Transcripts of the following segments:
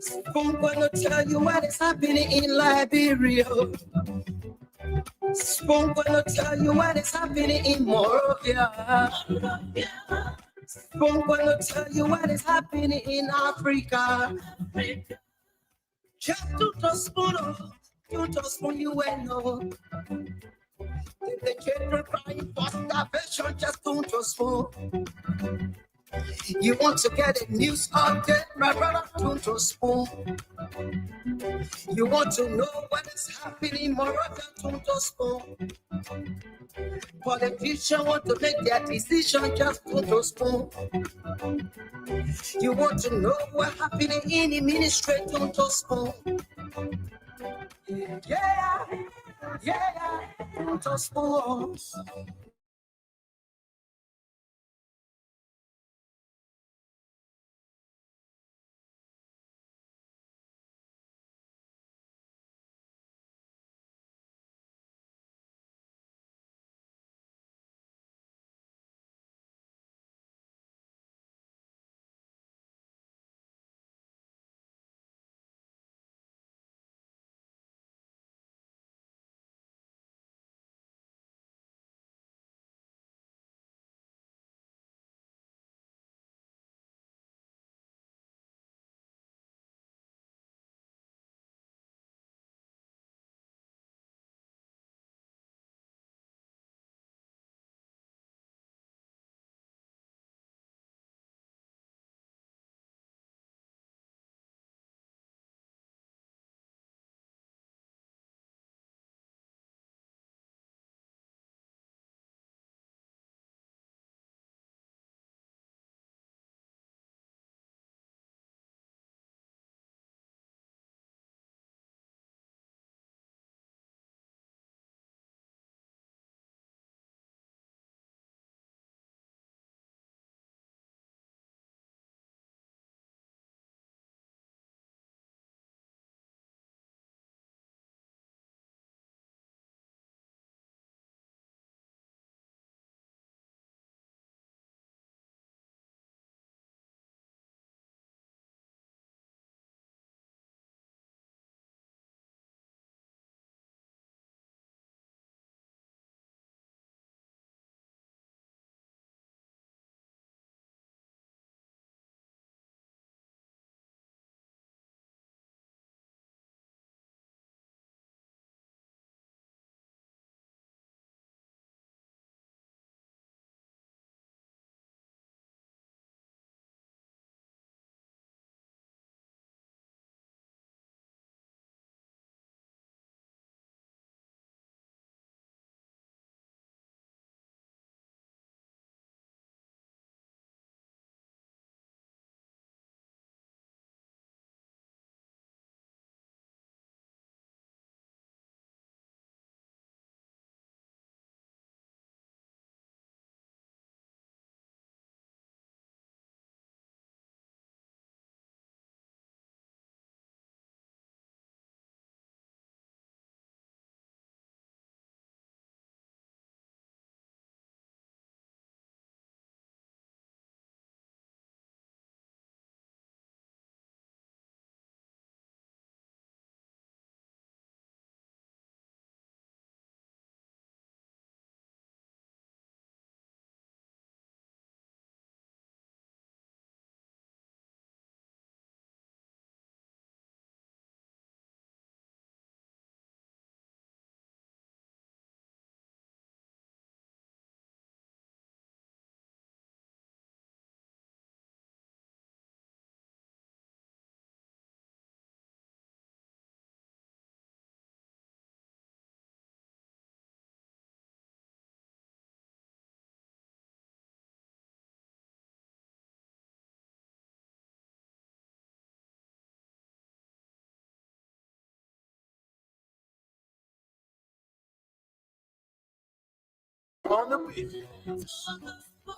Spoon gonna tell you what is happening in Liberia. Spoon gonna tell you what is happening in Morovia. Spoon gonna tell you what is happening in Africa. Just to spoon you will know. If the children crying for starvation, just to spoon. You want to get a news update, my brother, to spoon. You want to know what is happening in Morocco, to spoon. Politicians want to make their decision, just to spoon. You want to know what's happening in the ministry, to spoon. Yeah, to spoon.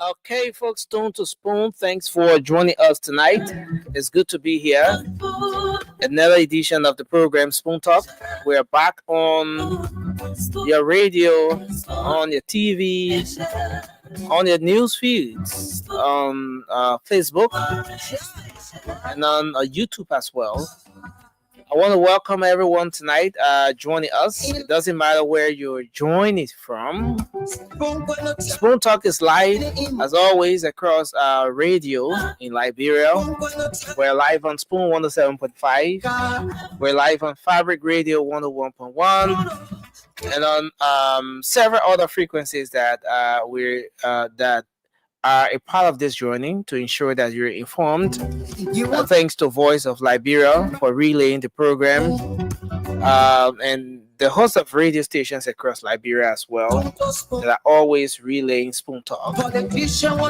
Okay, folks, Stone to Spoon, thanks for joining us tonight. It's good to be here. another edition of the program Spoon Talk. We're back on your radio, on your TV, on your news feeds, on Facebook, and on YouTube as well. I want to welcome everyone tonight joining us. It doesn't matter where you're joining from. Spoon Talk is live, as always, across radio in Liberia. We're live on Spoon 107.5. We're live on Fabric Radio 101.1. And on several other frequencies that that are a part of this journey to ensure that you're informed. Thanks to Voice of Liberia for relaying the program, and the host of radio stations across Liberia as well that are always relaying Spoon Talk.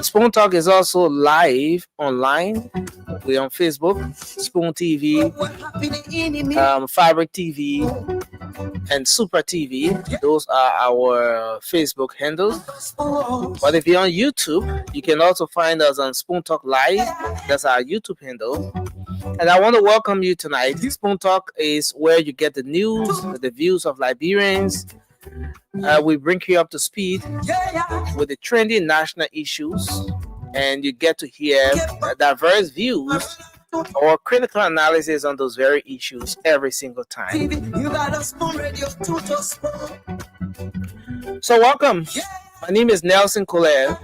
Spoon Talk is also live online. We're on Facebook, Spoon TV, Fabric TV, and Super TV. Those are our Facebook handles. But if you're on YouTube, you can also find us on Spoon Talk Live. That's our YouTube handle. And I want to welcome you tonight. Spoon Talk is where you get the news, the views of Liberians. We bring you up to speed with the trending national issues, and you get to hear diverse views or critical analysis on those very issues every single time. So welcome. My name is Nelson Colette,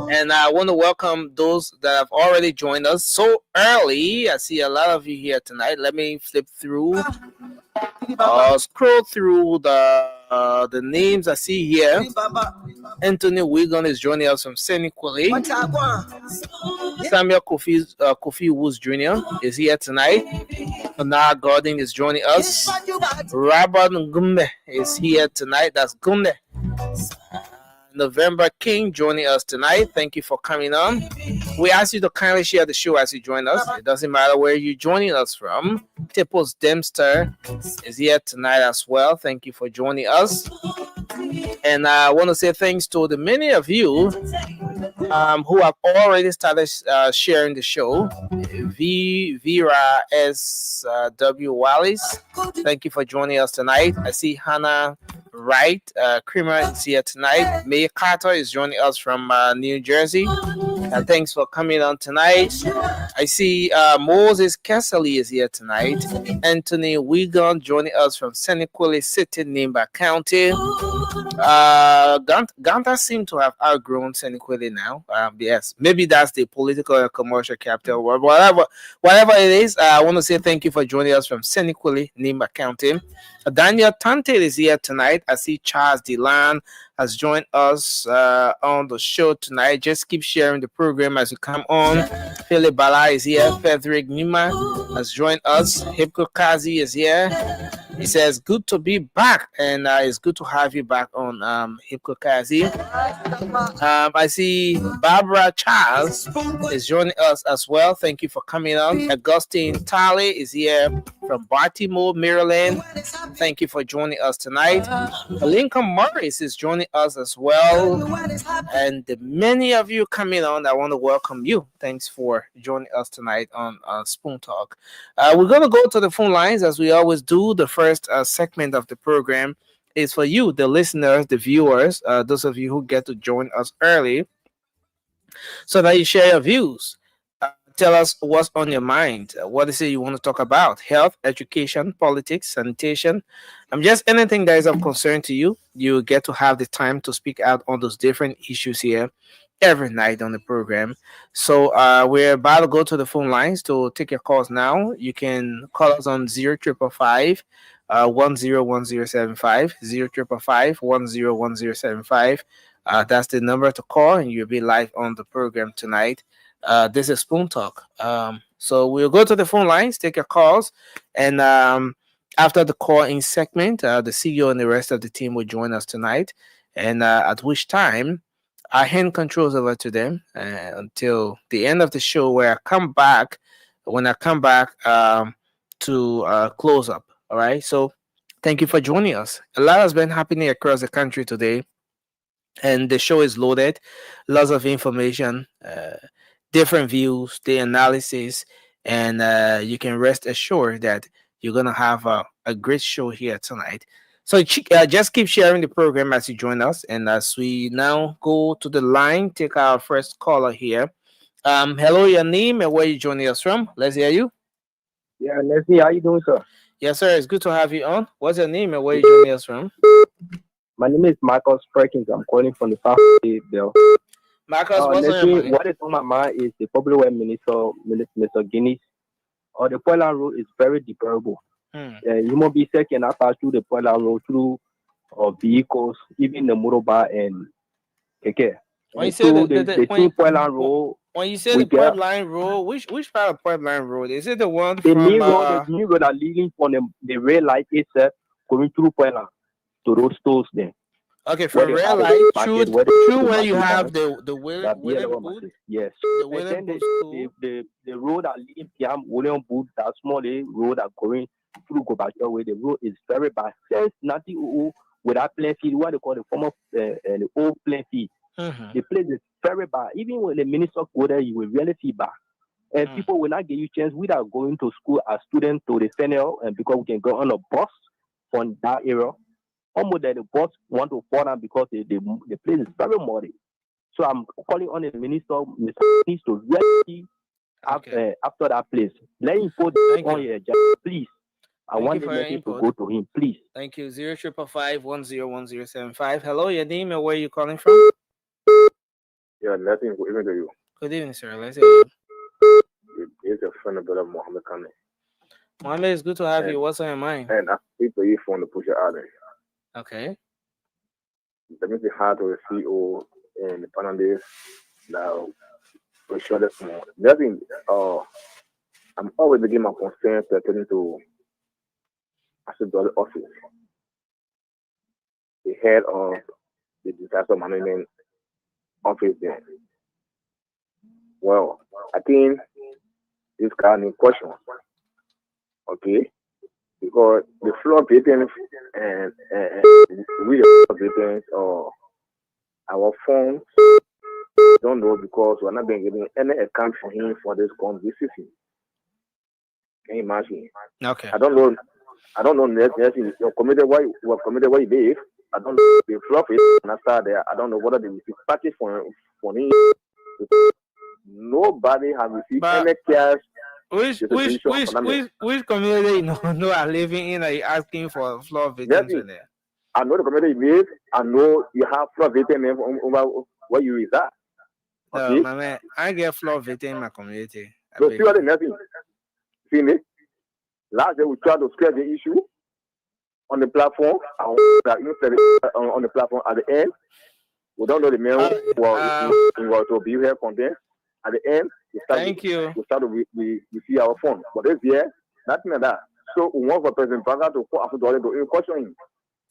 and I want to welcome those that have already joined us so early. I see a lot of you here tonight. Let me flip through, scroll through the names I see here. Anthony Wigan is joining us from Senequale. Samuel Kofi Woods Jr. is here tonight. Anna Gordon is joining us. Robert Ngumbe is here tonight. That's Gumbe. November King joining us tonight. Thank you for coming on. We ask you to kindly share the show as you join us. It doesn't matter where you're joining us from. Tipples Dempster is here tonight as well. Thank you for joining us. And I want to say thanks to the many of you who have already started sharing the show. Vera S.W. Wallace, thank you for joining us tonight. I see Hannah Wright, Creamer is here tonight. May Carter is joining us from New Jersey. Thanks for coming on tonight. I see Moses Kessley is here tonight. Anthony Wigan joining us from Senequale City, Nimba County. Ganta seem to have outgrown Senequale now. Yes, maybe that's the political and commercial capital. Whatever it is, I want to say thank you for joining us from Senequale, Nimba County. Daniel Tante is here tonight. I see Charles Delan has joined us on the show tonight. Just keep sharing the program as you come on. Philip Bala is here. Frederick Nima has joined us. Hipko Kazi is here. He says, good to be back. And it's good to have you back on Hipko Kazi. I see Barbara Charles is joining us as well. Thank you for coming on. Augustine Talley is here from Baltimore, Maryland. Thank you for joining us tonight. Lincoln Morris is joining us as well. And the many of you coming on, I want to welcome you. Thanks for joining us tonight on Spoon Talk. We're going to go to the phone lines as we always do. The first segment of the program is for you, the listeners, the viewers, those of you who get to join us early, so that you share your views. Tell us what's on your mind. What is it you want to talk about? Health, education, politics, sanitation. Just anything that is of concern to you. You get to have the time to speak out on those different issues here every night on the program. So we're about to go to the phone lines to take your calls now. You can call us on 0555 101075, 0555 101075. That's the number to call, and you'll be live on the program tonight. This is Spoon Talk. So we'll go to the phone lines, take your calls, and after the call-in segment, the CEO and the rest of the team will join us tonight, and at which time I hand controls over to them until the end of the show, where I come back. When I come back to close up. All right. So thank you for joining us. A lot has been happening across the country today, and the show is loaded. Lots of information, different views, the analysis, and you can rest assured that you're gonna have a great show here tonight. So just keep sharing the program as you join us, and as we now go to the line, take our first caller here. Hello, your name and where you joining us from? Let's hear you. Yeah, Leslie, how you doing, sir? Yes, sir. It's good to have you on. What's your name and where you joining us from? My name is Marcus Perkins. I'm calling from the South Bill. Marcus, what's on your Leslie, mind? what is on my mind is the public work minister Guinness. The Portland Road is very deplorable. Hmm. Human beings cannot pass through the Portland Road through vehicles, even the motorbike and keke. When you And say so the thing Portland Road, when you say we the Port get Line Road, which part of Port Line Road is it? The one the from main road are leading from the red light itself going through Portland to those stores there. okay, Where from they Red have Light the market, through where they through put where you market have down, the that be William a Booth, market. Yes. the And William then Booth school. the road that leads beyond William Booth, that small road that going through Gobacho way, the road is very bad. Since 1900, with that plain field, what they call the former the old plain field, Mm-hmm. the place is very bad. Even when the minister go there, you will really feel bad. And people will not give you chance without going to school as students to the senior, and because we can go on a bus from that area. Almost that the bus want to fall down because the place is very muddy. So I'm calling on the minister needs to really Okay. after that place. Let him put Thank on you. here, please. I Thank you want the for your message to input. go to him, please. Thank you. 0555 Hello, your name and where you calling from? Yeah, nothing good evening to you. Good evening, sir. Let's hear you. It's a friend of brother Mohammed Kane. Mohammed, it's good to have you. And What's on your mind? and I speak to you from the push out there. Okay. That means the heart of the CEO and the panel days now we show this more. Nothing I'm always giving my concern pertaining to Asset Dollar Office, the head of the disaster management office there. Well, I think this kind of question, okay? Because the floor victims and we the floor victims or our phones don't know because we're not being given any account for him for this conversation. Can you imagine? Okay. I don't know. I don't know next your committee why you were committed why you behave. I don't know the flop is and after there. I don't know whether they receive package for him. Nobody has received But any cash which distribution for them. community you know are living in are you asking for floor victims Yes, in there? I know the committee you behave. I know you have flop victim over where you reside. No, Okay, my man, I get floor victim in my community. I so beg see what the you. nothing. See me. Last day we tried to scare the issue on the platform. On the platform at the end. We don't know the man who was to be here content. At the end, Thank you. we see our phone. But this year, nothing like that. So we want for President Banga to put after to question him.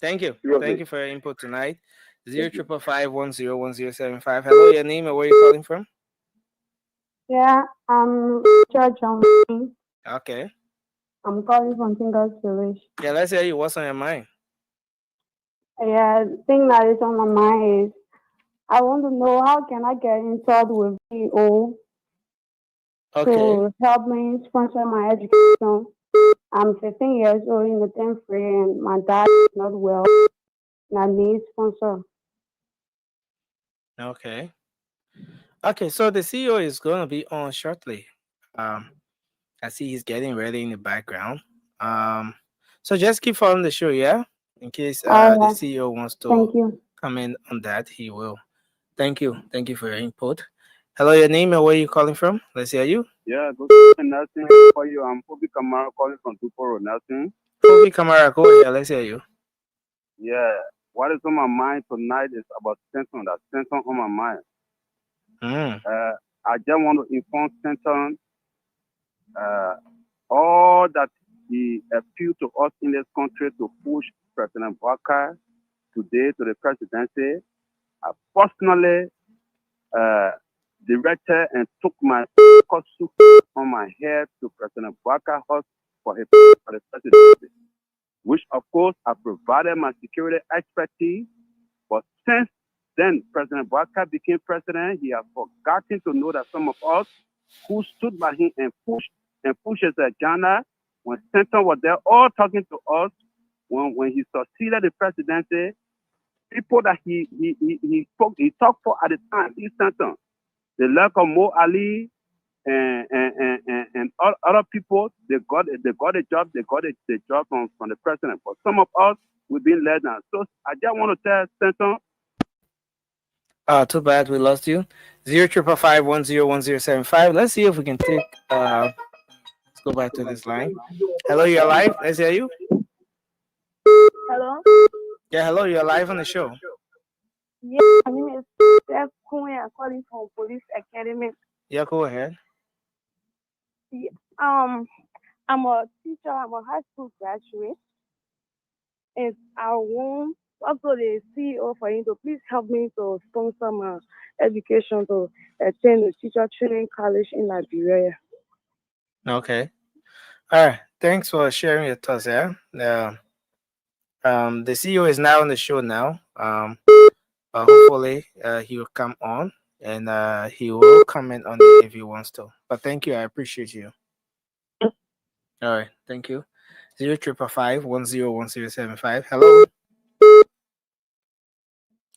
Thank you. Seriously. Thank you for your input tonight. Thank you. 0555 Hello, your name and where you calling from? Yeah, I'm George. Okay. I'm calling from Fingers Village. Yeah, let's hear you. What's on your mind? Yeah, the thing that is on my mind is I want to know how can I get in touch with VO Okay. to help me sponsor my education. I'm 15 years old in the 10th grade and my dad is not well and I need sponsor. Okay. Okay, so the CEO is gonna be on shortly. I see he's getting ready in the background. So just keep following the show, yeah? In case the Alright, CEO wants to thank you. comment on that, he will. Thank you. Thank you for your input. Hello, your name and where you calling from? Let's hear you. Yeah, good nothing for you. I'm Kobe Kamara calling from Tuporo, nothing. Kofi Kamara, go ahead. Let's hear you. Yeah, what is on my mind tonight is about Stanton. That's Stanton on my mind. I just want to inform Stanton all that he appealed to us in this country to push President Walker today to the presidency. I personally directed and took my suit on my head to President Walker House for the presidency, which of course I provided my security expertise. But since then, President Walker became president, he has forgotten to know that some of us who stood by him and pushed and pushes agenda. When Stanton was there, all talking to us, when he succeeded the presidency, people that he talked for at the time, he Stanton, the like of Mo Ali and all other people, they got a job, they got the job from the president. But some of us, we've been let down. So I just want to tell Stanton. Too bad we lost you. 0555101075. Let's see if we can take. Let's go back to this line. Hello, you're live. Let's hear you. Hello. Yeah, hello, you're live on the show. Yeah, my name is Steph Cohen. I'm calling from Police Academy. Yeah, go ahead. Yeah, I'm a teacher. I'm a high school graduate, and I want also the CEO for him to please help me to sponsor my education to attend the teacher training college in Liberia. Okay. All right. Thanks for sharing your thoughts. Yeah. The CEO is now on the show now. Hopefully, he will come on and he will comment on it if he wants to. But thank you. I appreciate you. All right. Thank you. 0555101075. Hello.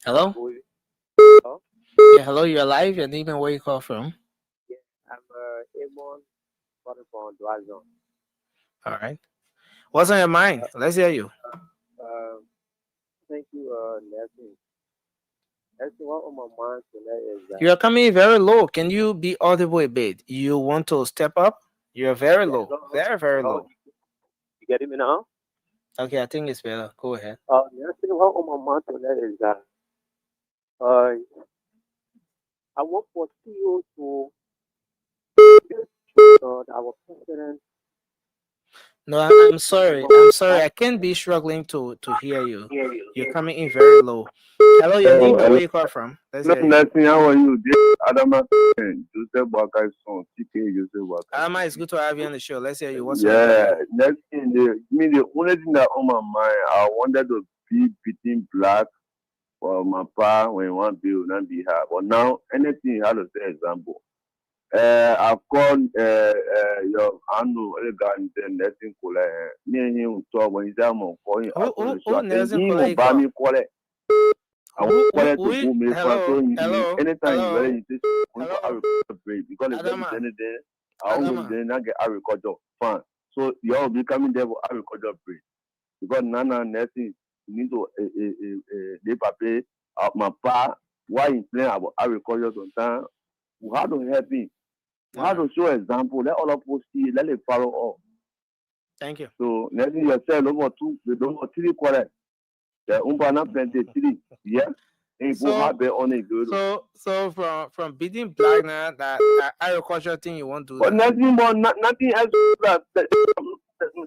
Hello. Yeah. Hello. You're live. Your name and where you call from? Yeah, I'm Amon calling from Dwazon. All right. What's on your mind? Let's hear you. Thank you, Nelson. That's what on my mind tonight is that You are coming very low. Can you be audible a bit? You want to step up? You're very low. Very, very low. You getting me now? Okay, I think it's better. Go ahead. Nelson, what on my mind tonight is that I want for CEO to our president. No, I'm sorry. I'm sorry. I can't be struggling to hear you. You're coming in very low. Hello, your name and where you call from? Let's hear you. Nothing. How are you? Adama, Joseph Baka's son, TK Joseph Baka. Adama, it's good to have you on the show. Let's hear you. What's next thing, the only thing that on my mind, I wanted to be beating black for my pa when one bill not be hard. But now anything how to say example. I've called your Anu Elegant and Nelson Kole. Me and him talk when he's I'm calling. Who Nelson Kole? Hello. Anytime Hello. you because anything, I always not get agriculture fund. So you all be coming there for agriculture breed. Because Nana Nelson need to they pay my pa why he playing about agriculture sometimes. We have to help him. We have to show example. Let all of us see. Let it follow up. Thank you. So Nelson yourself over 2, over 3 correct. The umpana plenty 3. Yeah. So from beating black now that agriculture thing you want to do. But nothing else that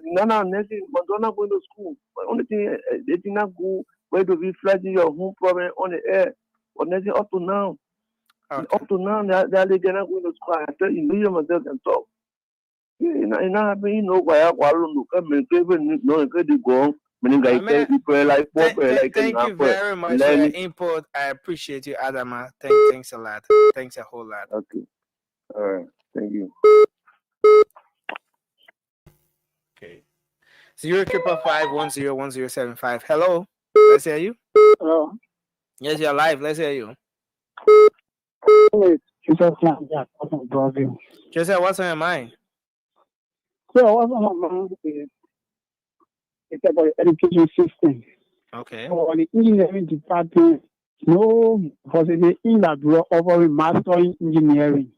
nothing but don't go to school. But only thing they did not go where to be flagging your home problem on the air. But nothing up to now. Okay. Up to now they are not going to school. I tell you, you myself can talk. Why I don't come and no go. Thank you very much for your input. I appreciate you, Adama. Thanks a lot. Thanks a whole lot. Okay. All right. Thank you. Okay. 0555101075. Hello. Let's hear you. Hello. Yes, you're live. Let's hear you. Joseph, what's on your mind? So what's on my mind is it's about the education system. Okay. For the engineering department, no possibility in that we're offering master in engineering.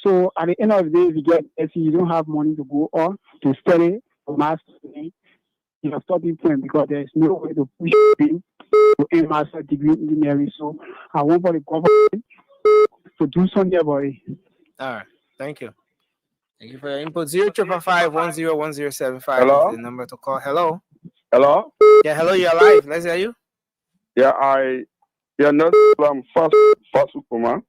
So at the end of the day, if you get SE, you don't have money to go on to study for master in your starting point because there's no way to push in to a master degree in engineering. So I want for the government to do something about it. All right. Thank you. Thank you for your input. 0555101075 Hello? is the number to call. Hello. Hello? Yeah, hello, you're live. Let's hear you. Yeah, I'm Fasu Kuma.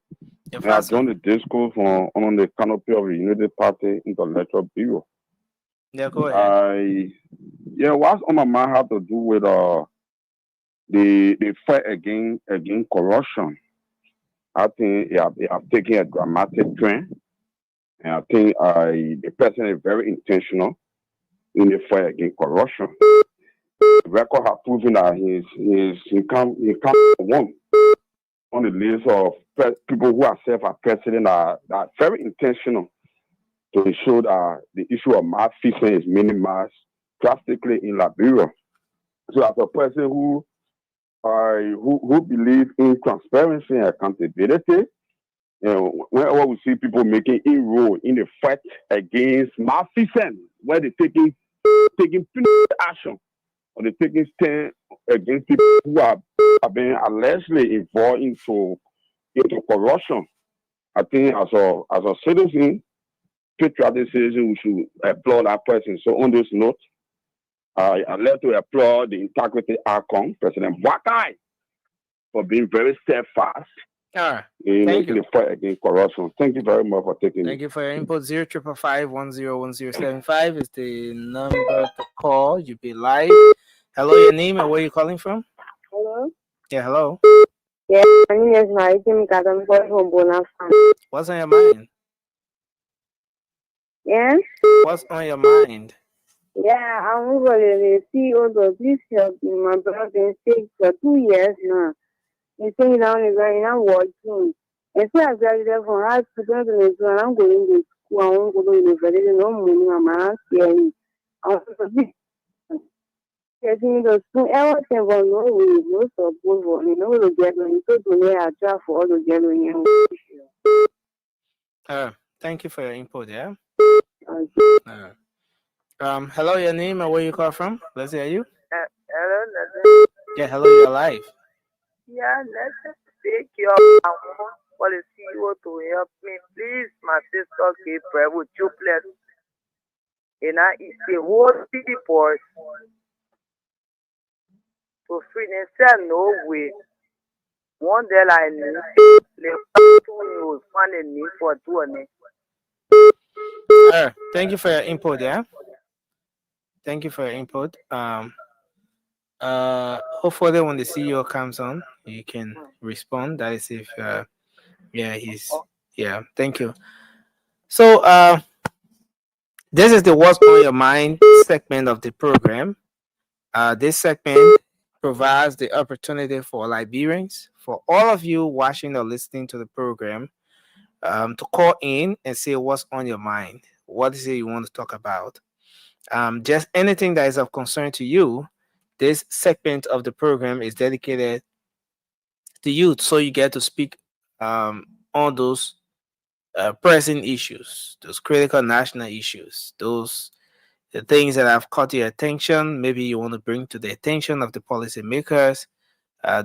I joined the disco on the canopy of the United Party Intellectual Bureau. Yeah, go ahead. What's on my mind have to do with the fight against corruption. I think they have taken a dramatic trend. And I think the person is very intentional in the fight against corruption. The record has proven that he come one on the list of people who are served as president are very intentional to ensure that the issue of mass fishing is minimized drastically in Liberia. So as a person who believes in transparency and accountability, whenever we see people making inroads in the fight against mass fishing, where they're taking action or they're taking stand against people who are being allegedly involved into corruption, I think as a citizen, patriotic citizen, we should applaud that person. So on this note, I'd like to applaud the integrity icon, President Wakai, for being very steadfast in making the fight against corruption. Thank you very much for taking Thank you for your input. 0555-101075 is the number to call. You'll be live. Hello, your name and where you calling from? Hello? Yeah, hello. Yeah, my name is Maritim Kadam from Bonafide. What's on your mind? Yes? What's on your mind? Yeah, I'm going to CEO of this help in my brother's state for 2 years now. He's saying now he's not working. And so I graduated from high school to and I'm going to school. I won't go to university. No money, I'm asking. I'm getting the school. Everything was no way, no support. You know, the gathering. So to me, I try for all the gathering. Thank you for your input, yeah? Hello, your name and where you call from? Let's hear you. Hello, Yeah, hello, you're live. Yeah, let's take your policy to help me. Please, my sister Gabriel, would you please? And it's the whole people to finish no way. One day I need the news finding me for doing it. Thank you for your input, yeah? Thank you for your input. Hopefully when the CEO comes on, you can respond. That is if thank you. So this is the What's on Your Mind segment of the program. This segment provides the opportunity for Liberians, for all of you watching or listening to the program, to call in and say what's on your mind. What is it you want to talk about? Just anything that is of concern to you. This segment of the program is dedicated to youth, so you get to speak on those pressing issues, those critical national issues, those the things that have caught your attention. Maybe you want to bring to the attention of the policymakers,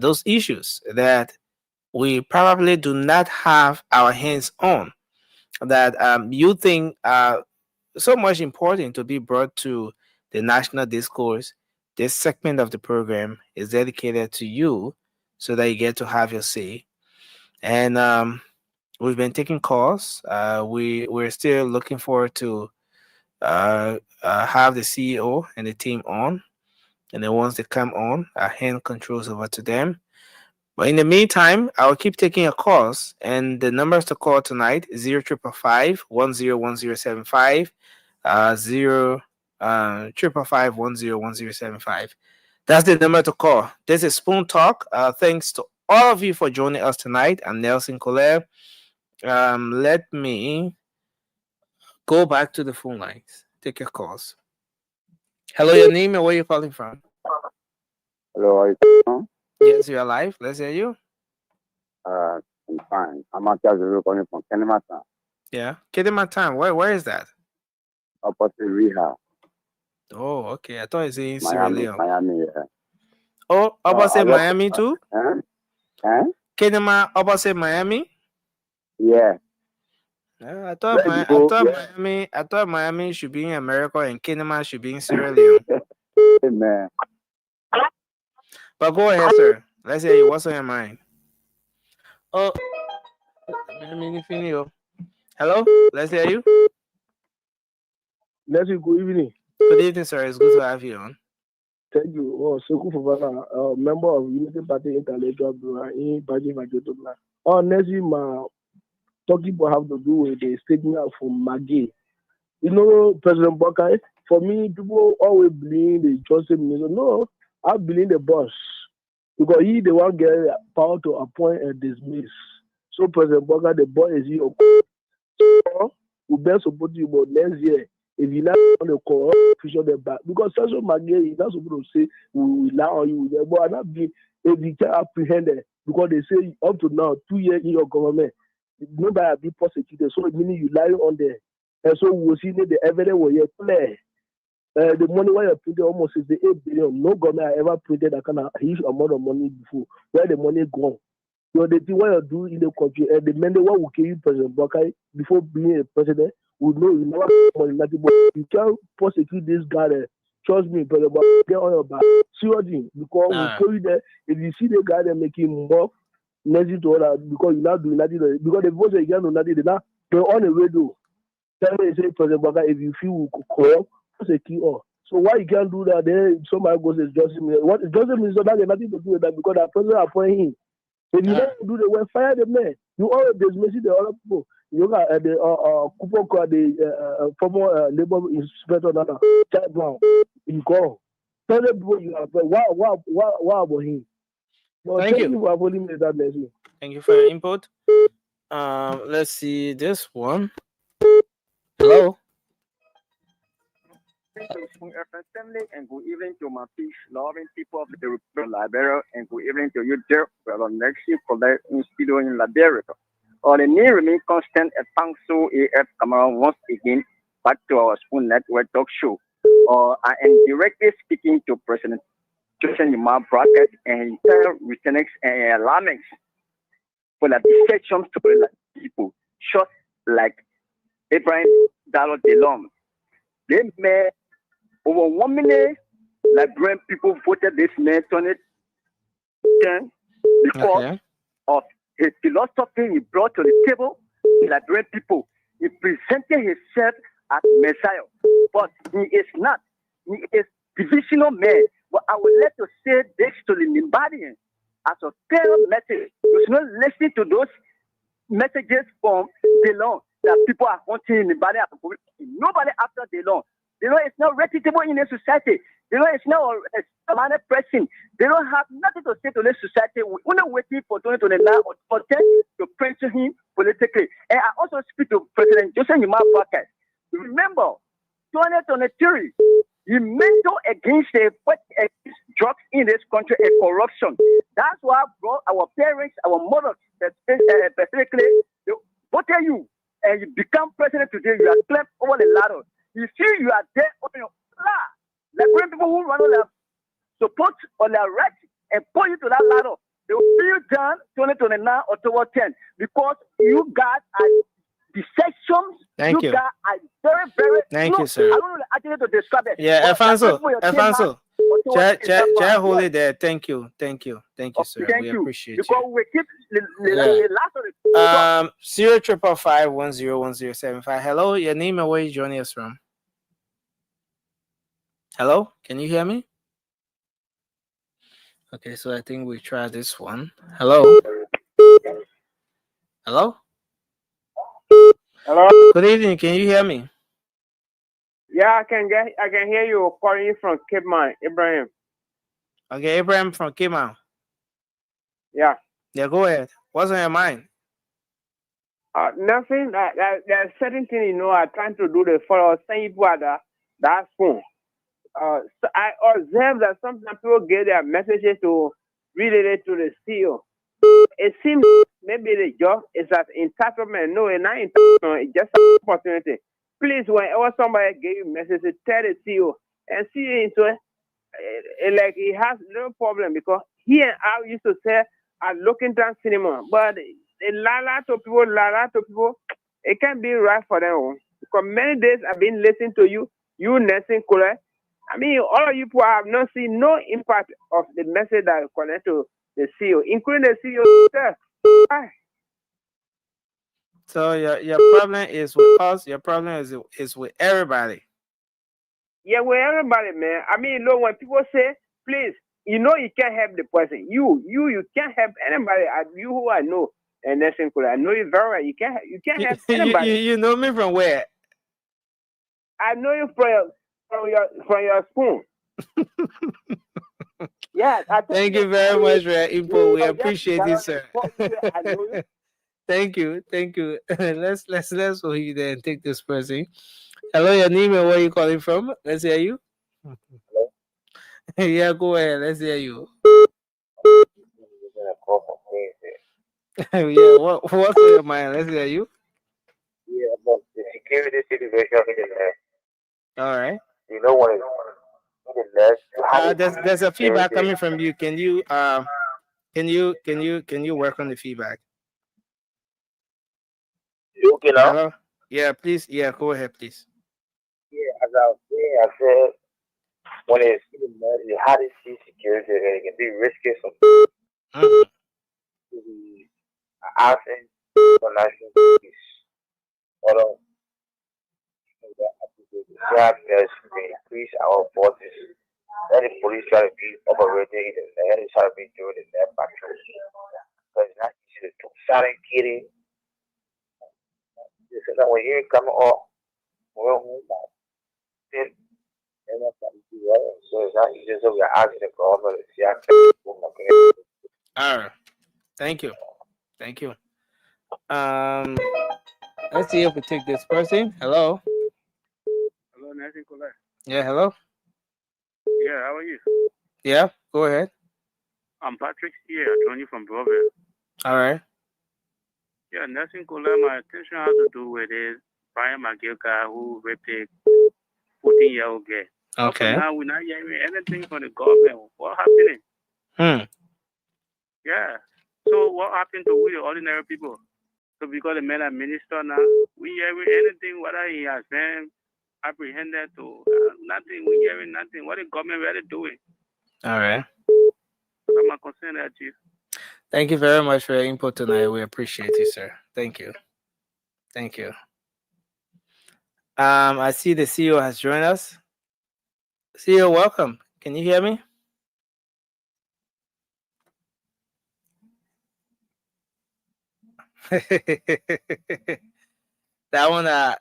those issues that we probably do not have our hands on, that you think are so much important to be brought to the national discourse. This segment of the program is dedicated to you so that you get to have your say. And we've been taking calls. We're still looking forward to have the CEO and the team on. And then once they come on, our hand controls over to them. But in the meantime, I'll keep taking your calls. And the numbers to call tonight, 0555-101075, 0555-101075. That's the number to call. This is Spoon Talk. Thanks to all of you for joining us tonight. I'm Nelson Colette. Let me go back to the phone lines. Take your calls. Hello, your name and where you're calling from? Hello, yes, you're alive. Let's hear you. I'm fine. I'm actually calling from Kennematan. Yeah, Kennematan. Where is that? Opposite Rehab. Oh, okay. I thought it's in Sierra Leone. Miami, yeah. Oh, opposite Miami too? Kenema opposite Miami? Yeah. I thought Miami should be in America and Kenema should be in Sierra Leone. Amen. But go ahead, sir. Let's hear you. What's on your mind? Oh, hello? Let's hear you. Good evening. Good evening, sir. It's good to have you on. Thank you. Oh, Sekou Fofana, member of Unity Party Intellectual Bureau in Baji Vajotobla. Honestly, talking about have to do with the statement from Maggie. You know, President Bokai, for me, people always blame the Joseph Minister. No, I blame the boss. Because he the one get power to appoint and dismiss. So President Bokai, the boy is here. So we best support you, but next year, if you not on the call, official the back. Because Sasha Maggie is not supposed to say we rely on you. But not be if you can apprehend it. Because they say up to now, 2 years in your government, nobody be prosecuted. So it means you lie on there. And so we will see the evidence will yet clear. The money where you printed almost 68 billion. No government ever printed that kind of huge amount of money before. Where the money gone? So the thing what you do in the country, and the mandate what will kill President Bokai before being a president, we know you never money nothing. But you can't prosecute this guy. Trust me, President Bokai, get on your back. Seriously, because we tell you that if you see the guy that making more, nothing to other because you're not doing nothing. Because the voice you can't do nothing, they're on the radio. Tell me, say President Bokai, if you feel corrupt, prosecute all. So why you can't do that? Then somebody goes to Joseph Minister. What Joseph Minister that has nothing to do with that because that president appoint him. If you don't do the work, fire the man. You always dismiss the other people. You got the former labor inspector, Chad Brown. You call. Tell the people you have. Why about him? Well, Thank you. For avoiding that message. Thank you for your input. Let's see this one. Hello. Assembly and good evening to my peace-loving people of the Republic of Liberia and good evening to you, dear brother Nexi Collect in studio in Liberia. The name remain constant at Pangso AF Cameroon once again back to our Spoon Network talk show. I am directly speaking to President Joseph Yuma Brackett and entire lieutenants and Lamex for the deceptions to the people, short like Abraham Dallo Delom. They made over 1 million Liberian people voted this man 2010 because of his philosophy he brought to the table. The Liberian people, he presented himself as Messiah, but he is not. He is divisional man. But I would like to say this to the Nimbadians as a fair message. You should not listen to those messages from Delon that people are wanting in Nimbadian. Nobody after Delon. They know it's not reputable in a society. They know it's not a minor person. They don't have nothing to say to this society. We're not waiting for 2029 or 10 to pressure him politically. And I also speak to President Joseph Yuma Brackett. Remember, 2023, he mentored against drugs in this country and corruption. That's why brought our parents, our mothers, specifically, they voted you and you become president today. You are clapped over the ladder. You see, you are there on your ladder. Like people who run on their support on their right and put you to that ladder, they will see you down 2029 October 10 because you guys are deceptions. Thank you. Guys are very, very. Thank you, sir. I don't know actually to describe it. Yeah, Alfonso. Hold it there. Thank you, sir. Thank we you. appreciate because you. we keep the last of the 0555101075. Hello, your name and where you joining us from? Hello, can you hear me? Okay, so I think we try this one. Hello. Hello. Hello. Good evening. Can you hear me? Yeah, I can hear you calling you from Cape Man, Ibrahim. Okay, Ibrahim from Cape Man. Yeah. Yeah, go ahead. What's on your mind? Nothing. There's certain things, I'm trying to do the follow. Same people at that phone. So I observe that sometimes people get their messages to relate to the CEO. It seems maybe the job is as entitlement. No, it's not entitlement. It's just an opportunity. Please, whenever somebody give you a message, tell the CEO and see into it. Like he has no problem because he and I used to say are looking down cinema, but la la to people, it can't be right for them. Because many days I've been listening to you nursing Kule. I mean, all of you people have not seen no impact of the message that connect to the CEO, including the CEO himself. So your problem is with us. Your problem is with everybody. Yeah, with everybody, man. I mean, look, when people say, please, you can't help the person. You can't help anybody. You who I know, And that's simple. I know you very well. You can't have anybody. You know me from where? I know you from your spoon. Yeah. Thank you very much for your input. We appreciate it, sir. I know you. Thank you. let's go here there and take this person. Hello, your name and where you calling from? Let's hear you. Hello? Yeah, go ahead. Let's hear you. Yeah, what's on your mind? Let's hear you. Yeah, about the security situation in the left. All right. You know what? In the left, there's a feedback coming from you. Can you work on the feedback? You okay now? Hello? Yeah, please. Yeah, go ahead, please. Yeah, as I was saying, I said when it's in the left, you have to see security and it can be risky sometimes. Asking for national peace. Although we have to increase our forces. Let the police try to be operating and let it try to be doing the net patrol. Because it's not easy to do silent killing. So that when you come off, well, then so it's not easy. So we are asking the government to see all right. Thank you. Let's see if we take this person. Hello. Hello, Nancy Colette. Yeah, hello. Yeah, how are you? Yeah, go ahead. I'm Patrick here. I joined you from Brooklyn. All right. Yeah, Nancy Colette, my attention has to do with this Brian McGill guy who raped a 14-year-old girl. Okay. Now we're not hearing anything from the government. What's happening? Yeah. So what happened to we the ordinary people? So because the man a minister now, we hearing anything whether he has been apprehended to nothing. We hearing nothing. What the government really doing? All right. I'm not concerned at you. Thank you very much for your input tonight. We appreciate you, sir. Thank you. I see the CEO has joined us. CEO, welcome. Can you hear me? that one. I'm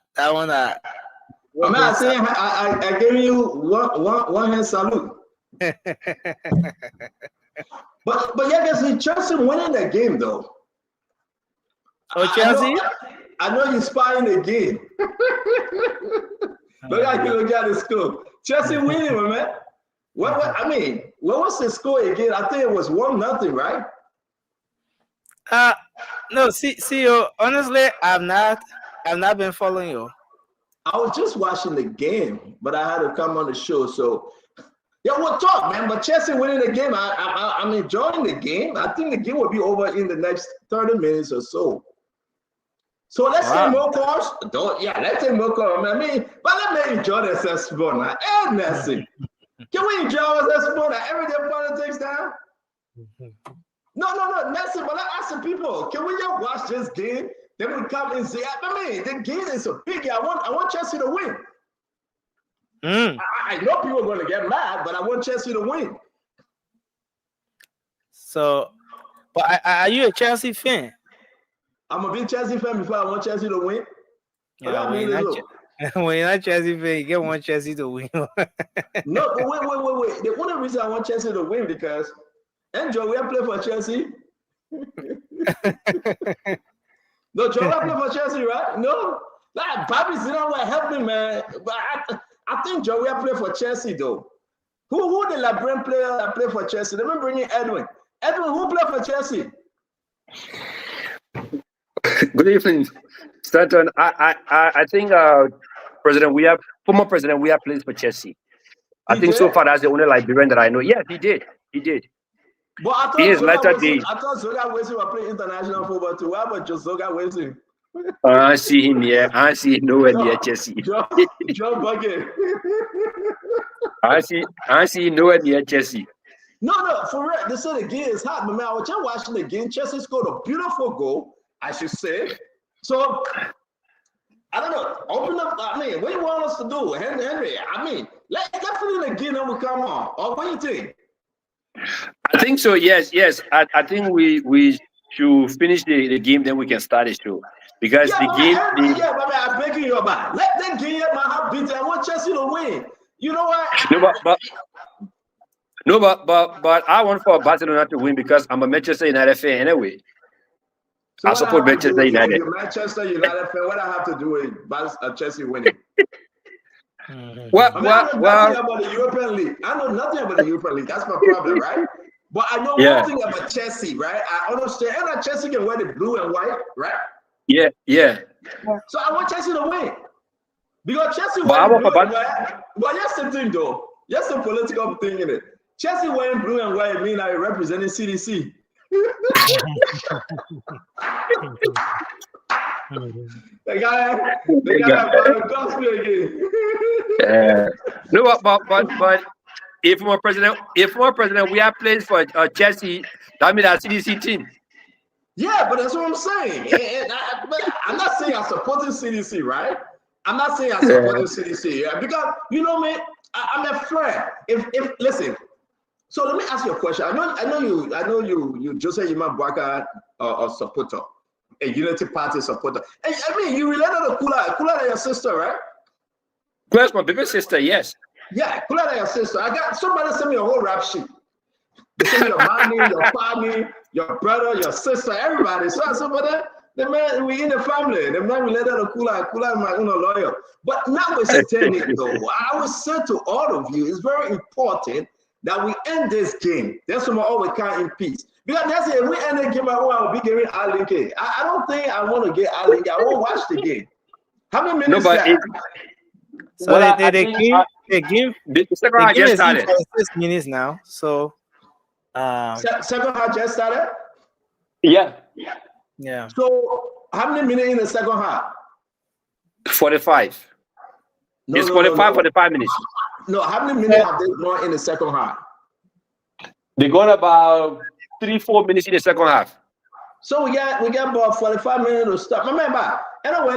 not saying I gave you one hand salute. but yeah, guys, Chelsea winning that game though. Oh, Chelsea! I know you spying the game. Look at the score. Chelsea winning, man. What was the score again? I think it was 1-0, right? No, CEO. Honestly, I've not been following you. I was just watching the game, but I had to come on the show. So, yeah, we'll talk, man. But Chelsea winning the game, I'm enjoying the game. I think the game will be over in the next 30 minutes or so. So let's take more calls. Let's take more calls. But let me enjoy this sport now. Hey, Nancy, can we enjoy this sport now? Everyday politics now? No, Nancy, but I ask the people, can we just watch this game? Then we come and say, the game is a big game. I want Chelsea to win. I know people are going to get mad, but I want Chelsea to win. So, but are you a Chelsea fan? I'm a big Chelsea fan before I want Chelsea to win. Yeah, when you're not Chelsea fan, you get one Chelsea to win. No, but wait. The only reason I want Chelsea to win because Joe, we have played for Chelsea. No, Joe, we have played for Chelsea, right? No, Bobby's not what help me, man. But I think Joe, we have played for Chelsea though. Who the Liberian player that played for Chelsea? Let me bring in Edwin. Edwin, who played for Chelsea? Good evening, Stanton. I think former President Weah plays for Chelsea. I think so far that's the only Liberian that I know. Yeah, he did. But I thought Zoga Wesley was playing international football too. How about just Zoga Wesley? I see him here. I see him nowhere near Chelsea. John Bucket. I see him nowhere near Chelsea. No, for real. They said the game is hot, but man, I was just watching the game. Chelsea scored a beautiful goal, I should say. So, I don't know. Open up. What do you want us to do, Henry? Let's definitely the game and we come on. Or what do you think? I think so. Yes. I think we should finish the game, then we can start the show. Because Yeah, the but game, everybody, yeah, but I'm begging you about. Let them game my heart beat. I want Chelsea to win. You know what? but I want for Barcelona to win because I'm a Manchester United fan anyway. So I what support I have to do Manchester with United. you, Manchester United fan, what I have to do with Chelsea winning? Well, I mean, I know nothing about the European League. I know nothing about the European League. That's my problem, right? But I know Yeah. one thing about Chelsea, right? I understand. And that Chelsea can wear the blue and white, right? Yeah. So I want Chelsea to win. Because Chelsea But I wearing want blue and for white. But here's the thing, though. Here's the political thing in it. Chelsea wearing blue and white mean I representing CDC. They got to gospel again. No, but if my president, we are playing for Chelsea, that means our CDC team. Yeah, but that's what I'm saying. But I'm not saying I'm supporting CDC, right? I'm not saying I'm supporting CDC, yeah, because you know me, I'm a friend. If listen, so let me ask you a question. I know you Joseph Yima Bwaka a supporter, a Unity Party supporter. And, I mean, you related to Kula your sister, right? Kula's my baby sister, yes. Yeah, Kula your sister. I got somebody send me a whole rap sheet. They send me your mommy, your family, your brother, your sister, everybody. So I said, but the man, we in the family. The man related to Kula. Kula is my own lawyer. But notwithstanding, though, I would say to all of you, it's very important that we end this game. That's why all we can in peace. Because that's it. If we end the game, I will be giving Alinke. I don't think I want to get Alinke. I won't watch the game. How many minutes? So they give the second half just started. 6 minutes now. So second half just started? Yeah. So how many minutes in the second half? 45. It's 45 minutes. No, how many minutes have they gone in the second half? They gone about 3-4 minutes in the second half. So we got about 45 minutes to start. Remember, anyway,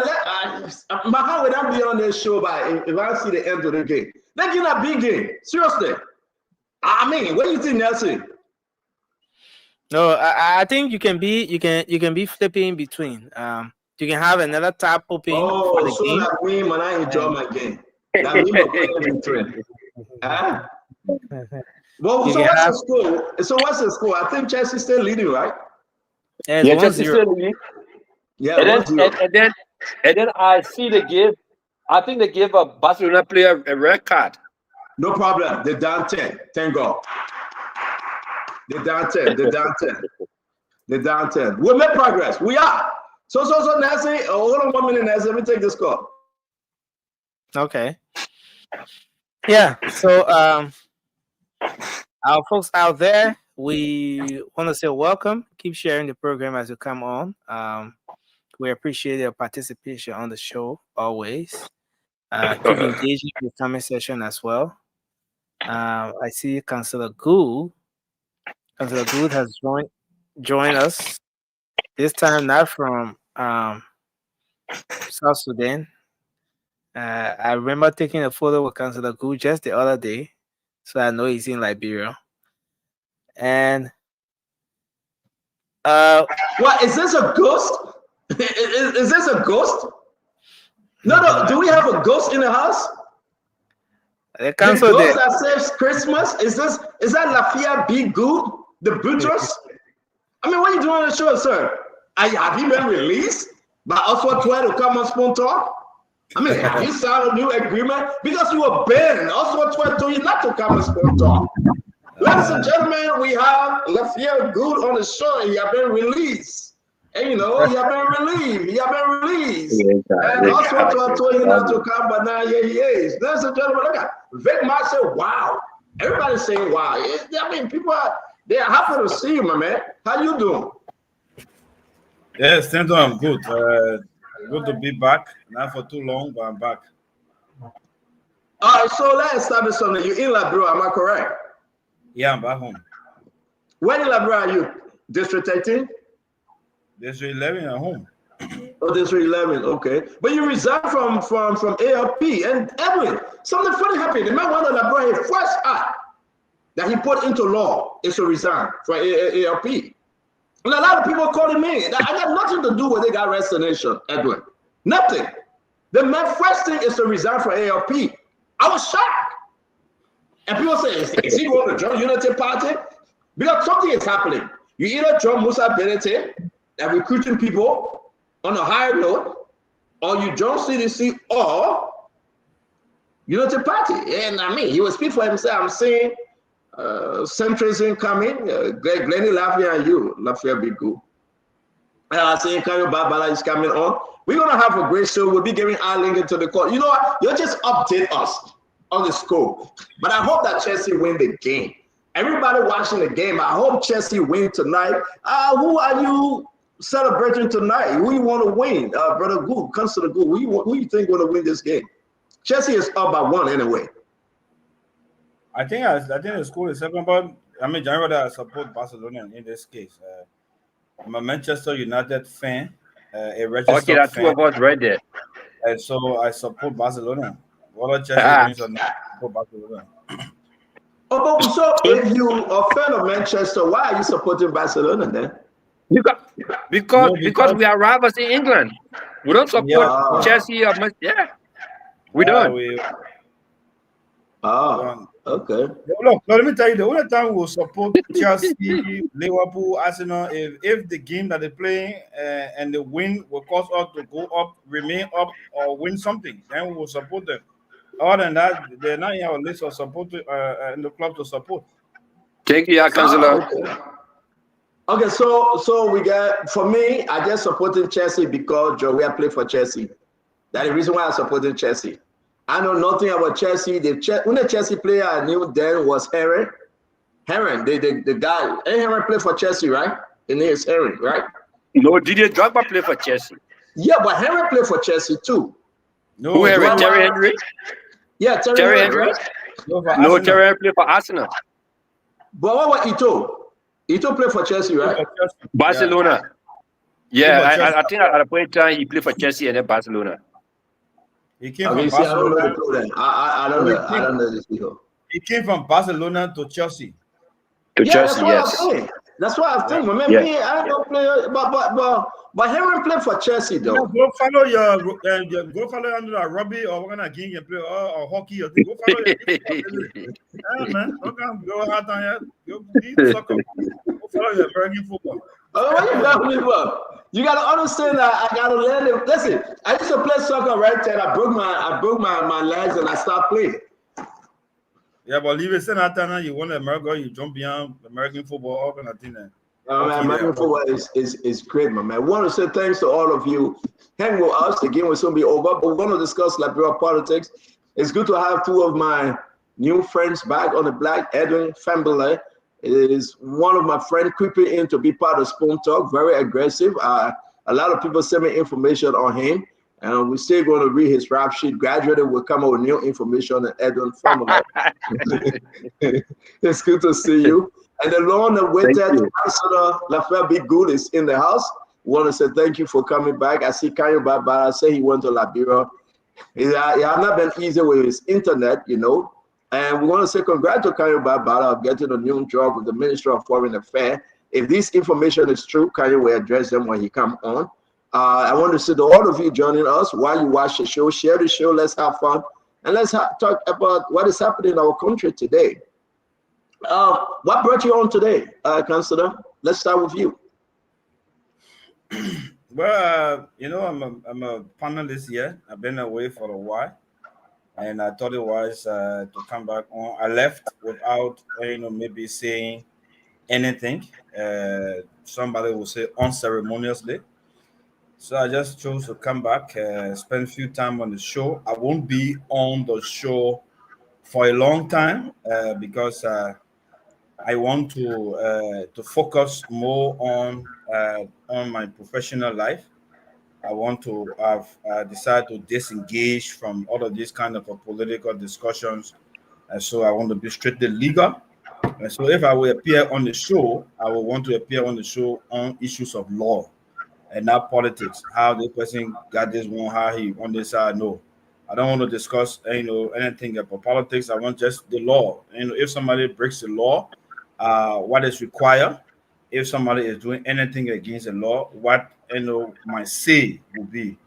my heart would not be on this show if I see the end of the game. They're getting a big game. Seriously. I mean, what do you think, Nelson? No, I think you can be flipping between. You can have another tab open for the so game. that means when I enjoy my game. That means I'm playing between. Well, so what's the score? So what's the score? I think Chelsea's still leading, right? Yeah, Chelsea's still leading. Yeah, and then I see the give. I think they gave a Barcelona player a red card. No problem. They're down 10. Thank God. They're down 10. They're down 10. We'll make progress. We are. So Nancy, hold on 1 minute, Nancy. Let me take this call. Okay. Yeah. So our folks out there, we want to say welcome. Keep sharing the program as you come on. We appreciate your participation on the show always. Keep engaging in the comment section as well. I see Councillor Gould. Councillor Gould has joined us. This time not from South Sudan. I remember taking a photo with Councillor Gould just the other day, so I know he's in Liberia. And what is this a ghost? Is this a ghost? No. Do we have a ghost in the house? The council ghost that saves Christmas? Is that Lafia B. Good, the Boutros? I mean, what are you doing on the show, sir? Have you been released by Oswald Twain to come on Spoon Talk? I mean, have you signed a new agreement? Because you were banned. Oswald Twain told you not to come on Spoon Talk. Ladies and gentlemen, we have Lafia Good on the show. He has been released. And he has been relieved. And Oswald told you not to come, but now here he is. Ladies and gentlemen, look at Vic Mark said, wow. Everybody's saying wow. I mean, people they're happy to see you, my man. How you doing? Yes, thank you. I'm good. Good to be back. Not for too long, but I'm back. All right, so let's establish something. You're in Liberia, am I correct? Yeah, I'm back home. Where in Liberia are you? District 18? District 11 at home. Oh, District 11, okay. But you resigned from ALP. And Edwin, something funny happened. The man wanted to Liberia, his first act that he put into law is to resign from ALP. And a lot of people calling me. I got nothing to do with they got resignation, Edwin. Nothing. The first thing is to resign from ALP. I was shocked. And people say, is he going to join Unity Party? Because something is happening. You either join Musa Benete and recruiting people on a higher note, or you join CDC or Unity Party. And I mean, he will speak for himself. I'm saying centrism coming, Glenny Lafayette and you, Lafayette be good. Saying Kayo Babala is coming on. We're going to have a great show. We'll be giving our link into the call. You know what? You'll just update us on the scope. But I hope that Chelsea win the game. Everybody watching the game, I hope Chelsea win tonight. Who are you celebrating tonight? Who you want to win? Brother Good, comes to the Good. Who you think going to win this game? Chelsea is up by 1 anyway. I think the score is 7, but I mean, generally, I support Barcelona in this case. I'm a Manchester United fan, a registered Okay, that's fan. 2 of us right there. And so I support Barcelona. Whether Chelsea wins or not, I support Barcelona. Oh, but so if you are a fan of Manchester, why are you supporting Barcelona then? Because we are rivals in England. We don't support Chelsea or we don't. Okay. Look, let me tell you, the only time we'll support Chelsea, Liverpool, Arsenal, if the game that they're playing and the win will cause us to go up, remain up, or win something, then we will support them. Other than that, they're not in our list of support in the club to support. Thank you, Councillor. Okay, so we got, for me, I just supported Chelsea because Joe, we have played for Chelsea. That's the reason why I supported Chelsea. I know nothing about Chelsea. When the Chelsea player I knew then was Heron. Heron, the guy. Heron played for Chelsea, right? And here's Heron, right? No, Didier Drogba played for Chelsea. Yeah, but Heron played for Chelsea too. No, who Heron? Terry Henry? Yeah, Terry Henry. Right? No, Terry Henry played for Arsenal. But what about Ito? Ito played for Chelsea, right? Barcelona. Yeah, I think at a point in time he played for Chelsea and then Barcelona. He came from Barcelona. I don't know this people. He came from Barcelona to Chelsea. Chelsea, yes. That's why I'm saying. Remember, I don't play, but Heron played for Chelsea though. Go follow go follow under rugby or what kind of game you play or hockey or thing. Go follow your man. Don't go hard on here. Go soccer. Go follow your American football. You gotta understand that I gotta learn it. Listen, I used to play soccer right there. I broke my legs and I stopped playing. Yeah, but leave it now. You want America, you jump beyond American football, all kind of thing. American football is great, my man. I want to say thanks to all of you. Hang with us. The game will soon be over, but we're going to discuss Liberia politics. It's good to have 2 of my new friends back on the block. Edwin Fambele is one of my friends creeping in to be part of Spoon Talk, very aggressive. A lot of people send me information on him, and we're still going to read his rap sheet. Gradually, we'll come up with new information on Edwin Fambele. It's good to see you. And the long awaited Councillor Lafayette Big Good is in the house. We want to say thank you for coming back. I see Kayo Babara say he went to Liberia. It has not been easy with his internet, you know. And we want to say congrats to Kayo Babara of getting a new job with the Ministry of Foreign Affairs. If this information is true, Kayo will address them when he comes on. I want to say to all of you joining us while you watch the show, share the show, let's have fun. And let's talk about what is happening in our country today. What brought you on today, Councillor? Let's start with you. Well, you know, I'm a panelist here. I've been away for a while, and I thought it was to come back on. I left without, maybe saying anything. Somebody will say unceremoniously. So I just chose to come back, spend a few time on the show. I won't be on the show for a long time because I want to focus more on my professional life. I want to have decided to disengage from all of these kind of political discussions, and so I want to be strictly legal. And so if I will appear on the show, I will want to appear on the show on issues of law and not politics. How the person got this one, how he on this side. No, I don't want to discuss anything about politics. I want just the law. If somebody breaks the law, what is required, if somebody is doing anything against the law, what my say will be,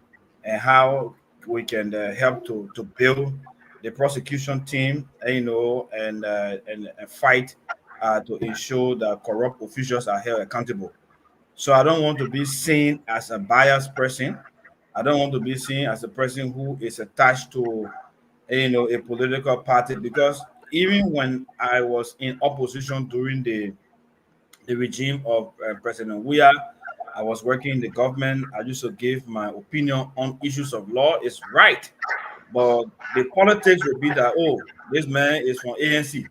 and how we can help to build the prosecution team, and fight to ensure that corrupt officials are held accountable. So I don't want to be seen as a biased person. I don't want to be seen as a person who is attached to a political party, because even when I was in opposition during the regime of President Weah, I was working in the government. I used to give my opinion on issues of law. It's right, but the politics would be that, oh, this man is from ANC,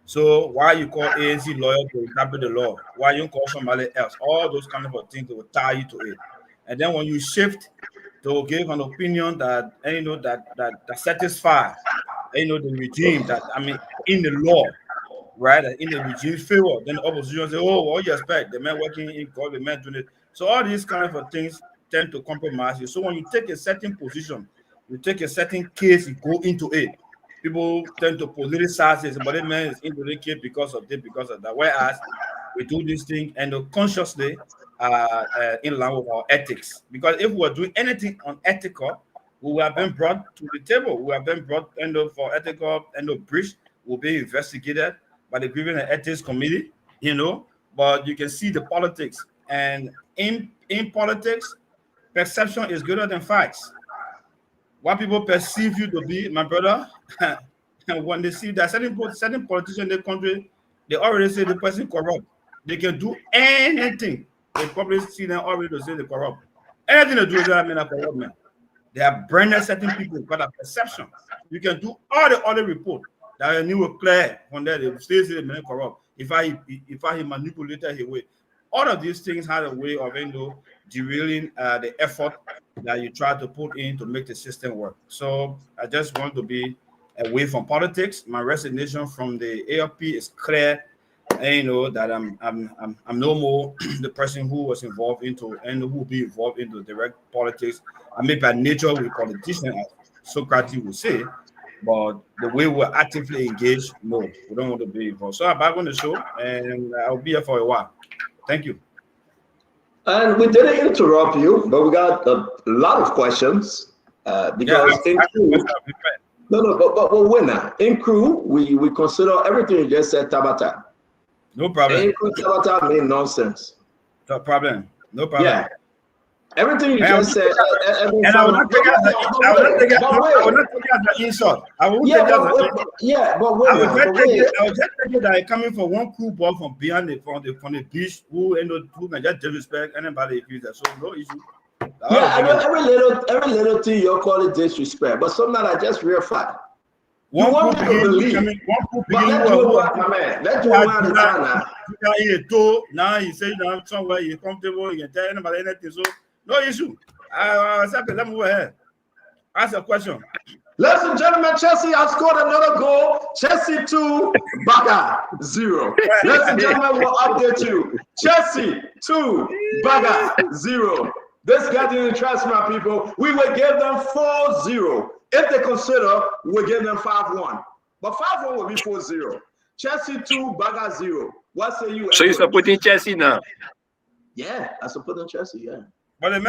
so why you call ANC lawyer to interpret the law? Why you call somebody else? All those kind of things that will tie you to it. And then when you shift to give an opinion that that satisfies the regime, that in the law, right, in the regime's favor, then the opposition say, oh, what you expect? The man working in government doing it. So all these kind of things tend to compromise you. So when you take a certain position, you take a certain case, you go into it. People tend to politicize it, but that man is into the case because of this, because of that. Whereas we do this thing and consciously in line with our ethics. Because if we're doing anything unethical, we will have been brought to the table. We have been brought for ethical breach, will be investigated by the Grievance and Ethics Committee, but you can see the politics. And in politics, perception is greater than facts. What people perceive you to be, my brother, and when they see that certain politicians in the country, they already say the person corrupt. They can do anything. They probably see them already to say they corrupt. Anything to do with that, a corrupt man. They have branded certain people because of perception. You can do all the other report that you will clear from there. They say the man corrupt. If I manipulated his way, all of these things had a way of derailing the effort that you try to put in to make the system work. So I just want to be away from politics. My resignation from the ALP is clear. And that I'm no more the person who was involved into and who will be involved into direct politics. I mean, by nature, we're politicians, as Socrates would say, but the way we're actively engaged, no, we don't want to be involved. So I'm back on the show, and I'll be here for a while. Thank you. And we didn't interrupt you, but we got a lot of questions because but winner in crew, we consider everything you just said Tabata. No problem. In crew Tabata mean nonsense. No problem. No problem. Yeah. Everything you just said. And I will not take it as an insult. I will take it as an yeah, but I will just take it that coming from one crew boy from beyond from the beach who can just disrespect anybody if you that. So no issue. Yeah, I know every little thing you call it disrespect, but sometimes I just real fact. You want me to believe, but let's do what, my man. Let's do what now he say somewhere he's comfortable, he can tell anybody anything. So no issue. Let me move ahead. Ask a question. Ladies and gentlemen, Chelsea has scored another goal. Chelsea 2, Baga 0. Ladies and gentlemen, we'll update you. Chelsea 2, Baga 0. This guy didn't trust my people. We will give them 4-0. If they consider, we'll give them 5-1. But 5-1 will be 4-0. Chelsea 2, Baga 0. What say you? So you're supporting Chelsea now? Yeah, I support Chelsea, yeah. But the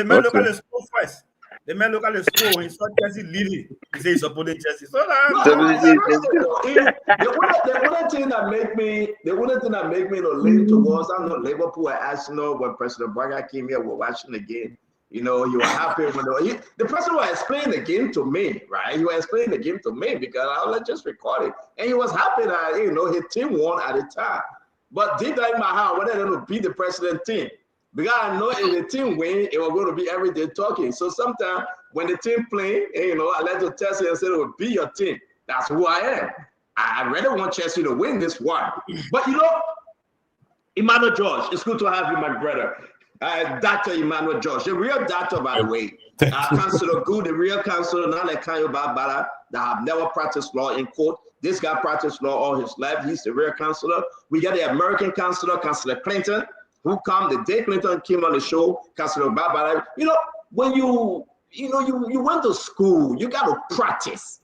man look at the score first. The man look at the score when he saw Chelsea leading. He said he's supporting Chelsea. So the only thing that make me lean towards, I'm not Liverpool or Arsenal. When President Braga came here, we're watching the game. You were happy when the person was explaining the game to me, right? He was explaining the game to me because I was just recording, and he was happy that his team won at the time. But deep down in my heart, I wanted them to beat the president team. Because I know if the team win, it was going to be every day talking. So sometimes when the team play, I like to test it and say it will be your team. That's who I am. I really want Chelsea to win this one. But Emmanuel George, it's good to have you, my brother. Dr. Emmanuel George, the real doctor, by the way. Counselor Good, the real counselor, not like Kanyo Barbara, that have never practiced law in court. This guy practiced law all his life. He's the real counselor. We got the American counselor, Counselor Clinton, who come the day Clinton came on the show, Counselor Barbara. When you went to school, you got to practice,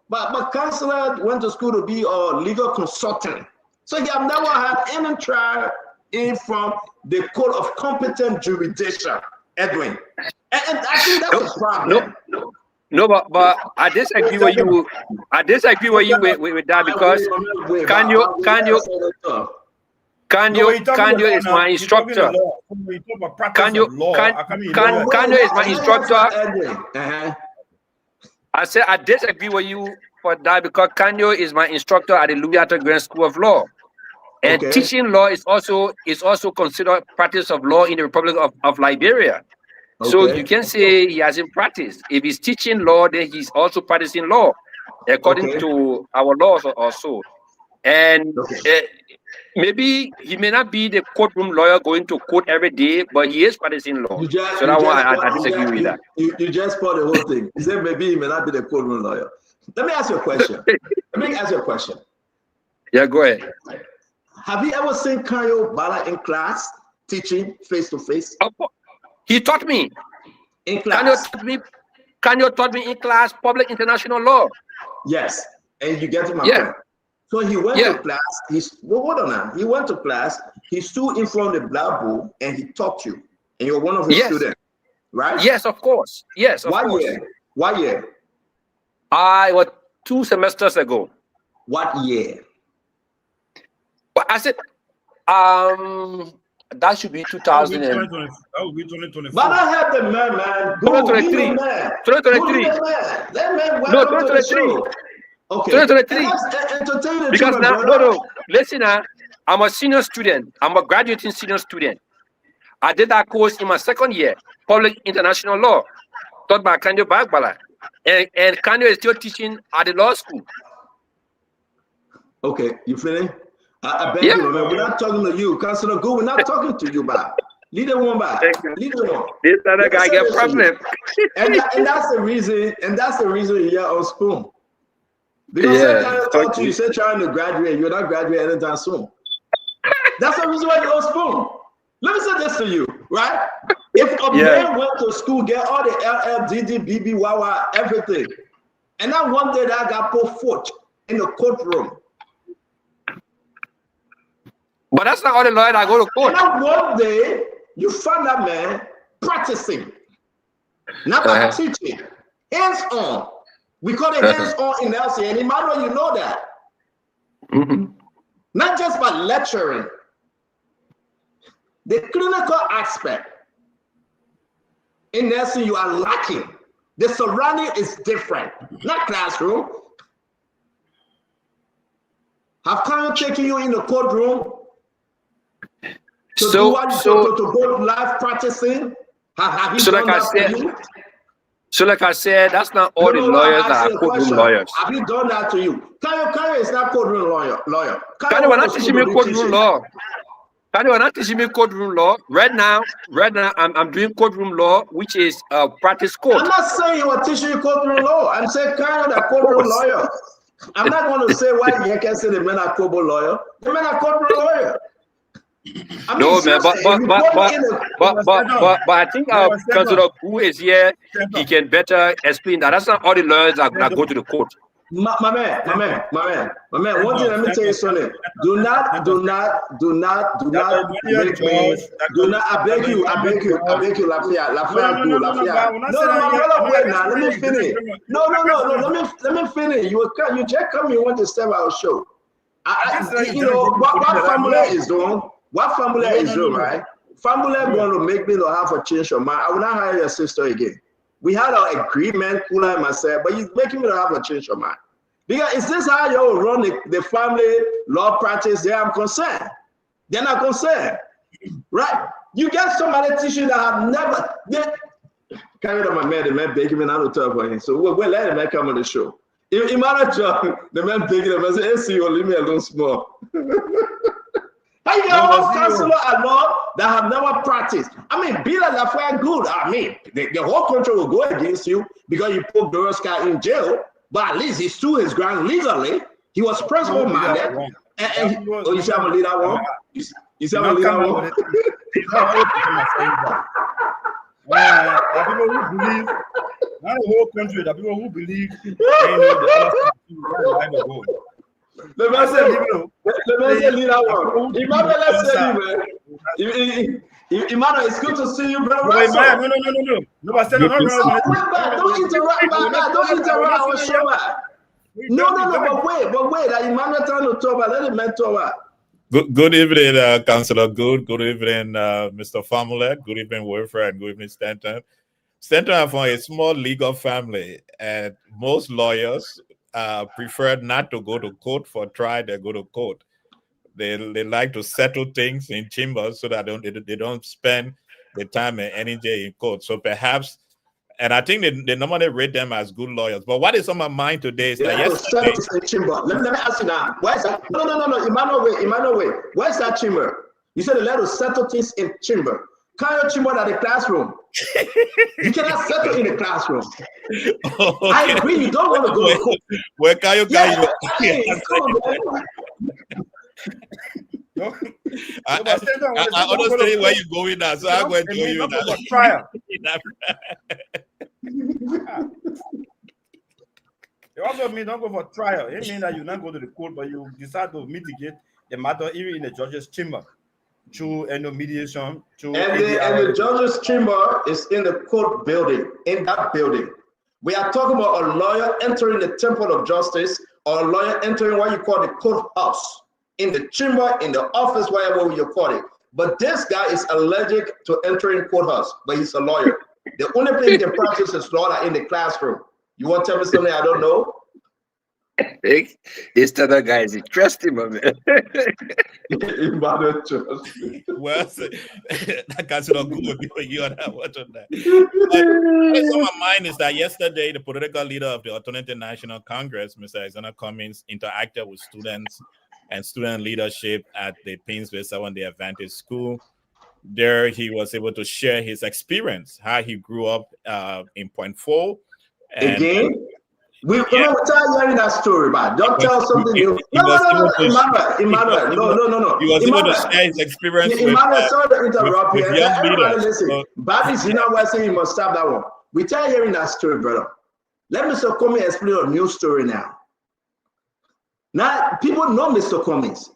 But Counselor went to school to be a legal consultant. So he have never had any trial in from the code of competent jurisdiction, Edwin. And I think that's a problem. No, but I disagree with you. I disagree with you with that because Kanyo is my instructor. Kanyo is my instructor. I said I disagree with you for that because Kanyo is my instructor at the Louisiana Grand School of Law. And teaching law is also considered practice of law in the Republic of Liberia. So you can say he hasn't practiced. If he's teaching law, then he's also practicing law, according to our laws also. And maybe he may not be the courtroom lawyer going to court every day, but he is practicing law. So that one, I disagree with that. You just spoiled the whole thing. You said maybe he may not be the courtroom lawyer. Let me ask you a question. Yeah, go ahead. Have you ever seen Kanyo Bala in class teaching face to face? He taught me. In class. Kanyo taught me in class public international law. Yes, and you get him. Yeah. So he went to class. Hold on now. He went to class. He stood in front of the blackboard and he taught you. And you're one of his students, right? Yes, of course. Yes, of course. What year? I was 2 semesters ago. What year? But I said, that should be 2000. That would be 2024. But I have the man. 2023. 2023. No, 2023. Okay. 2023. Because now, listen, I'm a senior student. I'm a graduating senior student. I did that course in my second year, public international law, taught by Kanyo Bagbala. And Kanyo is still teaching at the law school. Okay, you finished? I beg you, man. We're not talking to you, Councilor Good. We're not talking to you, Bob. Lead the one back. Lead the one. This other guy get problem. And that's the reason. And that's the reason you're on Spoon. Because sometimes talk to you, say trying to graduate, you're not graduating anytime soon. That's the reason why you're on Spoon. Let me say this to you, right? If a man went to school, get all the LLDD, BB, Wawa, everything, and then one day that got put foot in the courtroom. But that's not all the lawyers that go to court. And then one day you find that man practicing, not by teaching, hands on. We call it hands on in LC, and Emmanuel, you know that. Not just by lecturing. The clinical aspect in nursing you are lacking. The surrounding is different, not classroom. Have Kanyo taken you in the courtroom to go live practicing? Have you done that to you? So like I said, that's not all the lawyers that are courtroom lawyers. Have you done that to you? Kanyo is not courtroom lawyer. Kanyo will not teaching me courtroom law. Kanyo will not teaching me courtroom law. Right now, I'm doing courtroom law, which is practice court. I'm not saying you are teaching you courtroom law. I'm saying Kanyo the courtroom lawyer. I'm not going to say why you can say the men are courtroom lawyer. The men are courtroom lawyer. I mean, no, man, but I think our Councilor who is here, he can better explain that. That's not all the lawyers that go to the court. My man. One thing, let me tell you something. Do not make me. Do not. I beg you, Lafayette. No, my brother, wait now. Let me finish. No. Let me finish. You just come. You want to step our show. You know what family is doing. What family is doing, right? Family going to make me to have a change of mind. I will not hire your sister again. We had an agreement, Kula and myself, but you're making me to have a change of mind. Because is this how you run the family law practice? There, I'm concerned. They're not concerned, right? You get somebody teaching that have never carried on my man. The man begging me not to talk for him. So we'll let the man come on the show. If Job, the man begging him, I say, "Hey, see you, leave me alone small." How you get one counselor at law that have never practiced? I mean, be like Lafayette good. I mean, the whole country will go against you because you put Doris Scott in jail. But at least he stood his ground legally. He was principle minded. You see, I'm gonna leave that one. You see, I'm gonna leave that one. People who believe, not the whole country, the people who believe the man said leave that one. Imagine, let's say you, man. Emmanuel, it's good to see you, brother. Wait, Russell. man, no. No, but stand on. Don't interrupt, man. Don't interrupt our show, man. No, but wait. Emmanuel trying to talk about. Let him man talk about. Good evening, Councillor Good. Good evening, Mr. Famulek. Good evening, Wilfred. And good evening, Stanton. Stanton are from a small legal family, and most lawyers prefer not to go to court for trial. They go to court. They like to settle things in chambers so that they don't spend the time and energy in court. So perhaps, and I think they normally rate them as good lawyers. But what is on my mind today is that yesterday. Let me ask you now. Why is that? No. Emmanuel, wait. Why is that chamber? You said they let us settle things in chamber. Can you chamber at the classroom? You cannot settle in the classroom. Okay. I agree. You don't want to go to court. Where can you go? I understand where you're going now, so I'm going to tell you that. Trial. It also means don't go for trial. It means that you not go to the court, but you decide to mitigate the matter even in the judge's chamber through mediation. And the judge's chamber is in the court building. In that building, we are talking about a lawyer entering the temple of justice, or a lawyer entering what you call the courthouse. In the chamber, in the office, whatever you call it. But this guy is allergic to entering courthouse, but he's a lawyer. The only thing he can practice is law in the classroom. You want to tell me something I don't know? This other guy is interesting, my man. Well, that guy's not good with you on that. What on that? What's on my mind is that yesterday, the political leader of the Alternative National Congress, Mr. Alexander Cummings, interacted with students and student leadership at the Painesville Seventh-day Adventist School. There, he was able to share his experience, how he grew up in Point Four. Again? We're tired of hearing that story, man. Don't tell something new. No, Emmanuel. No. He was able to share his experience Emmanuel, sorry to interrupt you. young leaders. Listen, Baptist, you know what I'm saying? You must stop that one. We're tired of hearing that story, brother. Let Mr. Cummings explain a new story now. Now, people know Mr. Cummings.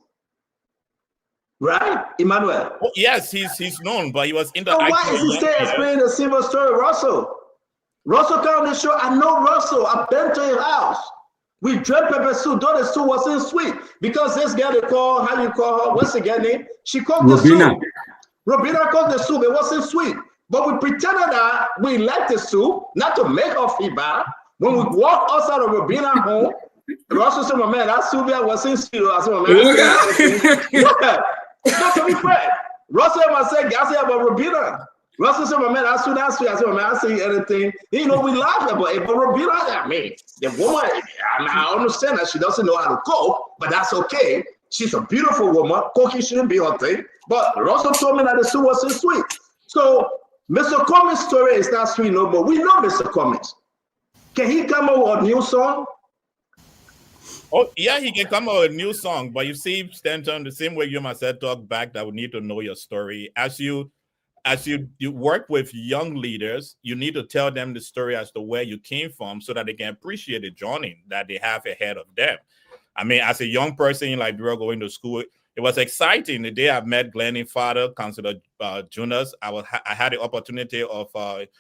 Right, Emmanuel? Oh, yes, he's known, but he was in the. So why is he still explaining the similar story, Russell? Russell came on the show. I know Russell. I've been to his house. We drank pepper soup. Though the soup wasn't sweet because this girl they call, how you call her? What's the girl name? She cooked the soup. Robina cooked the soup. It wasn't sweet, but we pretended that we liked the soup, not to make her feel bad. When we walked outside of Robina home, Russell said, "My man, that soup wasn't sweet." I said, "My man." Not to be fair. Russell must say, I said about Robina. Russell said, "My man, that's sweet. I said, man, I see anything." You know, we laughed about it, but Robina, I mean, the woman, I understand that she doesn't know how to cook, but that's okay. She's a beautiful woman. Cooking shouldn't be her thing. But Russell told me that the soup wasn't sweet. So Mr. Cummings' story is not sweet no more. We know Mr. Cummings. Can he come up with a new song? Oh, yeah, he can come out with a new song, but you see, Stanton, the same way you must have talked back, that we need to know your story. As you work with young leaders, you need to tell them the story as to where you came from so that they can appreciate the journey that they have ahead of them. I mean, as a young person in Liberia going to school, it was exciting. The day I met Glennie father, Councillor Jonas, I had the opportunity of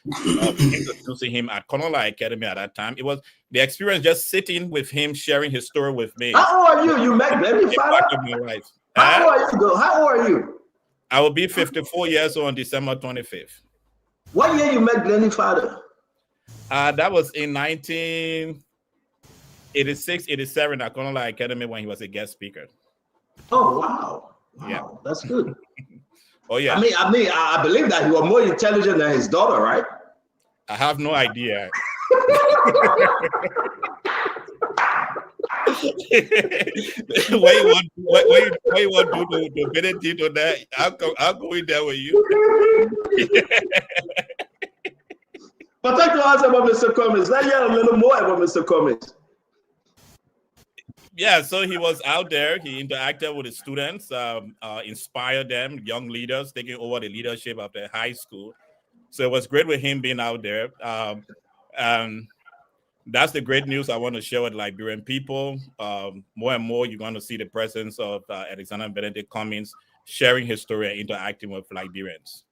introducing him at Konola Academy at that time. It was the experience just sitting with him, sharing his story with me. How old are you? You met Glennie father? How old are you? How old are you? I will be 54 years old on December 25th. What year you met Glennie father? That was in 1986, 87 at Konola Academy when he was a guest speaker. Oh, wow. Yeah, that's good. Oh, yeah. I believe that he was more intelligent than his daughter, right? I have no idea. What you want to benefit on that? I'll go in there with you. But talk to us about Mr. Cummings. Let's hear a little more about Mr. Cummings. Yeah, so he was out there. He interacted with the students, inspired them, young leaders, taking over the leadership of the high school. So it was great with him being out there. That's the great news I want to share with Liberian people. More and more, you're going to see the presence of Alexander Benedict Cummings sharing his story and interacting with Liberians.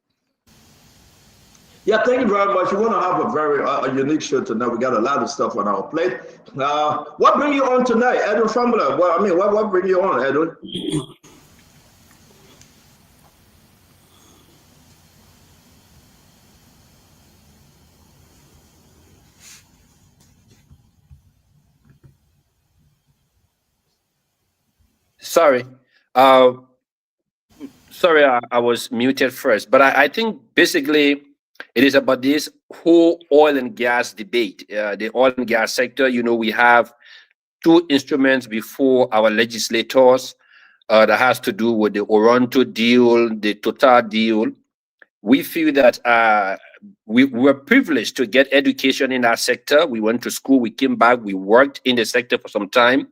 Yeah, thank you very much. We want to have a very unique show tonight. We got a lot of stuff on our plate. What bring you on tonight, Edwin Fambula? Well, I mean, what bring you on, Edwin? Sorry. Sorry, I was muted first. But I think basically it is about this whole oil and gas debate. The oil and gas sector, you know, we have two instruments before our legislators that has to do with the Oronto deal, the Total deal. We feel that we were privileged to get education in our sector. We went to school, we came back, we worked in the sector for some time.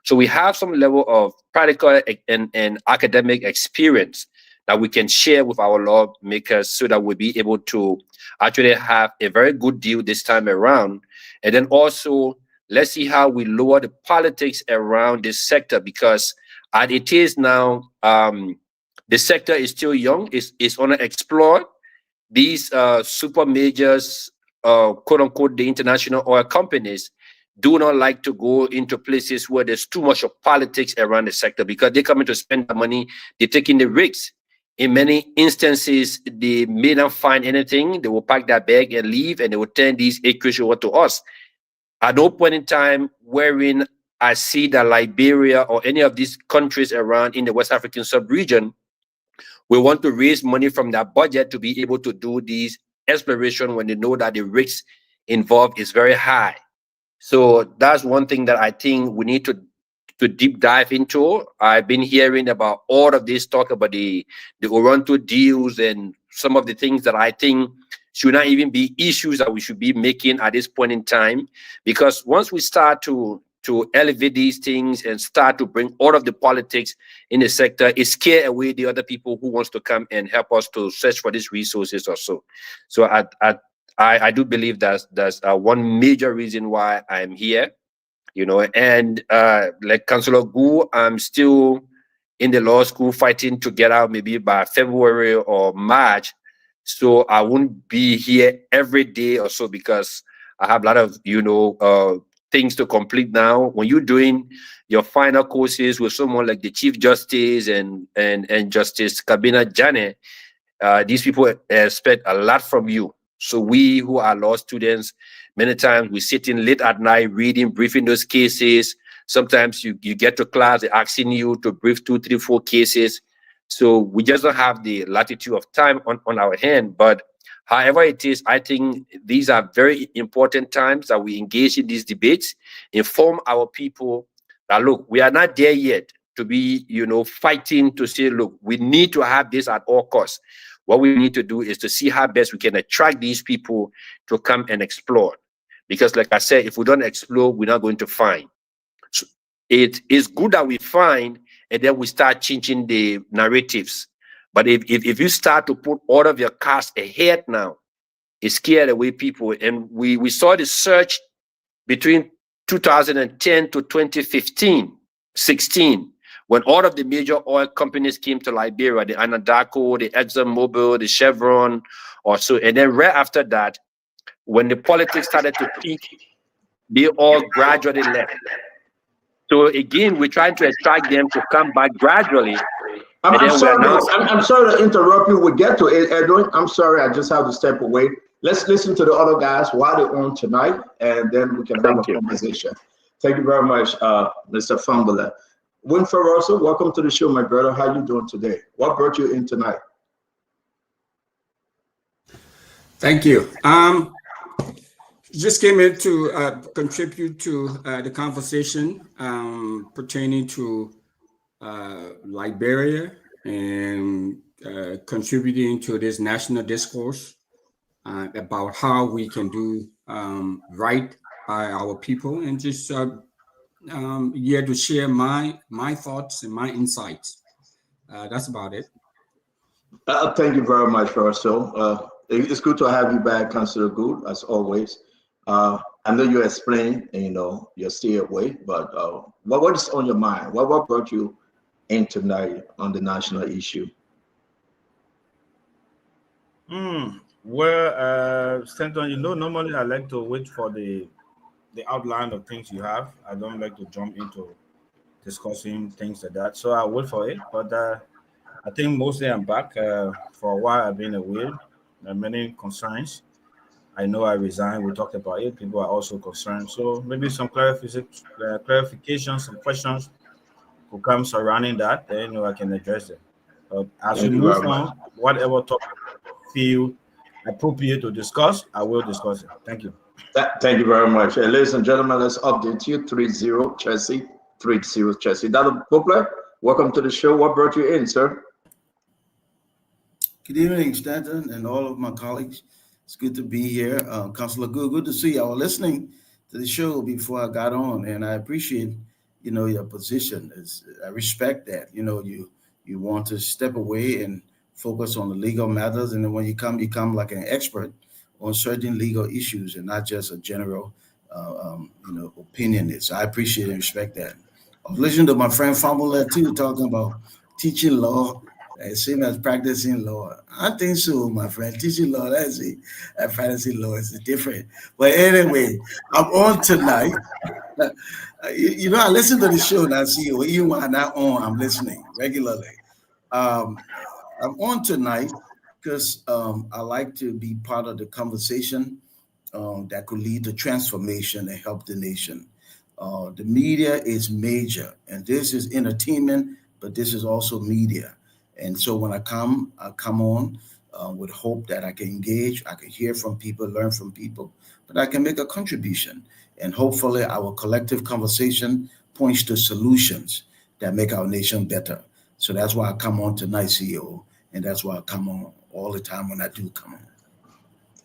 So we have some level of practical and academic experience that we can share with our lawmakers so that we'll be able to actually have a very good deal this time around. And then also, let's see how we lower the politics around this sector, because as it is now, the sector is still young, it's unexplored. These super majors, quote unquote, the international oil companies, do not like to go into places where there's too much of politics around the sector, because they're coming to spend the money, they're taking the risks. In many instances, they may not find anything, they will pack their bag and leave, and they will turn these acreage over to us. At no point in time wherein I see that Liberia or any of these countries around in the West African sub-region we want to raise money from their budget to be able to do these exploration when they know that the risks involved is very high. So that's one thing that I think we need to deep dive into. I've been hearing about all of this talk about the Oronto deals and some of the things that I think should not even be issues that we should be making at this point in time. Because once we start to elevate these things and start to bring all of the politics in the sector, it scare away the other people who wants to come and help us to search for these resources or so. So I do believe that's one major reason why I'm here, you know. And like Councillor Gu, I'm still in the law school fighting to get out maybe by February or March. So I won't be here every day or so because I have a lot of, you know, things to complete now. When you're doing your final courses with someone like the Chief Justice and Justice Kabina Jane, these people expect a lot from you. So we who are law students, many times we sit in late at night reading, briefing those cases. Sometimes you get to class, they're asking you to brief 2, 3, 4 cases. So we just don't have the latitude of time on our hand. But however it is, I think these are very important times that we engage in these debates, inform our people that, look, we are not there yet to be, you know, fighting to say, look, we need to have this at all costs. What we need to do is to see how best we can attract these people to come and explore. Because like I said, if we don't explore, we're not going to find. So it is good that we find and then we start changing the narratives. But if you start to put all of your cards ahead now, it scared away people. And we saw the surge between 2010 to 2015, 16, when all of the major oil companies came to Liberia, the Anadarko, the ExxonMobil, the Chevron, or so. And then right after that, when the politics started to peak, they all gradually left. So again, we're trying to attract them to come back gradually. I'm sorry to interrupt you. We'll get to it, Edwin. I'm sorry, I just have to step away. Let's listen to the other guys while they're on tonight, and then we can have a conversation. Thank you very much, Mr. Fambula. Winfrey Russell, welcome to the show, my brother. How you doing today? What brought you in tonight? Thank you. Just came in to contribute to the conversation pertaining to Liberia and contributing to this national discourse about how we can do right by our people, and just here to share my thoughts and my insights. That's about it. Thank you very much, Russell. It's good to have you back, Councillor Good, as always. I know you explained, and, you know, you're still away, but what is on your mind? What brought you in tonight on the national issue? Well, Stanton, normally I like to wait for the outline of things you have. I don't like to jump into discussing things like that. So I'll wait for it. But I think mostly I'm back. For a while I've been away. There are many concerns. I know I resigned. We talked about it. People are also concerned. So maybe some clarification, some questions will come surrounding that. Then I can address it. But as we move on, whatever topic feel appropriate to discuss, I will discuss it. Thank you. Thank you very much. Ladies and gentlemen, let's update you. 3-0 Chelsea. 3-0 Chelsea. Dr. Bopler, welcome to the show. What brought you in, sir? Good evening, Stanton, and all of my colleagues. It's good to be here. Councilor good to see you. I was listening to the show before I got on, and I appreciate, your position. I respect that. You want to step away and focus on the legal matters, and then when you come like an expert on certain legal issues and not just a general, opinion. So I appreciate and respect that. I was listening to my friend Fambola too, talking about teaching law, same as practicing law. I think so, my friend. Teaching law, that's it. And practicing law is different. But anyway, I'm on tonight. I listen to the show and I see you. Even when I'm not on, I'm listening regularly. I'm on tonight because I like to be part of the conversation that could lead to transformation and help the nation. The media is major, and this is entertainment, but this is also media. And so when I come on with hope that I can engage, I can hear from people, learn from people, but I can make a contribution. And hopefully our collective conversation points to solutions that make our nation better. So that's why I come on tonight, CEO, and that's why I come on all the time when I do come on.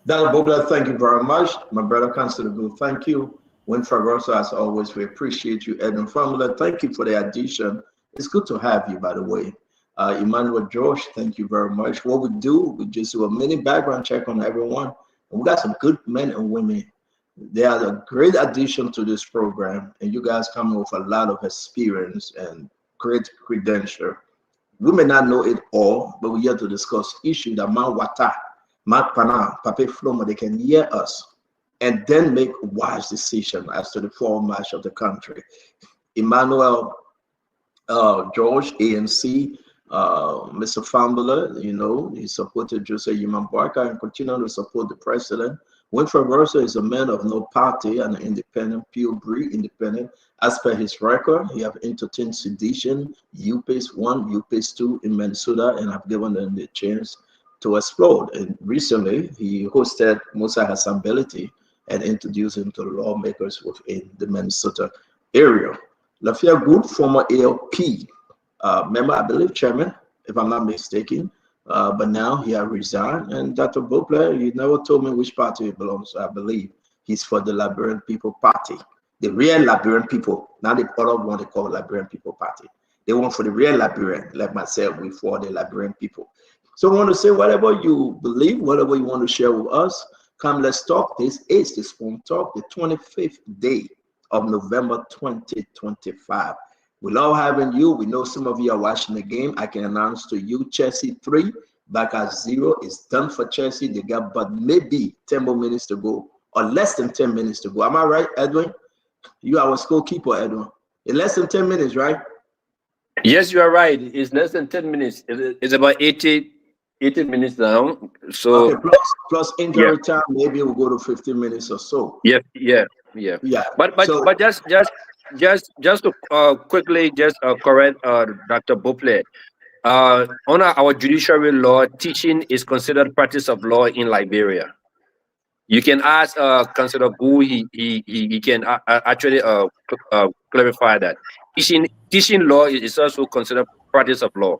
Dr. Bobla, thank you very much. My brother, Councilor Good, thank you. Winfred Russell, as always, we appreciate you. Edwin Family, thank you for the addition. It's good to have you, by the way. Emmanuel George, thank you very much. What we do, we just do a mini background check on everyone. And we got some good men and women. They are a great addition to this program. And you guys come with a lot of experience and great credential. We may not know it all, but we're here to discuss issues that Wata, Pana, Pape Floma, they can hear us and then make a wise decision as to the forward march of the country. Emmanuel George, ANC, Mr. Fambula, he supported Joseph Yimambuaka and continued to support the president. Winfred Russell is a man of no party and an independent, pure-breed independent. As per his record, he have entertained sedition, UPACE 1, UPACE 2 in Minnesota, and have given them the chance to explode. And recently, he hosted Musa Assembly and introduced him to lawmakers within the Minnesota area. Lafayette Good, former ALP member, I believe chairman, if I'm not mistaken, but now he has resigned. And Dr. Bopler, he never told me which party he belongs to. I believe he's for the Liberian People Party, the real Liberian people, not the other one they call Liberian People Party. They want for the real Liberian, like myself, we for the Liberian people. So I want to say whatever you believe, whatever you want to share with us, come, let's talk. This is the Spoon Talk, the 25th day of November 2025. We love having you. We know some of you are watching the game. I can announce to you Chelsea 3, back at 0. It's done for Chelsea. They got but maybe 10 more minutes to go, or less than 10 minutes to go. Am I right, Edwin? You are our scorekeeper, Edwin. In less than 10 minutes, right? Yes, you are right. It's less than 10 minutes. It's about 80 minutes now. So okay, plus injury time, maybe we'll go to 15 minutes or so. Yeah. But just to quickly correct Dr. Bopler. On our judiciary law, teaching is considered practice of law in Liberia. You can ask Councilor Gu, he can actually clarify that. Teaching law is also considered practice of law.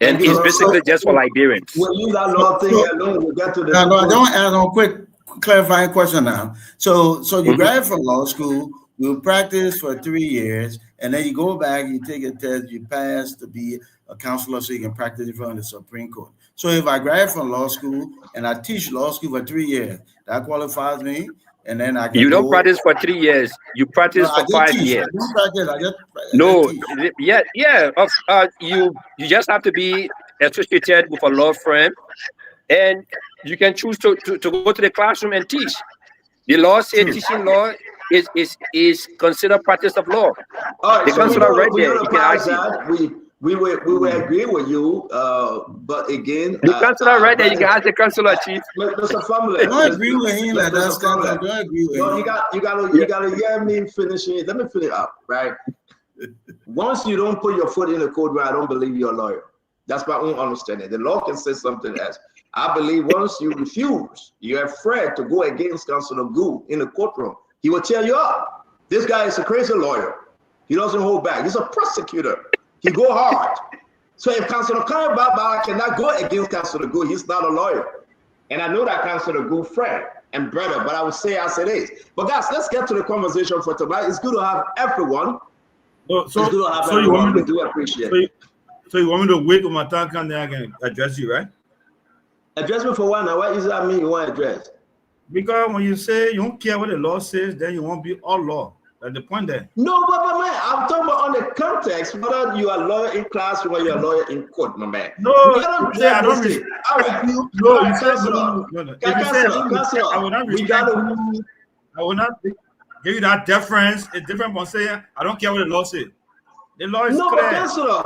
And it's basically just for Liberians. We'll leave that law thing alone. We'll get to the no, I don't add on quick clarifying question now. So you graduate from law school, you practice for 3 years, and then you go back, you take a test, you pass to be a counselor so you can practice in front of the Supreme Court. So if I graduate from law school and I teach law school for 3 years, that qualifies me and then I can You don't go. practice for 3 years. You practice No, I for just 5 teach. years. I don't practice. I just No, teach. you just have to be associated with a law firm, and you can choose to go to the classroom and teach. The law says teaching law is considered practice of law. All right, The so counselor right there, we're he gonna can pause ask you. that. We will agree with you, but again, The counselor right there, you can ask the counselor, chief. Mr. Family, Don't agree with him like that, Mr. Stanton. Family. Don't agree with No, him. you gotta hear me finishing. Let me finish up, right? Once you don't put your foot in the courtroom, I don't believe you're a lawyer. That's my own understanding. The law can say something else. I believe once you refuse, you're afraid to go against Councilor Gould in the courtroom, he will tear you up. This guy is a crazy lawyer. He doesn't hold back. He's a prosecutor. He go hard. So if Councilor Karen Baba cannot go against Councilor Gould, he's not a lawyer. And I know that Councilor Gould friend and brother, but I will say as it is. But guys, let's get to the conversation for tonight. It's good to have everyone. It's good to have everyone. We do appreciate it. So you want me to wait on my time and then I can address you, right? Address me for one. Now, what does that mean you want to address? Because when you say you don't care what the law says, then you won't be all law. That's the point there. No, but man, I'm talking about on the context, whether you are a lawyer in classroom or you're a lawyer in court, my man. No, we gotta you say I don't respect. All right. No, you said no. If you say I will not respect you, I will not give you that deference. It's different from saying I don't care what the law says. The law is No, clear. but Counselor.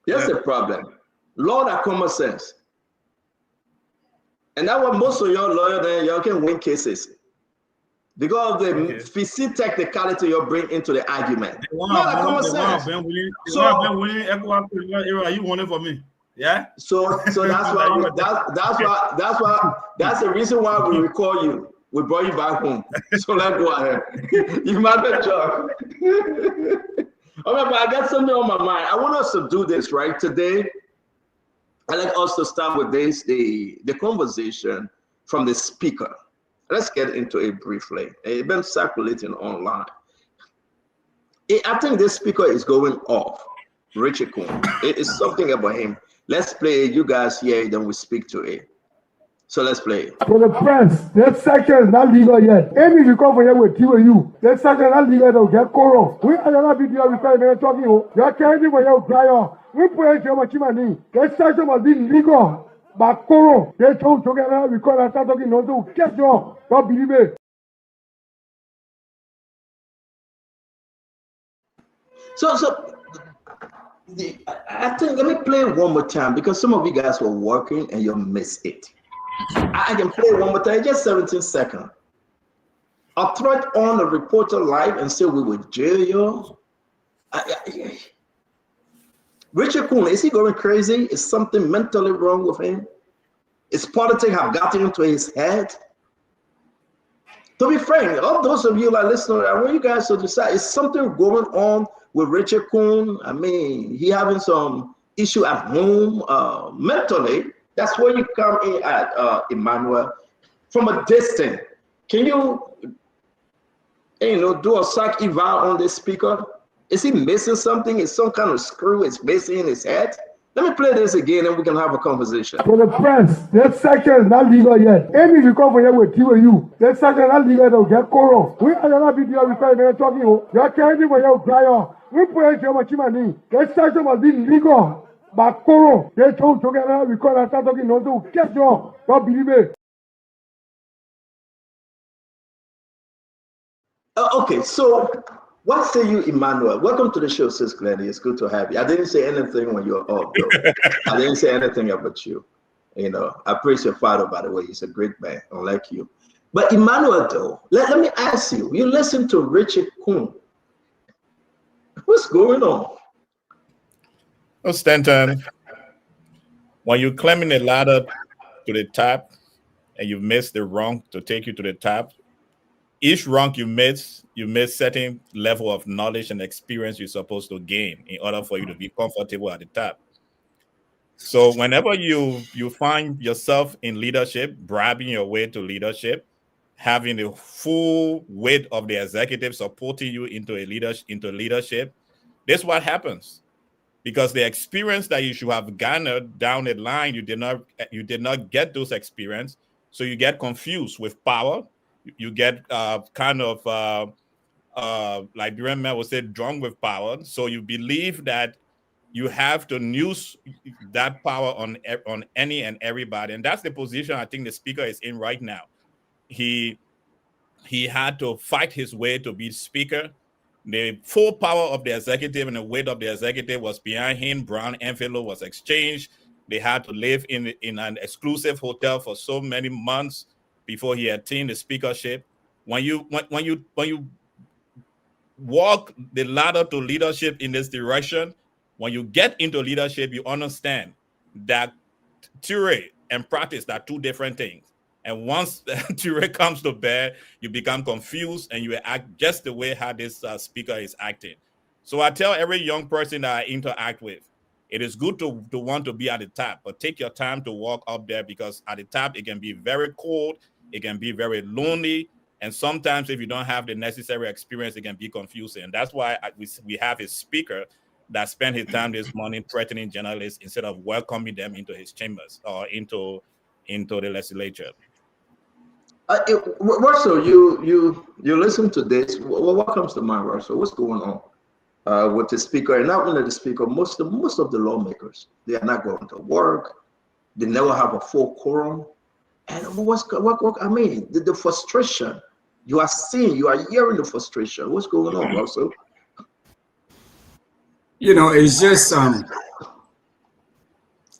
Here's the problem. Law that common sense. And that's what most of your lawyers then you can win cases. Because of the physical technicality you bring into the argument. Law that common sense. You want it for me. Yeah. So that's why that's the reason why we recall you. We brought you back home. So let's go ahead. You might be job. Okay, but I got something on my mind. I want us to do this right today. I'd like us to start with this, the conversation from the speaker. Let's get into it briefly. It's been circulating online. I think this speaker is going off. Richie Coon. It is something about him. Let's play it. You guys hear it, then we speak to it. So let's play it. For the press, that section is not legal yet. Amy, you come for here with you. That section is not legal, they'll get coro. We are not video recording, talking. You're carrying for your dryer. We put it on my money. That section must be legal. But coro, they told together, record and start talking, no, to get you. Don't believe it. I think, let me play it one more time because some of you guys were working and you missed it. I can play it one more time, just 17 seconds. A threat on a reporter live and say we will jail you. Richard Coon, is he going crazy? Is something mentally wrong with him? Is politics have gotten into his head? To be frank, all those of you that are listening, I want you guys to decide, is something going on with Richard Coon? I mean, he having some issue at home mentally. That's where you come in at, Emmanuel. From a distance, can you do a psych eval on this speaker? Is he missing something? Is some kind of screw is missing in his head? Let me play this again and we can have a conversation. For the press, that section is not legal yet. Amy, you come for here with you. That section is not legal, they'll get coro. We are not video recording, talking. You're carrying for your dryer. We put it on my money. That section must be legal. But coro, they told together, record and start talking, no, to get you. Don't believe it. Okay, so what say you, Emmanuel? Welcome to the show, Sis Glennie. It's good to have you. I didn't say anything when you were off, though. I didn't say anything about you. I praise your father, by the way. He's a great man, unlike you. But Emmanuel, though, let me ask you. You listen to Richard Coon. What's going on? Oh, Stanton, when you're climbing a ladder to the top and you miss the rung to take you to the top, each rung you miss certain level of knowledge and experience you're supposed to gain in order for you to be comfortable at the top. So whenever you find yourself in leadership, bribing your way to leadership, having the full weight of the executive supporting you into leadership, this is what happens. because the experience that you should have garnered down the line, you did not get those experience. So you get confused with power. You get kind of like Brian would say, drunk with power. So you believe that you have to use that power on any and everybody, and that's the position I think the speaker is in right now. He had to fight his way to be speaker. The full power of the executive and the weight of the executive was behind him. Brown envelope was exchanged. They had to live in an exclusive hotel for so many months before he attained the speakership. When you walk the ladder to leadership in this direction, when you get into leadership, you understand that theory and practice are two different things. And once theory comes to bear, you become confused and you act just the way how this speaker is acting. So I tell every young person that I interact with, it is good to want to be at the top, but take your time to walk up there, because at the top, it can be very cold. It can be very lonely. And sometimes if you don't have the necessary experience, it can be confusing. And that's why we have a speaker that spent his time this morning threatening journalists instead of welcoming them into his chambers or into the legislature. Russell, you listen to this. What comes to mind, Russell? What's going on with the speaker? And not only the speaker, most of the lawmakers, they are not going to work. They never have a full quorum. And what I mean, the frustration you are seeing, you are hearing the frustration. What's going on, Russell? You know, it's just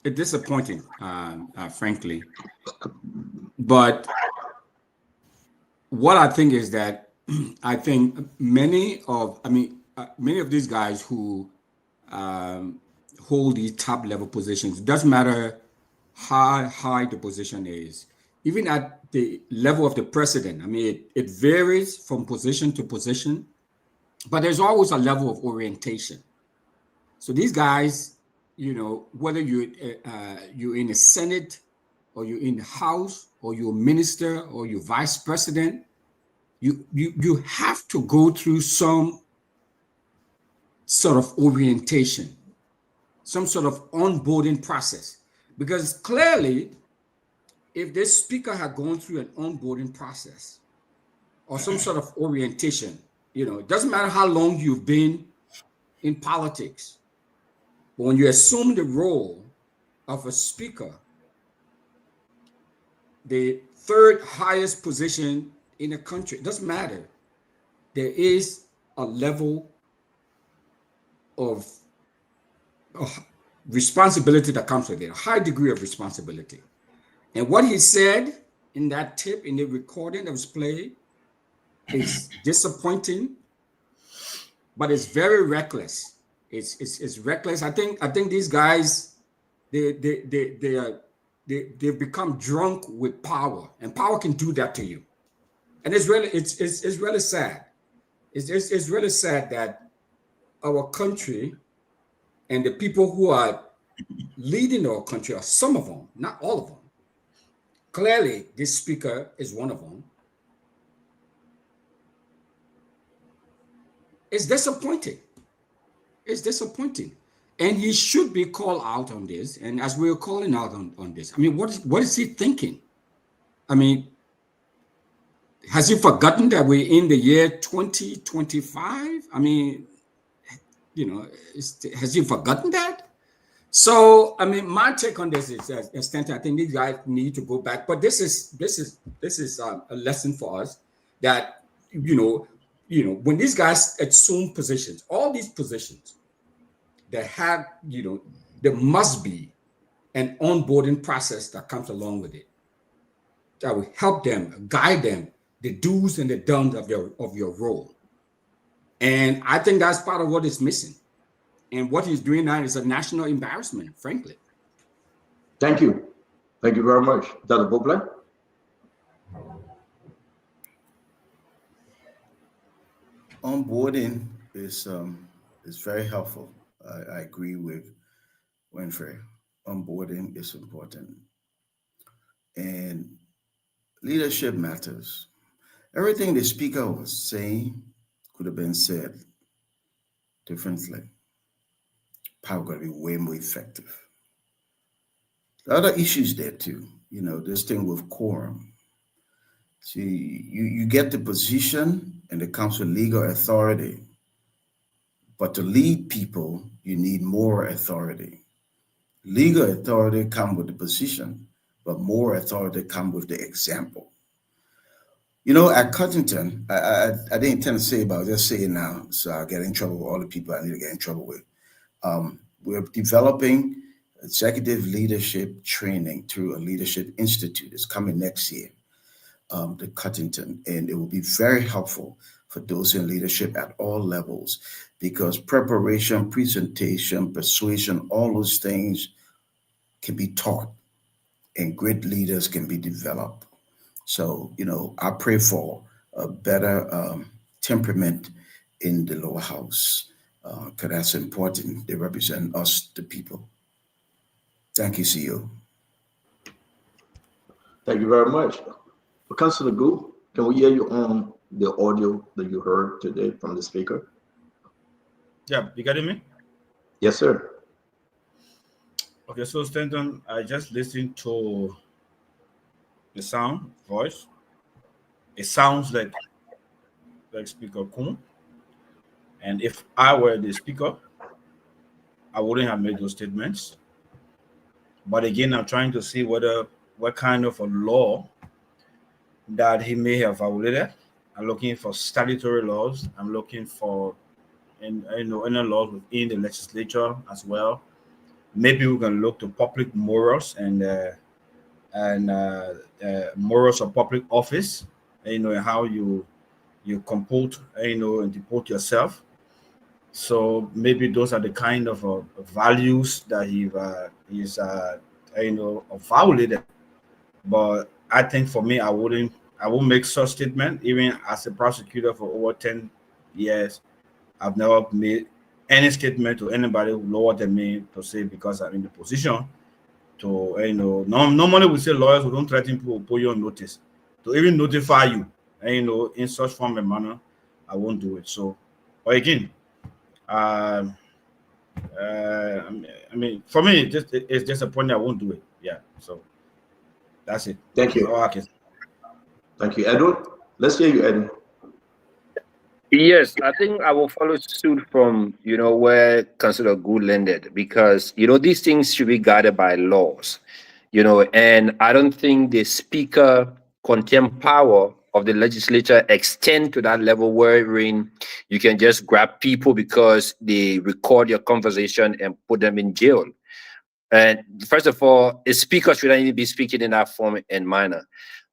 it's disappointing, frankly. But what I think is that I think many of these guys who hold these top level positions, doesn't matter how high the position is, even at the level of the president. I mean, it varies from position to position, but there's always a level of orientation. So these guys, you know, whether you're in the Senate or you're in the House or you're a minister or you're vice president, you have to go through some sort of orientation, some sort of onboarding process. Because clearly, if this speaker had gone through an onboarding process or some sort of orientation, you know, it doesn't matter how long you've been in politics, but when you assume the role of a speaker, the third highest position in the country, it doesn't matter. There is a level of responsibility that comes with it, a high degree of responsibility. And what he said in that tip, in the recording that was played, is disappointing, but it's very reckless. It's reckless. I think these guys, they've become drunk with power, and power can do that to you. And it's really sad. It's really sad that our country and the people who are leading our country are some of them, not all of them. Clearly, this speaker is one of them. It's disappointing. It's disappointing. And he should be called out on this. And as we're calling out on this, I mean, what is he thinking? I mean, has he forgotten that we're in the year 2025? I mean, you know, has he forgotten that? So, I mean, my take on this is, I think these guys need to go back. But this is a lesson for us that, you know, when these guys assume positions, all these positions, they have, you know, there must be an onboarding process that comes along with it that will help them, guide them, the do's and the don'ts of your role. And I think that's part of what is missing. And what he's doing now is a national embarrassment, frankly. Thank you. Thank you very much. Dr. Bobler? Onboarding is very helpful. I agree with Winfrey. Onboarding is important. And leadership matters. Everything the speaker was saying could have been said differently. power going to be way more effective. The other issues there too, you know, this thing with quorum. See, you get the position and it comes with legal authority. But to lead people, you need more authority. Legal authority comes with the position, but more authority comes with the example. You know, at Cuttington, I didn't intend to say it, but I'll just say it now, so I'll get in trouble with all the people I need to get in trouble with. We're developing executive leadership training through a leadership institute. It's coming next year, to Cuttington, and it will be very helpful for those in leadership at all levels, because preparation, presentation, persuasion, all those things can be taught and great leaders can be developed. So, you know, I pray for a better temperament in the lower house, because that's important. They represent us, the people. Thank you, CEO. Thank you very much. Councillor Gu, can we hear you on the audio that you heard today from the speaker? Yeah, you getting me? Yes, sir. Okay, so Stanton, I just listened to the sound, voice. It sounds like Speaker Kun. And if I were the speaker, I wouldn't have made those statements. But again, I'm trying to see what kind of a law that he may have violated. I'm looking for statutory laws. I'm looking for any laws within the legislature as well. Maybe we can look to public morals and morals of public office. How you comport, and deport yourself. So maybe those are the kind of values that he's violated. But I think for me, I won't make such statement. Even as a prosecutor for over 10 years, I've never made any statement to anybody lower than me to say, because I'm in the position to, normally we say lawyers who don't threaten people will put you on notice. To even notify you, in such form and manner, I won't do it. So, but again, I mean, for me, it's just a point I won't do it. Yeah, so that's it. Thank you. Thank you, Edward. Let's hear you, Edward. Yes, I think I will follow suit from where Councillor Gu landed, because these things should be guided by laws, and I don't think the speaker contempt power of the legislature extend to that level wherein you can just grab people because they record your conversation and put them in jail. And first of all, a speaker shouldn't even be speaking in that form and manner.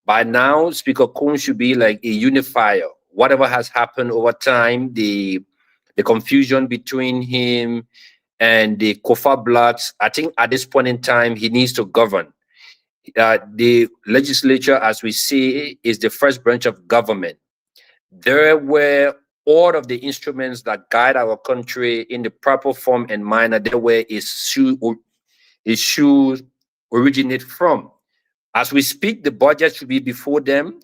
By now, Speaker Kun should be like a unifier. Whatever has happened over time, the confusion between him and the Kofa blacks, I think at this point in time, he needs to govern. The legislature, as we see, is the first branch of government. There were all of the instruments that guide our country in the proper form and manner. There where it should originate from. As we speak, the budget should be before them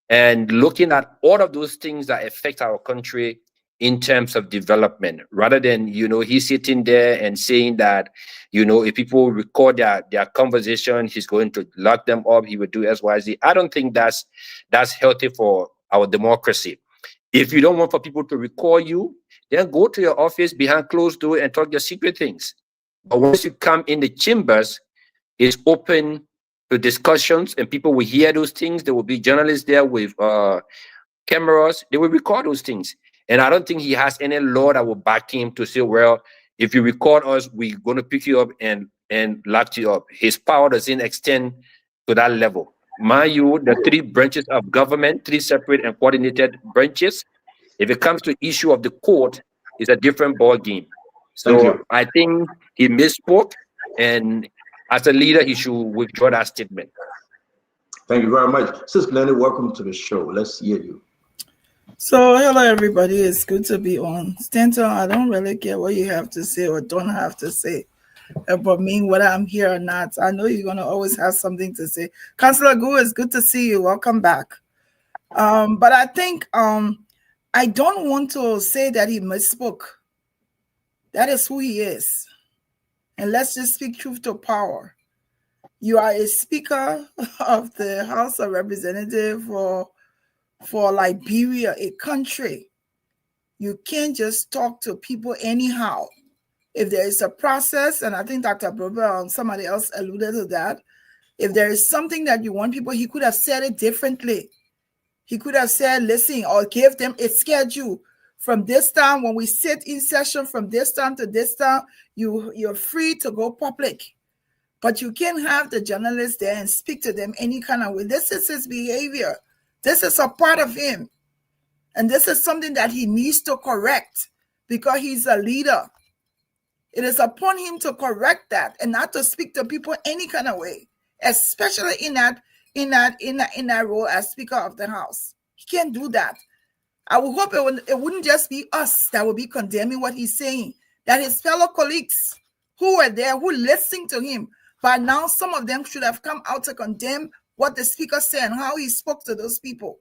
and looking at all of those things that affect our country in terms of development, rather than, he's sitting there and saying that, if people record their conversation, he's going to lock them up, he would do X, Y, Z. I don't think that's healthy for our democracy. If you don't want for people to record you, then go to your office behind closed door and talk your secret things. But once you come in the chambers, it's open to discussions and people will hear those things. There will be journalists there with cameras. They will record those things. And I don't think he has any law that will back him to say, well, if you record us, we're going to pick you up and lock you up. His power doesn't extend to that level. Mind you, the three branches of government, three separate and coordinated branches. If it comes to issue of the court, it's a different ball game. So I think he misspoke, and as a leader, he should withdraw that statement. Thank you very much. Sis Glennie, welcome to the show. Let's hear you. So, hello, everybody. It's good to be on. Stanton, I don't really care what you have to say or don't have to say about me, whether I'm here or not. I know you're going to always have something to say. Councillor Gu, it's good to see you. Welcome back. But I think I don't want to say that he misspoke. That is who he is. And let's just speak truth to power. You are a speaker of the House of Representatives for Liberia, a country. You can't just talk to people anyhow. If there is a process, and I think Dr. Brober and somebody else alluded to that, if there is something that you want people, he could have said it differently. He could have said, listen, or give them a schedule. From this time, when we sit in session, from this time to this time, you're free to go public. But you can't have the journalists there and speak to them any kind of way. This is his behavior. This is a part of him. And this is something that he needs to correct because he's a leader. It is upon him to correct that and not to speak to people any kind of way, especially in that role as Speaker of the House. He can't do that. I would hope it wouldn't just be us that would be condemning what he's saying, that his fellow colleagues who were there, who listened to him, by now some of them should have come out to condemn what the Speaker said and how he spoke to those people.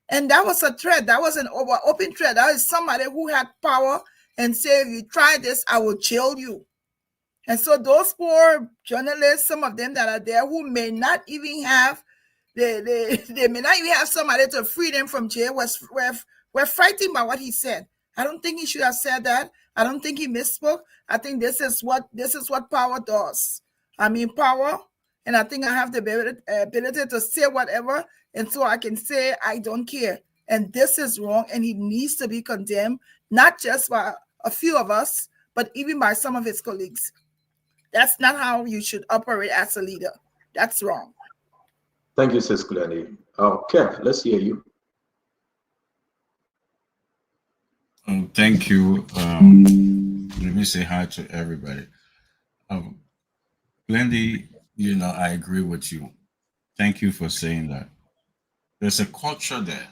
And that was a threat. That was an open threat. That is somebody who had power and say, if you try this, I will jail you. And so those poor journalists, some of them that are there who may not even have, they may not even have somebody to free them from jail, were frightened by what he said. I don't think he should have said that. I don't think he misspoke. I think this is what power does. I mean, power, and I think I have the ability to say whatever, and so I can say I don't care. And this is wrong, and he needs to be condemned, not just by a few of us, but even by some of his colleagues. That's not how you should operate as a leader. That's wrong. Thank you, Sis Kulani. Kev, let's hear you. Thank you. Let me say hi to everybody. Glendy, I agree with you. Thank you for saying that. There's a culture there.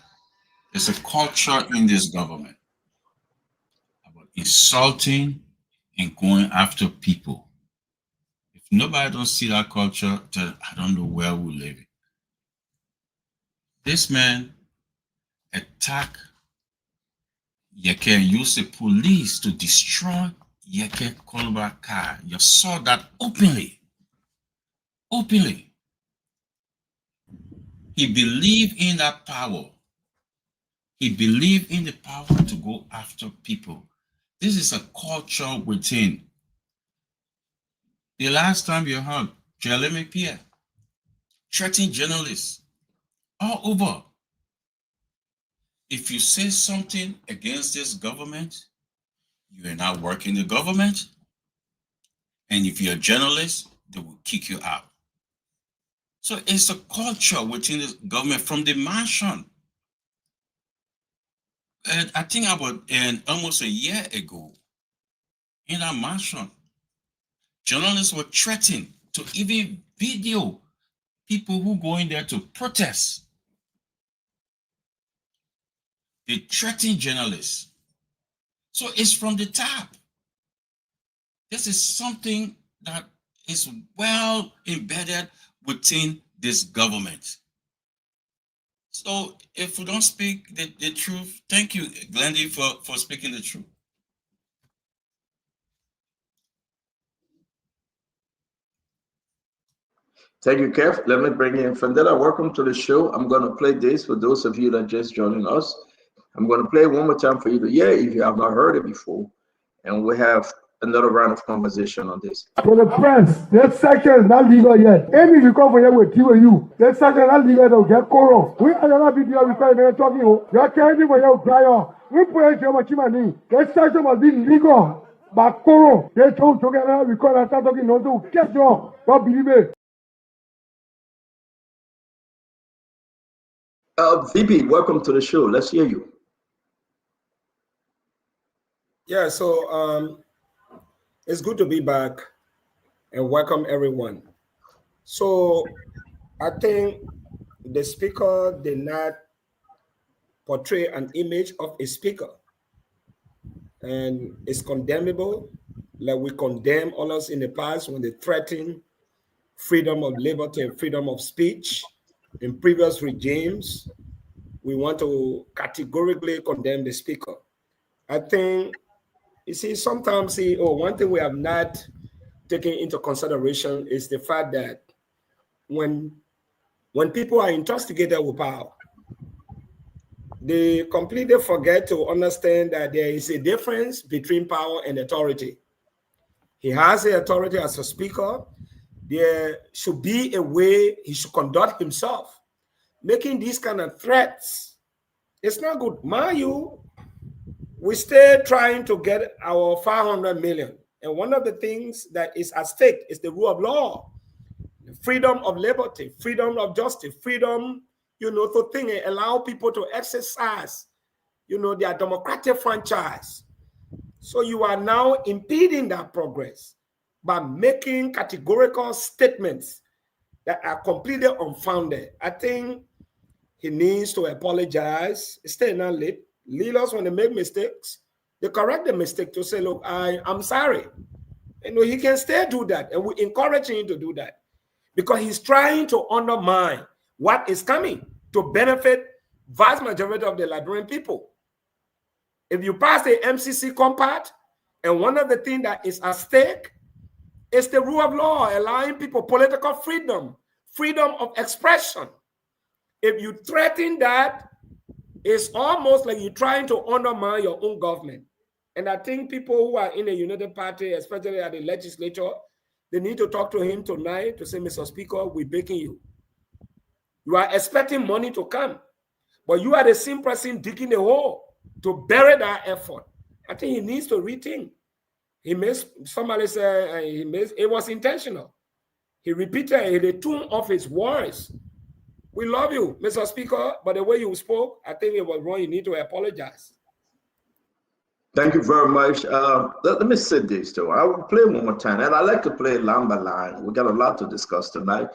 There's a culture in this government about insulting and going after people. If nobody don't see that culture, then I don't know where we live. This man attacked Yeke and used the police to destroy Yeke Koloba car. You saw that openly. Openly. He believed in that power. He believed in the power to go after people. This is a culture within. The last time you heard Jeremy Pierre threatening journalists all over. If you say something against this government, you are not working the government. And if you're a journalist, they will kick you out. So it's a culture within the government from the mansion. And I think about almost a year ago, in that mansion, journalists were threatened to even video people who go in there to protest. They threaten journalists. So it's from the top. This is something that is well embedded within this government. So if we don't speak the truth, thank you, Glendy, for speaking the truth. Thank you, Kev. Let me bring in Fandela. Welcome to the show. I'm going to play this for those of you that are just joining us. I'm going to play it one more time for you to hear if you have not heard it before. And we have another round of conversation on this. For the press, this section is not legal yet. Amy, if you come for here with you, this section is not legal to get coro. We are not video recording talking. You're carrying for your dryer. We put it on Chimani. This section must be legal. But coro, they told together record and start talking. No, to get you. Don't believe it. VP, welcome to the show. Let's hear you. Yeah, so it's good to be back and welcome everyone. So I think the speaker did not portray an image of a speaker, and it's condemnable, like we condemn others in the past when they threaten freedom of liberty and freedom of speech in previous regimes. We want to categorically condemn the speaker. I think, you see, sometimes one thing we have not taken into consideration is the fact that when people are intoxicated with power, they completely forget to understand that there is a difference between power and authority. He has the authority as a speaker. There should be a way he should conduct himself. Making these kind of threats, it's not good. Mind you, we still trying to get our 500 million. And one of the things that is at stake is the rule of law, freedom of liberty, freedom of justice, freedom, to think and allow people to exercise, their democratic franchise. So you are now impeding that progress by making categorical statements that are completely unfounded. I think he needs to apologize. It's still not late. Leaders, when they make mistakes, they correct the mistake to say, look, I'm sorry. He can still do that. And we encourage him to do that because he's trying to undermine what is coming to benefit vast majority of the Liberian people. If you pass the MCC compact, and one of the things that is at stake is the rule of law, allowing people political freedom, freedom of expression. If you threaten that, it's almost like you're trying to undermine your own government. And I think people who are in the United Party, especially at the legislature, they need to talk to him tonight to say, Mr. Speaker, we're begging you. You are expecting money to come, but you are the same person digging a hole to bury that effort. I think he needs to rethink. Somebody said it was intentional. He repeated the tune of his words. We love you, Mr. Speaker, but the way you spoke, I think it was wrong. You need to apologize. Thank you very much. Let me say this though. I will play one more time, and I like to play line by line. We got a lot to discuss tonight.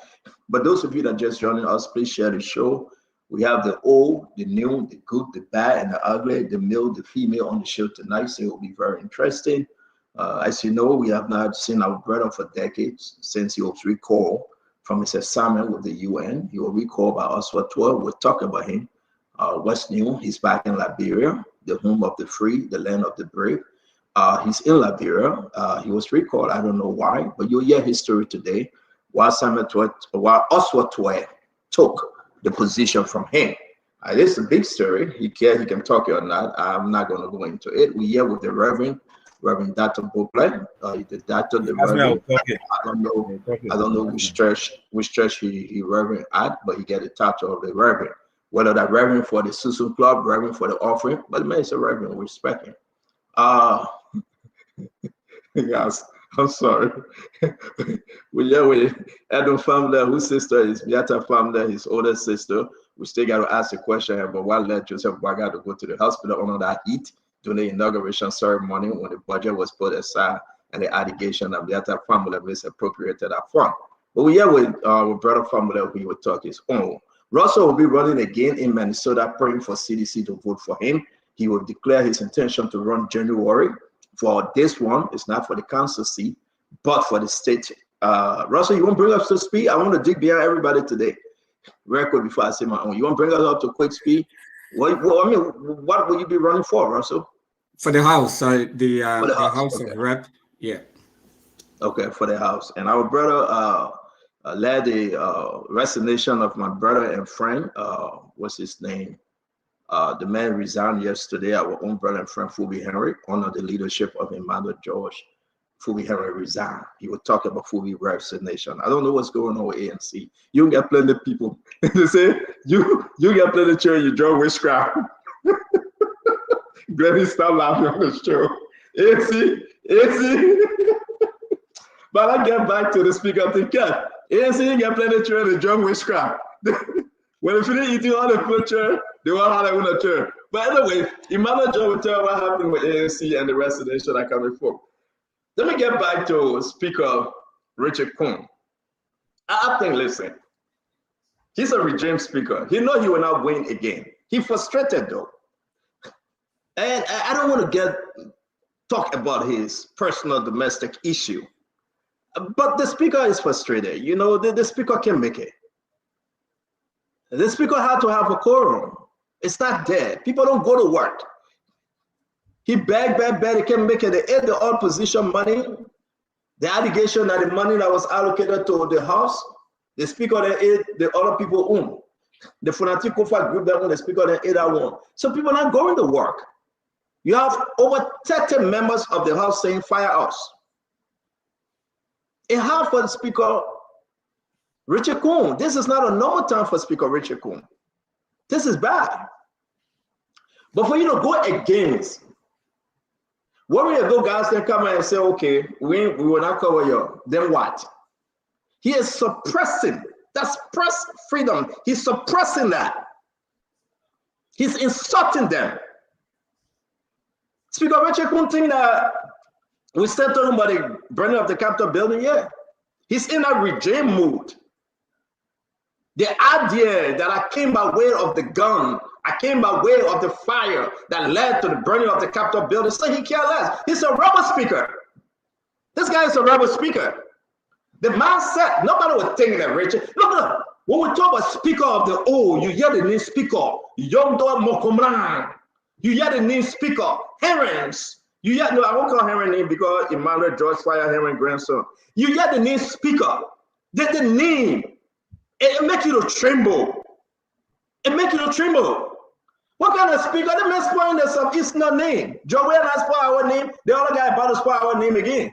But those of you that are just joining us, please share the show. We have the old, the new, the good, the bad, and the ugly, the male, the female on the show tonight. So it will be very interesting. As you know, we have not seen our brother for decades since he was recalled from his assignment with the UN. He was recalled by Oswald 12. We'll talk about him. What's new? He's back in Liberia, the home of the free, the land of the brave. He's in Liberia. He was recalled. I don't know why, but you'll hear his story today. While Oswald 12 took the position from him. This is a big story. He can talk it or not. I'm not going to go into it. We here with the Reverend Dr. Bokle, the doctor, the Reverend. I don't know which church he Reverend at, but he get the title of the Reverend. Whether that Reverend for the Susan Club, Reverend for the offering, but the man is a Reverend. We respect him. Yes, I'm sorry. We're here with Edwin Famler, whose sister is Beata Famler, his older sister. We still got to ask the question, but why let Joseph Boaga to go to the hospital under that heat during the inauguration ceremony when the budget was put aside and the allegation of Beata Famler misappropriated that fund? But we're here with brother Famler, who will talk his own. Russell will be running again in Minnesota, praying for CDC to vote for him. He will declare his intention to run January. For this one, it's not for the council seat, but for the state. Russell, you want to bring us to speed? I want to dig behind everybody today. Very quick before I say my own. You want to bring us up to quick speed? What will you be running for, Russell? For the House, the House of Rep. Yeah. Okay, for the House. And our brother led the resignation of my brother and friend. What's his name? The man resigned yesterday. Our own brother and friend Phoebe Henry, under the leadership of Emmanuel George. Phoebe Henry resigned. He would talk about Phoebe resignation. I don't know what's going on with ANC. You get plenty of people. They say you get plenty of children. You draw witchcraft. Glenny, stop laughing on the show. ANC. But I get back to the speaker of the cat. ANC get plenty of children. You draw witchcraft. When they finish eating all the culture, they will have a turn. But anyway, Emmanuel George will tell what happened with ANC and the resignation that coming forward. Let me get back to Speaker Richard Coon. I think, listen, he's a regime speaker. He knows he will not win again. He's frustrated though. And I don't want to talk about his personal domestic issue. But the speaker is frustrated. You know, the speaker can make it. The speaker had to have a quorum. It's not there. People don't go to work. He begged, he can't make it. They ate the opposition money. The allegation that the money that was allocated to the house, the speaker that ate the other people own. The Funati Kofa group that own the speaker that ate that one. So people are not going to work. You have over 30 members of the house saying fire us. A half for the speaker, Richard Coon. This is not a normal time for Speaker Richard Coon. This is bad. But for you to go against, what will you go guys then come and say, okay, we will not cover you. Then what? He is suppressing. That's press freedom. He's suppressing that. He's insulting them. Speaker Richard Coon think that we still talking about the burning of the Capitol building. Yeah, he's in a regime mood. The idea that I came by way of the gun, I came by way of the fire that led to the burning of the Capitol building, so he cares less. He's a rebel speaker. This guy is a rebel speaker. The mindset, nobody would think that Richard. Look, when we talk about speaker of the old, you hear the name speaker, Young Dog Mokomran. You hear the name speaker, Herons. You hear, no, I won't call Heron name because Emmanuel George Fire Heron grandson. You hear the name speaker. The name. It makes you to tremble. It makes you to tremble. What kind of speaker? The man spoiling themselves. It's not name. Joel has spoiled our name. The other guy about to spoil our name again.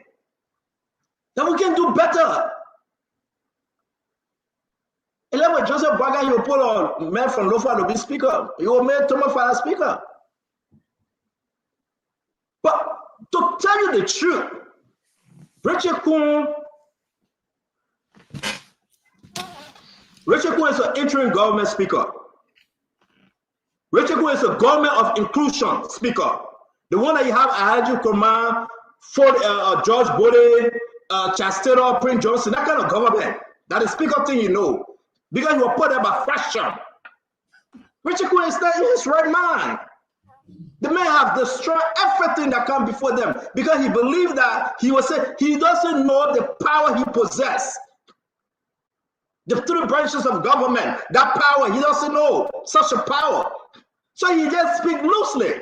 Then we can do better. And then when Joseph Baga, you put a man from Lofa to be speaker. You made Thomas Fire speaker. But to tell you the truth, Richard Coon is an interim government speaker. Richard Coon is a government of inclusion speaker. The one that you have Ahaju Kurma, Ford, George Bode, Chastero, Prince Johnson, that kind of government. That is speaker thing you know. Because you were put there by fashion. Richard Coon is not in his right mind. The man have destroyed everything that come before them because he believed that he was saying he doesn't know the power he possesses. The three branches of government, that power, he doesn't know such a power. So he just speak loosely.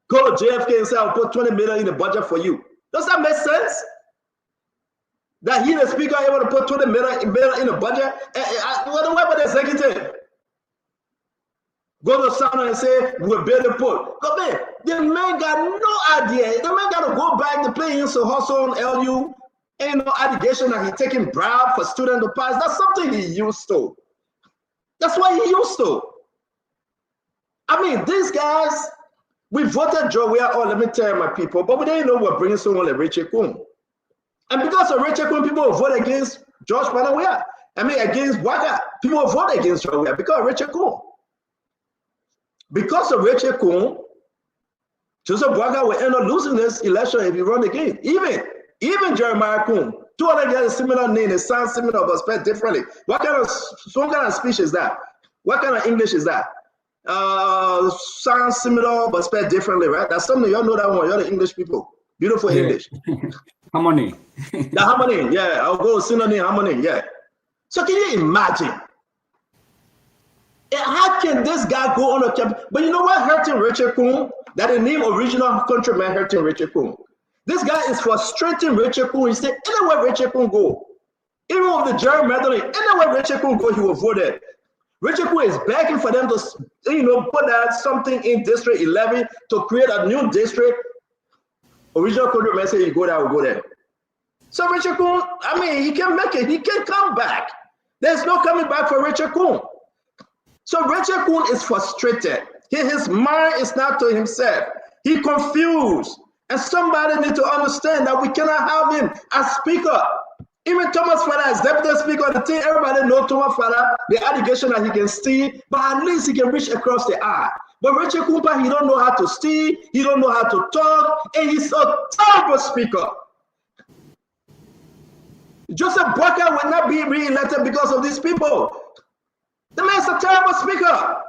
Go to JFK and say, I'll put 20 million in the budget for you. Does that make sense? That he, the speaker, able to put 20 million in the budget? What about the executive? Go to Sana and say, we'll build a port. Come in. The man got no idea. The man got to go back to play in so hustle on LU. Ain't no allegation that he taking bribe for student to pass. That's something he used to. That's what he used to. I mean, these guys, we voted Joe. We are all, let me tell you, my people, but we didn't know we're bringing someone like Richard Coon. And because of Richard Coon, people will vote against George Panawea. I mean, against Waka. People will vote against Joe because of Richard Coon. Because of Richard Coon, Joseph Boaga will end up losing this election if he run again. Even Jeremiah Coon, 200 get a similar name, it sounds similar but spelled differently. What kind of speech is that? What kind of English is that? Sounds similar but spelled differently, right? That's something y'all know that one. You're the English people. Beautiful English. Harmony. The harmony, yeah. I'll go synonym harmony, yeah. So can you imagine? How can this guy go on a camp? But you know what hurting Richard Coon? That the name original countryman hurting Richard Coon. This guy is frustrating Richard Coon. He said, anywhere Richard Coon go, even with the gerrymandering, anywhere Richard Coon go, he will vote it. Richard Coon is begging for them to, put that something in District 11 to create a new district. Original countryman say, you go there, we'll go there. So Richard Coon, I mean, he can make it. He can come back. There's no coming back for Richard Coon. So Richard Coon is frustrated. His mind is not to himself. He confused. And somebody need to understand that we cannot have him as speaker. Even Thomas Fada as deputy speaker, the thing everybody knows Thomas Fada, the allegation that he can steal, but at least he can reach across the aisle. But Richard Kumpa, he don't know how to steal, he don't know how to talk, and he's a terrible speaker. Joseph Boakai will not be re-elected because of these people. The man's a terrible speaker.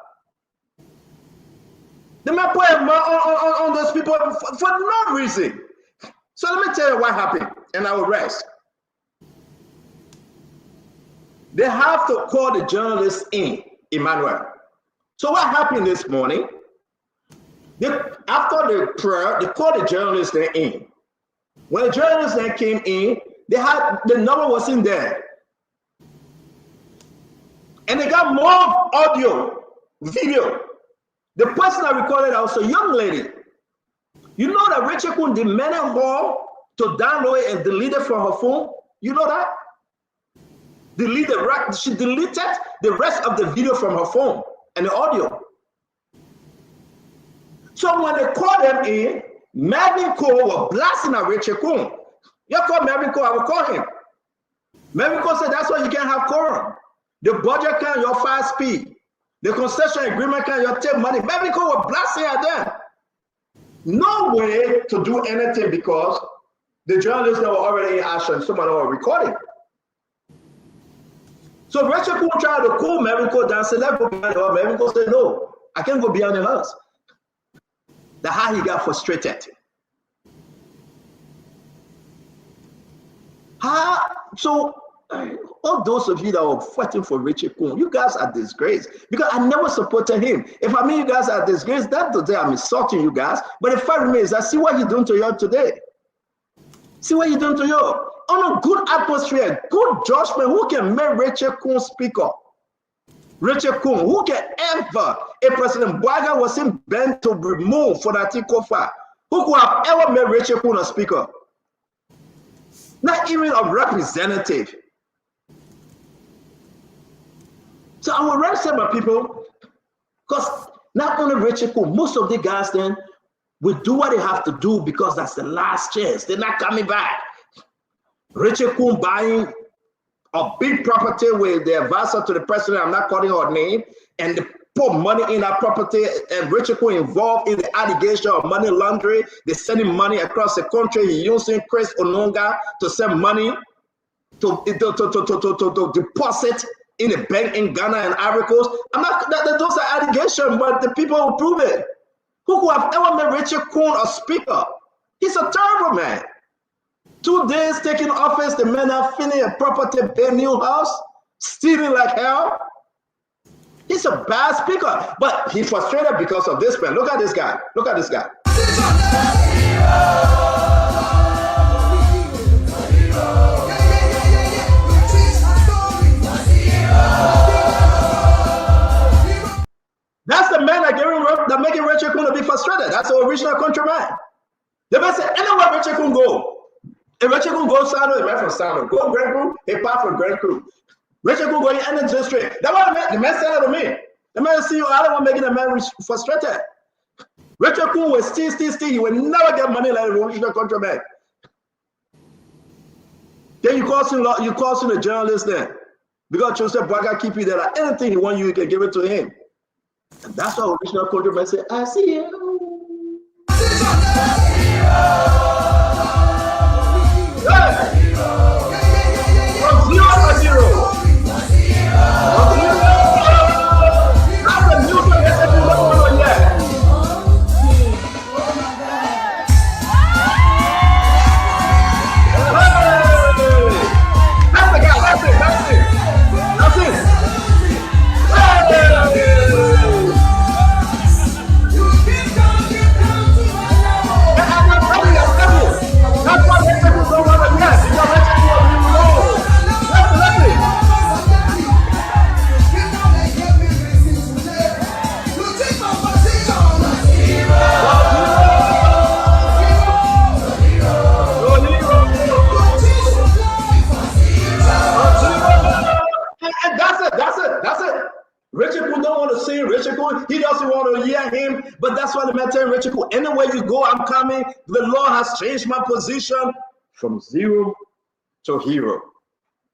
The man put him on those people for no reason. So let me tell you what happened, and I will rest. They have to call the journalists in, Emmanuel. So what happened this morning? After the prayer, they called the journalists in. When the journalists then came in, they had the number was in there. And they got more audio, video. The person that recorded was a young lady. You know that Rachel Kuhn demanded her to download it and delete it from her phone? You know that? She deleted the rest of the video from her phone and the audio. So when they called them in, Marvin Cole was blasting at Rachel Kuhn. You call Marvin Cole, I will call him. Marvin Cole said, that's why you can't have quorum. The budget can your fast speed. The concession agreement can your take money. Marvin Cole was blasting at them. No way to do anything because the journalists that were already in action, some of them were recording. So Rachel Kuhn tried to cool Marvin Cole down, said, let's go behind the house. Marvin Cole said, no, I can't go behind the house. That's how he got frustrated. So all those of you that were fighting for Rachel Kuhn, you guys are disgraced because I never supported him. If I mean you guys are disgraced, that today I'm insulting you guys. But the fact remains, I see what you're doing to you today. See what you're doing to you. On a good atmosphere, good judgment, who can make Rachel Kuhn speaker? Rachel Kuhn, who can ever, if President Bwaga was in bent to remove for that Kofa, who could have ever made Rachel Kuhn a speaker? Not even a representative. So I would rather say my people, because not only Rachel Kuhn, most of the guys then will do what they have to do because that's the last chance. They're not coming back. Rachel Kuhn buying a big property with the advisor to the president, I'm not calling her name, and they put money in that property, and Rachel Kuhn involved in the allegation of money laundering. They're sending money across the country. He's using Chris Ononga to send money to deposit in a bank in Ghana and Ivory Coast. I'm not, those are allegations, but the people will prove it. Who could have ever made Rachel Kuhn a speaker? He's a terrible man. 2 days taking office, the man have finished a property, a new house, stealing like hell. He's a bad speaker, but he's frustrated because of this man. Look at this guy. Look at this guy. That's the man that making Rachel Kuhn be frustrated. That's the original countryman. The man said, anywhere Rachel Kuhn go. If Rachel Kuhn go Sano, he went from Sano. Go Grand Crew, he part from Grand Crew. Rachel Kuhn go in any district. That's what the man said to me. The man see you, I don't want making the man frustrated. Rachel Kuhn will still. He will never get money like the original countryman. Then you call him a journalist then. Because Joseph Bwaga keep you there. Like anything he want you can give it to him. And that's why original countryman say, I see you. From 0 to 0. That's the music that you don't want to hear. That's the guy. That's it. That's why they people don't want to yes. You know, let's do what we know. And that's it. Richard Kuhn don't want to see Richard Kuhn. He doesn't want to hear him. But that's why the man telling Richard Kuhn, anywhere you go, I'm coming. The Lord has changed my position from 0 to hero.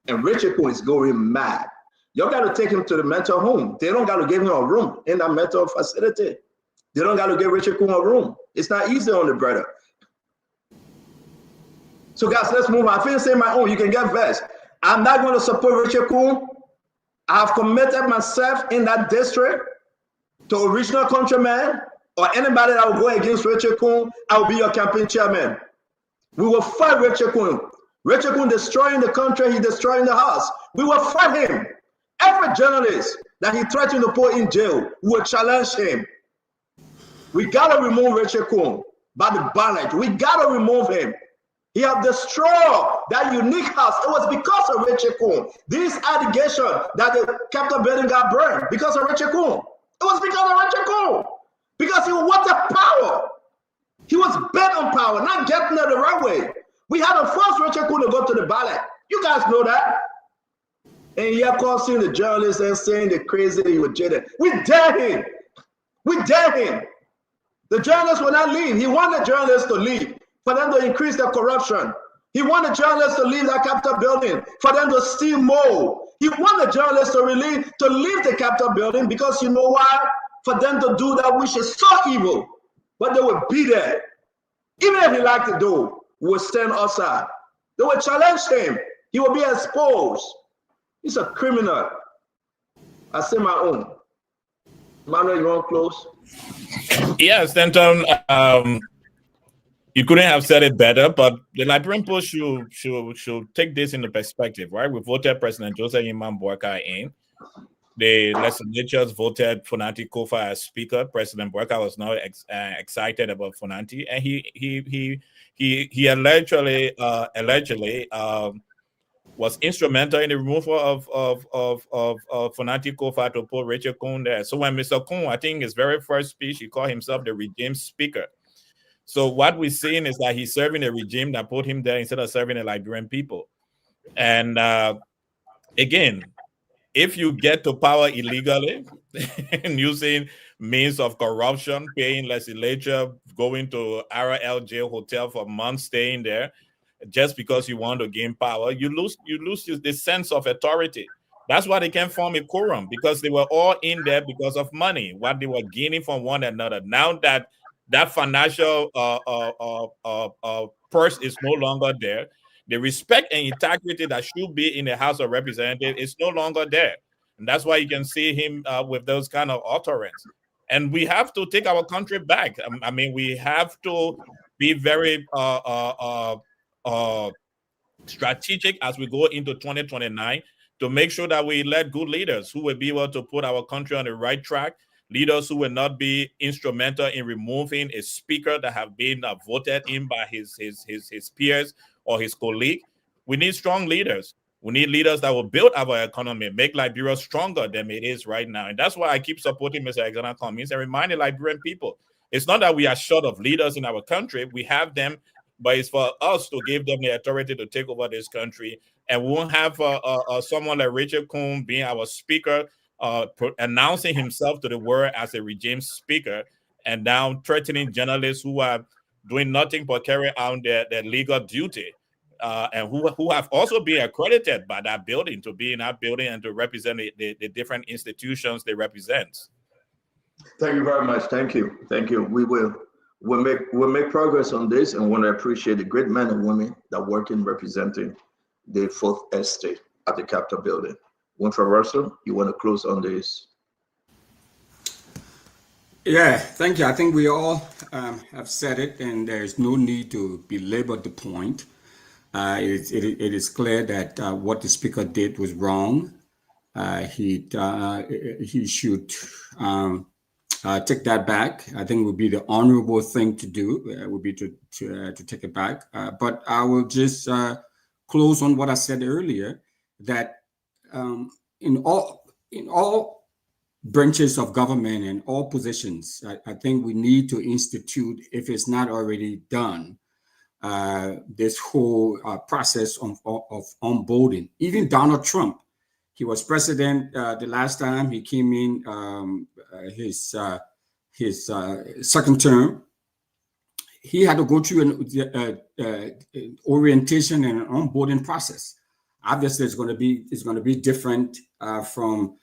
And Richard Kuhn is going mad. You got to take him to the mental home. They don't got to give him a room in that mental facility. They don't got to give Richard Kuhn a room. It's not easy on the brother. So guys, let's move on. I feel say my own. You can get versed. I'm not going to support Richard Kuhn. I've committed myself in that district to original countryman or anybody that will go against Richard Kuhn. I will be your campaign chairman. We will fight Richard Kuhn. Richard Kuhn destroying the country, he's destroying the house. We will fight him. Every journalist that he threatened to put in jail, we will challenge him. We got to remove Richard Kuhn by the ballot. We got to remove him. He have destroyed that unique house. It was because of Rachel Coon. This allegation that the Capitol building got burned because of Rachel Coon. It was because of Rachel Coon. Because he wanted power. He was bent on power, not getting it the right way. We had to force Rachel Coon to go to the ballot. You guys know that. And you're causing the journalists and saying the crazy that he was jaded. We dare him. We dare him. The journalists will not leave. He wanted the journalists to leave for them to increase their corruption. He wanted the journalists to leave that Capitol building for them to steal more. He wanted the journalists to leave the Capitol building because you know why? For them to do that which is so evil. But they would be there. Even if he liked to do, we would stand outside. They would challenge him. He would be exposed. He's a criminal. I say my own. Manuel, you want to close? Yes, Stanton, you couldn't have said it better, but the Liberian people should take this into perspective, right? We voted President Joseph Imam Boakai in. The legislatures voted Fonanti Kofa as speaker. President Boakai was not excited about Fonanti, and he allegedly was instrumental in the removal of Fonanti Kofa to put Rachel Coon there. So when Mr. Coon, I think his very first speech, he called himself the regime speaker. So what we're seeing is that he's serving a regime that put him there instead of serving the Liberian people. And again, if you get to power illegally and using means of corruption, paying legislature, going to RL jail hotel for months, staying there, just because you want to gain power, you lose the sense of authority. That's why they can't form a quorum, because they were all in there because of money, what they were gaining from one another. Now that financial purse is no longer there, the respect and integrity that should be in the House of Representatives is no longer there. And that's why you can see him with those kind of utterance. And we have to take our country back. I mean, we have to be very strategic as we go into 2029 to make sure that we elect good leaders who will be able to put our country on the right track, leaders who will not be instrumental in removing a speaker that have been voted in by his peers or his colleague. We need strong leaders. We need leaders that will build our economy, make Liberia stronger than it is right now. And that's why I keep supporting Mr. Alexander Cummings and reminding Liberian people, it's not that we are short of leaders in our country. We have them, but it's for us to give them the authority to take over this country. And we won't have someone like Rachel Coon being our speaker, announcing himself to the world as a regime speaker, and now threatening journalists who are doing nothing but carry out their legal duty, and who have also been accredited by that building to be in that building and to represent the different institutions they represent. Thank you very much. Thank you. Thank you. We'll make progress on this, and want to appreciate the great men and women that work in representing the Fourth Estate at the Capitol building. Winfred Russell, you want to close on this? Yeah, thank you. I think we all have said it, and there's no need to belabor the point. It is clear that what the speaker did was wrong. He should take that back. I think it would be the honorable thing to do. Would be to take it back. But I will just close on what I said earlier, that in all branches of government and all positions, I think we need to institute, if it's not already done, this whole process of onboarding. Even Donald Trump, he was president the last time he came in his second term. He had to go through an orientation and an onboarding process. Obviously, it's going to be different from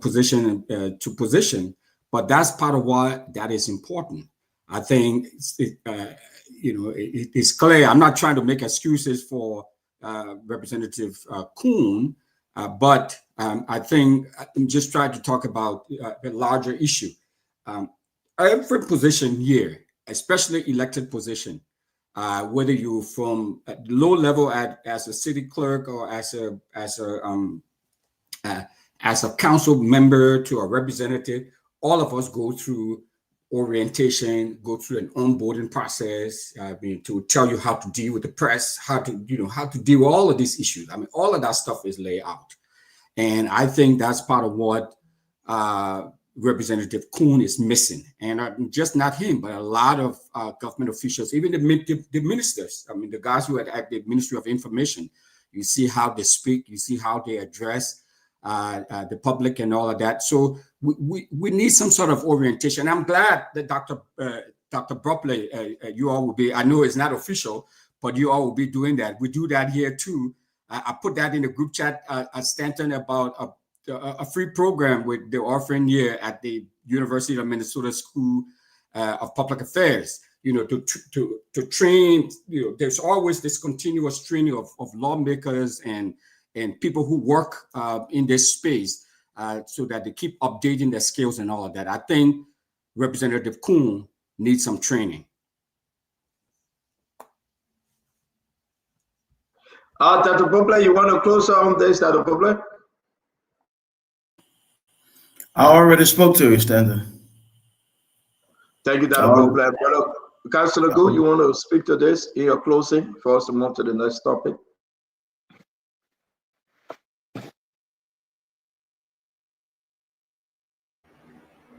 position to position, but that's part of why that is important. I think it's clear. I'm not trying to make excuses for Representative Coon, but I think I'm just trying to talk about a larger issue. Every position here, especially elected position, whether you're from low level as a city clerk or as a council member to a representative, all of us go through orientation, go through an onboarding process, to tell you how to deal with the press, how to deal with all of these issues. I mean, all of that stuff is laid out. And I think that's part of what Representative Kuhn is missing. And just not him, but a lot of government officials, even the ministers. I mean, the guys who are at the Ministry of Information, you see how they speak, you see how they address the public and all of that. So we need some sort of orientation. I'm glad that Dr. Bropley, you all will be, I know it's not official, but you all will be doing that. We do that here too. I put that in the group chat at Stanton about a free program with the offering here at the University of Minnesota School of Public Affairs, to train, there's always this continuous training of lawmakers and people who work in this space so that they keep updating their skills and all of that. I think Representative Kuhn needs some training. Dr. Bropley, you want to close on this, Dr. Bropley? I already spoke to you, Stanton. Thank you, Dr. Bropley. Brother Councilor Good, you want to speak to this in your closing for us to move to the next topic?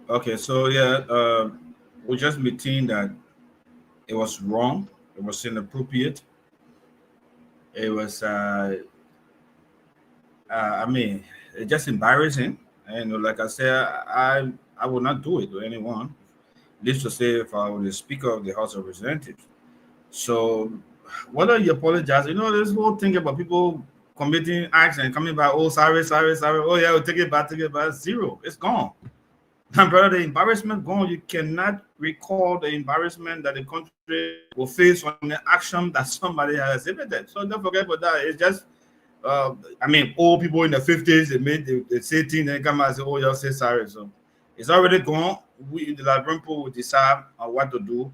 Okay, so yeah, we just maintain that it was wrong, it was inappropriate, it was I mean, it's just embarrassing. And like I said, I would not do it to anyone. This to say, if I was the Speaker of the House of Representatives. So whether you apologize, this whole thing about people committing acts and coming back, oh, sorry, oh yeah, we'll take it back, zero, it's gone. My brother, the embarrassment gone. You cannot recall the embarrassment that the country will face on the action that somebody has exhibited. So don't forget about that. It's just, I mean, old people in the 50s, they say things and come out and say, oh, y'all say sorry. So it's already gone. We, the Liberian people, will decide on what to do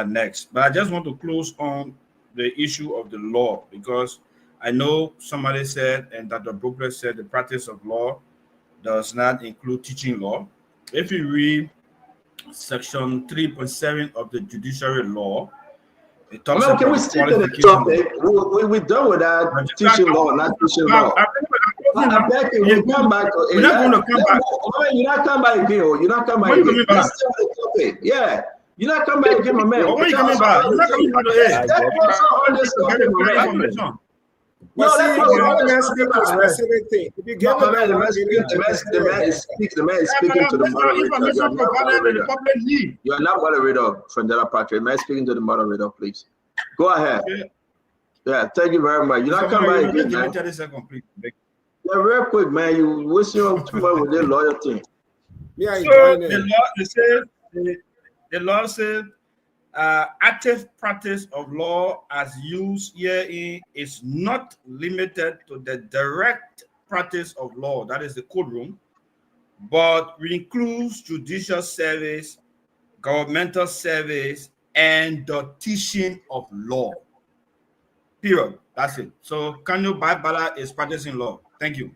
next. But I just want to close on the issue of the law, because I know somebody said, and Dr. Brookler said, the practice of law does not include teaching law. If you read section 3.7 of the judiciary law, it talks about, can we stick to the topic? We're done with that teaching law, not teaching law. I beg you, we'll come back. We're not going to come back. You're not coming back again. You're not coming back again. Let's stay on the topic. Yeah. You're not coming back again, my man. When are you coming back? You're not coming back to it. No, that's the man is speaking to the moderator. You are not moderator, Frandela Patrick. Man speaking to the moderator, please. Go ahead. Yeah, thank you very much. You're not coming back again, man. Yeah, real quick, man. You wasting your too much with their loyalty. Yeah, so the law says active practice of law as used herein is not limited to the direct practice of law, that is the courtroom, but includes judicial service, governmental service, and the teaching of law. Period. That's it. So Kanyo Baibala is practicing law. Thank you.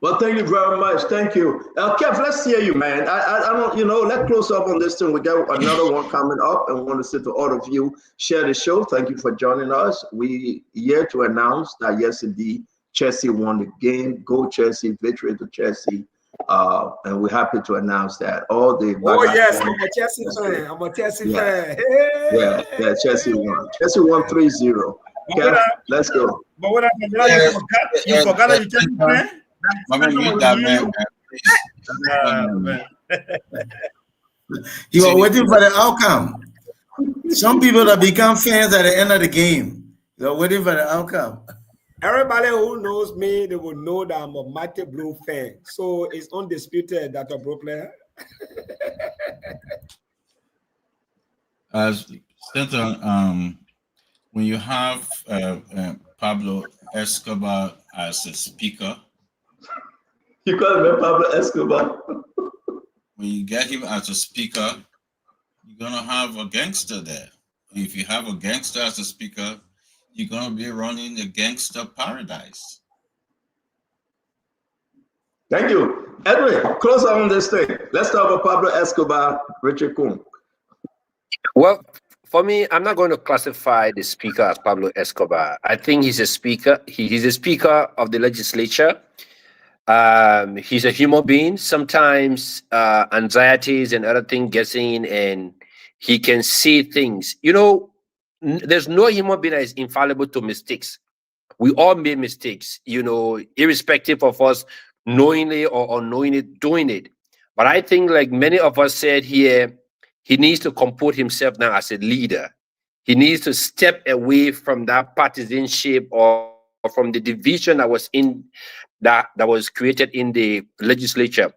Well, thank you very much. Thank you. Kev, let's hear you, man. I don't, let's close up on this thing. We got another one coming up, and we want to say to all of you, share the show. Thank you for joining us. We here to announce that, yes, indeed, Chelsea won the game. Go Chelsea, victory to Chelsea. And we're happy to announce that. All the yes, I'm a Chelsea fan. I'm a Chelsea fan. Hey. Yeah, Chelsea won. Chelsea won 3-0. Kev, let's go. But what happened? You forgot that you Chelsea fan? You are waiting for the outcome. Some people that become fans at the end of the game, they're waiting for the outcome. Everybody who knows me, they will know that I'm a Mighty Blue fan. So it's undisputed, Dr. Brookler. Stanton, when you have Pablo Escobar as a speaker, you call him Pablo Escobar. When you get him as a speaker, you're gonna have a gangster there. And if you have a gangster as a speaker, you're gonna be running a gangster paradise. Thank you. Edwin, close on this thing. Let's talk about Pablo Escobar, Richard Kuhn. Well, for me, I'm not going to classify the speaker as Pablo Escobar. I think he's a speaker. He's a speaker of the legislature. He's a human being. Sometimes anxieties and other things gets in, and he can see things. You know, there's no human being that is infallible to mistakes. We all made mistakes, you know, irrespective of us knowingly or unknowingly doing it. But I think, like many of us said here, he needs to comport himself now as a leader. He needs to step away from that partisanship or from the division that was in that was created in the legislature.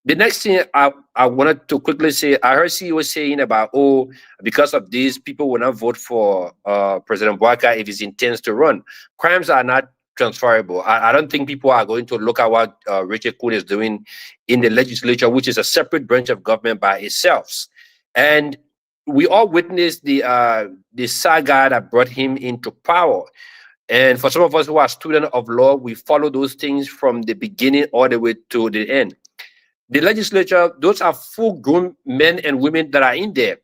The next thing I wanted to quickly say, I heard CEO saying about, oh, because of this, people will not vote for President Bouaka if he intends to run. Crimes are not transferable. I don't think people are going to look at what Richard Kuhn is doing in the legislature, which is a separate branch of government by itself. And we all witnessed the saga that brought him into power. And for some of us who are students of law, we follow those things from the beginning all the way to the end. The legislature, those are full-grown men and women that are in there.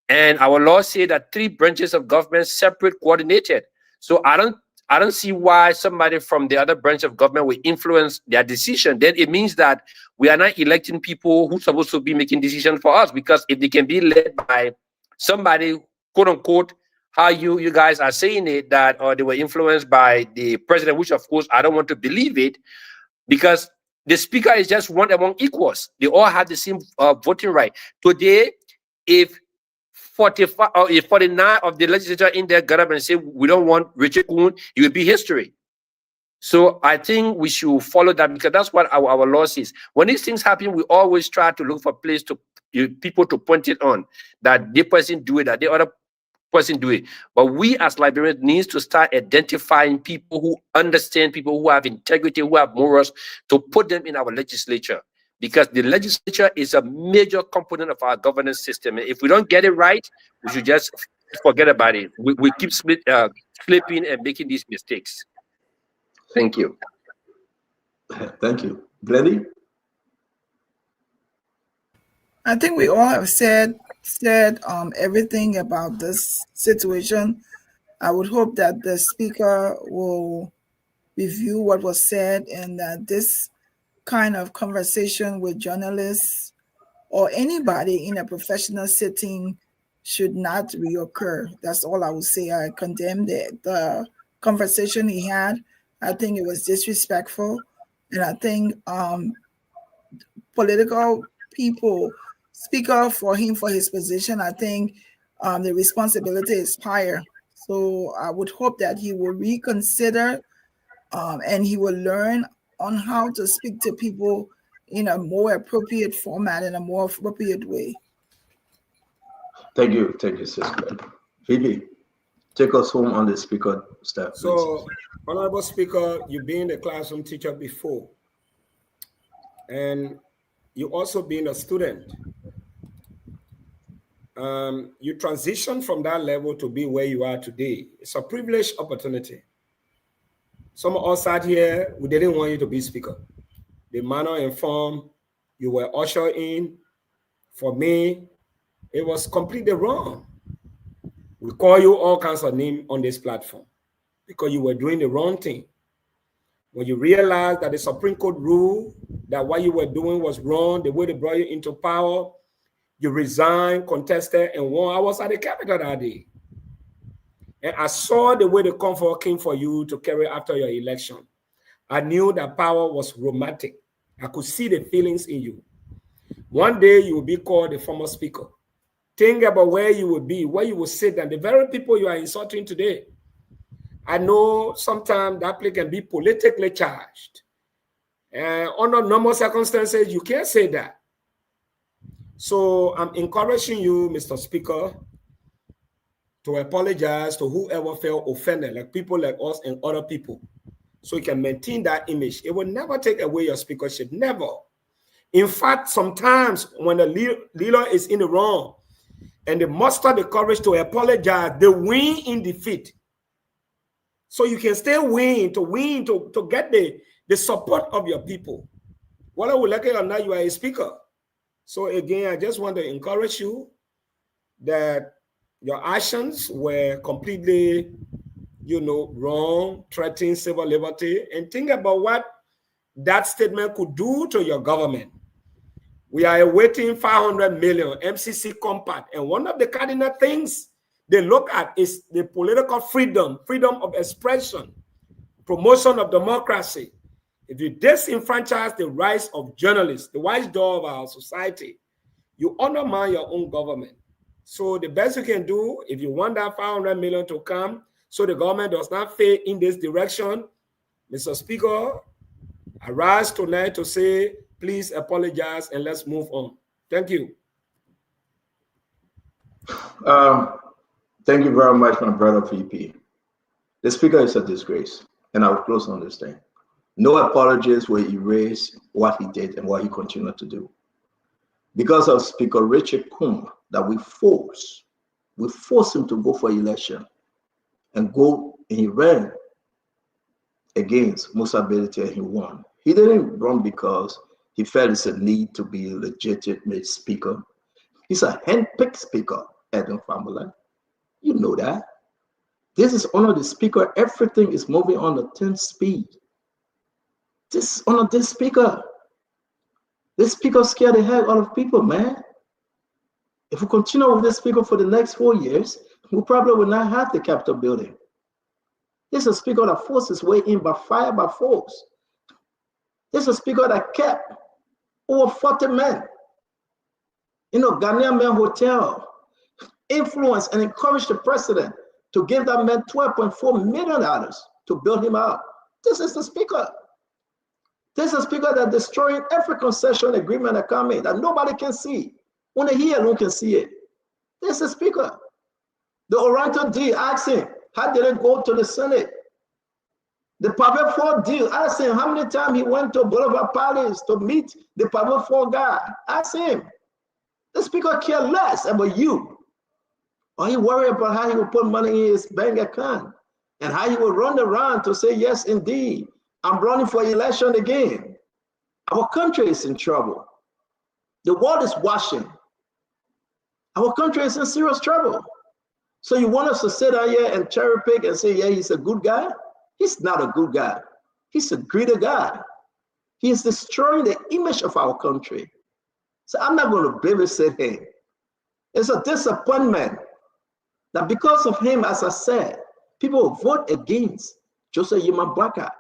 And our law say that 3 branches of government, separate, coordinated. So I don't see why somebody from the other branch of government will influence their decision. Then it means that we are not electing people who are supposed to be making decisions for us, because if they can be led by somebody, quote unquote, how you guys are saying it, that they were influenced by the president, which of course I don't want to believe it, because the speaker is just one among equals. They all have the same voting right. Today, if 45 or if 49 of the legislature in there got up and say we don't want Richard Kuhn, it will be history. So I think we should follow that, because that's what our law says. When these things happen, we always try to look for place to people to point it on, that the person do it, that the other person do it. But we as librarians needs to start identifying people who understand, people who have integrity, who have morals, to put them in our legislature, because the legislature is a major component of our governance system. And if we don't get it right, we should just forget about it. We keep slipping and making these mistakes. Thank you. Thank you. Glennie? I think we all have said everything about this situation. I would hope that the speaker will review what was said, and that this kind of conversation with journalists or anybody in a professional setting should not reoccur. That's all I would say. I condemn the conversation he had. I think it was disrespectful, and I think political people speak up for him for his position. I think the responsibility is higher. So I would hope that he will reconsider and he will learn on how to speak to people in a more appropriate format, in a more appropriate way. Thank you, sister. Phoebe, take us home on the speaker staff. So, Honorable Speaker, you've been a classroom teacher before, and you also been a student. You transition from that level to be where you are today. It's a privileged opportunity. Some of us sat here, we didn't want you to be speaker. The manner and form you were ushered in, for me, it was completely wrong. We call you all kinds of names on this platform because you were doing the wrong thing. When you realize that the Supreme Court ruled that what you were doing was wrong, the way they brought you into power, you resigned, contested, and won. I was at the Capitol that day. And I saw the way the comfort came for you to carry after your election. I knew that power was romantic. I could see the feelings in you. One day you will be called the former speaker. Think about where you will be, where you will sit, and the very people you are insulting today. I know sometimes that place can be politically charged. Under normal circumstances, you can't say that. So I'm encouraging you, Mr. Speaker, to apologize to whoever felt offended, like people like us and other people, so you can maintain that image. It will never take away your speakership, never. In fact, sometimes when the leader is in the wrong and they muster the courage to apologize, they win in defeat. So you can still win to get the support of your people. whether we like it or not, you are a speaker. So again, I just want to encourage you that your actions were completely, wrong, threatening civil liberty, and think about what that statement could do to your government. We are awaiting 500 million MCC compact, and one of the cardinal things they look at is the political freedom, freedom of expression, promotion of democracy. If you disenfranchise the rights of journalists, the watchdog of our society, you undermine your own government. So the best you can do, if you want that 500 million to come, so the government does not fail in this direction, Mr. Speaker, I rise tonight to say, please apologize and let's move on. Thank you. Thank you very much, my brother VP. The speaker is a disgrace, and I will close on this thing. No apologies will erase what he did and what he continued to do. Because of Speaker Richard Coons, that we forced him to go for election and he ran against Musa Belete and he won. He didn't run because he felt it's a need to be a legitimate speaker. He's a handpicked speaker, Adam Famula. You know that. This is under the speaker. Everything is moving on the 10th speed. This is under this speaker. This speaker scared the hell out of people, man. If we continue with this speaker for the next 4 years, we probably will not have the Capitol building. This is a speaker that forced his way in by fire, by force. This is a speaker that kept over 40 men in a Ghanaian men hotel, influence and encourage the president to give that man $12.4 million to build him out. This is the speaker. This is a speaker that destroyed every concession agreement that come in that nobody can see. Only he alone can see it. This is the speaker. The Oranto deal, ask him, how did it go to the Senate? The Pavel Ford deal, ask him how many times he went to Boulevard Palace to meet the Pavel Ford guy. Ask him. The speaker cares less about you. Or he worry about how he will put money in his bank account and how he will run around to say, yes, indeed, I'm running for election again. Our country is in trouble. The world is watching. Our country is in serious trouble. So you want us to sit out here and cherry pick and say, yeah, he's a good guy? He's not a good guy. He's a greedy guy. He is destroying the image of our country. So I'm not going to babysit him. It's a disappointment that because of him, as I said, people vote against Joseph Yuma Baka.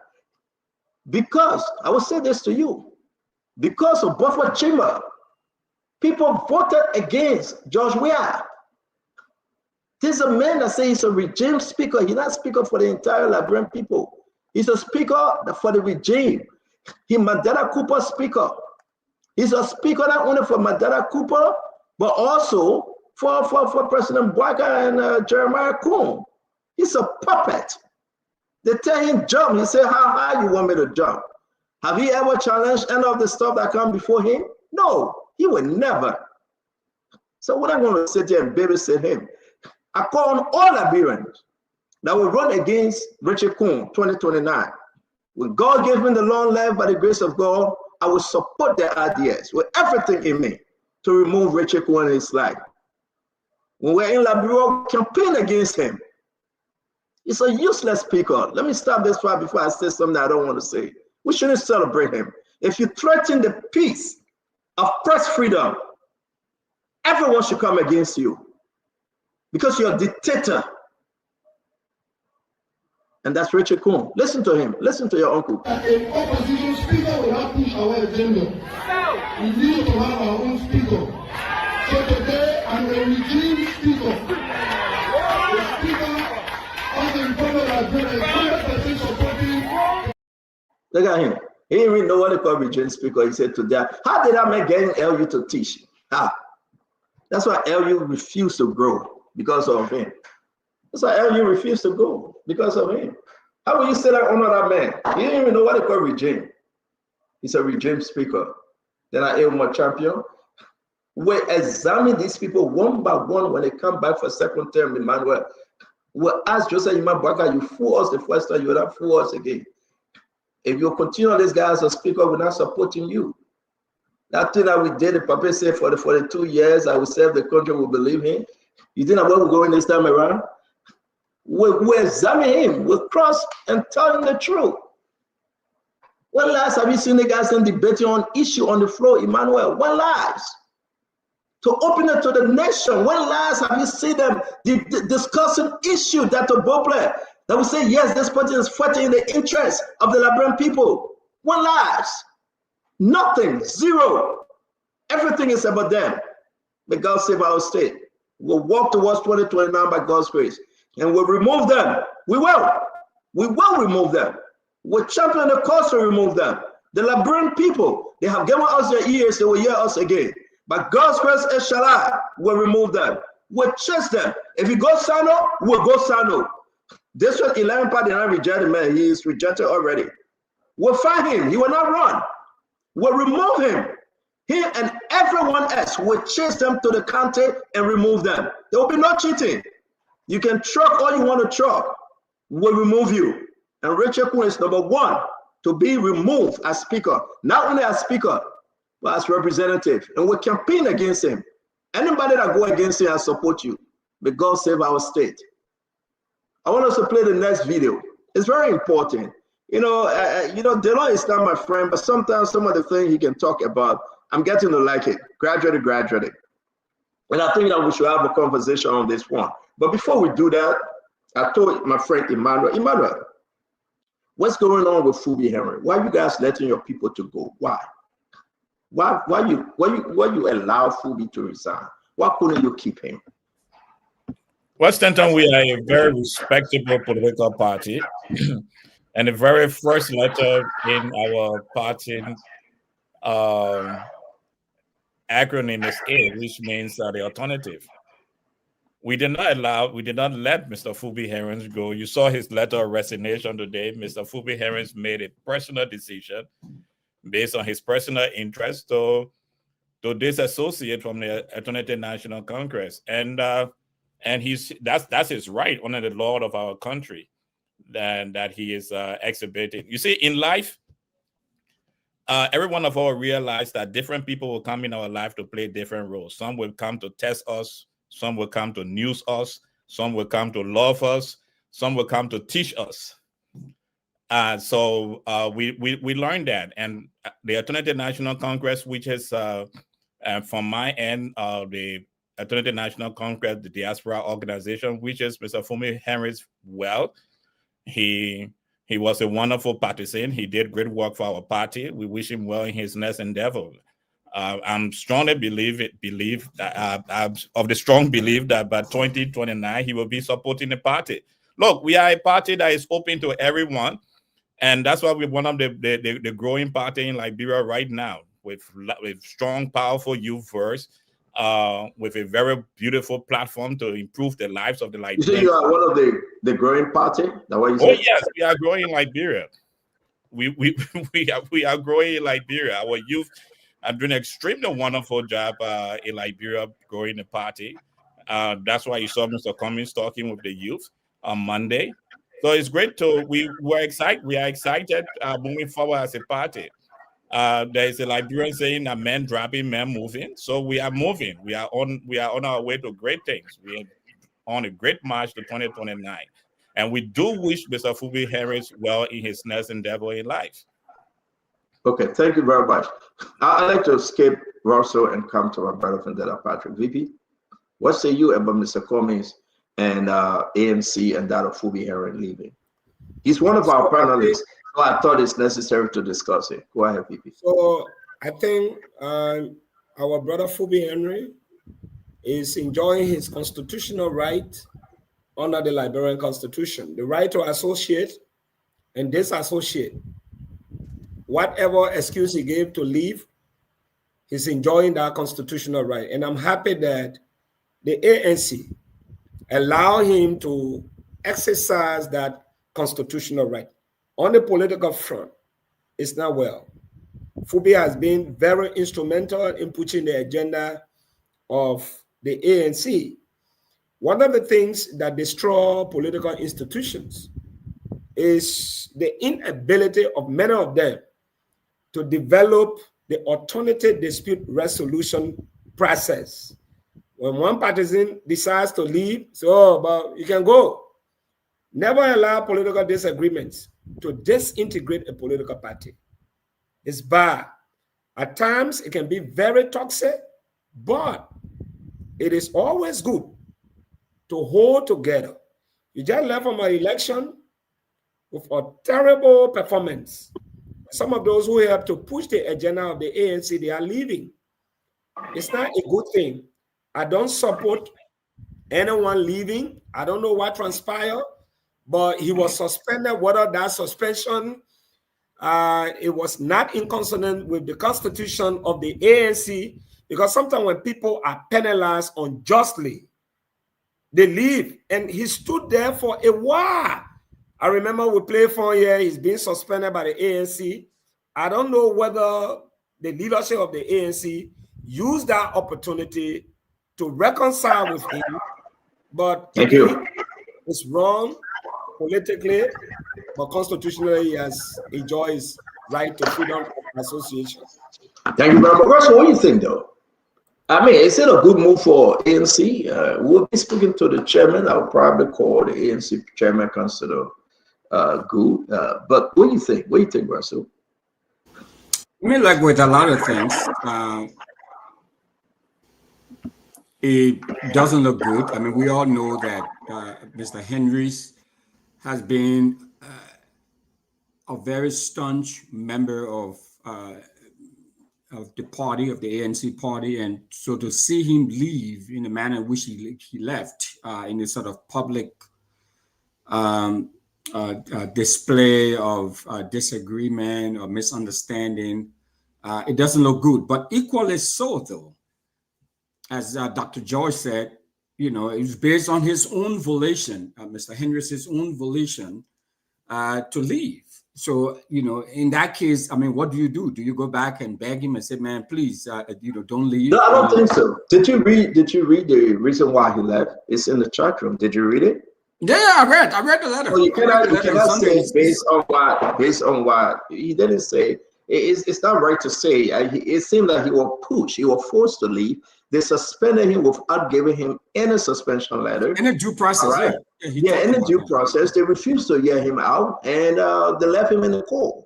Because, I will say this to you, because of Buffer Chamber, people voted against George Weah. This is a man that says he's a regime speaker. He's not speaker for the entire Liberian people. He's a speaker for the regime. He's Mandela Cooper speaker. He's a speaker not only for Mandela Cooper, but also for President Bwaka and Jeremiah Coons. He's a puppet. They tell him jump. He said, how high you want me to jump? Have he ever challenged any of the stuff that come before him? No, he would never. So what I'm going to sit here and babysit him? I call on all Liberians that will run against Richard Coons 2029. When God gives me the long life by the grace of God, I will support their ideas with everything in me to remove Richard Coons in his life. When we're in Liberia, campaign against him. He's a useless speaker. Let me stop this part before I say something I don't want to say. We shouldn't celebrate him. If you threaten the peace of press freedom, everyone should come against you because you're a dictator. And that's Richard Coons. Listen to him. Listen to your uncle. An opposition speaker will not push our agenda. We need to have our own speaker. So today, I'm a regime speaker. The speaker of the Republic of Nigeria is 100% supporting. Look at him. He didn't even know what they call regime speaker. He said to that, how did I make getting LU to teach? How? That's why LU refused to grow because of him. That's why LU refused to go because of him. How will you say that honor that man? He didn't even know what they call regime. He's a regime speaker. Then I am a champion. We examine these people one by one when they come back for second term. Emmanuel, we'll ask Joseph Yuma Bwaka, you fool us the first time, you will not fool us again. If you continue this guy as a speaker, we're not supporting you. That thing that we did, the Papa said for the 2 years I will serve the country, we believe him. You think about we're going this time around? We examine him, we cross and tell him the truth. When last have you seen the guys debating on issue on the floor, Emmanuel? When last? To open it to the nation, when last have you seen them discussing issue that to both play? That will say, yes, this party is fighting in the interest of the Liberian people. When last? Nothing, zero. Everything is about them. May God save our state. We'll walk towards 2029 by God's grace. And we'll remove them. We will. We will remove them. We'll champion the cause to remove them. The Liberian people, they have given us their ears, they will hear us again. By God's grace, inshallah, we'll remove them. We'll chase them. If you go Sano, we'll go Sano. This was 11 party and I rejected, man. He is rejected already. We'll find him. He will not run. We'll remove him. Him and everyone else will chase them to the county and remove them. There will be no cheating. You can truck all you want to truck. We'll remove you. And Rachel Kun is number one to be removed as speaker. Not only as speaker, but as representative. And we'll campaign against him. Anybody that go against him, I support you. May God save our state. I want us to play the next video. It's very important. Delon is not my friend, but sometimes some of the things he can talk about, I'm getting to like it, gradually. And I think that we should have a conversation on this one. But before we do that, I told my friend Emmanuel, what's going on with Fubi Henry? Why are you guys letting your people to go? Why you allow Fubi to resign? Why couldn't you keep him? Well, Stanton, we are a very respectable political party. And the very first letter in our party acronym is A, which means the alternative. We did not let Mr. Fubi Herons go. You saw his letter of resignation today. Mr. Fubi Herons made a personal decision based on his personal interest to disassociate from the Alternative National Congress. And that's his right under the law of our country that he is exhibiting. You see, in life, every one of us realize that different people will come in our life to play different roles. Some will come to test us. Some will come to news us. Some will come to love us. Some will come to teach us. So we learned that. And the Alternative National Congress, which is from my end, the Alternative National Congress, the diaspora organization, which is Mr. Fubi Henry's he was a wonderful partisan. He did great work for our party. We wish him well in his next endeavor. I'm strongly believe of the strong belief that by 2029 he will be supporting the party. Look, we are a party that is open to everyone, and that's why we're one of the growing party in Liberia right now, with strong, powerful youth voice, with a very beautiful platform to improve the lives of the Liberians. You say you are one of the growing party? Yes, we are growing in Liberia. We are growing in Liberia. Our youth are doing an extremely wonderful job in Liberia growing the party. That's why you saw Mr. Cummings talking with the youth on Monday. So it's great we are excited moving forward as a party. There is a Liberian saying that men dropping, men moving. So we are moving. We are on our way to great things. We are on a great march to 2029. And we do wish Mr. Fubi Harris well in his next endeavor in life. Okay, thank you very much. I'd like to skip Russell and come to my brother Vendetta Patrick. VP, what say you about Mr. Cummings and ANC and that of Fubi Henry leaving? He's one of our panelists. So I thought it's necessary to discuss it. Go ahead, VP. So I think our brother Fubi Henry is enjoying his constitutional right under the Liberian Constitution, the right to associate and disassociate. Whatever excuse he gave to leave, he's enjoying that constitutional right. And I'm happy that the ANC allow him to exercise that constitutional right. On the political front, it's not well. Fubi has been very instrumental in pushing the agenda of the ANC. One of the things that destroy political institutions is the inability of many of them to develop the alternative dispute resolution process. When one partisan decides to leave, so but you can go. Never allow political disagreements to disintegrate a political party. It's bad. At times, it can be very toxic, but it is always good to hold together. You just left from an election with a terrible performance. Some of those who helped to push the agenda of the ANC, they are leaving. It's not a good thing. I don't support anyone leaving. I don't know what transpired, but he was suspended. Whether that suspension, it was not in consonance with the constitution of the ANC, because sometimes when people are penalized unjustly, they leave. And he stood there for a while. I remember we played for here. He's being suspended by the ANC. I don't know whether the leadership of the ANC used that opportunity to reconcile with him, but Thank you. It's wrong politically, but constitutionally, he has enjoyed his right to freedom of association. Thank you very much. Russell, what do you think, though? I mean, is it a good move for ANC? We'll be speaking to the chairman. I'll probably call the ANC chairman, consider good. But what do you think? What do you think, Russell? I mean, like with a lot of things, it doesn't look good. I mean, we all know that Mr. Henrys has been a very staunch member of the party, of the ANC party, and so to see him leave in the manner in which he left, in a sort of public display of disagreement or misunderstanding, it doesn't look good. But equally so, though, as Dr. George said, you know, it was based on his own volition, Mr. Henrys' own volition to leave. So, you know, in that case, I mean, what do? Do you go back and beg him and say, man, please, you know, don't leave? No, I don't think so. Did you read the reason why he left? It's in the chat room. Did you read it? Yeah, I read the letter. Well, you cannot say based on what he didn't say. It's not right to say. It seemed like he was pushed. He was forced to leave. They suspended him without giving him any suspension letter. In a due process, right? Yeah, in a due process. They refused to hear him out, and they left him in the cold.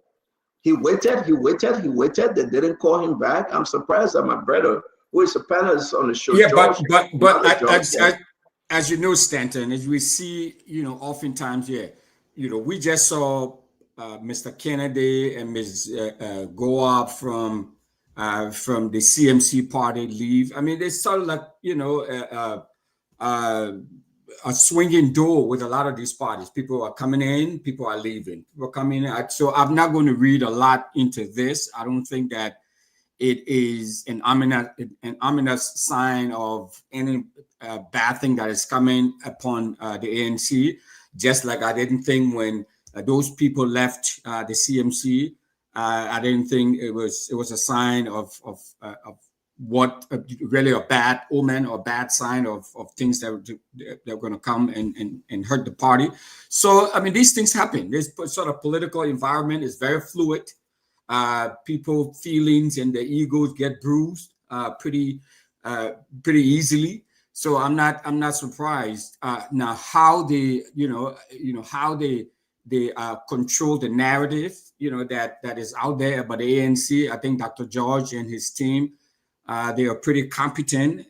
He waited. They didn't call him back. I'm surprised that my brother, who is a panelist on the show, yeah, George, but as you know, Stanton, as we see, you know, oftentimes, yeah, you know, we just saw Mr. Kennedy and Ms. Goab from the CMC party leave. I mean, it's sort of like, you know, a swinging door with a lot of these parties. People are coming in, people are leaving. People are coming in. So I'm not going to read a lot into this. I don't think that it is an ominous sign of any bad thing that is coming upon the ANC. Just like I didn't think when those people left the CMC, I didn't think it was a sign of what really a bad omen or bad sign of things that are going to come and hurt the party. So I mean, these things happen. This sort of political environment is very fluid. People feelings and their egos get bruised pretty easily. So I'm not surprised now how they how they control the narrative, you know, that is out there about the ANC. I think Dr. George and his team, they are pretty competent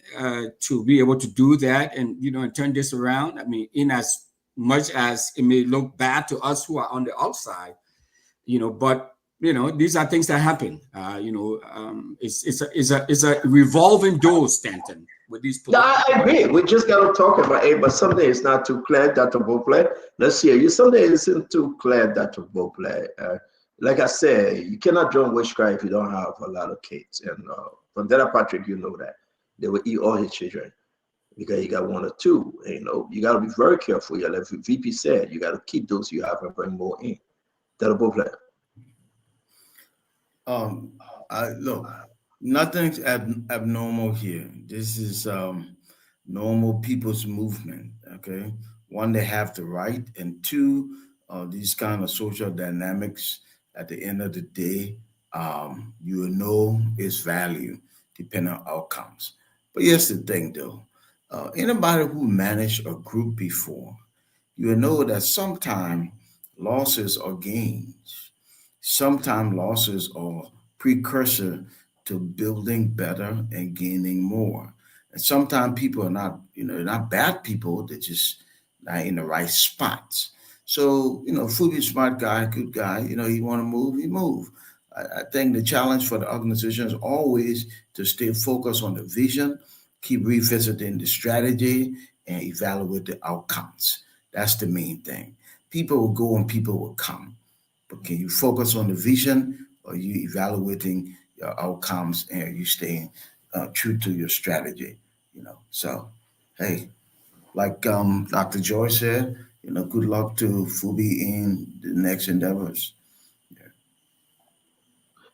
to be able to do that and, you know, and turn this around. I mean, in as much as it may look bad to us who are on the outside, you know, but you know, these are things that happen. You know, it's a revolving door, Stanton, with these. No, I agree. We just got to talk about it, but something is not too clear, Dr. Beauplay. Let's hear you. Something isn't too clear, Dr. Beauplay. Like I said, you cannot join witchcraft if you don't have a lot of kids. And from Della Patrick, you know that they will eat all his children because you got one or two. And, you know, you got to be very careful. Like VP said, you got to keep those you have and bring more in. Della Beauplay. Look, nothing's abnormal here. This is normal people's movement. Okay, one, they have the right, and two, these kind of social dynamics at the end of the day you will know its value depending on outcomes. But here's the thing, though. Anybody who managed a group before, you will know that sometimes losses are gains. Sometimes losses are precursor to building better and gaining more. And sometimes people are not, they're not bad people. They're just not in the right spots. So, Fubi, smart guy, good guy. He want to move, he move. I think the challenge for the organization is always to stay focused on the vision, keep revisiting the strategy, and evaluate the outcomes. That's the main thing. People will go and people will come. But can you focus on the vision, or are you evaluating your outcomes, and are you staying true to your strategy? So, hey, like Dr. Joy said, good luck to Fubi in the next endeavors.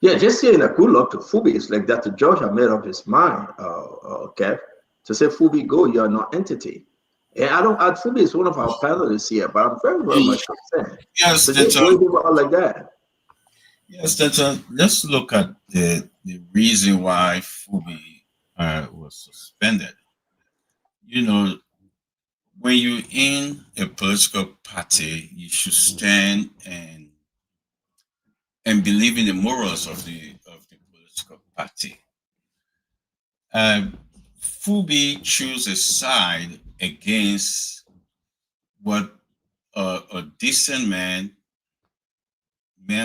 Yeah, just saying a good luck to Fubi is like Dr. George had made up his mind, Kev, to say, Fubi, go, you're an entity. And Fubi is one of our panelists here, but I'm very, very much concerned. Yes, so just all like that. Yes, let's look at the reason why Fubi was suspended. When you're in a political party, you should stand and believe in the morals of the political party. Fubi chose a side against what a decent man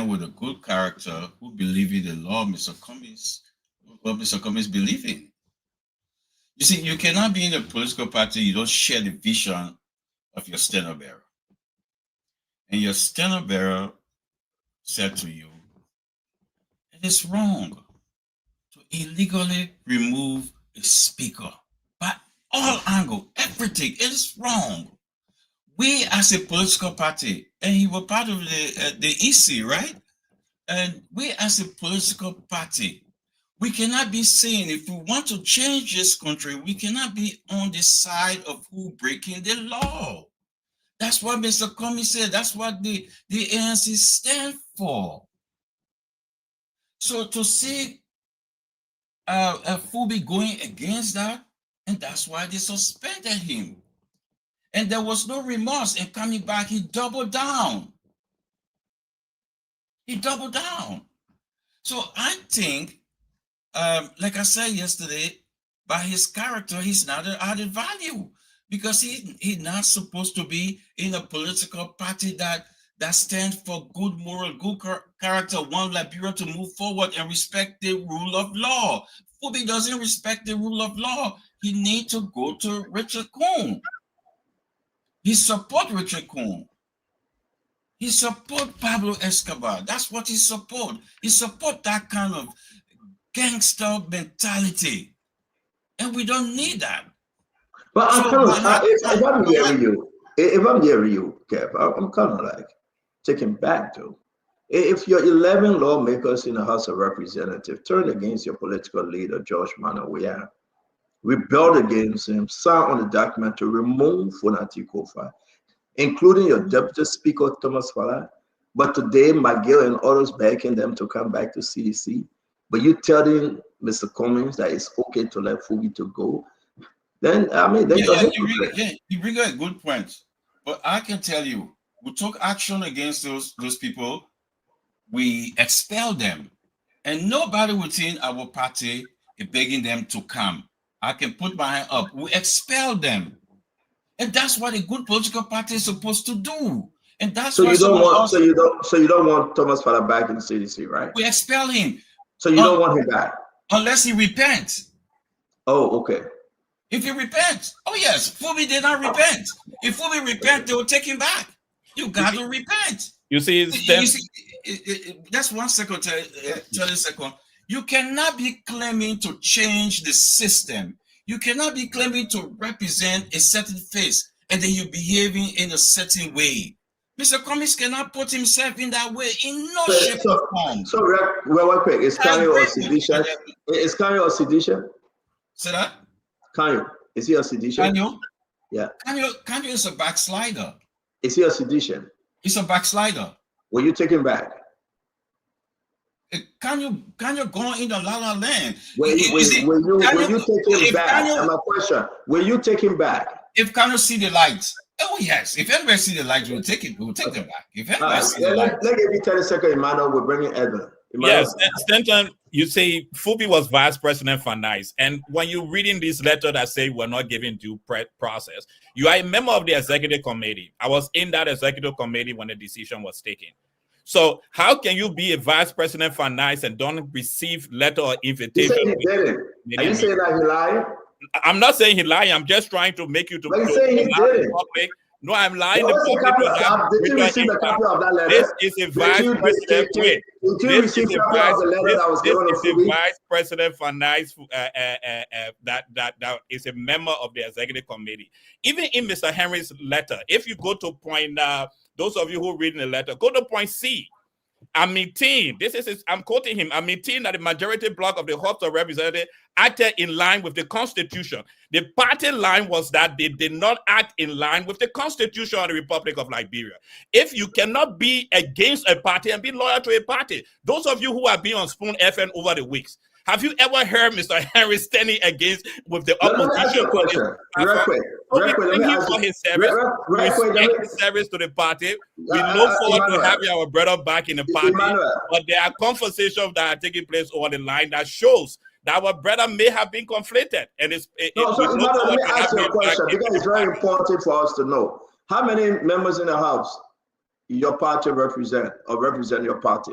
with a good character who believe in the law, Mr. Cummings believe in. You see, you cannot be in a political party, you don't share the vision of your standard bearer. And your standard bearer said to you, it is wrong to illegally remove a speaker by all angles, everything. It is wrong. We as a political party, and he was part of the EC, right? And we as a political party, we cannot be saying, if we want to change this country, we cannot be on the side of who breaking the law. That's what Mr. Cummings said. That's what the ANC stand for. So to see Fubi going against that, and that's why they suspended him. And there was no remorse. And coming back, he doubled down. He doubled down. So I think, like I said yesterday, by his character, he's not an added value, because he's not supposed to be in a political party that stands for good moral, good character, want Liberia to move forward and respect the rule of law. Fubi doesn't respect the rule of law. He needs to go to Richard Coon. He support Richard Coon. He support Pablo Escobar. That's what he support. He support that kind of gangster mentality. And we don't need that. But if I'm hearing you, Kev, I'm kind of like taken back to. If your 11 lawmakers in the House of Representatives turned against your political leader, George Manawiya, rebelled against him, signed on the document to remove Funati Kofa, including your Deputy Speaker, Thomas Fala, but today McGill and others backing them to come back to CDC, but you telling Mr. Cummings that it's okay to let Fubi to go, then, I mean, you bring a good point. But I can tell you, we took action against those people. We expelled them. And nobody within our party is begging them to come. I can put my hand up. We expelled them. And that's what a good political party is supposed to do. And that's so you don't want Thomas Fala back in the CDC, right? We expel him. So you don't want him back? Unless he repents. Oh, okay. If he repents, oh yes, Fubi did not repent. If Fubi repent, they will take him back. You got to repent. You see, that's 1 second. Tell a second. You cannot be claiming to change the system. You cannot be claiming to represent a certain face and then you're behaving in a certain way. Mr. Cummings cannot put himself in that way in no shape or form. So, real quick, is Kanyo or Sidisha? Is Kanyo or Sidisha? Say that? Kanyo, is he a Sidisha? Kanyo? Yeah. Kanyo is a backslider. Is he a sedition? He's a backslider. Will you take him back? Can you go in the La La Land? Will you take him back? Kanye, my question. Will you take him back? If Kanye see the lights, oh yes. If everybody see the lights, we'll take them back. If everybody see the lights. Let me 30 seconds, Emmanuel. We're bringing Edwin. Yes, Stanton, you say Fubi was vice president for NICE, and when you're reading this letter that say we're not giving due process, you are a member of the executive committee. I was in that executive committee when the decision was taken. So how can you be a vice president for NICE and don't receive letter or invitation? He didn't. Are you saying that he lied? I'm not saying he lied. I'm just trying to make you to. But you saying he didn't. No, I'm lying. Did you receive a copy of that letter? This is a vice president. Did you receive a copy of the letter that was given to Fubi? This is a vice president for NICE that is a member of the executive committee. Even in Mr. Henry's letter, if you go to point, those of you who read in the letter, go to point C. I'm quoting him. I'm maintaining that the majority block of the House of Representatives acted in line with the Constitution. The party line was that they did not act in line with the Constitution of the Republic of Liberia. If you cannot be against a party and be loyal to a party, those of you who have been on Spoon FM over the weeks, have you ever heard Mr. Henry standing against with the opposition? His service to the party. We look forward to having our brother back in the party. But there are conversations that are taking place over the line that shows that our brother may have been conflicted. And let me ask you a question because it's very important for us to know. How many members in the House your party represent or represent your party?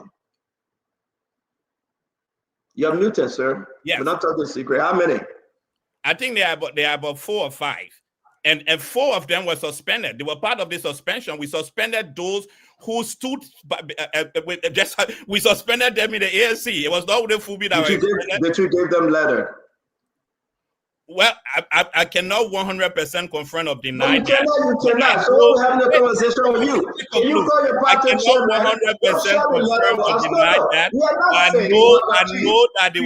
You're muted, sir. Yes. We're not talking secret. How many? I think they are about 4 or 5. And 4 of them were suspended. They were part of the suspension. We suspended those who stood we suspended them in the ANC. It was not the Fubi that did you give them letter? Well, I cannot 100% confirm or deny that. You cannot. So we're having a conversation with you. Can you call your party? I cannot 100% confirm or deny that. I know that they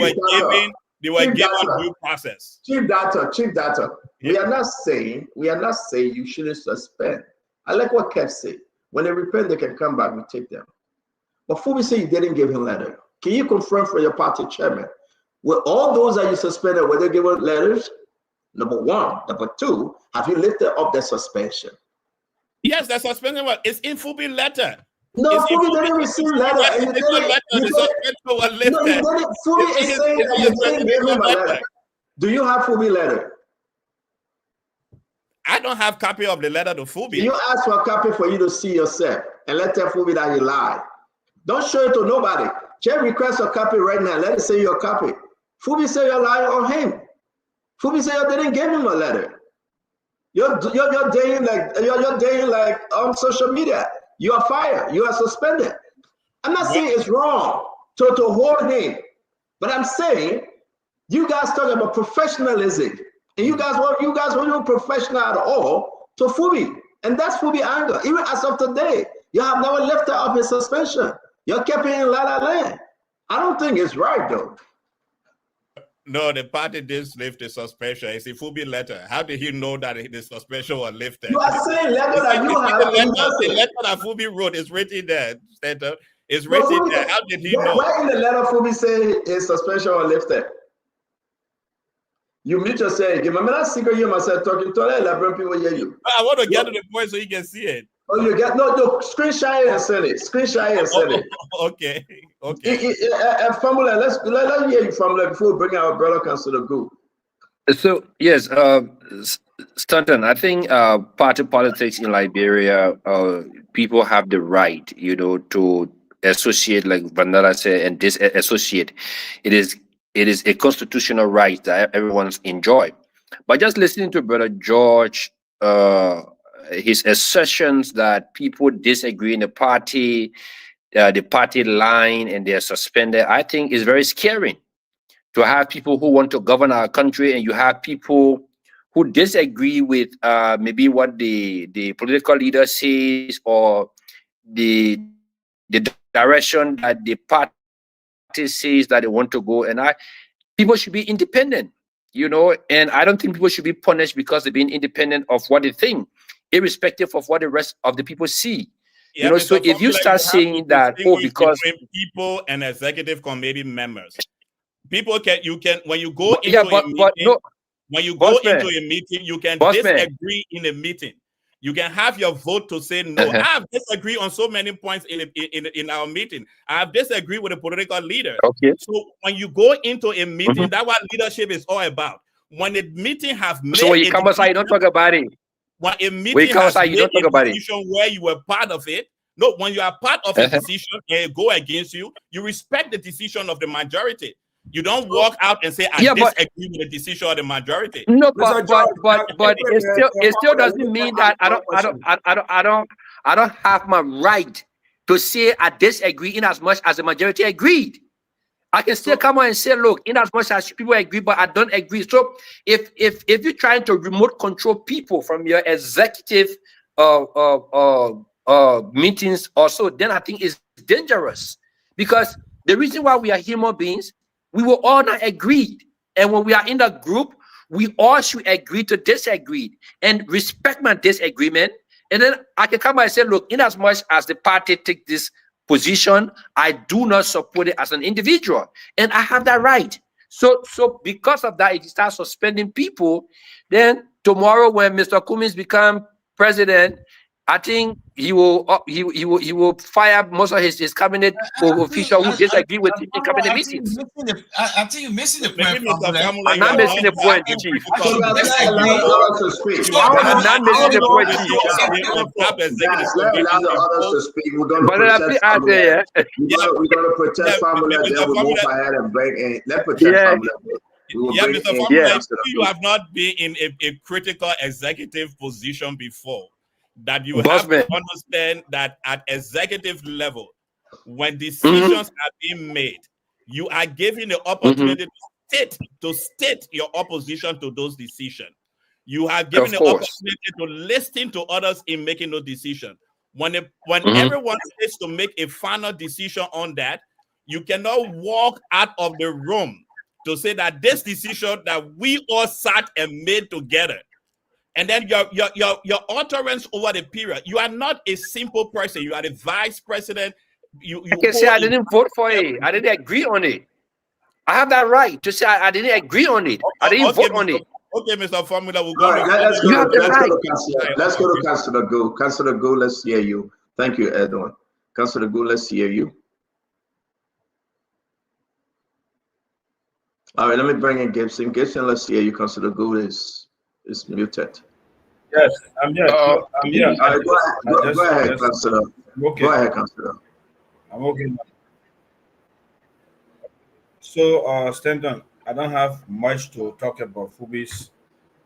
were given due process. Chief Data. We are not saying you shouldn't suspend. I like what Kev said. When they repent, they can come back. We take them. But Fubi said you didn't give him letter. Can you confirm for your party chairman? Were all those that you suspended, were they given letters? Number 1. Number 2, have you lifted up the suspension? Yes, the suspension is in Fubi letter. No, Fubi didn't receive letter. The suspension was lifted. Fubi is saying that you didn't give him a letter. Do you have Fubi letter? I don't have copy of the letter to Fubi. You ask for a copy for you to see yourself and let tell Fubi that he lied. Don't show it to nobody. Just request a copy right now. Let it say your copy. Fubi say you're lying on him. Fubi say you didn't give him a letter. You're dating like on social media. You are fired. You are suspended. I'm not saying it's wrong to hold him, but I'm saying you guys talk about professionalism, and you guys weren't professional at all to Fubi, and that's Fubi anger. Even as of today, you have never lifted up his suspension. You kept it in La La Land. I don't think it's right though. No, the party did lift the suspension. It's a Fubi letter. How did he know that the suspension was lifted? You are saying letter that you have. The letter that Fubi wrote is written there. It's written there. How did he know? Where in the letter Fubi say his suspension was lifted? You meet yourself. Remember that secret you myself talking to elaborate people hear you. I want to get to the point so you can see it. Oh, you get no screen share and send it. Screen share and send it. Okay. Famula, let's hear you from before we bring our brother council to go. So yes, Stanton, I think party politics in Liberia, people have the right, to associate, like Vandana said, and disassociate. It is a constitutional right that everyone's enjoy. But just listening to Brother George, his assertions that people disagree in the party line and they're suspended, I think is very scary to have people who want to govern our country and you have people who disagree with maybe what the political leader says or the direction that the party says that they want to go. And people should be independent, and I don't think people should be punished because they're being independent of what they think, irrespective of what the rest of the people see. Yeah, You know, Mr. so if you Formula, start have to saying that, oh, distinguish because between people and executive committee members. People can when you go into yeah, a meeting, but no, when you go into bossman, a meeting, you can bossman. disagree in a meeting. You can have your vote to say no. I have disagreed on so many points in our meeting. I have disagreed with the political leaders. Okay. So when you go into a meeting, that's what leadership is all about. When a meeting have made So when you come outside, you don't talk about it. when a When meeting you come has outside, you made don't talk a about it. decision where you were part of it, no, when you are part of a decision and go against you, you respect the decision of the majority. You don't walk out and say, I Yeah, but disagree with the decision of the majority. no, Mr. but George, it still doesn't mean that I don't have my right to say I disagree in as much as the majority agreed. I can still come out and say, look, in as much as people agree, but I don't agree. So if you're trying to remote control people from your executive meetings also, then I think it's dangerous, because the reason why we are human beings, we will all not agree, and when we are in the group, we all should agree to disagree and respect my disagreement. And then I can come out and say, look, in as much as the party take this position, I do not support it as an individual, and I have that right. So because of that, if you start suspending people, then tomorrow when Mr. Cummings become president, I think he will fire most of his cabinet officials who disagree with him in cabinet meetings. I think you're missing the point. I'm not missing the point, Chief. I'm not missing the point, Chief. But we're gonna protect Formula, then we'll move ahead and break and let's protect Formula. Yeah, Mr. Formula, you have not been in a critical executive position before. That you have to understand that at executive level, when decisions are being made, you are given the opportunity to state your opposition to those decisions. You are given the opportunity to listen to others in making those decisions. When everyone is to make a final decision on that, you cannot walk out of the room to say that this decision that we all sat and made together. And then your utterance over the period, you are not a simple person. You are the vice president. You can say I didn't vote for it. I didn't agree on it. I have that right to say I didn't agree on it. I didn't vote on it. Okay, Mr. Formula, we'll go. Right, let's go to Councilor Go. Councilor Go, let's hear you. Thank you, Edwin. Councilor Go, let's hear you. All right, let me bring in Gibson. Gibson, let's hear you. Councilor Go is muted. Yes, I'm here. I'm here. Go ahead, Councilor. Okay. Go ahead, Councilor. I'm okay. So, Stanton, I don't have much to talk about Fubi's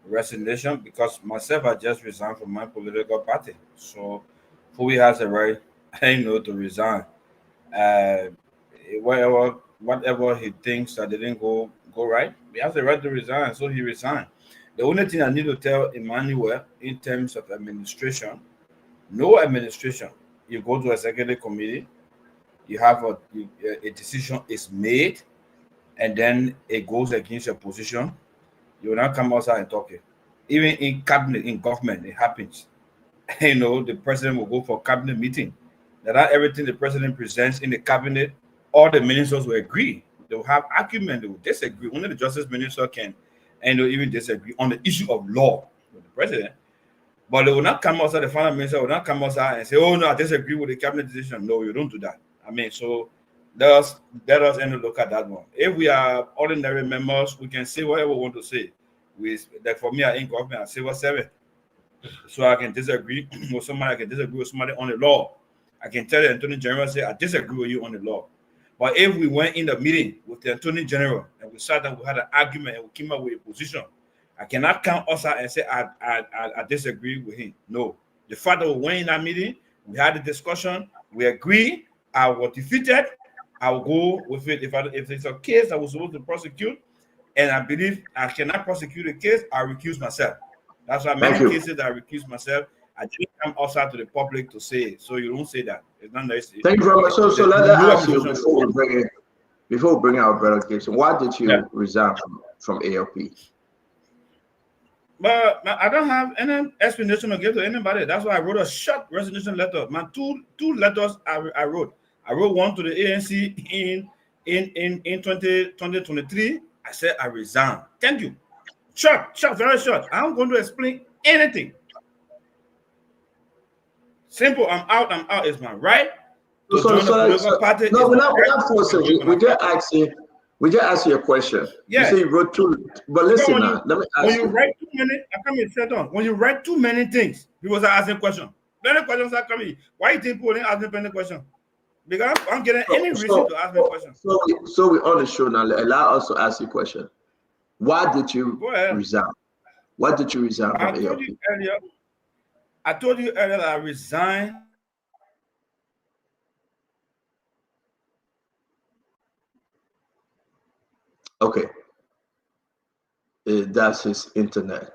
resignation because myself, I just resigned from my political party. So, Fubi has a right, to resign. Whatever he thinks that didn't go right, he has the right to resign. So he resigned. The only thing I need to tell Emmanuel in terms of administration, no administration. You go to executive committee, you have a decision is made, and then it goes against your position. You will not come outside and talk it. Even in cabinet, in government, it happens. The president will go for a cabinet meeting. Not everything the president presents in the cabinet, all the ministers will agree. They will have argument, they will disagree. Only the justice minister can, and they'll even disagree on the issue of law with the president. But they will not come outside, the finance minister will not come outside and say, oh no, I disagree with the cabinet decision. No, you don't do that. So let us look at that one. If we are ordinary members, we can say whatever we want to say. Like for me, I ain't government, I say whatever. So I can disagree with somebody, I can disagree with somebody on the law. I can tell the Attorney General, say, I disagree with you on the law. But if we went in the meeting with the Attorney General and we sat and we had an argument and we came up with a position, I cannot come outside and say I disagree with him. No. The fact that we went in that meeting, we had a discussion, we agree, I was defeated, I will go with it. If it's a case I was supposed to prosecute, and I believe I cannot prosecute the case, I recuse myself. That's why many cases that I recuse myself. I didn't come outside to the public to say it. So you don't say that. It's not nice. Thank you very much. So let me ask you before we bring out Brother Gibson, why did you resign from ALP? But I don't have any explanation to give to anybody. That's why I wrote a short resignation letter. My two letters I wrote. I wrote one to the ANC in 2023. I said I resign. Thank you. Short, very short. I'm going to explain anything. Simple. I'm out. It's my right to join the political party. No, we're not forcing you. We just ask you. We just ask you a question. Yeah. You say you wrote two, but listen now. Let me ask when you you. write too many, I come here straight on. When you write too many things, people are asking questions. Many questions are coming. Why you think people didn't ask me any question? Because I'm getting any reason to ask me questions. So we're on the show now. Allow us to ask you a question. Why did you resign? Why did you resign from ALP? I told you earlier that I resigned. Okay. That's his internet.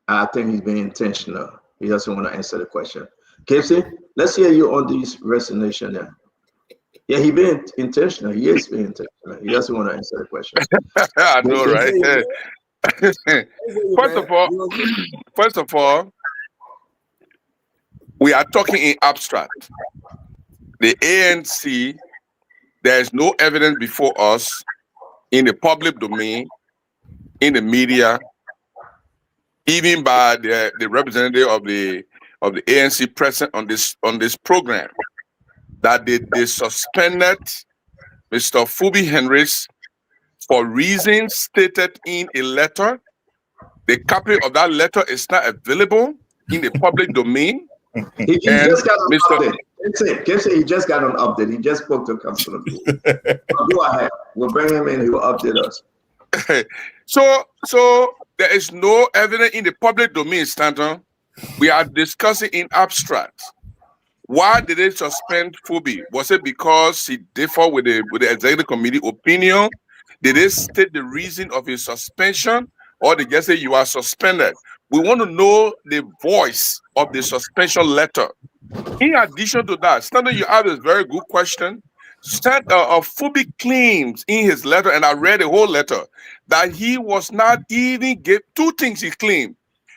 I think he's being intentional. He doesn't want to answer the question. Casey, let's hear you on these resignation there. Yeah, he's being intentional. He is being intentional. He doesn't want to answer the question. I know, right? First of all, we are talking in abstract. The ANC, there is no evidence before us in the public domain, in the media, even by the representative of the ANC present on this program, that they suspended Mr. Fubi Henrys for reasons stated in a letter. The copy of that letter is not available in the public domain. He just got an update. He just got an update. He just spoke to Councilor. Go ahead. We'll bring him in. He will update us. So there is no evidence in the public domain, Stanton. We are discussing in abstract. Why did they suspend Fubi? Was it because he differed with the executive committee opinion? Did they state the reason of his suspension, or they just say you are suspended? We want to know the voice of the suspension letter. In addition to that, Stanton, you have a very good question. Fubi claims in his letter, and I read the whole letter, that he was not even give two things he claimed.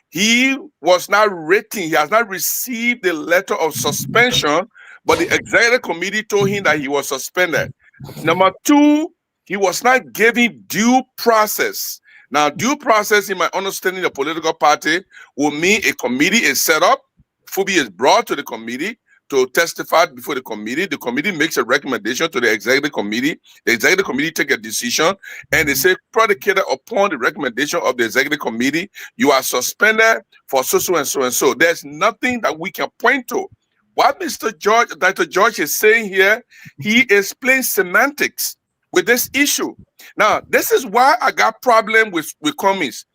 He was not written, he has not received the letter of suspension, but the executive committee told him that he was suspended. Number two, he was not given due process. Now, due process, in my understanding, the political party will mean a committee is set up. Fubi is brought to the committee to testify before the committee. The committee makes a recommendation to the executive committee. The executive committee take a decision, and they say, predicated upon the recommendation of the executive committee, you are suspended for so and so and so. There's nothing that we can point to. What Dr. George is saying here, he is playing semantics with this issue. Now, this is why I got problem with Cummings.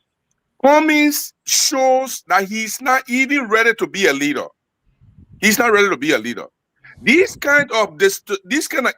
Cummings shows that he's not even ready to be a leader. He's not ready to be a leader. These kind of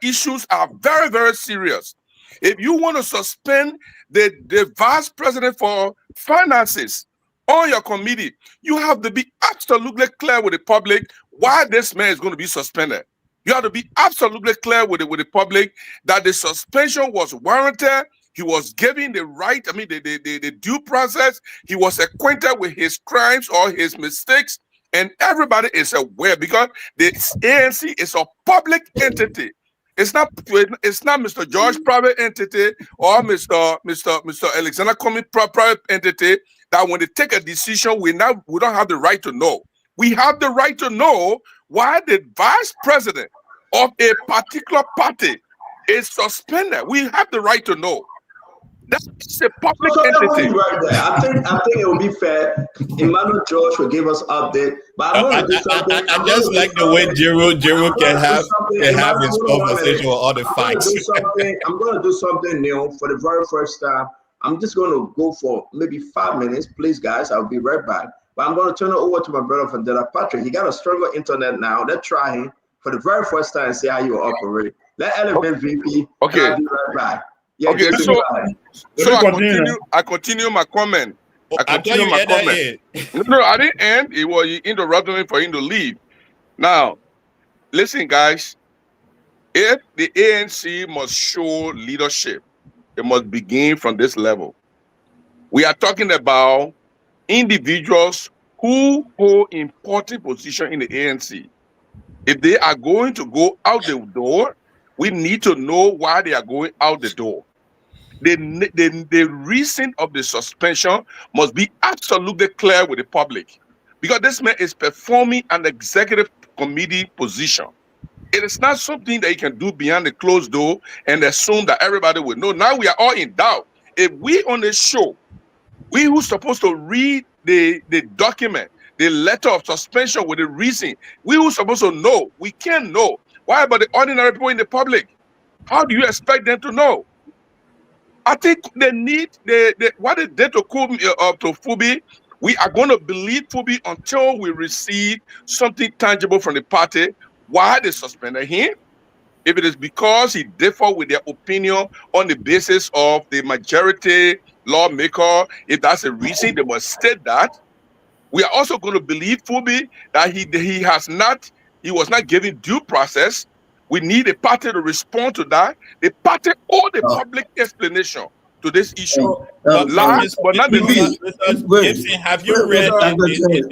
issues are very, very serious. If you want to suspend the vice president for finances on your committee, you have to be absolutely clear with the public why this man is going to be suspended. You have to be absolutely clear with the public that the suspension was warranted. He was given the right, the due process. He was acquainted with his crimes or his mistakes. And everybody is aware because the ANC is a public entity. It's not Mr. George private entity or Mr. Alexander Cummings private entity that when they take a decision, we don't have the right to know. We have the right to know why the vice president of a particular party is suspended. We have the right to know. That's a public entity. Right there. I think it will be fair. Emmanuel George will give us update. But I just like the way Jero can have his conversation with all the fights. I'm going to do something new for the very first time. I'm just going to go for maybe 5 minutes. Please, guys, I'll be right back. But I'm going to turn it over to my brother from Dela Patrick. He got a stronger internet now. Let's try him for the very first time and see how you operate. Let Elevate VP. Okay. I'll be right back. Yeah, okay, so I continue my comment. I continue my comment. No, I didn't end. It was interrupting me for him to leave. Now, listen, guys. If the ANC must show leadership, it must begin from this level. We are talking about individuals who hold important position in the ANC. If they are going to go out the door, we need to know why they are going out the door. The reason of the suspension must be absolutely clear with the public, because this man is performing an executive committee position. It is not something that you can do behind the closed door and assume that everybody will know. Now we are all in doubt. If we on the show, we who's supposed to read the document, the letter of suspension with the reason, we who's supposed to know, we can't know. Why about the ordinary people in the public? How do you expect them to know? I think they need what they did to Fubi. We are going to believe Fubi until we receive something tangible from the party. Why they suspended him? If it is because he differed with their opinion on the basis of the majority lawmaker, if that's a reason, they must state that. We are also going to believe Fubi that he was not given due process. We need a party to respond to that. The party owe the public explanation to this issue. Last but not the least, Gibson, have you read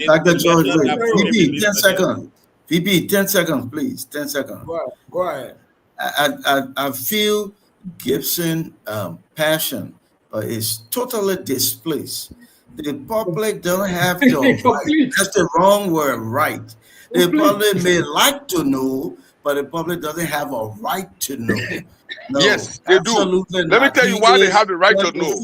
Dr. George, VP, 10 seconds. VP, 10 seconds, please. 10 seconds. Go ahead. I feel Gibson passion, but it's totally displaced. The public don't have the right. That's the wrong word, right. The public may like to know, but the public doesn't have a right to know. No, yes, they do. Let me tell you why they have the right to know.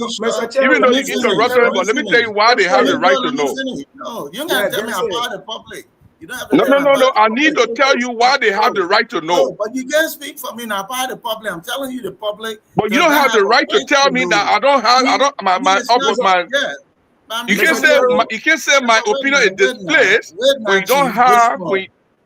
Even though you interrupted, but let me tell you why they have the right to know. No, you gotta tell me about the public. You don't have to no. I need to tell you why they have the right to know. No, but you can't speak for me now about the public. I'm telling you, the public. But you don't have the right to tell me that I don't have. You can't say my opinion is displaced when you don't have.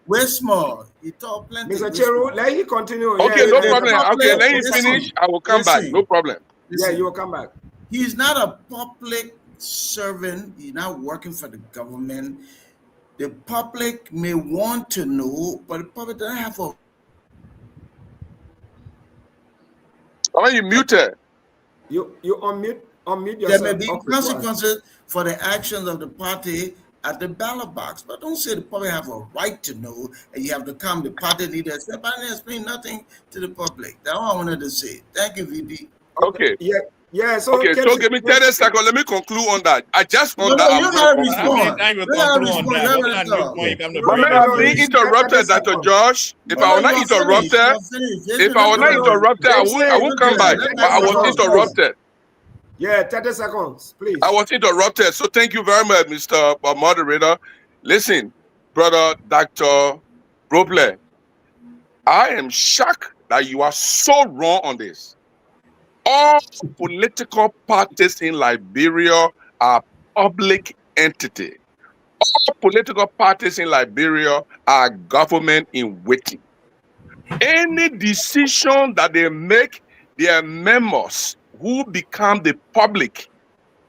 We're small. You talk plenty. Mr. Cheru, let you continue. Okay, no problem. Okay, let you finish. I will come back. No problem. Yeah, you will come back. He's not a public servant. He's not working for the government. The public may want to know, but the public doesn't have a. Are you muted? You unmute yourself. There may be consequences for the actions of the party at the ballot box, but don't say the public have a right to know, and you have to come the party leader and say, "But I didn't explain nothing to the public." That's all I wanted to say. Thank you, VP. Okay. Yeah. So okay. So give me 30 seconds. Let me conclude on that. I just want that. You gotta respond. I'm being interrupted, Dr. Josh. If I was not interrupted, I won't come back. But I was interrupted. Yeah, 30 seconds, please. I was interrupted. So thank you very much, Mr. Moderator. Listen, brother Dr. Roble, I am shocked that you are so wrong on this. All political parties in Liberia are public entities. All political parties in Liberia are government in waiting. Any decision that they make, their members who become the public,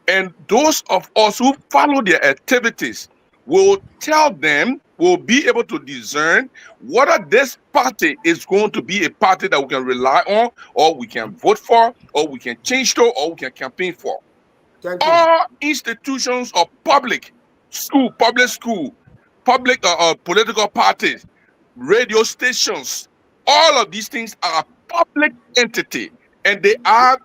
and those of us who follow their activities will tell them, will be able to discern whether this party is going to be a party that we can rely on, or we can vote for, or we can change to, or we can campaign for. All institutions of public school, political parties, radio stations, all of these things are a public entity, and they are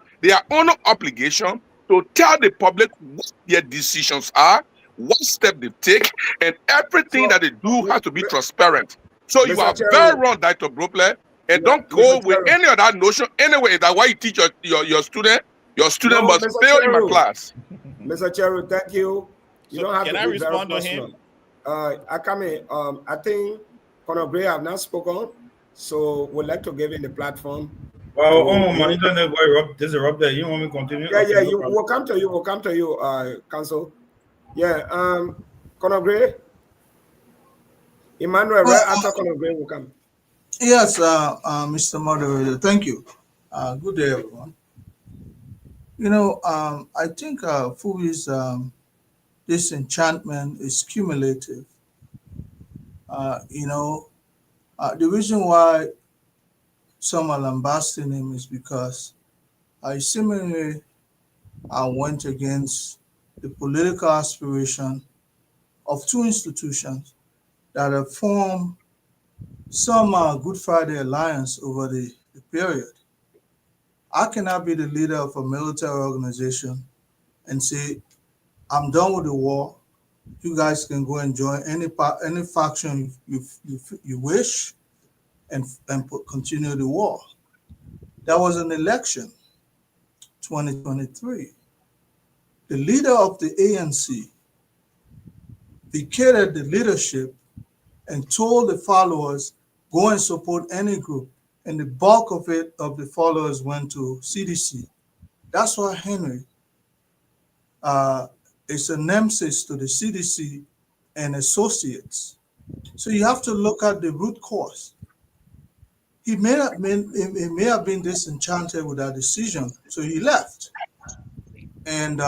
under obligation to tell the public what their decisions are, what step they take, and everything that they do has to be transparent. So you are very wrong, Dr. Brople, and don't go with any of that notion. Anyway, that's why you teach your student. Your student must fail in my class. Mr. Cheru, thank you. You don't have can to I be respond very to him? I think Conor Gray have not spoken, so we'd like to give him the platform. Well, my internet got disrupted. You want me to continue? Yeah, we'll come to you. We'll come to you, Council. Yeah, Conor Gray. Emmanuel, right after Conor Gray will come. Yes, Mr. Moderator, thank you. Good day, everyone. You know, I think Fubi's disenchantment is cumulative. The reason why some are lambasting him is because I seemingly went against the political aspiration of two institutions that have formed some Good Friday Alliance over the period. I cannot be the leader of a military organization and say, I'm done with the war. You guys can go and join any faction you wish and continue the war. There was an election, 2023. The leader of the ANC vacated the leadership and told the followers, go and support any group. And the bulk of the followers went to CDC. That's why Henry is a nemesis to the CDC and associates. So you have to look at the root cause. He may have been disenchanted with that decision, so he left. And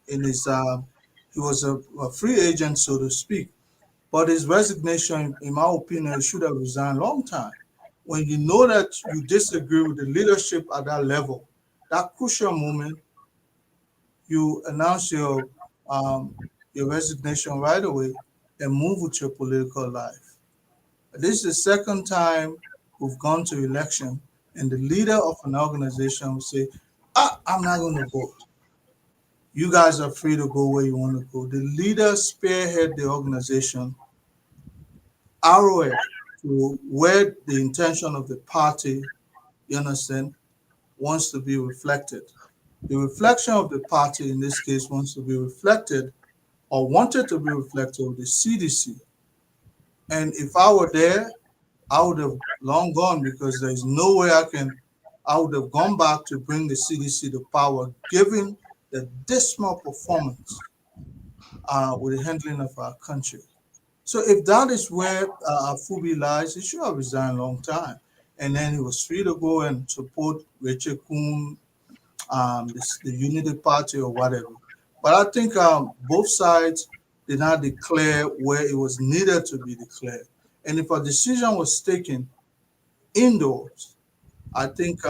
he was a free agent, so to speak. But his resignation, in my opinion, should have resigned a long time. When you know that you disagree with the leadership at that level, that crucial moment, you announce your resignation right away and move with your political life. This is the second time we've gone to election, and the leader of an organization will say, I'm not going to vote. You guys are free to go where you want to go. The leader spearhead the organization, arrowhead to where the intention of the party, you understand, wants to be reflected. The reflection of the party in this case wants to be reflected or wanted to be reflected with the CDC. And if I were there, I would have long gone, because there's no way I would have gone back to bring the CDC to power, given the dismal performance with the handling of our country. So if that is where Fubi lies, he should have resigned a long time. And then he was free to go and support Richard Kuhn, the Unity Party or whatever. But I think both sides did not declare where it was needed to be declared. And if a decision was taken indoors, I think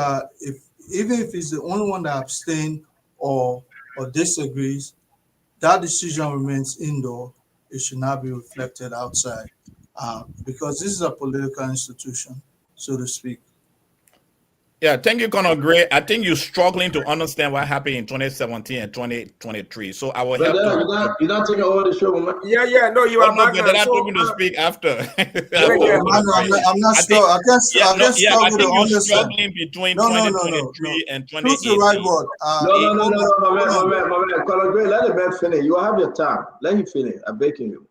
even if he's the only one that abstained or disagrees, that decision remains indoor. It should not be reflected outside, because this is a political institution, so to speak. Yeah, thank you, Conor Gray. I think you're struggling to understand what happened in 2017 and 2023. So I will help you. You're not taking all the show. Yeah, no, you are not. But I told you to speak after. I'm not sure. I guess I think you're struggling between 2023 and 2018. Choose the right word. My man, Conor Gray, let the man finish. You have your time. Let him finish. I'm begging you.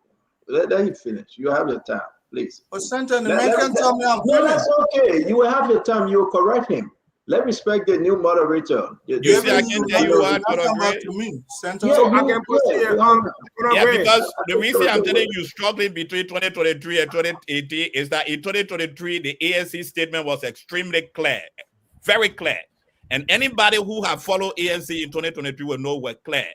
Let him finish. You have your time. Please. But Senator, the man can tell me I'm no, that's okay. You will have your time. You will correct him. Let me respect the new moderator. You see, I can tell you what, come back to me. Senator, so I can put here. Because the reason I'm telling you struggling between 2023 and 2018 is that in 2023 the ANC statement was extremely clear, very clear, and anybody who have followed ANC in 2023 will know we're clear.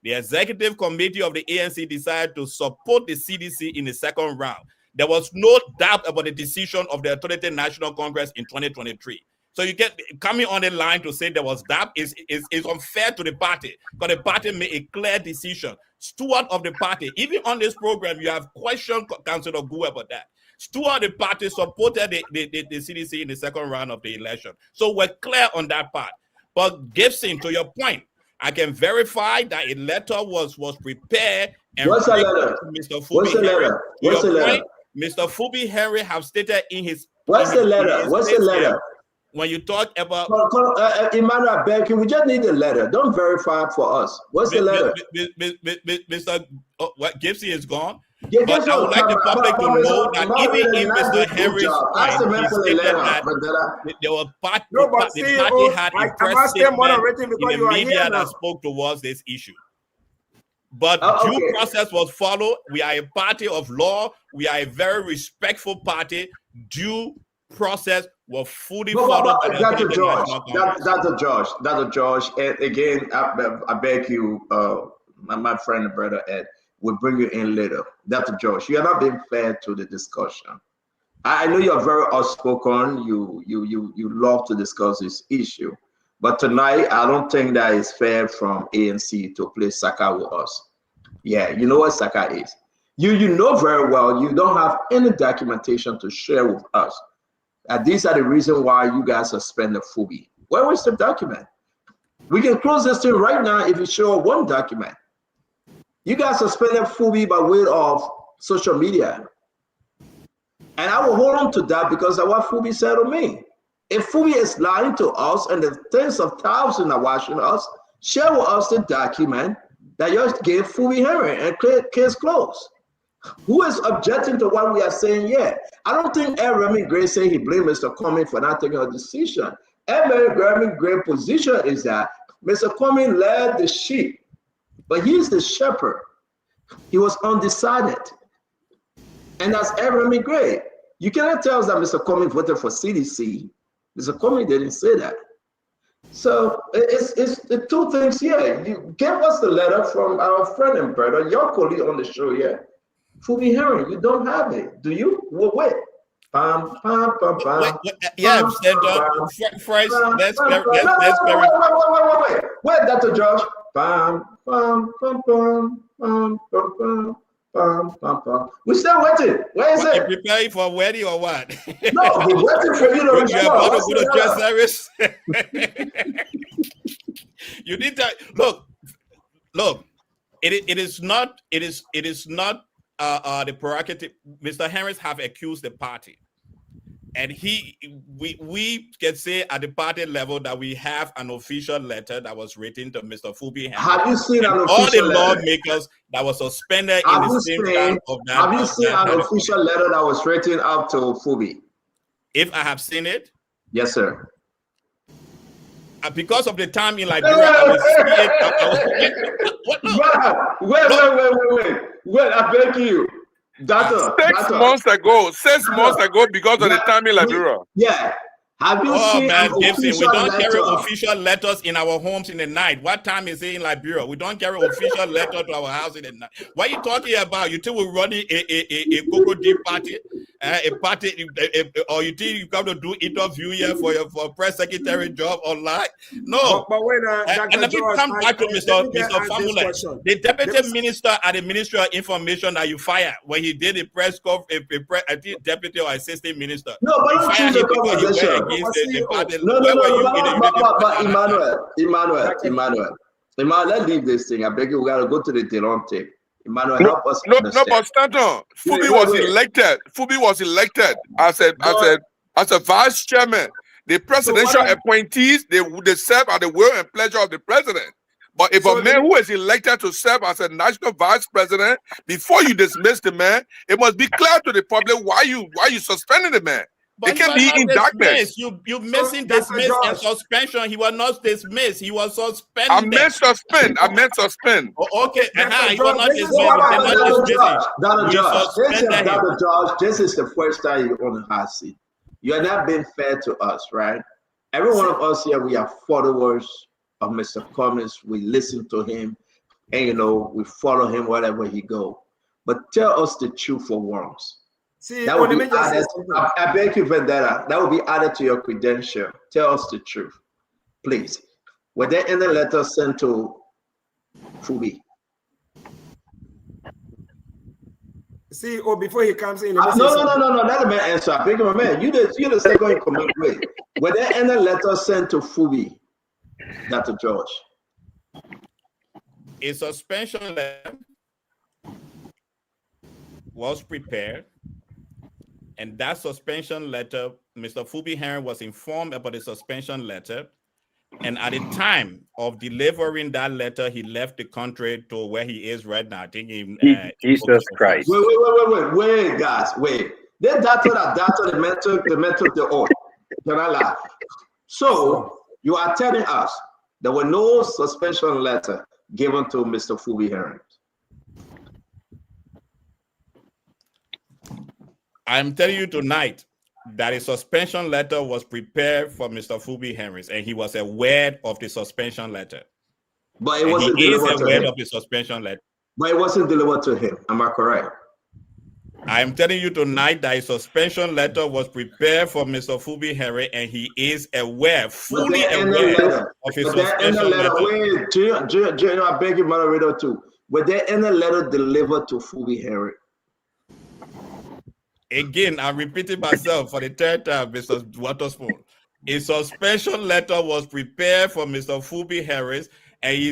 The executive committee of the ANC decided to support the CDC in the second round. There was no doubt about the decision of the 30th National Congress in 2023. So you get coming on the line to say there was doubt is unfair to the party, because the party made a clear decision. Steward of the party, even on this program, you have questioned Councillor Gu about that. Steward of the party supported the CDC in the second round of the election. So we're clear on that part. But Gibson, to your point, I can verify that a letter was prepared. And what's the letter? Mr. Fubi What's the letter? What's the letter? Mr. Fubi Henry have stated in his. What's the letter? What's the letter? When you talk about Emmanuel Becky, we just need the letter. Don't verify for us. What's the letter? Mr. What Gibson is gone. But I would like the public to know that even in Mr. Henry's time, he stated that there was the party had a press statement in the media that spoke towards this issue. But due process was followed. We are a party of law. We are a very respectful party. Due process was fully followed by the Dr. George. And again, I beg you, my friend and brother Ed, will bring you in later. Dr. George, you are not being fair to the discussion. I know you're very outspoken. You love to discuss this issue, But tonight, I don't think that it's fair from ANC to play Saka with us. Yeah, you know what Saka is. You know very well you don't have any documentation to share with us. And these are the reasons why you guys suspended Fubi. Where was the document? We can close this thing right now if you show one document. You guys suspended Fubi by way of social media. And I will hold on to that because of what Fubi said to me. If Fubi is lying to us and the tens of thousands are watching us, share with us the document that you gave Fubi hearing and case closed. Who is objecting to what we are saying here? I don't think Remy Gray saying he blamed Mr. Comey for not taking a decision. Remy Gray's position is that Mr. Comey led the sheep, but he's the shepherd. He was undecided. And that's Remy Gray. You cannot tell us that Mr. Comey voted for CDC. Mr. Comey didn't say that. So it's the two things here. You gave us the letter from our friend and brother, your colleague on the show here, Fubi Heron. You don't have it, do you? Well, wait. Yeah, first, let's wait, Dr. George. We're still waiting. Where is it? Preparing for a wedding or what? No, we're waiting for you to respond. You're about to go to church service. You need to look. It is not the prerogative. Mr. Harris have accused the party, and we can say at the party level that we have an official letter that was written to Mr. Fubi Harris. Have you seen an all official the letter? lawmakers that was suspended in the same time of that? Have you seen an official letter that was written up to Fubi? If I have seen it, yes, sir. Because of the time in Liberia, I will see it. Wait! I beg you. Six months ago, because of the time in Liberia. Yeah. Have you seen man, an Gibson, we official don't carry letter? official letters in our homes in the night. What time is it in Liberia? We don't carry official letter to our house in the night. What are you talking about? You think we're running a Coco Deep party? A party, or you think you come to do interview here for your press secretary job online? No. But wait, And let me come back to Mr. Famula, the deputy minister at the Ministry of Information that you fired when he did a press conference, I think deputy or assistant minister. No, but don't choose the conversation. No, Emmanuel, let's leave this thing. I beg you, we gotta go to the Delon tape. Emmanuel, help us. No, but Stanton, Fubi was elected as a vice chairman. The presidential appointees, they serve at the will and pleasure of the president. But if a man who is elected to serve as a national vice president, before you dismiss the man, it must be clear to the public why you suspending the man. But it can be in darkness. You missing dismiss and suspension. He was not dismissed. He was suspended. I meant suspend. Oh, okay. He was not dismissed. Dr. George, this is the first time you're on the hot seat. You are not being fair to us, right? Every one of us here, we are followers of Mr. Cummings. We listen to him, and we follow him wherever he go. But tell us the truth for once. See, that would be added, I beg you, Vendetta, that will be added to your credential. Tell us the truth, please. Were there any letters sent to Fubi? See, before he comes in. No. Let the man answer. I beg you, man. You're the second in command. Wait. Were there any letters sent to Fubi, Dr. George? A suspension letter was prepared. And that suspension letter, Mr. Fubi Heron was informed about the suspension letter. And at the time of delivering that letter, he left the country to where he is right now. I think Jesus Christ. Wait, guys, wait. They data the mental the oath. Can I lie? So you are telling us there were no suspension letter given to Mr. Fubi Heron. I'm telling you tonight that a suspension letter was prepared for Mr. Fubi Harris, and he was aware of the suspension letter. But it wasn't delivered to him. Of the suspension letter. But it wasn't delivered to him. Am I correct? I am telling you tonight that a suspension letter was prepared for Mr. Fubi Harry, and he is aware, fully aware of his suspension letter. Wait, Junior, I beg you, moderator, too. Was there any letter delivered to Fubi Harry? Again, I'm repeating myself for the third time, Mr. Waterspoon. A suspension letter was prepared for Mr. Fubi Harris, and he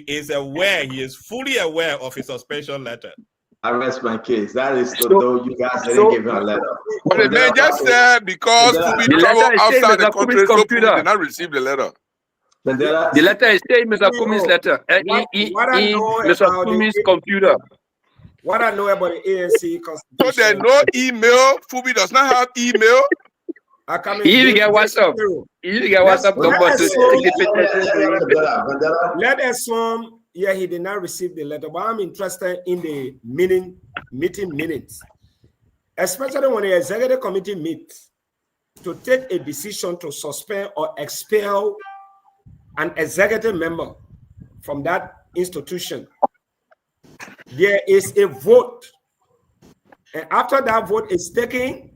is fully aware of his suspension letter. I rest my case. That is though you guys didn't give him a letter. But the man just said because Fubi traveled outside the country, so Fubi did not receive the letter. The letter is saying Mr. Kumi's letter. Mr. Kumi's computer. What I know about the ANC constitution. So there's no email. Fubi does not have email. He get WhatsApp. He get WhatsApp number to let assume, yeah, he did not receive the letter, but I'm interested in the meeting minutes, especially when the executive committee meets to take a decision to suspend or expel an executive member from that institution. There is a vote, and after that vote is taken,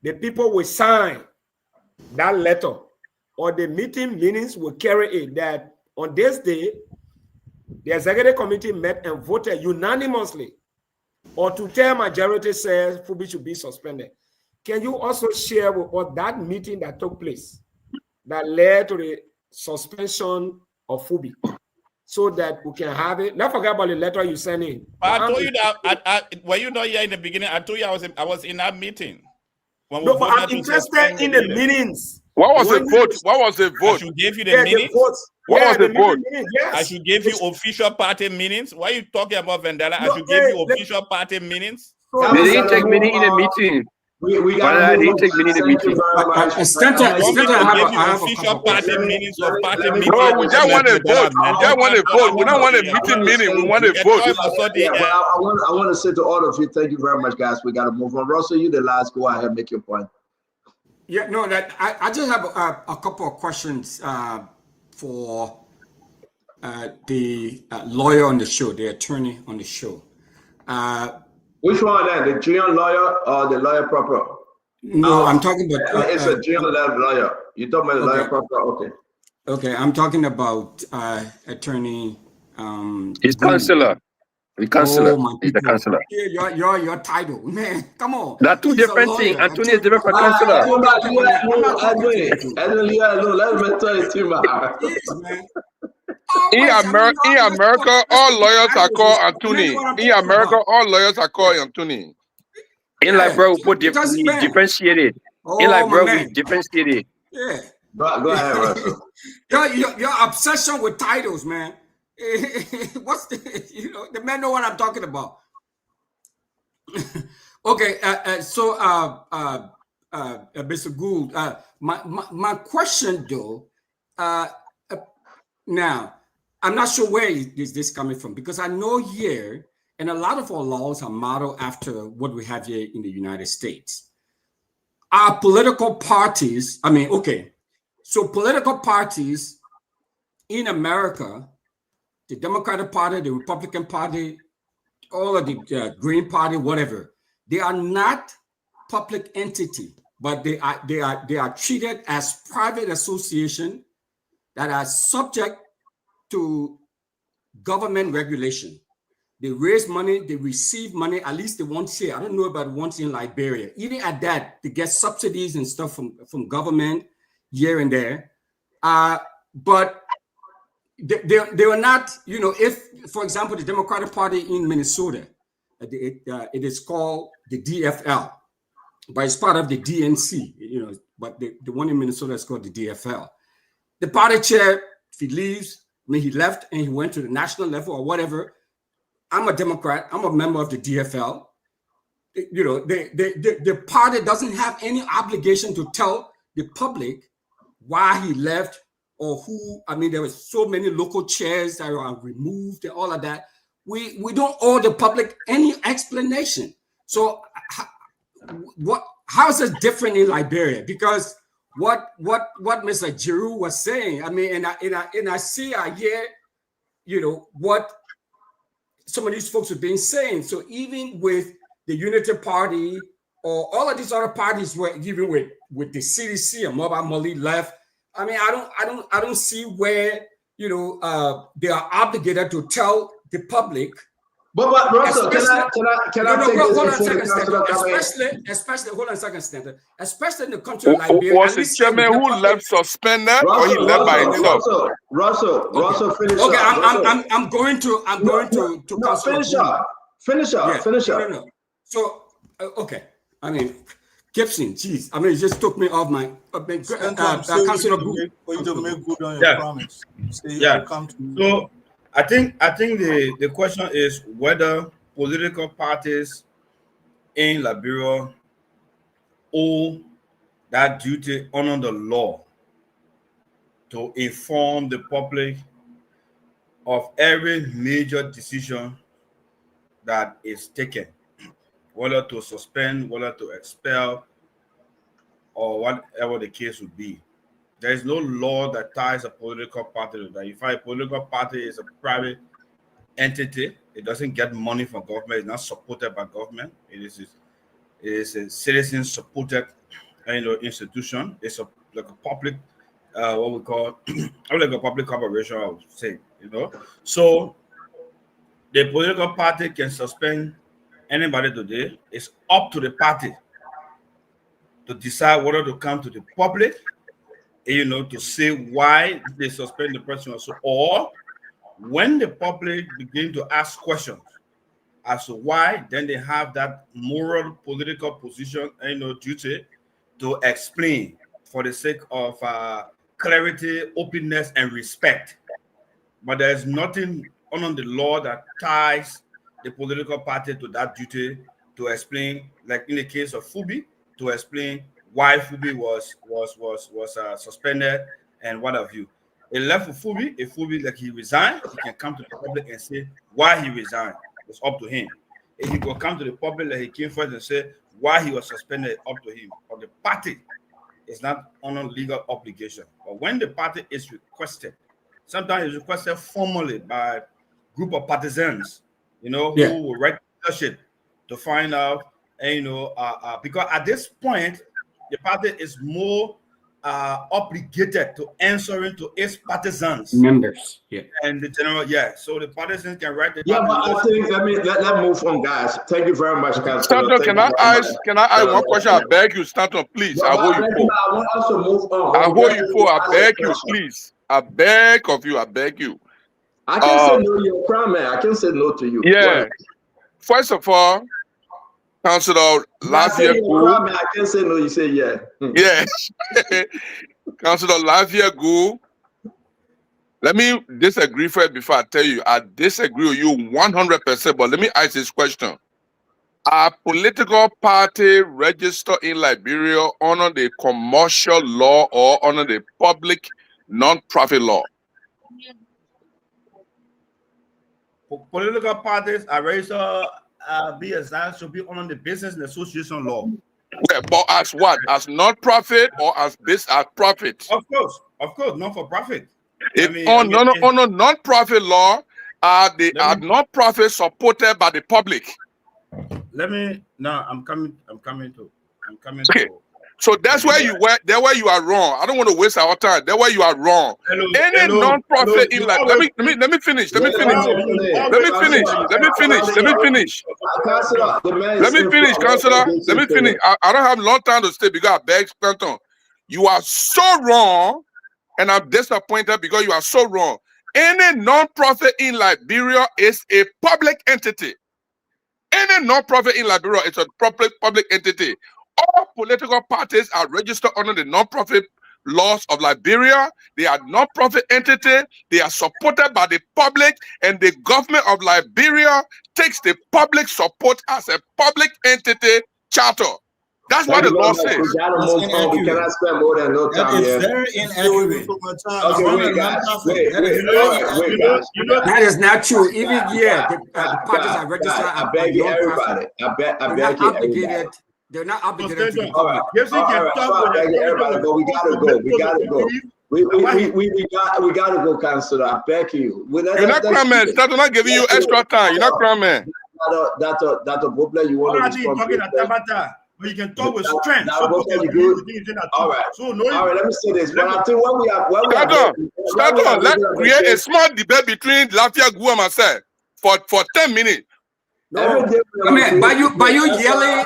the people will sign that letter, or the meeting minutes will carry it that on this day, the executive committee met and voted unanimously, or two-thirds majority says Fubi should be suspended. Can you also share with us that meeting that took place that led to the suspension of Fubi, so that we can have it? Not forget about the letter you sent in. I told you that were you not here in the beginning? I told you I was in that meeting. No, but I'm interested in the meetings. What was the vote? What was the vote? I should give you the minutes. What was the vote? Yes. I should give you official party minutes. Why are you talking about Vendela? I should give you official party minutes. They didn't take meeting in a meeting. We got didn't take meeting in a meeting. I have official party minutes or party meetings. No, we just want a vote. We just want a vote. We don't want a meeting meeting. We want a vote. I want to say to all of you, thank you very much, guys. We got to move on. Russell, you the last. Go ahead, make your point. Yeah, no, that I just have a couple of questions for the lawyer on the show, the attorney on the show. Which one then? The junior lawyer or the lawyer proper? No, I'm talking about. It's a junior lawyer. You're talking about the lawyer proper? Okay. Okay, I'm talking about attorney. He's counselor. The counselor. Oh, He's the counselor. Your title, man. Come on. There are two different things. Anthony is different from counselor. In America, all lawyers are called Anthony. In America, all lawyers are called Anthony. In like bro, we put differentiated. In like bro, we differentiated. Yeah. Go ahead, Russell. Your obsession with titles, man. What's the the man know what I'm talking about. Okay, so Mr. Gould, my question though, now I'm not sure where is this coming from, because I know here, and a lot of our laws are modeled after what we have here in the United States. Our political parties, so political parties in America, the Democratic Party, the Republican Party, all of the Green Party, whatever, they are not public entity, but they are treated as private association that are subject to government regulation. They raise money, they receive money, at least they won't share. I don't know about ones in Liberia. Even at that, they get subsidies and stuff from government here and there. But they were not, if, for example, the Democratic Party in Minnesota, it is called the DFL, but it's part of the DNC, but the one in Minnesota is called the DFL. The party chair, if he leaves, he left and he went to the national level or whatever. I'm a Democrat. I'm a member of the DFL. The party doesn't have any obligation to tell the public why he left or who. There were so many local chairs that are removed and all of that. We don't owe the public any explanation. So how is it different in Liberia? Because what Mr. Giroux was saying, and I see, I hear, what some of these folks have been saying. So even with the Unity Party, or all of these other parties were even with the CDC and Mobile Mali left. I mean, I don't see where they are obligated to tell the public. But Russell, can I hold on a second, especially hold on a second, Stanton. Especially in the country like Liberia. Was the chairman who left suspended, or he left by himself? Russell, finish up. Okay, I'm going to finish up. No. So okay, I mean, Gibson, geez, I mean, it just took me off my Councilor Good. For you to make good on your promise. So I think the question is whether political parties in Liberia owe that duty under the law to inform the public of every major decision that is taken, whether to suspend, whether to expel, or whatever the case would be. There is no law that ties a political party to that. If a political party is a private entity, it doesn't get money from government. It's not supported by government. It is a citizen-supported institution. It's like a public, what we call, like a public corporation, I would say. So the political party can suspend anybody today. It's up to the party to decide whether to come to the public, to say why they suspend the person or when the public begin to ask questions as to why, then they have that moral political position, duty to explain for the sake of clarity, openness, and respect. But there's nothing under the law that ties the political party to that duty to explain, like in the case of Fubi, to explain why Fubi was suspended and what have you. It left for Fubi. If Fubi, like, he resigned, he can come to the public and say why he resigned. It's up to him. If he will come to the public, like he came first and say why he was suspended, up to him. But the party is not under legal obligation. But when the party is requested, sometimes it's requested formally by a group of partisans, who will write leadership to find out, because at this point, the party is more obligated to answering to its partisans, members, and the general, so the partisans can write the. But I think let move on, guys. Thank you very much, guys. Stanton, can I ask one question? I beg you, Stanton, please. I hold you for. I want us to move on. I hold you for. I beg you, please. I beg of you. I beg you. I can say no to your crime, man. I can say no to you. Yeah. First of all, Councilor Lavia Gu. I can say no, you say yeah. Yes. Councilor Lavia Gu. Let me disagree first before I tell you. I disagree with you 100%, but let me ask this question. Are political party registered in Liberia under the commercial law or under the public non-profit law? Political parties are registered should be under the business and association law. Yeah, but as what? As non-profit or as profit? Of course, not for profit. On non-profit law, are non-profit supported by the public? I'm coming to. Okay. So that's where you were. That's where you are wrong. I don't want to waste our time. That's where you are wrong. Any non-profit in like, let me finish. Let me finish, Councilor. Let me finish. I don't have a long time to stay because I beg Stanton. You are so wrong, and I'm disappointed because you are so wrong. Any non-profit in Liberia is a public entity. Any non-profit in Liberia is a public entity. All political parties are registered under the non-profit laws of Liberia. They are non-profit entity. They are supported by the public, and the government of Liberia takes the public support as a public entity charter. That's what the law says. We cannot spend more than no time here. It's very inaccurate. Wait, that is not true. Even the parties are registered. I beg you, everybody. I beg you, everybody. They're not obligated to all right. Everybody, but we gotta go. We gotta go, Councilor. I beg you. You're not cramming. Start not giving you extra time. You're not cramming. Dr. Bobler, you want to respond? Talking at Tabata, but you can talk with strength. All right. All right, let me say this. But I think let's create a small debate between Lafia Gu and myself for 10 minutes. No. I mean, by you yelling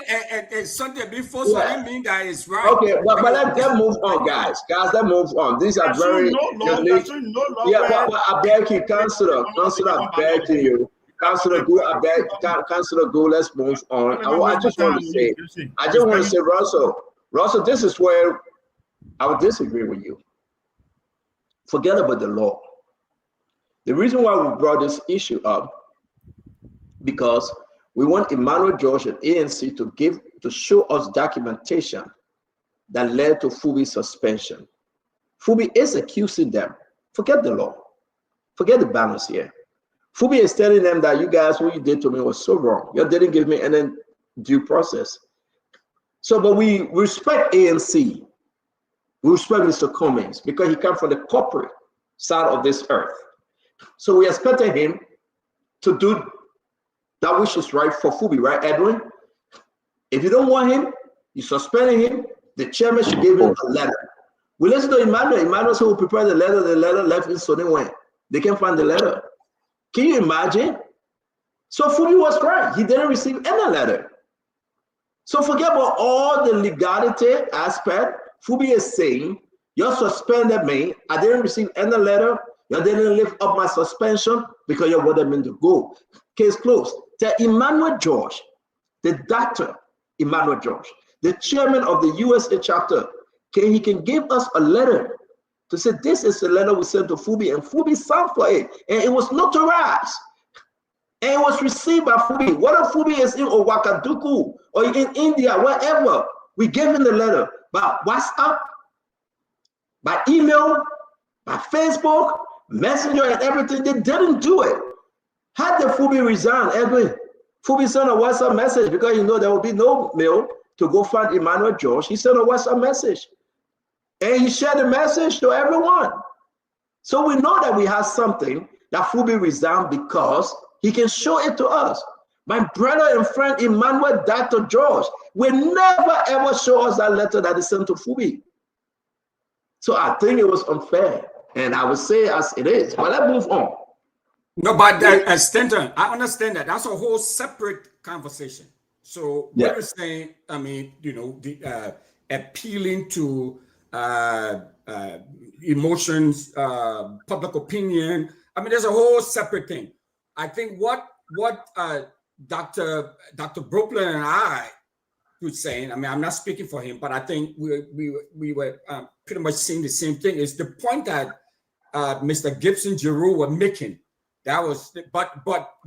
and something before, so I mean that is right. Okay, but let's move on, guys. Let's move on. These are very unique. Yeah, but I beg you, Councillor, I beg you. Councillor Gu, let's move on. I just want to say, Russell, this is where I would disagree with you. Forget about the law. The reason why we brought this issue up, because we want Emmanuel George and ANC to show us documentation that led to Fubi's suspension. Fubi is accusing them. Forget the law. Forget the balance here. Fubi is telling them that you guys, what you did to me was so wrong. You didn't give me any due process. So, but we respect ANC. We respect Mr. Cummings because he comes from the corporate side of this earth. So we expected him to do that which is right for Fubi, right, Edwin? If you don't want him, you suspended him, the chairman should give him a letter. We listen to Emmanuel. Emmanuel said we'll prepare the letter left in, so they went. They can't find the letter. Can you imagine? So Fubi was right. He didn't receive any letter. So forget about all the legality aspect. Fubi is saying, you suspended me. I didn't receive any letter. You didn't lift up my suspension because you wanted me to go. Case closed. The Emmanuel George, the doctor, Emmanuel George, the chairman of the USA chapter, he can give us a letter to say this is the letter we sent to Fubi, and Fubi signed for it, and it was notarized, and it was received by Fubi. Whether Fubi is in Ouagadougou or in India, wherever, we gave him the letter by WhatsApp, by email, by Facebook, Messenger, and everything. They didn't do it. Had the Fubi resign, Edwin, Fubi sent a WhatsApp message because there will be no mail to go find Emmanuel George. He sent a WhatsApp message. And he shared the message to everyone. So we know that we have something that Fubi resigned because he can show it to us. My brother and friend Emmanuel Dr. George will never ever show us that letter that he sent to Fubi. So I think it was unfair. And I would say as it is. But let's move on. No, but Stanton, I understand that. That's a whole separate conversation. So what you're saying, I mean, appealing to emotions, public opinion. I mean, there's a whole separate thing. I think what Dr. Brooklyn and I was saying, I mean, I'm not speaking for him, but I think we were pretty much saying the same thing, is the point that Mr. Gibson Giroux were making. That was, but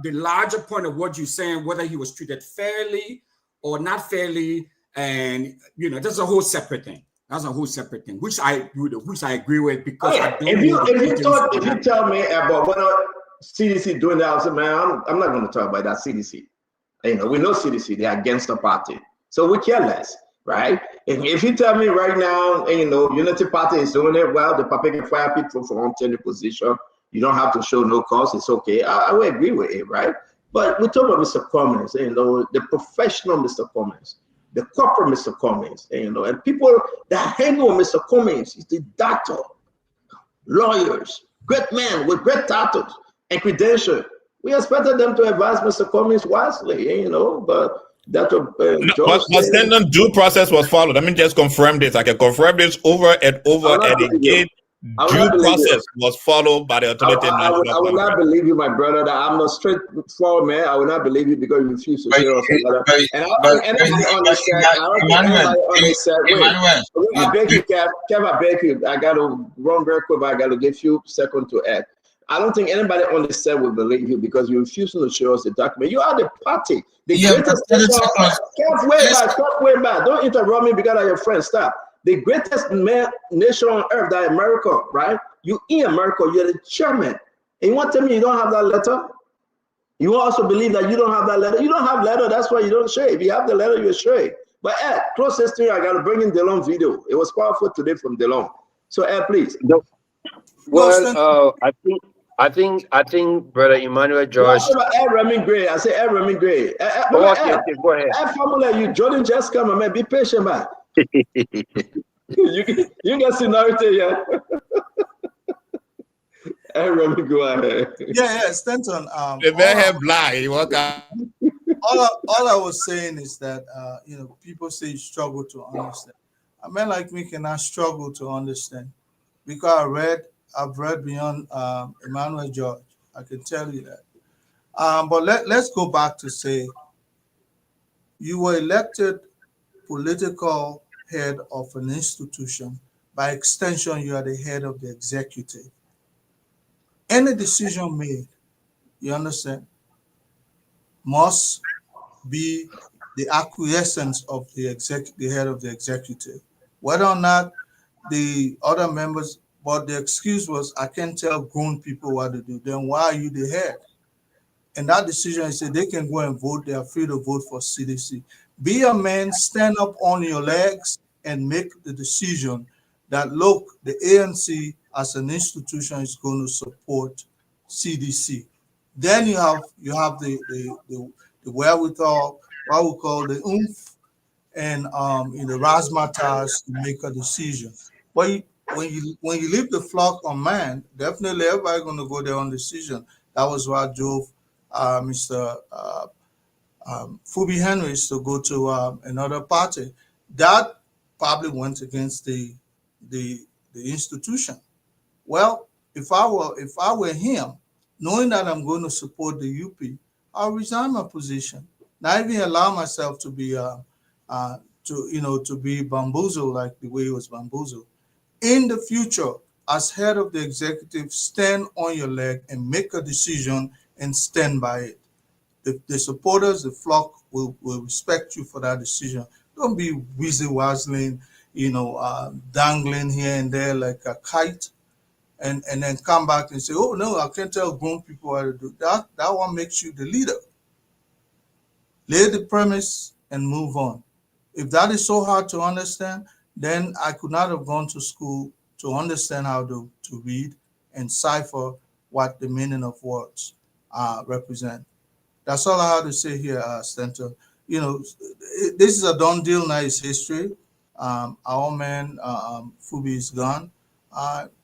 the larger point of what you're saying, whether he was treated fairly or not fairly, and that's a whole separate thing. That's a whole separate thing, which I agree with, because if you tell me about what CDC doing that, I said, man, I'm not going to talk about that CDC. We know CDC, they're against the party, so we care less, right? If you tell me right now, Unity Party is doing it well, the public can fire people for untenure position. You don't have to show no cause. It's okay. I would agree with it, right? But we talk about Mr. Cummings, the professional Mr. Cummings, the corporate Mr. Cummings, and people that hang on Mr. Cummings is the doctor, lawyers, great men with great titles and credentials. We expected them to advise Mr. Cummings wisely, but Dr. But Stanton, due process was followed. Let me just confirm this. I can confirm this over and over and again. Due process was followed by the authority. I will not believe you, my brother. That I'm a straightforward man. I will not believe you because you refuse to hear us. And I don't think anybody understand. I beg you, Kev. I beg you. I got to run very quick, but I got to give you a second to add. I don't think anybody on the set will believe you because you refuse to show us the document. You are the party. The greatest. Stop way back. Don't interrupt me because of your friend. Stop. The greatest nation on earth, that America, right? You in America, you're the chairman. And you want to tell me you don't have that letter? You also believe that you don't have that letter? You don't have letter, that's why you don't share. If you have the letter, you're straight. But Ed, closest thing, I got to bring in DeLong video. It was powerful today from DeLong. So Ed, please. Well, I think I think Brother Emmanuel George. Remy Gray. I say Remy Gray. Okay, go ahead. Formula, you Jordan just come and be patient, man. you get seniority, yeah. Remy, go ahead. Yeah, Stanton. The man have lie. What all I was saying is that people say you struggle to understand. A man like me cannot struggle to understand because I've read beyond Emmanuel George. I can tell you that. But let's go back to say you were elected political head of an institution. By extension, you are the head of the executive. Any decision made, you understand, must be the acquiescence of the head of the executive. Whether or not the other members, but the excuse was, I can't tell grown people what to do. Then why are you the head? And that decision is that they can go and vote. They are free to vote for CDC. Be a man, stand up on your legs and make the decision that, look, the ANC as an institution is going to support CDC. Then you have the wherewithal, what we call the oomph, and the razzmatazz to make a decision. But when you leave the flock unmanned, definitely everybody going to go their own decision. That was what drove Mr. Fubi Henrys to go to another party. That probably went against the institution. Well, if I were him, knowing that I'm going to support the UP, I'll resign my position. Not even allow myself to be to be bamboozled like the way it was bamboozled. In the future, as head of the executive, stand on your leg and make a decision and stand by it. The supporters, the flock will respect you for that decision. Don't be wizzy-wazzling, dangling here and there like a kite, and then come back and say, oh, no, I can't tell grown people how to do that. That one makes you the leader. Lay the premise and move on. If that is so hard to understand, then I could not have gone to school to understand how to read and cipher what the meaning of words represent. That's all I have to say here, Stanton. This is a done deal now. It's history. Our man, Fubi, is gone.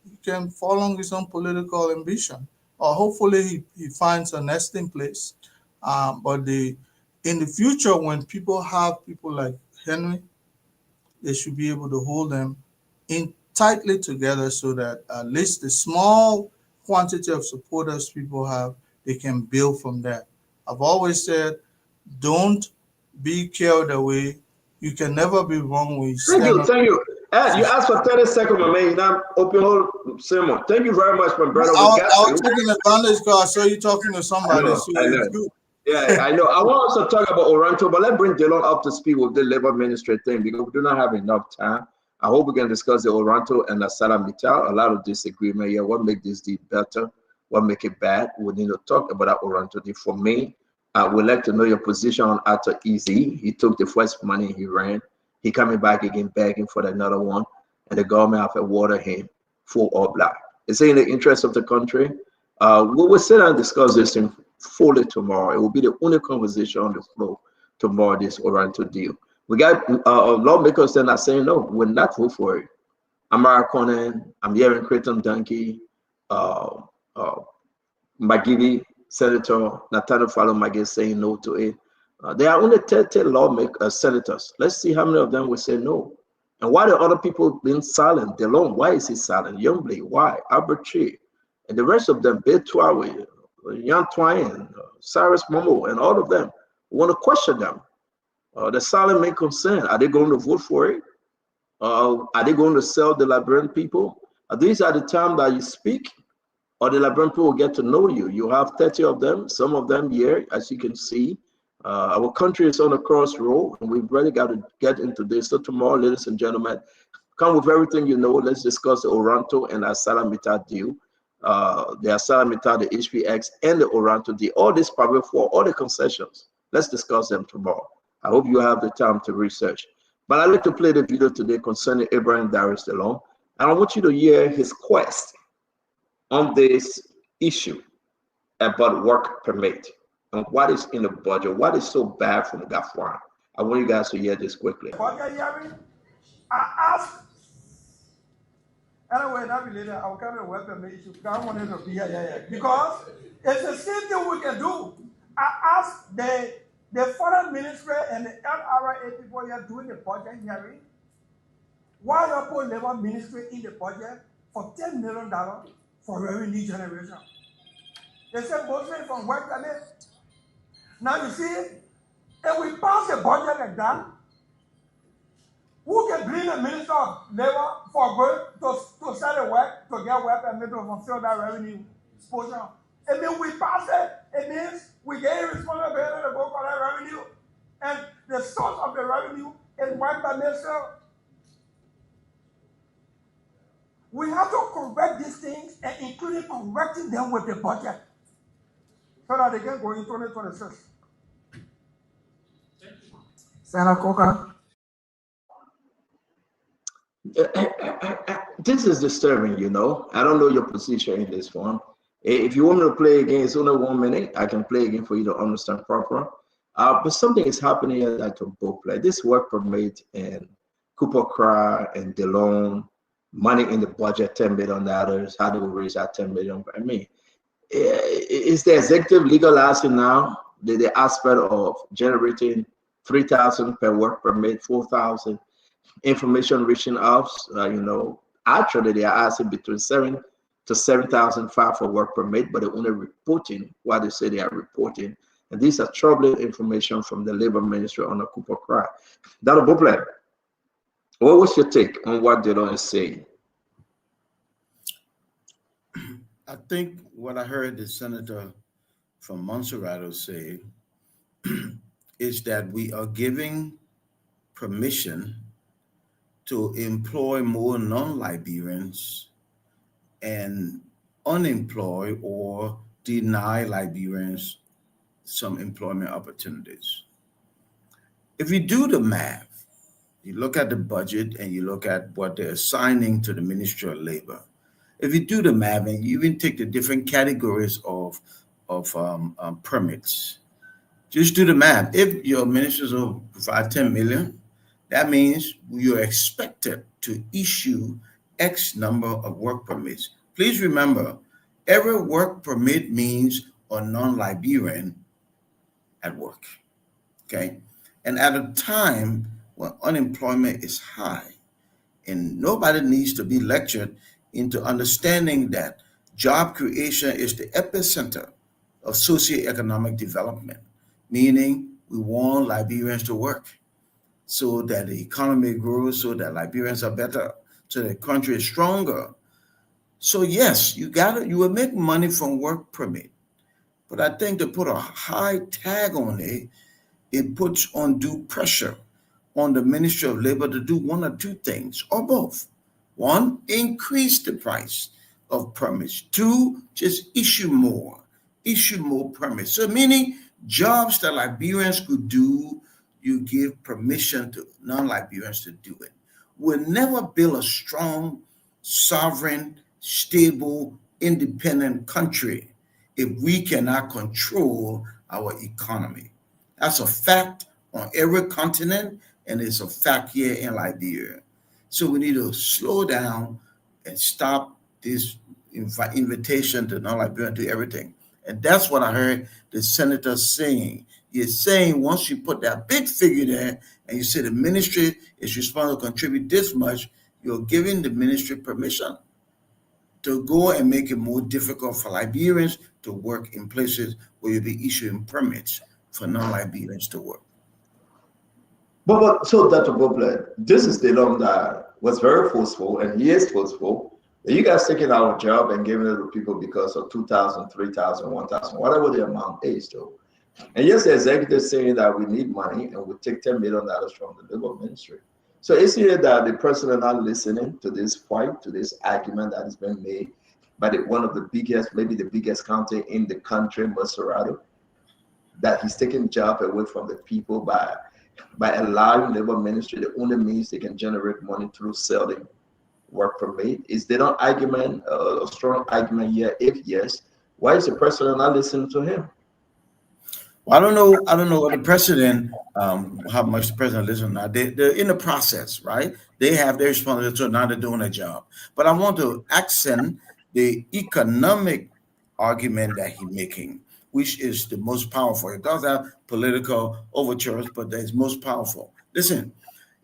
He can follow his own political ambition, or hopefully he finds a nesting place. But in the future, when people have people like Henry, they should be able to hold them in tightly together so that at least the small quantity of supporters people have, they can build from that. I've always said, don't be carried away. You can never be wrong when you stand up. Thank you. Ed, you asked for 30 seconds, my man. You now open whole sermon. Thank you very much, my brother. I was taking advantage because I saw you talking to somebody. I know. Yeah, I know. I want us to talk about Oranto, but let's bring Dylan up to speed with the labor ministry thing because we do not have enough time. I hope we can discuss the Oranto and the Salamita. A lot of disagreement here. What make this deal better? What make it bad? We need to talk about that Oranto deal. For me, I would like to know your position on Arthur Easy. He took the first money he ran. He coming back again, begging for another one, and the government have awarded him full or black. Is it in the interest of the country? We will sit and discuss this thing fully tomorrow. It will be the only conversation on the floor tomorrow, this Oranto deal. We got lawmakers that are saying, no, we're not vote for it. Amara Conan, I'm hearing Creighton Donkey, McGivey, Senator Nathaniel Falomage saying no to it. There are only 30 lawmakers, senators. Let's see how many of them will say no. And why the other people being silent? DeLong, why is he silent? Youngblade, why? Albert Chi, and the rest of them, Betuawe, Yan Twine, Cyrus Momo, and all of them want to question them. The silent may concern. Are they going to vote for it? Are they going to sell the Liberian people? These are the time that you speak, or the Liberian people will get to know you. You have 30 of them, some of them here, as you can see. Our country is on a crossroad, and we've really got to get into this. So tomorrow, ladies and gentlemen, come with everything you know. Let's discuss the Oranto and Salamita deal. The Salamita, the HPX, and the Oranto deal. All this probably for all the concessions. Let's discuss them tomorrow. I hope you have the time to research. But I'd like to play the video today concerning Abraham Darius DeLong. And I want you to hear his quest on this issue about work permit and what is in the budget? What is so bad from Gafwan? I want you guys to hear this quickly. Budget hearing, I asked. Anyway, that will later. I'll carry a work permit issue. I wanted to be here. Because it's the same thing we can do. I asked the foreign ministry and the LRA people here doing the budget hearing. Why not put labor ministry in the budget for $10 million for revenue generation? They said mostly from work permit. Now you see, if we pass a budget like that, who can bring the Minister of Labor for good to set a work, to get work permit to fulfill that revenue portion? It means we pass it. It means we get a responsibility to go for that revenue. And the source of the revenue is work permit. So we have to correct these things and including correcting them with the budget so that they can go in 2026. Senator Coker. This is disturbing, you know. I don't know your position in this one. If you want me to play again, it's only 1 minute. I can play again for you to understand proper. But something is happening here that can both play. This work permit and Cooper Cry and DeLone, money in the budget, $10 million. How do we raise that $10 million? I mean, is the executive legalizing now the aspect of generating 3,000 per work permit, 4,000 information reaching out? You know, actually they are asking between 7,000 to 7,500 for work permit, but they're only reporting what they say they are reporting. And these are troubling information from the Labor Ministry under Cooper Cry. Dr. Buble, what was your take on what DeLone is saying? I think what I heard the senator from Monserrato say is that we are giving permission to employ more non-Liberians and unemploy or deny Liberians some employment opportunities. If you do the math, you look at the budget and you look at what they're assigning to the Ministry of Labor. If you do the math and you even take the different categories of permits, just do the math. If your ministers will provide 10 million, that means you're expected to issue X number of work permits. Please remember, every work permit means a non-Liberian at work, okay? And at a time when unemployment is high, and nobody needs to be lectured into understanding that job creation is the epicenter of socioeconomic development, meaning we want Liberians to work so that the economy grows, so that Liberians are better, so the country is stronger. So yes, you will make money from work permit, but I think to put a high tag on it, it puts undue pressure on the Ministry of Labor to do one or two things, or both. One, increase the price of permits. Two, just issue more permits. So meaning jobs that Liberians could do, you give permission to non-Liberians to do it. We'll never build a strong, sovereign, stable, independent country if we cannot control our economy. That's a fact on every continent, and it's a fact here in Liberia. So we need to slow down and stop this invitation to non-Liberian to do everything. And that's what I heard the senator saying. He's saying once you put that big figure there and you say the ministry is responsible to contribute this much, you're giving the ministry permission to go and make it more difficult for Liberians to work in places where you'll be issuing permits for non-Liberians to work. But so Dr. Buble, this is the law that was very forceful, and he is forceful. You guys taking our job and giving it to people because of 2,000, 3,000, 1,000, whatever the amount is, though. And yes, the executive saying that we need money and we take $10 million from the Labor Ministry. So it's here that the president not listening to this fight, to this argument that has been made by one of the biggest, maybe the biggest county in the country, Monserrato, that he's taking job away from the people by allowing Labor Ministry the only means they can generate money through selling work permit. Is there an argument, a strong argument here? If yes, Why is the president not listening to him? Well, I don't know what the president, how much the president listens now. They're in the process, right? They have their responsibility, so now they're doing their job. But I want to accent the economic argument that he's making, which is the most powerful. It does have political overtures, but that is most powerful. Listen,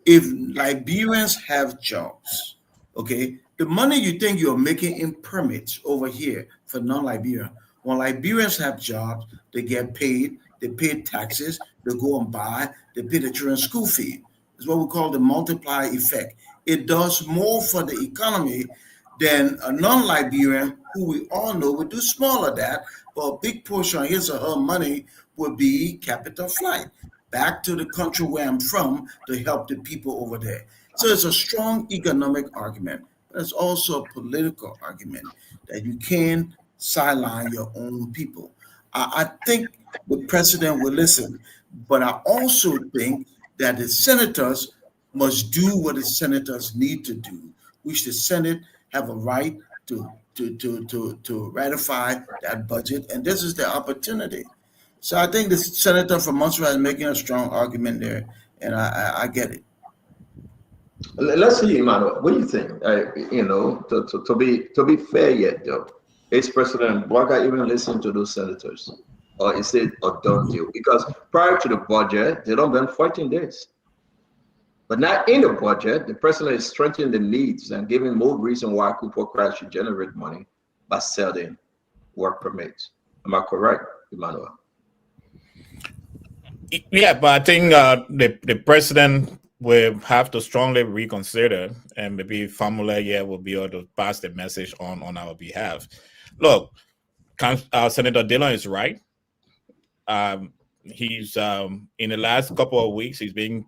if Liberians have jobs, okay, the money you think you're making in permits over here for non-Liberian, when Liberians have jobs, they get paid, they pay taxes, they go and buy, they pay the children's school fee. It's what we call the multiplier effect. It does more for the economy than a non-Liberian who we all know would do smaller that, but a big portion of his or her money would be capital flight back to the country where I'm from to help the people over there. So it's a strong economic argument, but it's also a political argument that you can sideline your own people. I think the president will listen, but I also think that the senators must do what the senators need to do, which the Senate have a right to ratify that budget, and this is the opportunity. So I think the senator from Montserrat is making a strong argument there, and I get it. Let's see, Emmanuel. What do you think? To be fair yet, though, is President Bwaka even listening to those senators, or is it a done deal? Because prior to the budget, they don't been 14 days. But now in the budget, the president is strengthening the needs and giving more reason why Kupo should generate money by selling work permits. Am I correct, Emmanuel? Yeah, but I think the president will have to strongly reconsider, and maybe Famuleye will be able to pass the message on our behalf. Look, Senator Dillon is right. He's in the last couple of weeks, he's been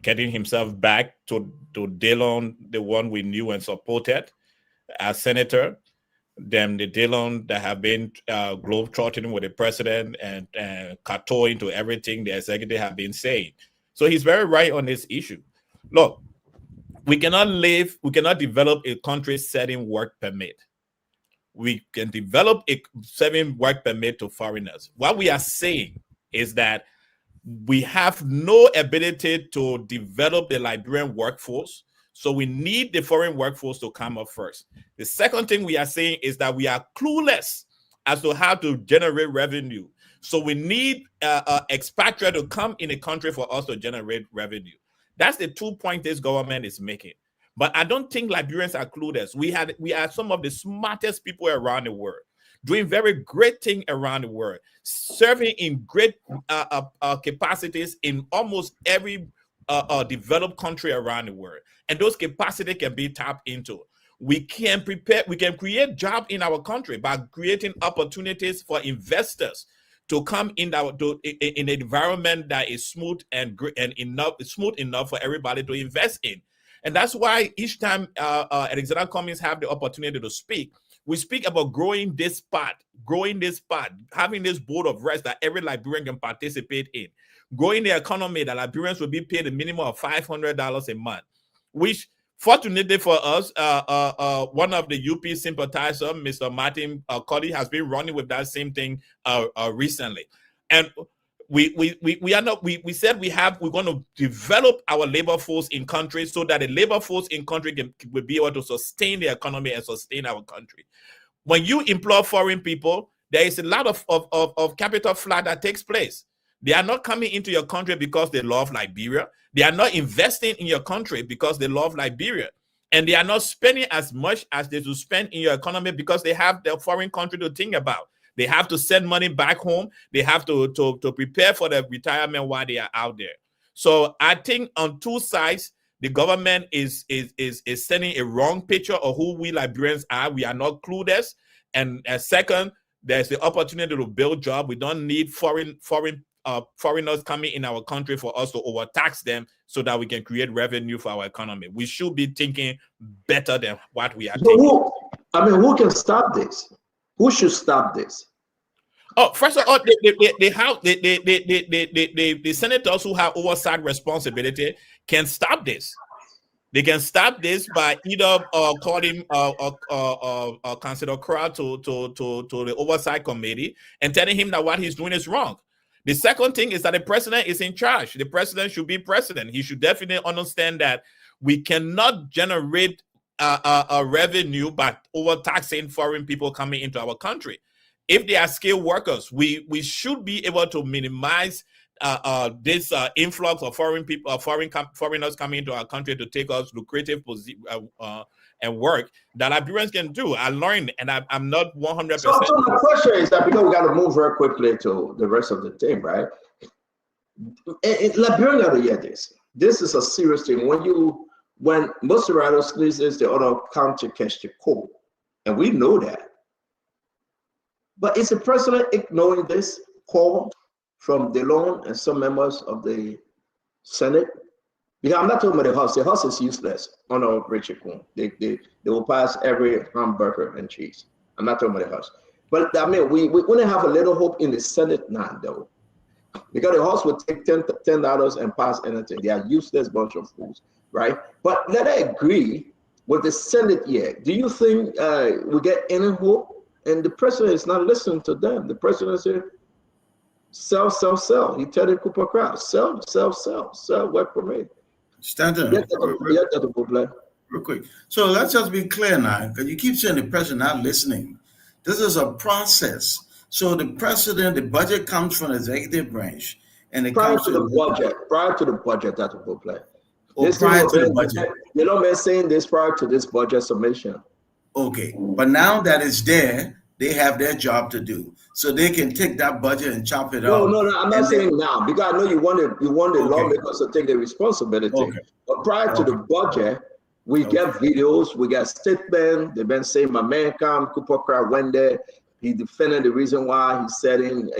getting himself back to Dillon, the one we knew and supported as senator, than the Dillon that have been globetrotting with the president and kowtowing to everything the executive have been saying. So he's very right on this issue. Look, we cannot develop a country setting work permit. We can develop a setting work permit to foreigners. What we are saying is that we have no ability to develop the Liberian workforce, so we need the foreign workforce to come up first. The second thing we are saying is that we are clueless as to how to generate revenue. So we need expatriate to come in the country for us to generate revenue. That's the 2 points this government is making. But I don't think Liberians are clueless. We are some of the smartest people around the world, doing very great things around the world, serving in great capacities in almost every developed country around the world. And those capacities can be tapped into. We can create jobs in our country by creating opportunities for investors to come in an environment that is smooth and smooth enough for everybody to invest in. And that's why each time Alexander Cummings have the opportunity to speak, we speak about growing this part, having this board of rights that every Liberian can participate in, growing the economy that Liberians will be paid a minimum of $500 a month, which fortunately for us, one of the UP sympathizers, Mr. Martin Cuddy, has been running with that same thing recently. And we said we're going to develop our labor force in country so that the labor force in country will be able to sustain the economy and sustain our country. When you employ foreign people, there is a lot of capital flight that takes place. They are not coming into your country because they love Liberia. They are not investing in your country because they love Liberia. And they are not spending as much as they should spend in your economy because they have their foreign country to think about. They have to send money back home. They have to prepare for their retirement while they are out there. So I think on two sides, the government is sending a wrong picture of who we Liberians are. We are not clueless. And second, there's the opportunity to build jobs. We don't need foreigners coming in our country for us to overtax them so that we can create revenue for our economy. We should be thinking better than what we are thinking. Who can stop this? Who should stop this? Oh, first of all, the senators who have oversight responsibility can stop this. They can stop this by either calling Councillor Crowd to the oversight committee and telling him that what he's doing is wrong. The second thing is that the president is in charge. The president should be president. He should definitely understand that we cannot generate a revenue by overtaxing foreign people coming into our country. If they are skilled workers, we should be able to minimize this influx of foreign people, foreigners coming into our country to take us lucrative and work that Liberians can do. I learned, and I'm not 100%. So my question is that, because we got to move very quickly to the rest of the team, right? Liberian got to hear this. This is a serious thing. When most of our squeezes, the other country catch the cold, and we know that. But is the president ignoring this call from DeLone and some members of the Senate? Because I'm not talking about the House. The House is useless under Richard Coon. They will pass every hamburger and cheese. I'm not talking about the House. But I mean, we want to have a little hope in the Senate now, though. Because the House would take $10 and pass anything. They are useless bunch of fools, right? But let I agree with the Senate yet. Do you think we get any hope? And the president is not listening to them. The president said, sell, sell, sell. He tell the Cooper crowd, sell, sell, sell, sell, work for me. Stanton, real quick. So let's just be clear now, because you keep saying the president not listening. This is a process. So the president, the budget comes from the executive branch, and it prior comes to the budget, that will play. Prior to the budget. You know, man, saying this prior to this budget submission. Okay, but now that it's there, they have their job to do, so they can take that budget and chop it up. No, I'm not saying now, because I know you want the lawmakers to take the responsibility. Okay. But prior to the budget, we get videos, we got statements. They've been saying my man Cooper Crowd went there. He defended the reason why he's setting,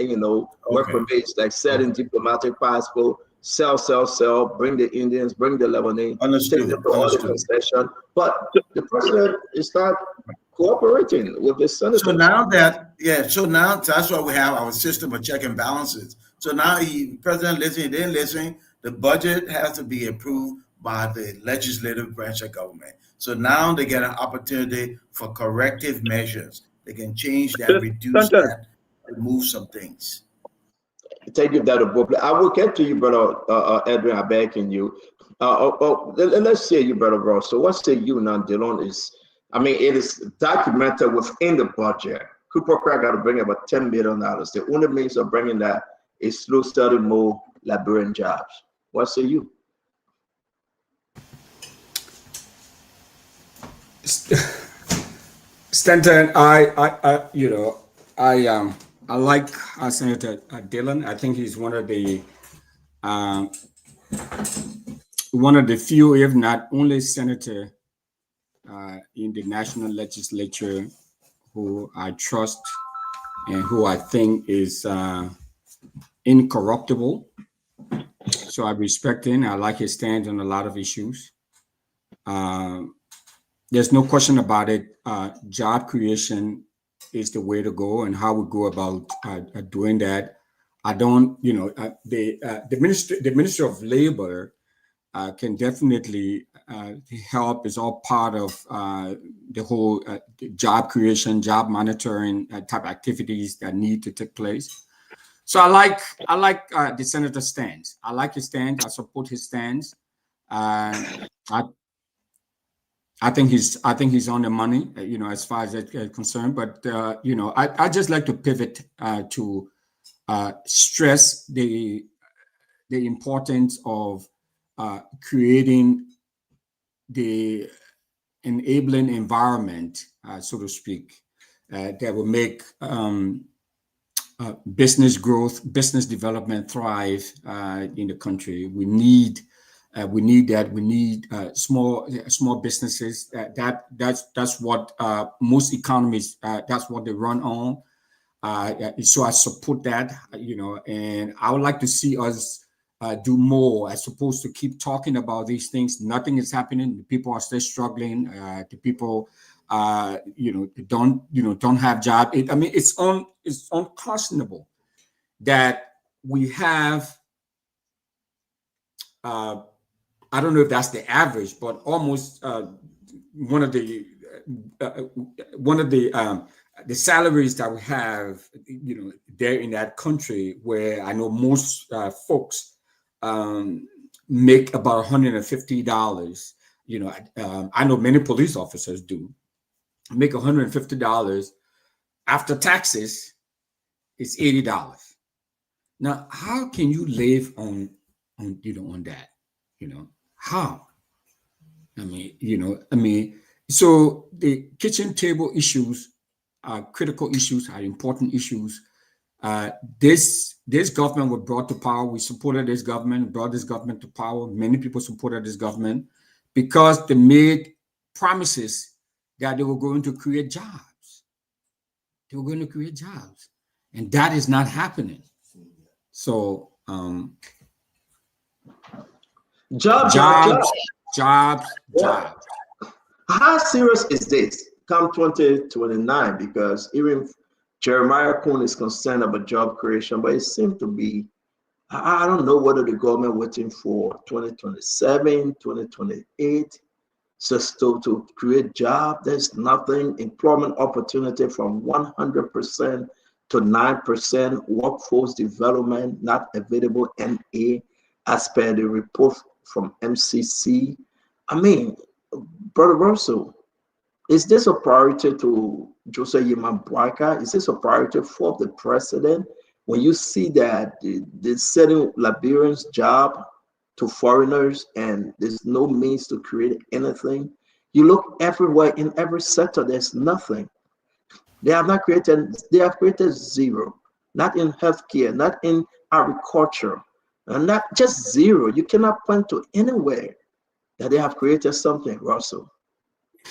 work permits, like setting diplomatic passport. Sell, bring the Indians, bring the Lebanese, take them to all the concession. But the president is not cooperating with the Senate. So now that's why we have our system of check and balances. So now president listening, they listening, the budget has to be approved by the legislative branch of government. So now they get an opportunity for corrective measures. They can change that, reduce that, remove some things. Thank you, Dr. Boble. I will get to you, brother Edwin. I'm backing you. Let's say you, brother Ross. So what say you now, Dylan? It is documented within the budget. Cooper Crowd got to bring about $10 million. The only means of bringing that is through starting more Liberian jobs. What say you? Stanton, I like Senator Dillon. I think he's one of the few, if not only, senator in the national legislature who I trust and who I think is incorruptible. So I respect him. I like his stand on a lot of issues. There's no question about it. Job creation is the way to go, and how we go about doing that. I don't, the Minister of Labor can definitely help. Is all part of the whole job creation, job monitoring type activities that need to take place. So I like the senator's stance. I like his stance. I support his stance. I think he's on the money, as far as that's concerned. But I just like to pivot to stress the importance of creating the enabling environment, so to speak, that will make business growth, business development thrive in the country. We need that. We need small businesses. That's what most economies. That's what they run on. So I support that. And I would like to see us do more, as opposed to keep talking about these things. Nothing is happening. The people are still struggling. The people, don't have jobs. It's unconscionable that we have I don't know if that's the average, but almost one of the salaries that we have, there in that country, where I know most folks make about $150. I know many police officers do make $150 after taxes. It's $80. Now, how can you live on that? How? So the kitchen table issues are critical issues, are important issues. This government was brought to power. We supported this government, brought this government to power. Many people supported this government because they made promises that they were going to create jobs. They were going to create jobs. And that is not happening. So jobs. How serious is this come 2029? Because even Jeremiah Kuhn is concerned about job creation, but it seems to be, I don't know whether the government waiting for 2027, 2028, just to create jobs. There's nothing. Employment opportunity from 100% to 9%. Workforce development not available. NA, as per the report from MCC. I mean, Brother Russell, is this a priority to Joseph Yeman Boakai? Is this a priority for the president? When you see that they're selling Liberians' job to foreigners and there's no means to create anything, you look everywhere in every sector, there's nothing. They have created zero, not in healthcare, not in agriculture, and not just zero. You cannot point to anywhere that they have created something, Russell.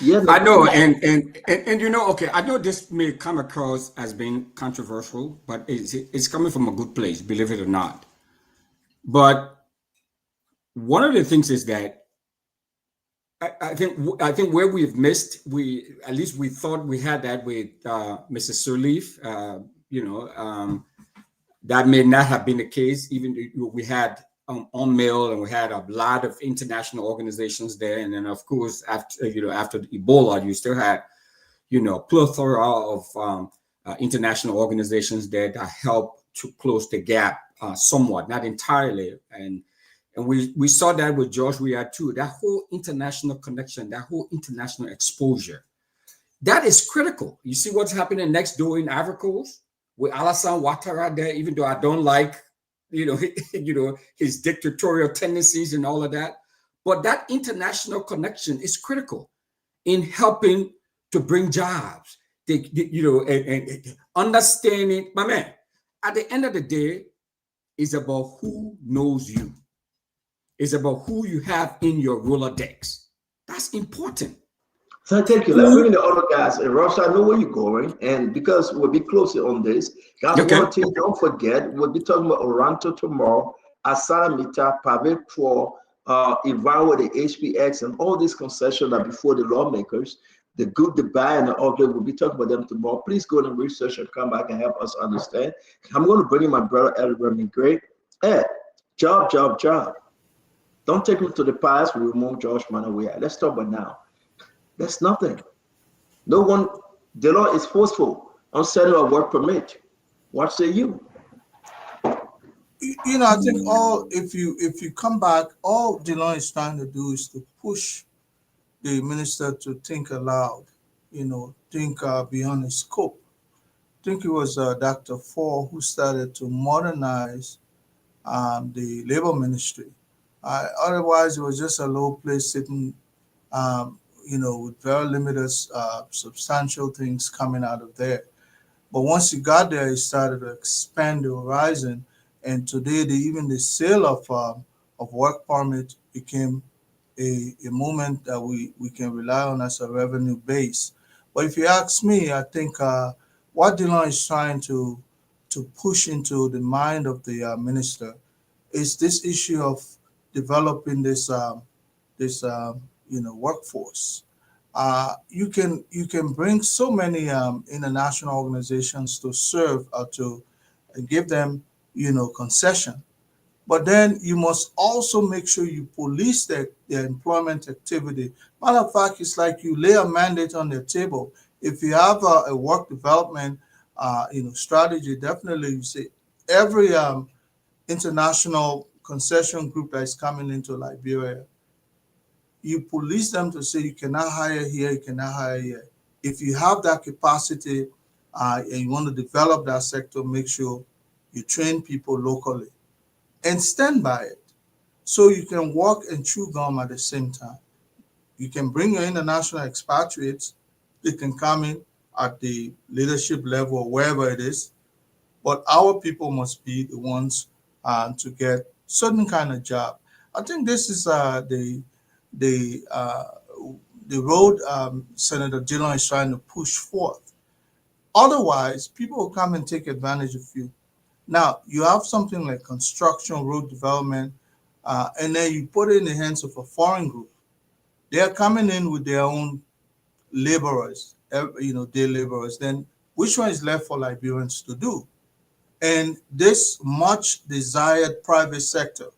Yeah, I know, and okay, I know this may come across as being controversial, but it's coming from a good place, believe it or not. But one of the things is that I think where we've missed, at least we thought we had that with Mrs. Sirleaf, that may not have been the case. Even we had UNMIL, and we had a lot of international organizations there, and then of course after Ebola, you still had plethora of international organizations there that helped to close the gap somewhat, not entirely, and we saw that with George Weah too. That whole international connection, that whole international exposure, that is critical. You see what's happening next door in Ivory Coast with Alassane Ouattara there, even though I don't like his dictatorial tendencies and all of that. But that international connection is critical in helping to bring jobs, and understanding, my man, at the end of the day, it's about who knows you. It's about who you have in your Rolodex. That's important. So thank you. Let's bring in the other guys. And Ross, I know where you're going. And because we'll be closer on this, guys, one thing, don't forget, we'll be talking about Oranto tomorrow, Asalamita, Pavé Pro, Ivan with the HPX, and all these concessions are before the lawmakers. The good, the bad, and the ugly, we'll be talking about them tomorrow. Please go and research and come back and help us understand. I'm going to bring in my brother, Ed Remy Gray. Ed, job. Don't take me to the past. We remove George Manawea. Let's talk about now. That's nothing. No one, the law is forceful on sending a work permit. What say you? I think if you come back, all the law is trying to do is to push the minister to think aloud, think beyond his scope. I think it was Dr. Ford who started to modernize the labor ministry. Otherwise, it was just a low place sitting, with very limited substantial things coming out of there. But once you got there, it started to expand the horizon. And today, even the sale of work permit became a moment that we can rely on as a revenue base. But if you ask me, I think what Dillon is trying to push into the mind of the minister is this issue of developing this workforce. You can bring so many international organizations to serve or to give them concession, But then you must also make sure you police their employment activity. Matter of fact, it's like you lay a mandate on their table. If you have a work development strategy, definitely you say every international concession group that is coming into Liberia, you police them to say you cannot hire here, you cannot hire here. If you have that capacity and you want to develop that sector, make sure you train people locally and stand by it. So you can walk and chew gum at the same time. You can bring your international expatriates, they can come in at the leadership level or wherever it is, but our people must be the ones to get certain kind of job. I think this is the road Senator Dillon is trying to push forth. Otherwise, people will come and take advantage of you. Now, you have something like construction, road development, and then you put it in the hands of a foreign group. They are coming in with their own laborers, day laborers. Then which one is left for Liberians to do? And this much desired private sector,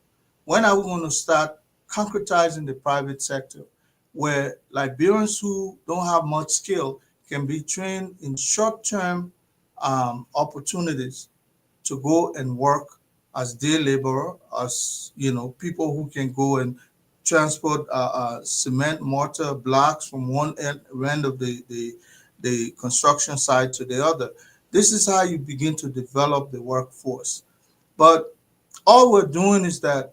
when are we going to start concretizing the private sector where Liberians who don't have much skill can be trained in short-term opportunities to go and work as day laborer, as people who can go and transport cement, mortar, blocks from one end of the construction site to the other. This is how you begin to develop the workforce. But all we're doing is that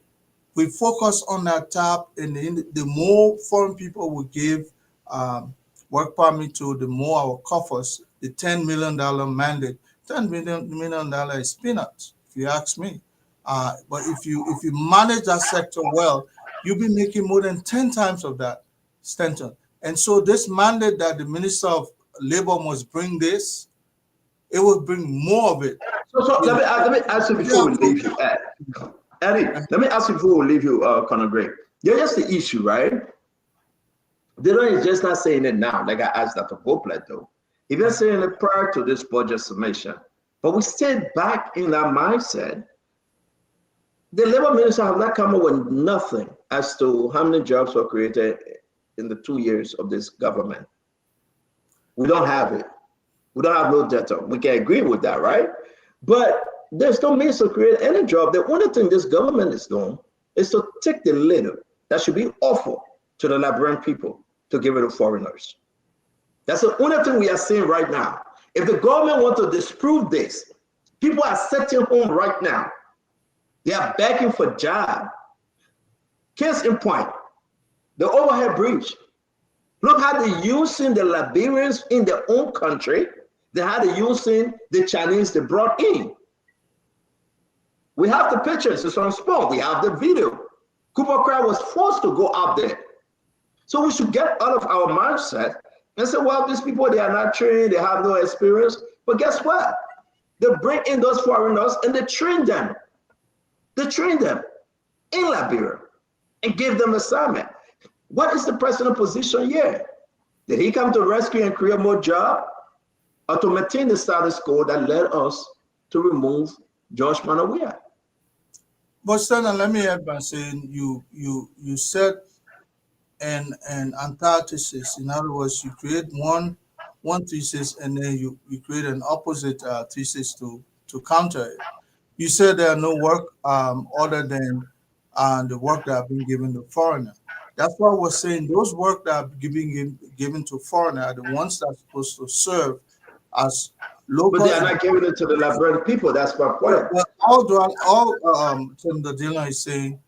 we focus on that top, and the more foreign people we give work permit to, the more our coffers, the $10 million mandate, $10 million is peanuts, if you ask me. But if you manage that sector well, you'll be making more than 10 times of that, Stanton. And so this mandate that the Minister of Labor must bring this, it will bring more of it. So let me ask you before we leave you, Eddie. Let me ask you before we leave you, Conor Gray. Here's the issue, right? Dillon is just not saying it now, like I asked Dr. Goplet though. He been saying it prior to this budget summation. But we stayed back in that mindset. The labor minister have not come up with nothing as to how many jobs were created in the 2 years of this government. We don't have it. We don't have no data. We can agree with that, right? But there's no means to create any job. The only thing this government is doing is to take the little that should be offered to the Liberian people to give it to foreigners. That's the only thing we are seeing right now. If the government wants to disprove this, people are sitting home right now. They are begging for jobs. Case in point, the overhead bridge. Look how they're using the Liberians in their own country. They how they're using the Chinese they brought in. We have the pictures, it's on spot. We have the video. Cooper Cry was forced to go up there. So we should get out of our mindset and say, well, these people, they are not trained, they have no experience. But guess what? They bring in those foreigners and they train them. They train them in Liberia and give them assignment. What is the president's position here? Did he come to rescue and create more jobs, or to maintain the status quo that led us to remove George Manawia? But Stan, let me add by saying you said an antithesis. In other words, you create one thesis and then you create an opposite thesis to counter it. You said there are no work other than the work that have been given to foreigner. That's why we're saying those work that are given to foreigner are the ones that are supposed to serve as local. But they are not giving it to the Liberian people. That's my point. Well, all Senator Dillon is saying,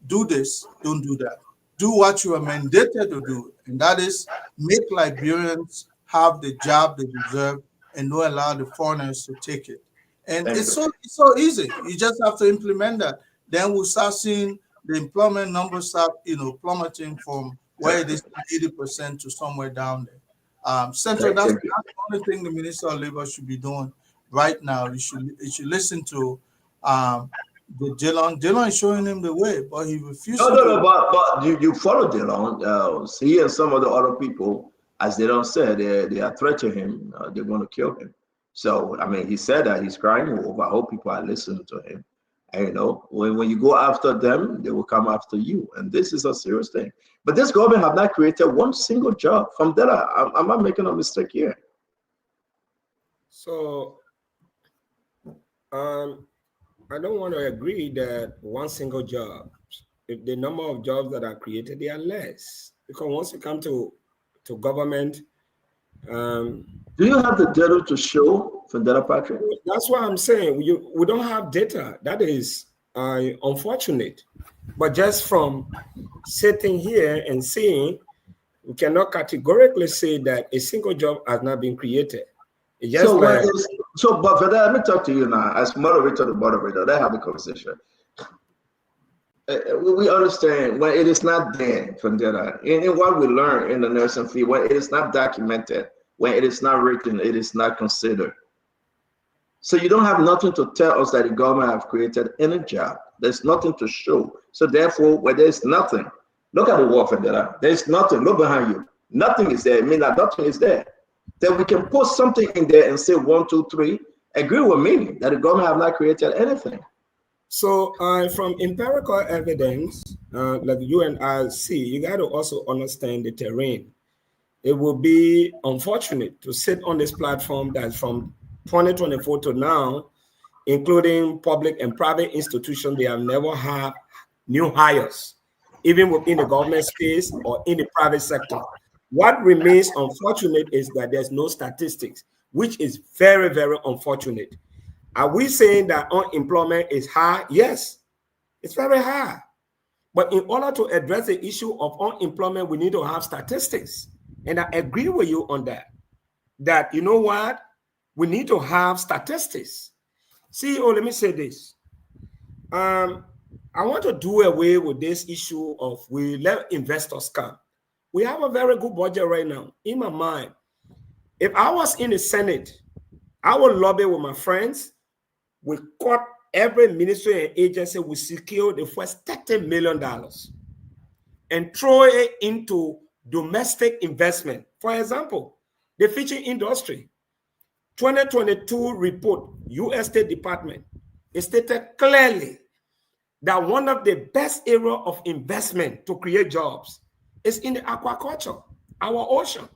do this, don't do that. Do what you are mandated to do, and that is make Liberians have the job they deserve and don't allow the foreigners to take it. And it's so easy. You just have to implement that. Then we'll start seeing the employment numbers start, plummeting from where it is 80% to somewhere down there. Central, that's the only thing the Minister of Labor should be doing right now. You should listen to the Dillon. Dillon is showing him the way, but he refused. No, but you follow Dillon. He and some of the other people, as Dillon said, they are threatening him. They're going to kill him. So, I mean, he said that he's crying wolf. I hope people are listening to him. And, you know, when you go after them, they will come after you. And this is a serious thing. But this government have not created one single job. From that, I'm not making a mistake here. So I don't want to agree that one single job. If the number of jobs that are created, they are less. Because once you come to government, do you have the data to show for data, Patrick? That's what I'm saying. We don't have data. That is unfortunate. But just from sitting here and seeing, we cannot categorically say that a single job has not been created. It's just but for that, let me talk to you now. As moderator to moderator, let's have a conversation. We understand when it is not there from data. In what we learn in the nursing field, when it is not documented, when it is not written, it is not considered. So you don't have nothing to tell us that the government have created any job. There's nothing to show. So therefore, where there's nothing, look at the wall for data. There's nothing. Look behind you. Nothing is there. I mean that nothing is there. Then we can put something in there and say 1, 2, 3. Agree with me that the government have not created anything. So from empirical evidence, like you and I see, you got to also understand the terrain. It will be unfortunate to sit on this platform that from 2024 to now, including public and private institutions, they have never had new hires, even within the government space or in the private sector. What remains unfortunate is that there's no statistics, which is very, very unfortunate. Are we saying that unemployment is high? Yes, it's very high. But in order to address the issue of unemployment, we need to have statistics. And I agree with you on that. That, you know what? We need to have statistics. CEO, let me say this. I want to do away with this issue of we let investors come. We have a very good budget right now. In my mind, if I was in the Senate, I would lobby with my friends. We cut every ministry and agency, we secure the first $30 million and throw it into domestic investment. For example, the fishing industry. 2022 report, U.S. State Department, it stated clearly that one of the best areas of investment to create jobs is in the aquaculture, our ocean.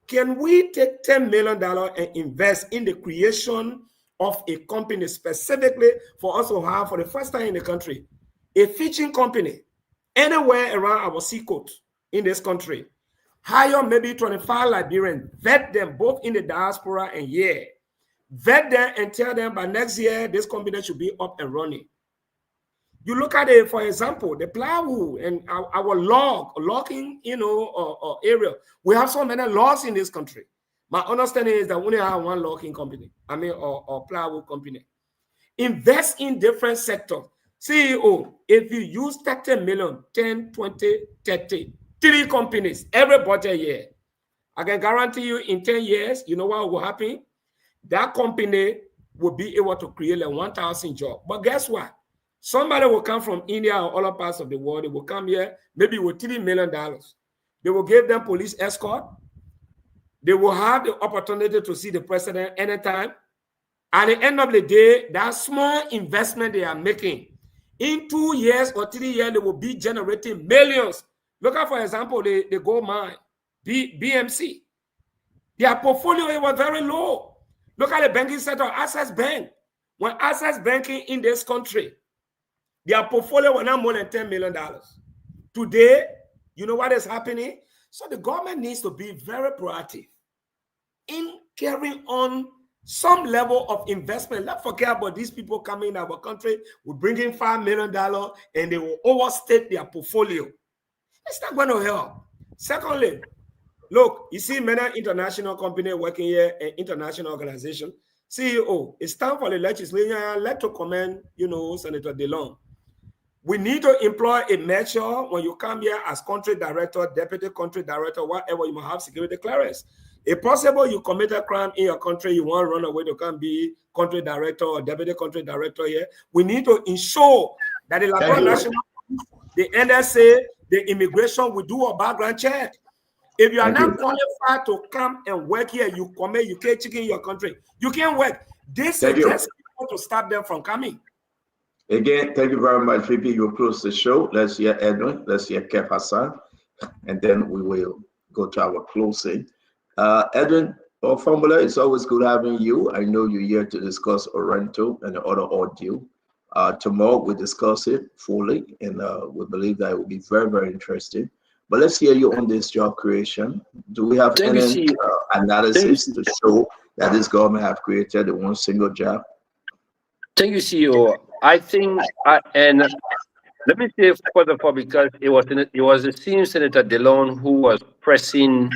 Can we take $10 million and invest in the creation of a company specifically for us to have, for the first time in the country, a fishing company anywhere around our seacoast in this country? Hire maybe 25 Liberians, vet them both in the diaspora and here. Vet them and tell them by next year, this company should be up and running. You look at it, for example, the plywood and our logging, area. We have so many laws in this country. My understanding is that we only have one logging company, or plywood company. Invest in different sectors. CEO, if you use 30 million, 10, 20, 30, 3 companies, every budget year, I can guarantee you in 10 years, you know what will happen? That company will be able to create like 1,000 jobs. But guess what? Somebody will come from India or other parts of the world. They will come here, maybe with $3 million. They will give them police escort. They will have the opportunity to see the president anytime. At the end of the day, that small investment they are making, in 2 years or 3 years, they will be generating millions. Look at, for example, the gold mine, BMC. Their portfolio was very low. Look at the banking sector, Access Bank. When Access Banking in this country, their portfolio was not more than $10 million. Today, you know what is happening? So the government needs to be very proactive in carrying on some level of investment. Let's forget about these people coming in our country, will bring in $5 million and they will overstate their portfolio. It's not going to help. Secondly, look, you see many international companies working here, an international organization. CEO, it's time for the legislature. I'd like to commend, Senator DeLong. We need to employ a measure when you come here as country director, deputy country director, whatever, you might have security clearance. If possible, you commit a crime in your country, you want to run away to come be country director or deputy country director here. We need to ensure that the Liberia National Police, the NSA, the immigration will do a background check. If you are not qualified to come and work here, you commit, you can't chicken in your country. You can't work. This is just to stop them from coming. Again, thank you very much, VP. You'll close the show. Let's hear Edwin. Let's hear Kev Hassan. And then we will go to our closing. Edwin or Formula, it's always good having you. I know you're here to discuss Orento and the other audio. Tomorrow we'll discuss it fully, and we believe that it will be very, very interesting. But let's hear you on this job creation. Do we have any analysis to show that this government have created the one single job? Thank you, CEO. I think, and let me say first of all, because it was the same Senator DeLone who was pressing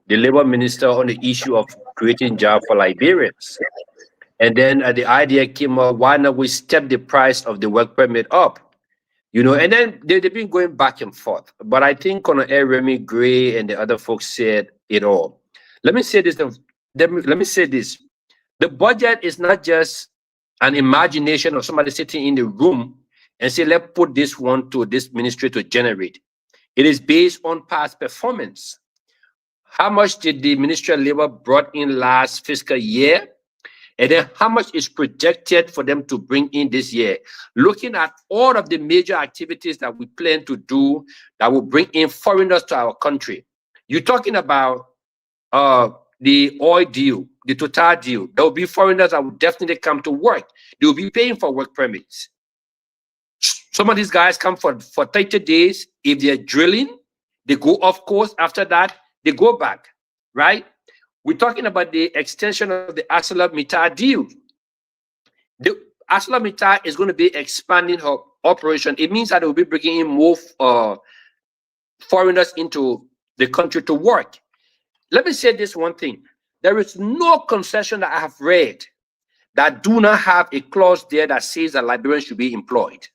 the labor minister on the issue of creating jobs for Liberians. And then the idea came up, why not we step the price of the work permit up? You know, and then they've been going back and forth. But I think Colonel Remy Gray and the other folks said it all. Let me say this. Let me say this. The budget is not just an imagination of somebody sitting in the room and say, let's put this one to this ministry to generate. It is based on past performance. How much did the Ministry of Labor brought in last fiscal year? And then how much is projected for them to bring in this year? Looking at all of the major activities that we plan to do that will bring in foreigners to our country. You're talking about the oil deal, the Total deal. There will be foreigners that will definitely come to work. They will be paying for work permits. Some of these guys come for 30 days. If they're drilling, they go off course. After that, they go back, right? We're talking about the extension of the ArcelorMittal deal. The ArcelorMittal is going to be expanding her operation. It means that it will be bringing in more foreigners into the country to work. Let me say this one thing. There is no concession that I have read that do not have a clause there that says that Liberians should be employed.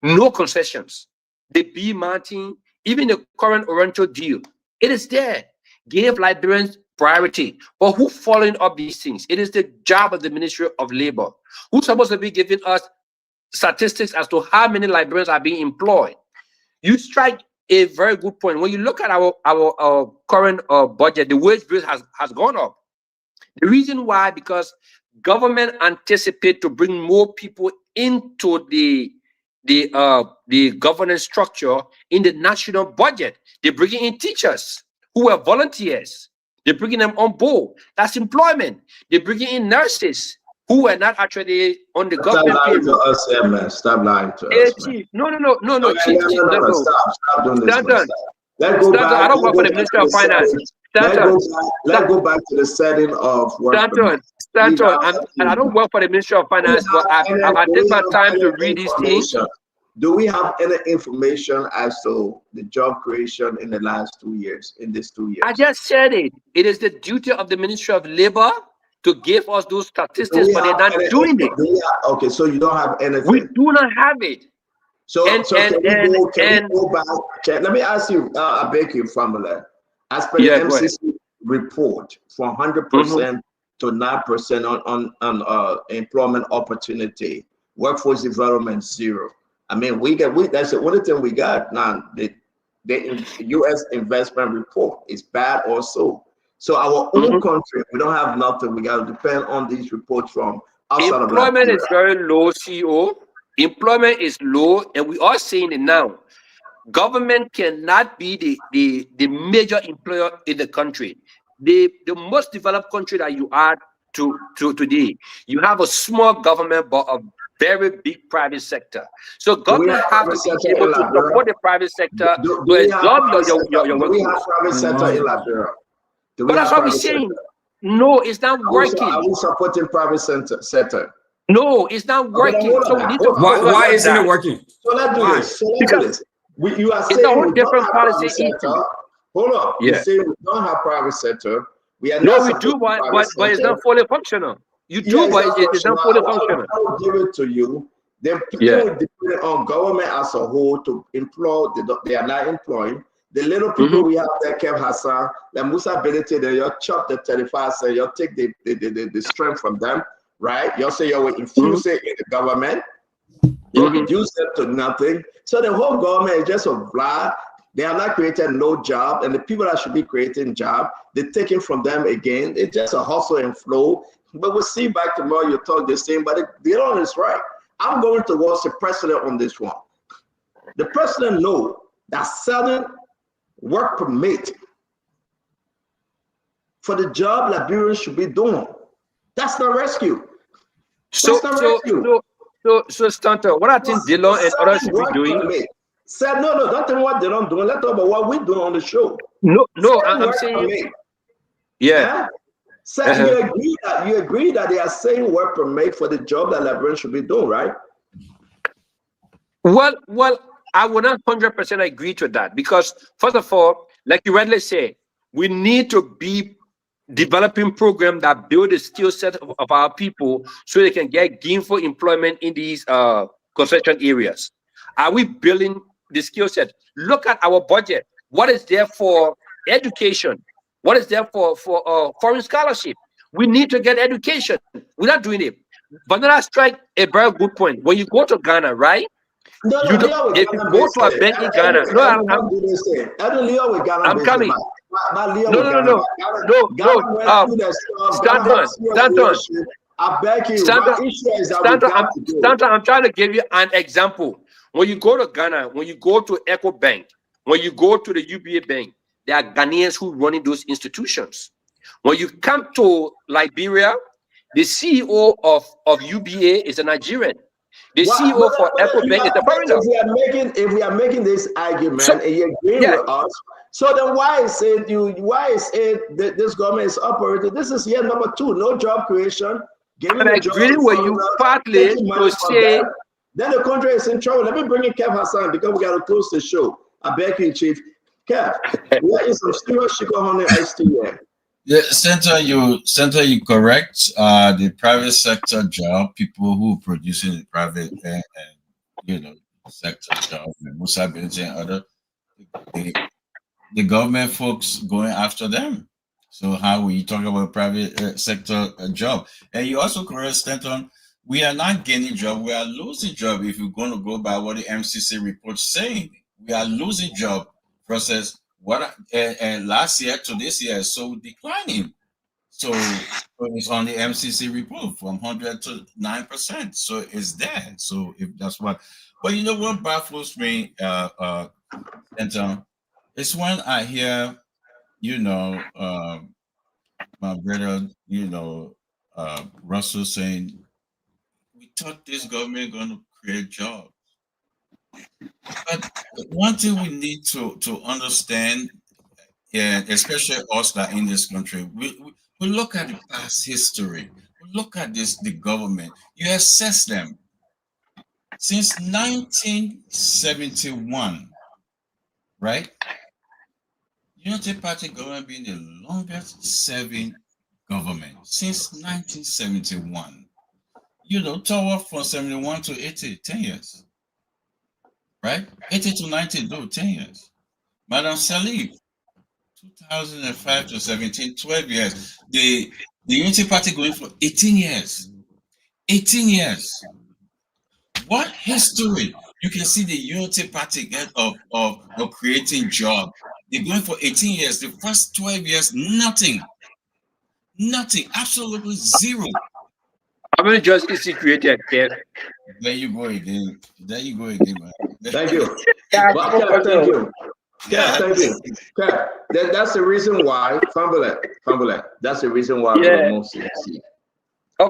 No concessions. The B Martin, even the current Orento deal, it is there. Give Liberians priority. But who following up these things? It is the job of the Ministry of Labor. Who's supposed to be giving us statistics as to how many Liberians are being employed? You strike a very good point. When you look at our current budget, the wage bill has gone up. The reason why, because government anticipate to bring more people into the governance structure in the national budget. They're bringing in teachers who are volunteers. They're bringing them on board. That's employment. They're bringing in nurses who are not actually on the government. Stop lying to us, man. Stop lying to us. Chief. No, Chief. Stop doing this. Let's go back. I don't work for the Ministry of Finance. Let's go back to the setting of work. Stanton, and I don't work for the Ministry of Finance, but I've taken my time to read these things. Do we have any information as to the job creation in the last 2 years, in these 2 years? I just said it. It is the duty of the Ministry of Labor to give us those statistics, but they're not doing it. Okay, so you don't have anything. We do not have it. Can we go back? Let me ask you, I beg you, Famila. As per the MCC report, from 100% to 9% on employment opportunity, workforce development 0. I mean, that's the only thing we got now. The U.S. investment report is bad also. So our own country, we don't have nothing. We got to depend on these reports from outside of Employment is very low, CEO. Employment is low, and we are seeing it now. Government cannot be the major employer in the country. The most developed country that you are to today, you have a small government but a very big private sector. So government have to be able to support the private sector to absorb your workforce. Do we have private sector in Liberia? But that's what we're saying. No, it's not working. Are we supporting private sector? No, it's not working. So we need to. Why isn't it working? So let's do this. So let's do this. You are saying it's a whole different policy. Hold on. Yeah. You say we don't have private sector. We are no, we do, but it's not fully functional. You do, but it's not fully functional. I'll give it to you. Then people depend on government as a whole to employ. They are not employing. The little people we have there, Kev Hassan, the Musa ability, they you chop the 35 cents, you take the strength from them, right? You say you will infuse it in the government. You reduce it to nothing. So the whole government is just a blah. They are not creating no job, and the people that should be creating job, they're taking from them again. It's just a hustle and flow. But we'll see back tomorrow. You talk the same, but the other is right. I'm going towards the president on this one. The president knows that certain work permit for the job Liberians should be doing. That's not rescue. So Stanton, what I think Dillon and others should be doing. Said no, don't tell me what they don't do. Let's talk about what we're doing on the show. No, I'm saying. Yeah. So you agree that they are saying work permit for the job that Liberians should be doing, right? Well, I would not 100% agree to that, because first of all, like you rightly say, we need to be developing programs that build the skill set of our people so they can get gainful employment in these construction areas. Are we building the skill set? Look at our budget. What is there for education? What is there for foreign scholarship? We need to get education. We're not doing it. Vanilla strike a very good point. When you go to Ghana, right? If you go to a bank in Ghana, I'm coming. No. Stanton, I'm trying to give you an example. When you go to Ghana, when you go to Echo Bank, when you go to the UBA Bank, there are Ghanaians who running those institutions. When you come to Liberia, the CEO of UBA is a Nigerian. The CEO for Echo Bank is a foreigner. If we are making this argument and you agree with us, so then why is it that this government is operating? This is year number 2, no job creation. I'm agreeing with you partly to say. Then the country is in trouble. Let me bring in Kev Hassan because we got to close the show. I beg you, Chief. Kev, there is some serious sugar honey iced tea here. Yeah, Senator, you correct. The private sector job, people who produce in the private sector job, Musa Benji and other, the government folks going after them. So how we talk about private sector job, and you also correct, Stanton. We are not gaining job, we are losing job. If you're going to go by what the MCC report saying, we are losing job process. And last year to this year is so declining. So it's on the MCC report from 100 to 9%. So it's there. So if that's what, but you know what baffles me, Stanton, it's when I hear, my brother, Russell saying, we thought this government going to create jobs. But one thing we need to understand, especially us that in this country, we look at the past history. We look at the government. You assess them. Since 1971, right? Unity Party government being the longest serving government since 1971. Tower from 71 to 80, 10 years. Right? 80 to 90, 10 years. Madam Salif, 2005 to 17, 12 years. The Unity Party going for 18 years. 18 years. What history you can see the Unity Party get of creating jobs? They're going for 18 years. The first 12 years, nothing. Nothing. Absolutely zero. How many jobs is he created? There you go again. Man. Thank you. Thank you. Yeah, thank you. Okay. That's the reason why, Fambulet. That's the reason why we remove CSC.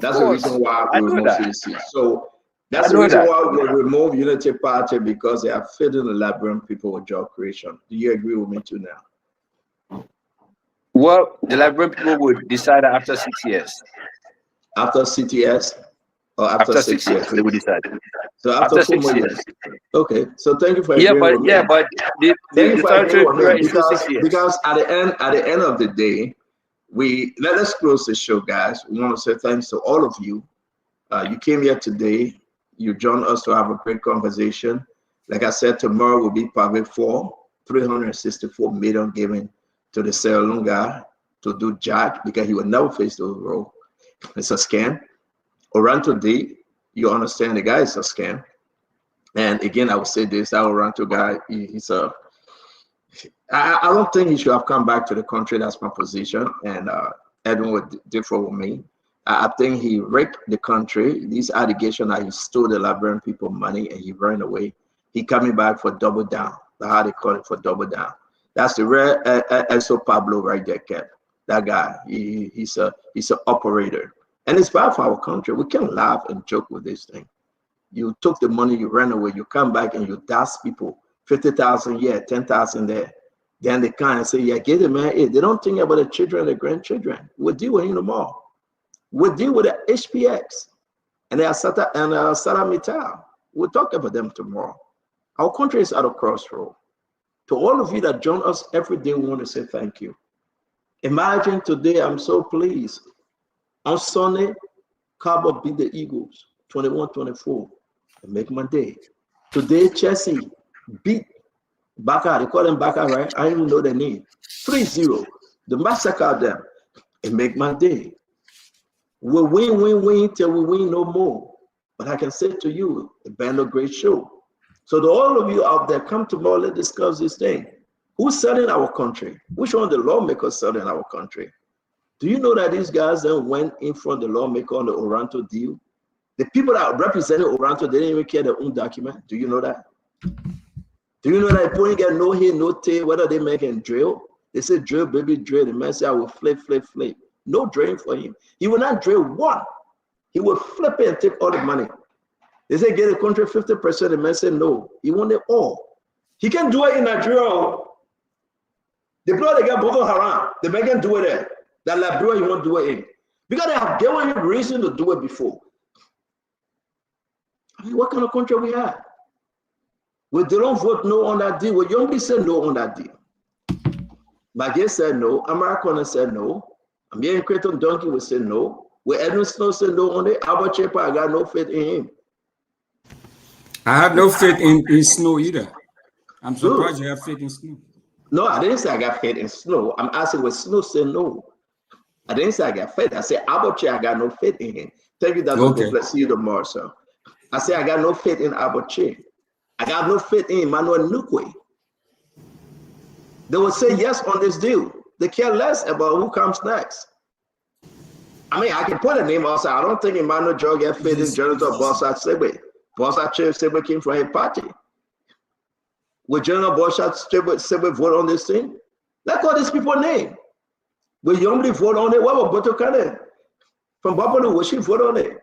That's the reason why we remove CSC. So that's the reason why we remove Unity Party, because they are feeding the Liberian people with job creation. Do you agree with me too now? Well, the Liberian people would decide after 6 years. After CTS or after 6 years? They will decide. So after 4 more years. Okay. So thank you for but the because at the end of the day, let us close the show, guys. We want to say thanks to all of you. You came here today. You joined us to have a great conversation. Like I said, tomorrow will be Private 4, 364 million given to the Sierra Leone guy to do jack because he would never face those roles. It's a scam. Oranto D, you understand the guy is a scam. And again, I would say this, that Oranto guy, I don't think he should have come back to the country. That's my position. And Edwin would differ with me. I think he wrecked the country. These allegations that he stole the Liberian people money and he ran away. He coming back for double down. That's how they call it, for double down. That's the rare Eso Pablo right there, Kev. That guy, he's an operator. And it's bad for our country. We can't laugh and joke with this thing. You took the money, you ran away, you come back and you dash people, 50,000 here, 10,000 there. Then they come and say, yeah, get it, man. Hey, they don't think about the children and the grandchildren. We'll deal with him tomorrow. We'll deal with the HPX and the Asada Mittal. We'll talk about them tomorrow. Our country is at a crossroad. To all of you that join us every day, we want to say thank you. Imagine today, I'm so pleased. On Sunday, Cabo beat the Eagles, 21-24. Make my day. Today, Chelsea beat Baka. They call them Baka, right? I don't even know their name. 3-0. The massacre them. It make my day. We'll win till we win no more. But I can say to you, it's been a great show. So to all of you out there, come tomorrow, let's discuss this thing. Who's selling our country? Which one of the lawmakers selling our country? Do you know that these guys then went in front of the lawmaker on the Oranto deal? The people that represented Oranto, they didn't even care their own document. Do you know that? Do you know that people get no head, no tail, whether they make him drill? They say drill, baby, drill. The man say, I will flip. No drilling for him. He will not drill one. He will flip it and take all the money. They say get the country 50%. The man said no. He want it all. He can do it in Nigeria. The people they got Boko Haram, the man can do it there. That Liberia, he won't do it in. Because they have given him reason to do it before. I mean, what kind of country we have? Well, they don't vote no on that deal. Well, Youngby said no on that deal. Maggie said no. Americana said no. American Creighton Donkey will say no. Well, Edwin Snow said no on it. Albert Chepa, I got no faith in him. I have no faith in Snow either. I'm surprised you have faith in Snow. No, I didn't say I got faith in Snow. I'm asking what Snow said no. I didn't say I got faith. I said Albert Chepa, I got no faith in him. Thank you, Dr. Okay. Let's see you tomorrow, sir. I say I got no faith in Albert Chepa. I got no faith in Emmanuel Nukwe. They will say yes on this deal. They care less about who comes next. I mean, I can put a name outside. I don't think Emmanuel Joe get faith in Jonathan Bossat Sebe. Bossat Sebe came from his party. Will General Bossat Sebe vote on this thing? Let's call these people name. Will Youngly vote on it? What about Boto Kane? From Buffalo, will she vote on it?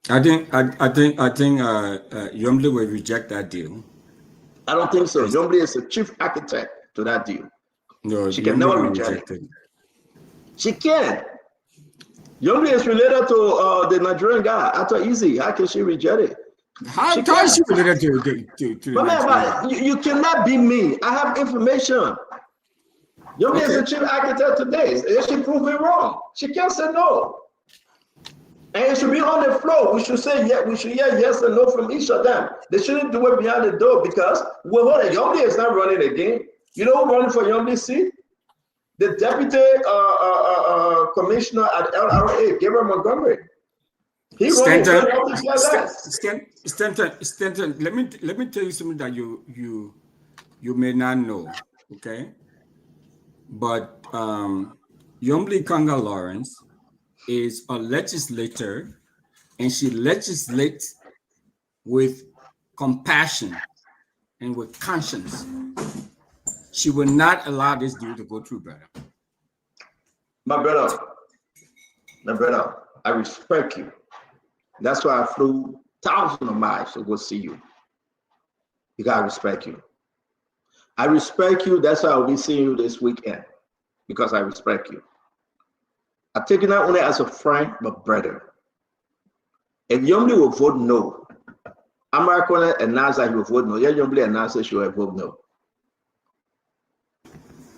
I think Youngly will reject that deal. I don't think so. Youngly is the chief architect to that deal. No, she can never reject it. She can. Youngly is related to the Nigerian guy, Ato Easy. How can she reject it? How is she related to but man, you cannot be me. I have information. Youngly is the chief architect today. She proved me wrong. She can't say no. And it should be on the floor. We should say yes. We should hear yes and no from each of them. They shouldn't do it behind the door because Youngly is not running again. You know who running for Youngly seat? The deputy commissioner at LRA, Gabriel Montgomery. He Stanton, let me tell you something that you may not know, okay? But Youngly Kanga Lawrence is a legislator, and she legislates with compassion and with conscience. She will not allow this deal to go through, brother. My brother, I respect you. That's why I flew thousands of miles to go see you. Because I respect you. I respect you. That's why I'll be seeing you this weekend. Because I respect you. I take it not only as a friend, but brother. If Youngly will vote no, I'm not going to announce that he will vote no. Yeah, Youngly announces she will vote no.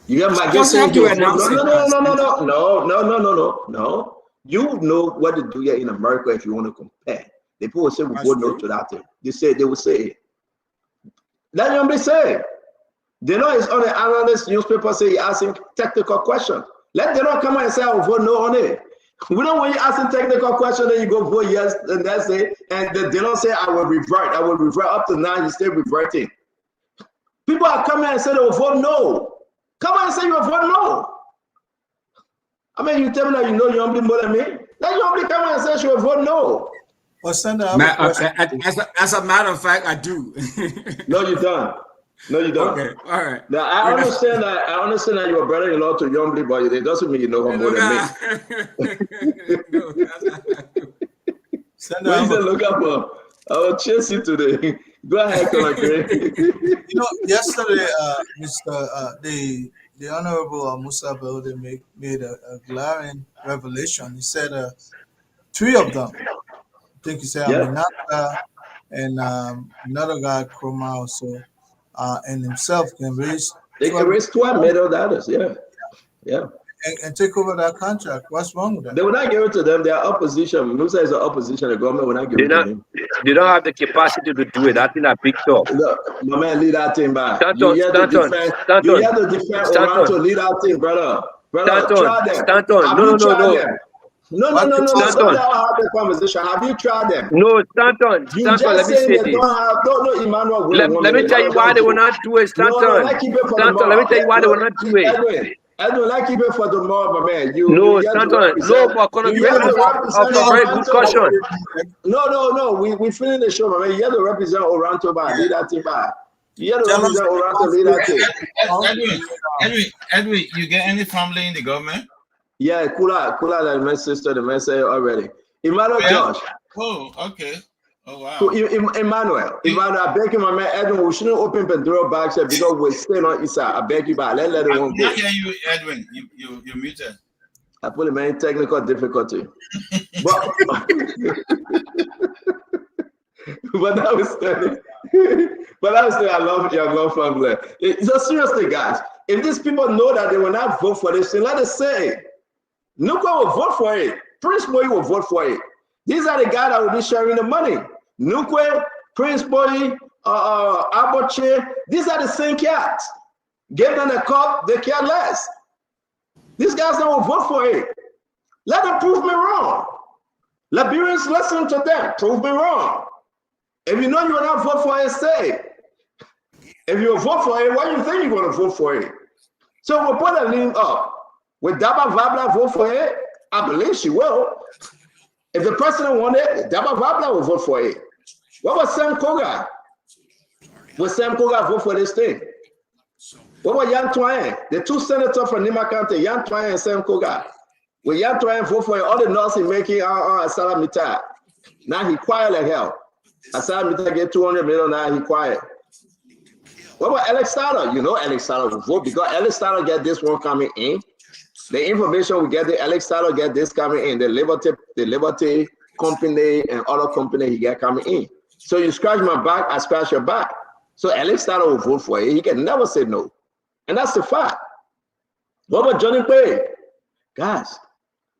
You got my guess. No. You know what to do here in America if you want to compare. The people will say we vote no to that thing. They will say it. Let Youngly say it. They know it's on the analyst newspaper say he asking technical questions. Let them not come out and say I will vote no on it. We don't want you asking technical questions, then you go vote yes, and that's it. And they don't say I will revert. I will revert up to now. You stay reverting. People are coming and say they will vote no. Come on and say you will vote no. I mean, you tell me that you know Youngly more than me. Let Yombly come and say she will vote no. Well, Senator, I have a question. As a matter of fact, I do. No, you don't. No, you don't. Okay, all right. Now, I understand that you're brother-in-law to Yombly, but it doesn't mean you know her more than me. Senator, look up. I will chase you today. Go ahead, yesterday, the Honorable Musa Belde made a glaring revelation. He said 3 of them, I think he said Aminata and another guy, Kroma also, and himself can raise. They can raise 12 $12 yeah. And take over that contract. What's wrong with that? They will not give it to them. They are opposition. Musa is an opposition. The government will not give it to them. They don't have the capacity to do it. That's in a big talk. Look, my man, lead that thing back. You have to defend Oranto, lead that thing, brother. Try them. No. Stanton, have the conversation. Have you tried them? No, Stanton, let me say this. Let me tell you why they will not do it, Stanton. Stanton, let me tell you why they will not do it. I don't like keep it for the mob, my man. Stanton, of a very good caution. No. We feeling the show, my man. You have to represent Oranto by lead that team by. You have to represent Oranto, lead that team. Edwin, you get any family in the government? Yeah, Kula, my sister, the man say already. Emmanuel Josh. Oh, okay. Oh, wow. So, Emmanuel, I beg you, my man, Edwin, we shouldn't open Pandora box here because we're staying on East side. I beg you, but let it one go. I hear you, Edwin. You're muted. I put him in technical difficulty. but that was funny. I love family. So seriously, guys, if these people know that they will not vote for this thing, let us say it. Nukwe will vote for it. Prince Boy will vote for it. These are the guys that will be sharing the money. Nukwe, Prince Boy, Aboche, these are the same cats. Give them a cup, they care less. These guys that will vote for it. Let them prove me wrong. Liberians, listen to them. Prove me wrong. If you know you will not vote for it, say it. If you vote for it, why do you think you're going to vote for it? So we'll put a link up. Will Daba Vabla vote for it? I believe she will. If the president won it, Daba Vabla will vote for it. What was Sam Koga? Will Sam Koga vote for this thing? What about Yan Twain? The 2 senators from Nima County, Yan Twain and Sam Koga. Will Yan Twain vote for it? All the noise he making Asala Mita. Now he quiet like hell. Asala Mita get 200 million, now he quiet. What about Alex Starter? You know Alex Starter will vote because Alex Starter get this one coming in. The information we get, the Alex Starter get this coming in. The Liberty company and other company he get coming in. So you scratch my back, I scratch your back. So Alex Starter will vote for it. He can never say no. And that's the fact. What about Johnny Quay? Guys,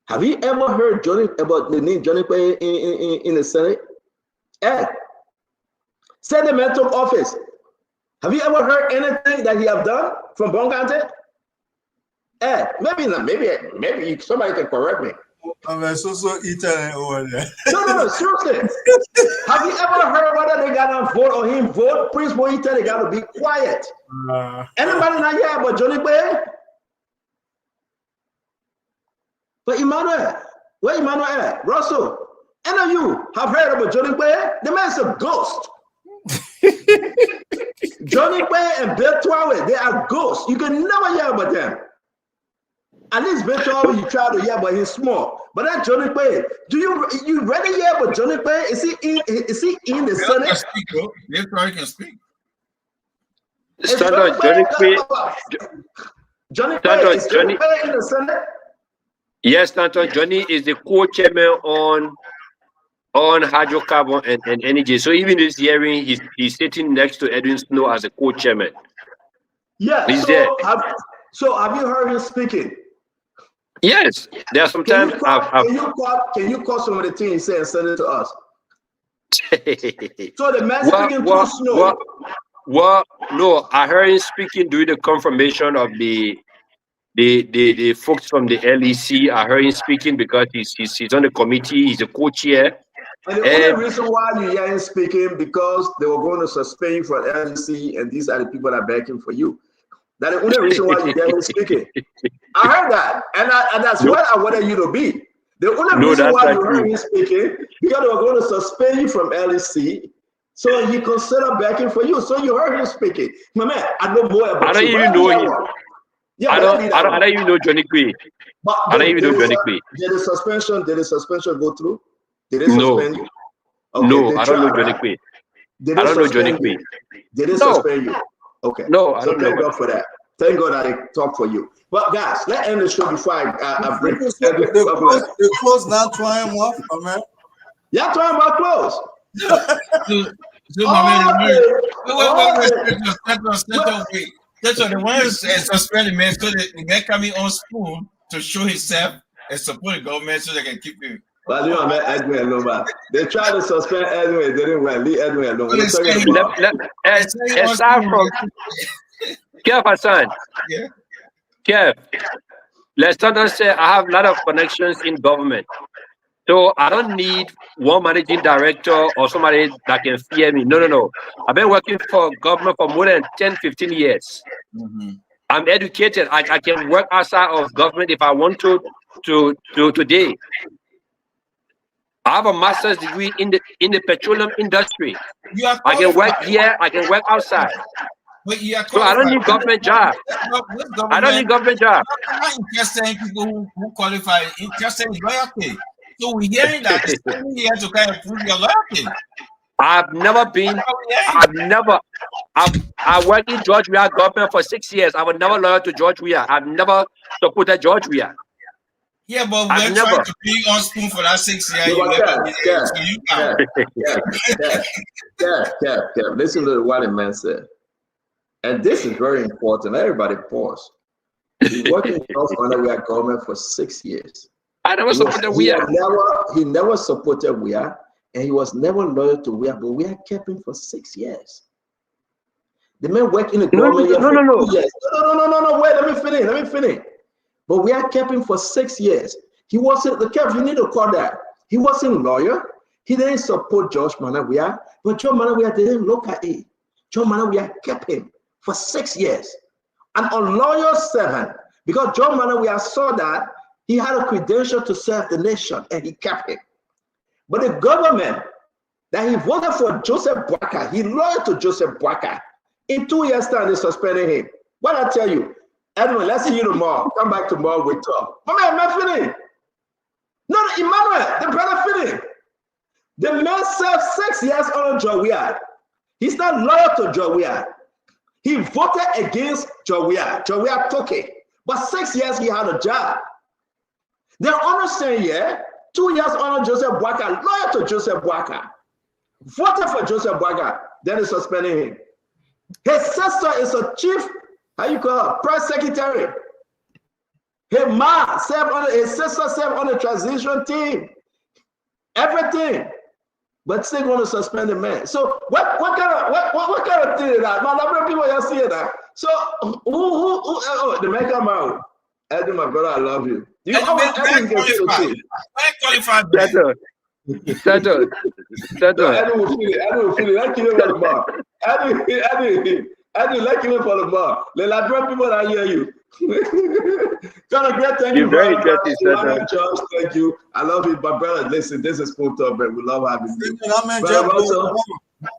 have you ever heard about the name Johnny Quay in the Senate? Ed, sentimental office. Have you ever heard anything that he have done from Bongante? Ed, maybe not. Maybe somebody can correct me. I'm so Italian over there. No, seriously. Have you ever heard whether they got to vote or him vote? Prince Boy tell they got to be quiet. Anybody not here about Johnny Bay? But Emmanuel, where Emmanuel at? Russell, any of you have heard about Johnny Bay? The man's a ghost. Johnny Bay and Bill Twawe, they are ghosts. You can never hear about them. At least Bill Twawe, you try to hear about him small. But that Johnny Bay, do you ready hear about Johnny Bay? Is he in the Senate? Bill Twawe can speak. Johnny Bay in the Senate? Yes, Stanton. Johnny is the co-chairman on hydrocarbon and energy. So even this hearing, he's sitting next to Edwin Snow as a co-chairman. Yeah, he's there. So have you heard him speaking? Yes, there are some times. Can you call some of the things he said and send it to us? So the man speaking too slow. Well, no, I heard him speaking during the confirmation of the folks from the LEC. I heard him speaking because he's on the committee. He's a co-chair. And the only reason why you hear him speaking because they were going to suspend you from LEC, and these are the people that are backing for you. That's the only reason why you hear him speaking. I heard that, and that's what I wanted you to be. The only reason why you heard him speaking, because they were going to suspend you from LEC, so he considered backing for you. So you heard him speaking. My man, I know more about I don't even know him. Yeah, I don't even know Johnny Quay. I don't even know Johnny Quay. Did the suspension go through? Did they suspend you? Okay, no, I don't know Johnny Quay. I don't know Johnny Quay. Did they suspend you? Okay. No, I so don't know. Thank God for that. Thank God that they talk for you. But guys, let's end the show before I break. The close now trying off, my man. Yeah, trying about close. So my man, wait. That's what the ones suspended man, so the guy coming on spoon to show himself and support the government so they can keep him. But you know, man, Edwin alone. They tried to suspend Edwin, they didn't want leave Edwin alone. Aside from Kev Hassan, Kev, let's not say I have a lot of connections in government. So I don't need one managing director or somebody that can fear me. No. I've been working for government for more than 10, 15 years. I'm educated. I can work outside of government if I want to today. I have a master's degree in the petroleum industry. I can work here, I can work outside. So I don't need government job. I don't need government job. I'm not interested in people who qualify, interested in loyalty. So we're hearing that it's only here to kind of prove your loyalty. I worked in George Weah government for 6 years. I was never loyal to George Weah. I've never supported George Weah. Yeah, but we're trying to be on spoon for that 6 years. Listen to what the man said. And this is very important. Everybody pause. He worked in North Weah government for 6 years. I never supported Weah. He never supported Weah, and he was never loyal to Weah, but Weah kept him for 6 years. The man worked in the government for 2 years. No, wait, let me finish. But Weah kept him for 6 years. He wasn't, the Kev, you need to call that. He wasn't lawyer. He didn't support George Manneh Weah, but George Manneh Weah didn't look at it. George Manneh Weah kept him for 6 years. An unloyal servant, because George Manneh Weah saw that he had a credential to serve the nation, and he kept him. But the government that he voted for Joseph Boakai, he loyal to Joseph Boakai. In 2 years' time, they suspended him. What I tell you, Edwin, let's see you tomorrow. Come back tomorrow, we talk. My man Finney. No, Emmanuel, the brother Finney. The man served 6 years under George Weah. He's not loyal to George Weah. He voted against George Weah. George Weah took it. But 6 years he had a job. They're understanding, 2 years under Joseph Boakai, loyal to Joseph Boakai. Voted for Joseph Boakai, then they suspended him. His sister is a chief, press secretary. His mom served on, his sister served on the transition team. Everything. But still going to suspend the man. So what kind of thing is that? Man, a lot of people are seeing that. So who the man come out. Eddie, my brother, I love you. You always qualified. Settle. Eddie will feel it. Let's give him for the bar. Eddie, let's give him for the bar. Let I drop people that hear you. Kind of great, thank you. Very interesting, George, thank you. I love you, my brother. Listen, this is Spoon Talk, man. We love having you.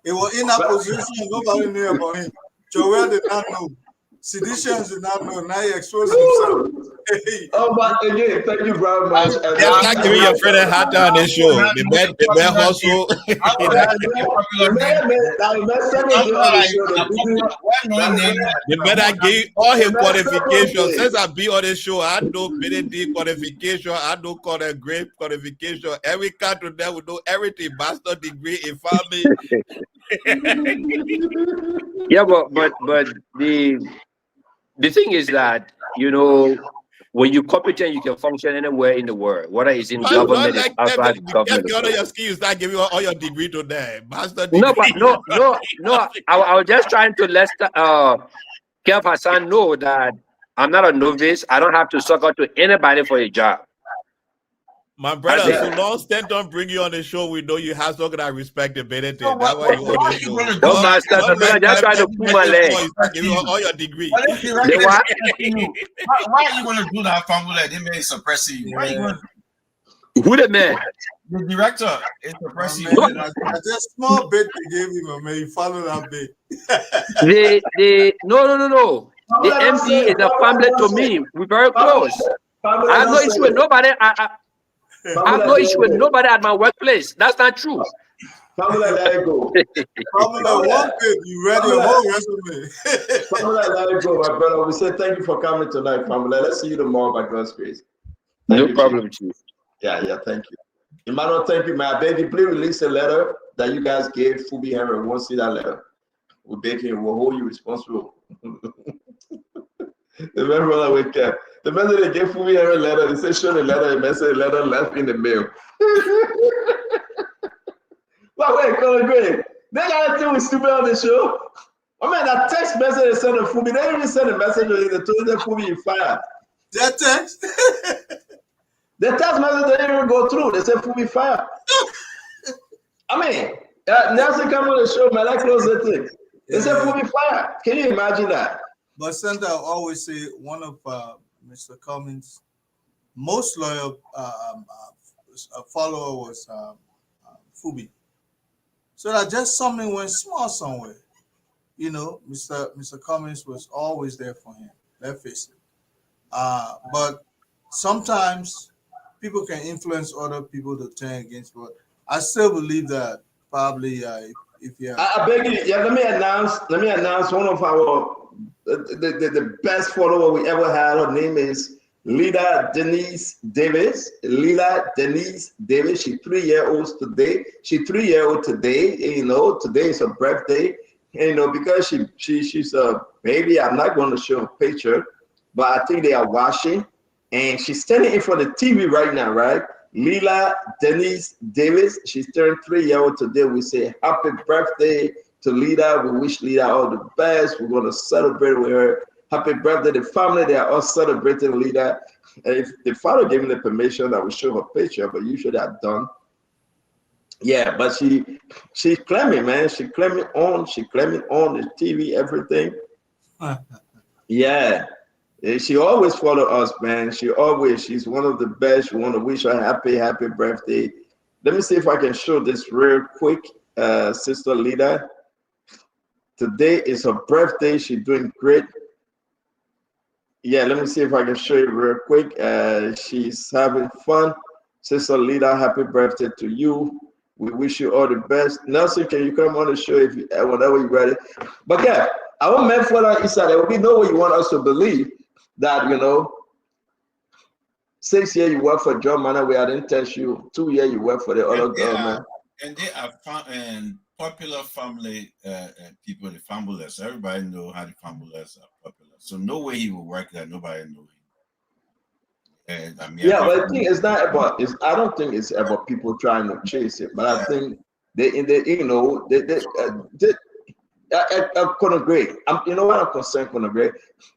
It was in that position. Nobody knew about him. Joel did not know. Seditions did not know. Now he exposed himself. Oh, but again, thank you very much. It's like giving your friend a hot down this show. The man hustle. The man I gave all his qualifications. Since I be on this show, I know PhD qualification, I know great qualification. Every country there will know everything. Master degree in farming. Yeah, but the thing is that, when you're competent, you can function anywhere in the world, whether it's in government, like outside government. Get your skills, start giving all your degree to them. Master degree. No. I was just trying to let Kev Hassan know that I'm not a novice. I don't have to suck up to anybody for a job. My brother, so long Stanton bring you on the show, we know you have something that respectability. That's why you on the show. Don't master, just trying to pull my leg. Give you all your degree. Why are you going to do that, family? They may suppress you. Why are you going to? Who the man? The director is the president. Man, I just small bit they gave him, man. You follow that bit. No. The MP is a family to me. We're very close. I have no issue with nobody. I have no issue with nobody at my workplace. That's not true. Pamela, let it go. Pamela, one bit, you read your whole resume. Pamela, let it go, my brother. We say thank you for coming tonight, Pamela. Let's see you tomorrow by God's grace. No problem, Chief. Yeah, thank you. Emmanuel, thank you, man. I beg you, please release a letter that you guys gave Fubi Henry. We won't see that letter. We're begging, we'll hold you responsible. The man brother we kept. The man that they gave Fubi Henry a letter, they said, show the letter, the message, letter left in the mail. But wait, Colin Gray, they got a thing with stupid on the show. Oh man, that text message they sent to Fubi, they didn't even send a message to you, they told them Fubi you fired. That text? The text message didn't even go through, they said Fubi fired. I mean, Nelson come on the show, man, I close the thing. They said Fubi fired. Can you imagine that? But Senator, I always say one of Mr. Cummings' most loyal follower was Fubi. So that just something went small somewhere. You know, Mr. Cummings was always there for him. Let's face it. But sometimes people can influence other people to turn against. But I still believe that probably if you. I beg you. Yeah, let me announce one of our the best follower we ever had. Her name is Lila Denise Davis. Lila Denise Davis. She's 3-year-old today. She's 3-year-old today. You know, today is her birthday. You know, because she's a baby. I'm not going to show a picture, but I think they are watching, and she's standing in front of the TV right now, right? Lila Denise Davis. She's turned 3-year-old today. We say happy birthday to Lila. We wish Lila all the best. We're going to celebrate with her. Happy birthday. The family, they are all celebrating Lila. And if the father gave me the permission, I would show her picture, but usually I'm done. Yeah, but she's claiming, man. She claiming on the TV, everything. Yeah. She always follow us, man. She's one of the best. We want to wish her happy birthday. Let me see if I can show this real quick, Sister Lila. Today is her birthday. She's doing great. Yeah, let me see if I can show you real quick. She's having fun. Sister Lila, happy birthday to you. We wish you all the best. Nelson, can you come on the show if you, whenever you're ready? But yeah, our man for that is that there will be no way you want us to believe that, you know, 6 years you work for John Manor, we didn't test you. 2 years you work for the other government. And they are popular family people, the Fambulas. Everybody know how the Fambulas are popular. So no way he will work that nobody know him. And I mean, yeah, but I think it's not about. I don't think it's about people trying to chase it. But I think Conor Gray. You know what I'm concerned, Conor Gray.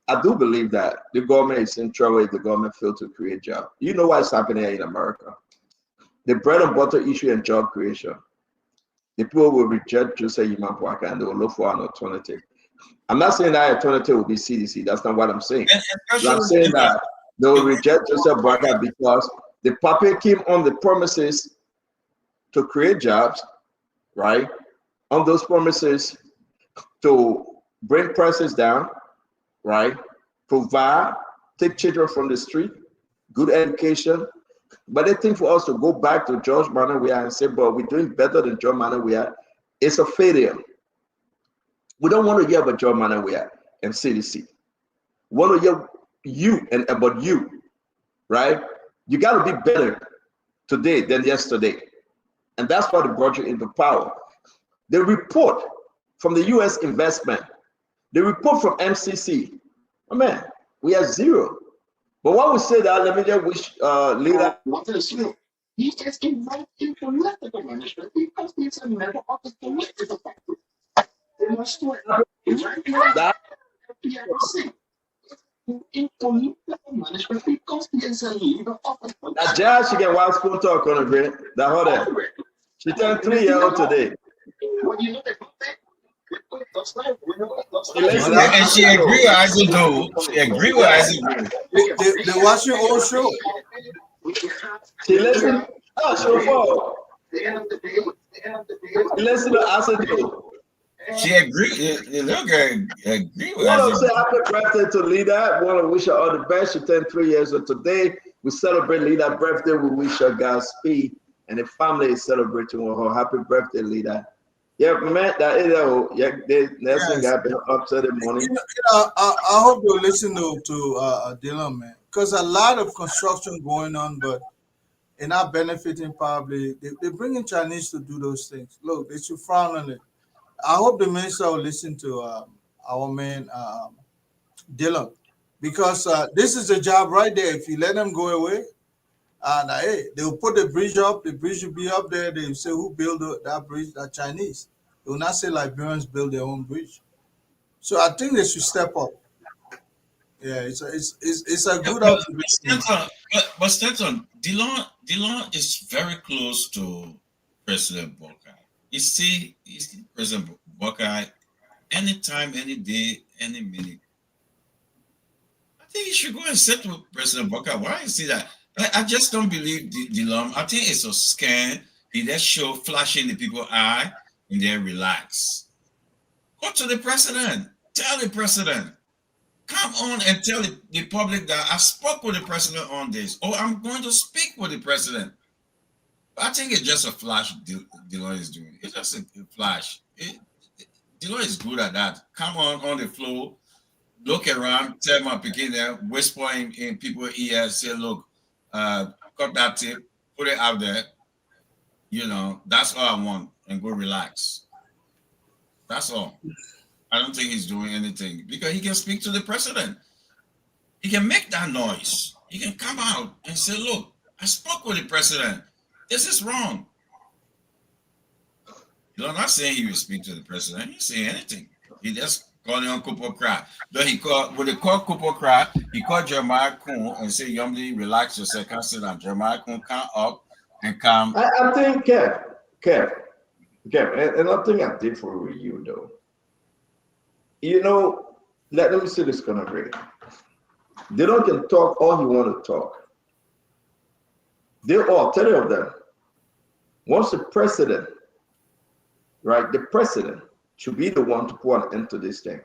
I do believe that the government is in trouble if the government failed to create jobs. You know what's happening here in America? The bread and butter issue and job creation. The people will reject Joseph Yima Boakai and they will look for an alternative. I'm not saying that alternative will be CDC. That's not what I'm saying. I'm saying that they will reject Joseph Boakai because the puppet came on the promises to create jobs, right? On those promises to bring prices down, right? Provide, take children from the street, good education. But they think for us to go back to George Manor we are and say, but we're doing better than George Manor we are. It's a failure. We don't want to hear about George Manor we are and CDC. We want to hear you and about you, right? You got to be better today than yesterday. And that's why they brought you into power. The report from the U.S. investment, the report from MCC, oh man, we are zero. But what we say that, let me just wish Lila. He just invited him to political management because he's a member of the political party. They must do it right now. PRC. In political management because he is a leader of the political party. Now, she can watch school talk on a bit. That hold on. She turned 3 years old today. When you know that. And she agree with Isaac though. She agree with Isaac. They watch your old show. She listen. Oh, sure. She listen to Asado. She agree. The little girl agree with Want to us. say happy birthday to Lida. Want to wish her all the best. She turned 3 years old today. We celebrate Lida's birthday. We wish her Godspeed, and the family is celebrating with her. Happy birthday, Lida. Yeah, man, that is Nelson got been up to the morning. I hope you listen to Dylan, man, because a lot of construction going on, but they're not benefiting probably. They bring in Chinese to do those things. Look, they should frown on it. I hope the minister will listen to our man Dylan, because this is a job right there. If you let them go away, and hey, they'll put the bridge up. The bridge will be up there. They'll say who built that bridge? That Chinese. They will not say Liberians build their own bridge. So I think they should step up. Yeah, it's a good observation. But Stanton, Dylan is very close to President Buckeye. You see President Buckeye anytime, any day, any minute. I think you should go and sit with President Buckeye. Why you see that? I just don't believe Dylan. I think it's a scam. He just show flashing the people's eye and then relax. Go to the president. Tell the president. Come on and tell the public that I spoke with the president on this, or I'm going to speak with the president. I think it's just a flash Dylan is doing. It's just a flash. Dylan is good at that. Come on the floor, look around, tell my picking there, whisper in people's ears, say, look, cut that tip, put it out there. You know, that's all I want, and go relax. That's all. I don't think he's doing anything because he can speak to the president. He can make that noise. He can come out and say, look, I spoke with the president. This is wrong. I'm not saying he will speak to the president. He's saying anything. He just calling on Kupo Cry. Though he called, when they call Kupo Cry, he called Jeremiah Kuhn and said, Yomdi, relax yourself. Come sit down. Jeremiah Kuhn come up and come. I think, Kev, and I think I did for you, though. You know, let me say this kind of way. Dylan can talk all he want to talk. They're all 10 of them. Once the president, right, the president should be the one to put an end to this thing.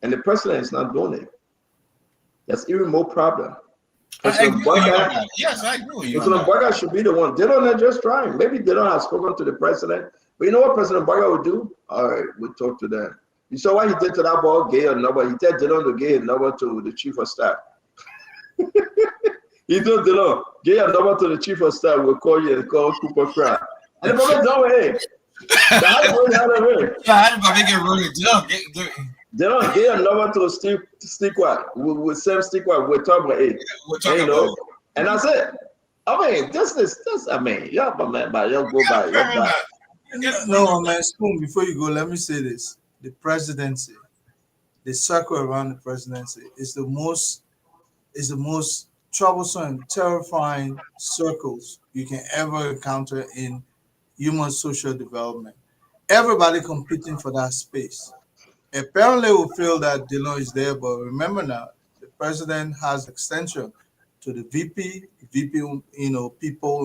And the president is not doing it. That's even more problem. Yes, I agree. President Buckeye should be the one. Dylan are just trying. Maybe Dylan has spoken to the president. But you know what President Buckeye would do? All right, we'll talk to them. You saw what he did to that ball, gay or number. He told Dylan to gay a number to the chief of staff. He told Dylan, gay a number to the chief of staff. We'll call you and call Cooper Crab. And the moment don't hey. Dylan, gay a number to stick what? With Sam stick what? We're talking about it. You know? And I said, I mean, this, I mean, yeah, but man, but you'll go by. No, man, Spoon, before you go, let me say this. The presidency, the circle around the presidency is the most troublesome and terrifying circles you can ever encounter in human social development. Everybody competing for that space. Apparently we feel that Dylan is there, but remember now, the president has extension to the VP, people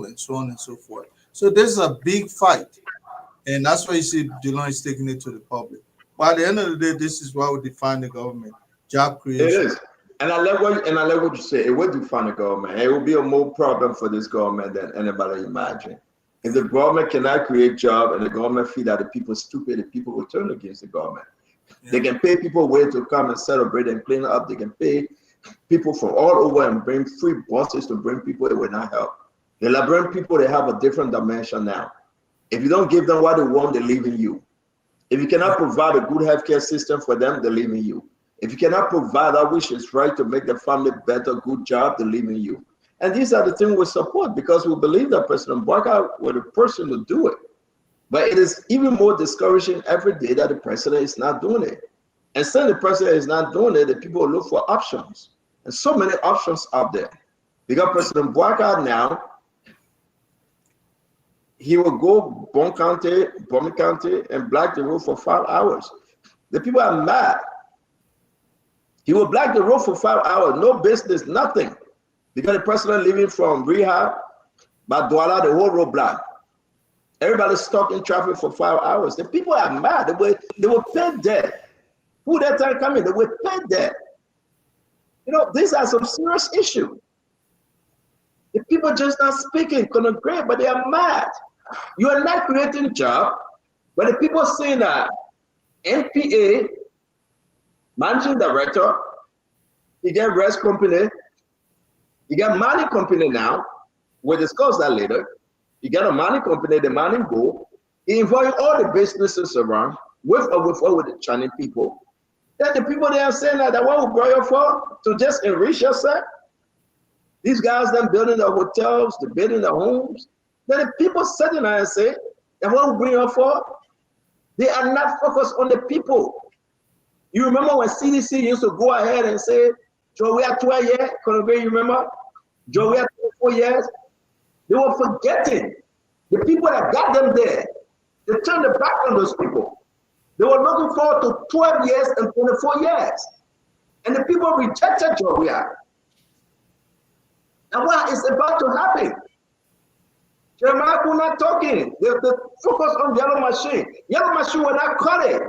and so on and so forth. So this is a big fight. And that's why you see Dylan is taking it to the public. But at the end of the day, this is what would define the government: job creation. It is, and I love what you say. It will define the government. It will be a more problem for this government than anybody imagine. If the government cannot create jobs and the government feel that the people are stupid, the people will turn against the government. Yeah. They can pay people way to come and celebrate and clean up. They can pay people from all over and bring free buses to bring people. It will not help. The Liberian people, they have a different dimension now. If you don't give them what they want, they leave in you. If you cannot provide a good healthcare system for them, they leave in you. If you cannot provide that which is right to make the family better, good job, they leave in you. And these are the things we support because we believe that President Buckeye was the person to do it. But it is even more discouraging every day that the president is not doing it. And since the president is not doing it, the people look for options. And so many options out there. Because President Buckeye now, he will go Bon County, and block the road for 5 hours. The people are mad. He will block the road for 5 hours, no business, nothing. Because the president leaving from rehab, But Douala, the whole roadblock. Everybody stuck in traffic for 5 hours. The people are mad. They were paid dead. Who that time coming? They were paid dead. You know, these are some serious issues. The people just not speaking, couldn't agree, but they are mad. You are not creating job, but the people saying that NPA, managing director, you get rest company, you get mining company now. We'll discuss that later. You get a mining company, the mining go, he involved all the businesses around, with the Chinese people. Then the people they are saying that what we brought you for to just enrich yourself. These guys then building the hotels, they're building the homes. Then the people sitting there and say, and what we bring you for? They are not focused on the people. You remember when CDC used to go ahead and say, Joe, we are 12 years, you remember? Joe, we are 24 years. They were forgetting the people that got them there. They turned their back on those people. They were looking forward to 12 years and 24 years. And the people rejected Joria. And what is about to happen? Jeremiah was not talking. They focus on Yellow Machine. Yellow Machine will not cut it.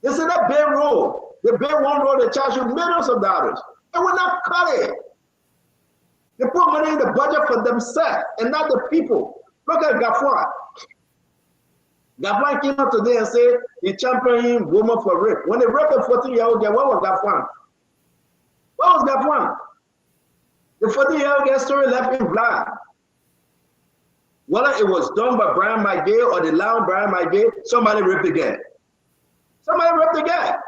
They said that Bay Road, the Bay One Road, they charge you millions of dollars. They will not cut it. They put money in the budget for themselves and not the people. Look at Gafwan. Gafwan came up today and said he championed woman for rape. When they raped a 14-year-old girl, what was Gafwan? What was Gafwan? The 14-year-old girl story left in blood. Whether it was done by Brian McGill or the loud Brian McGill, somebody raped the girl. Somebody raped the girl.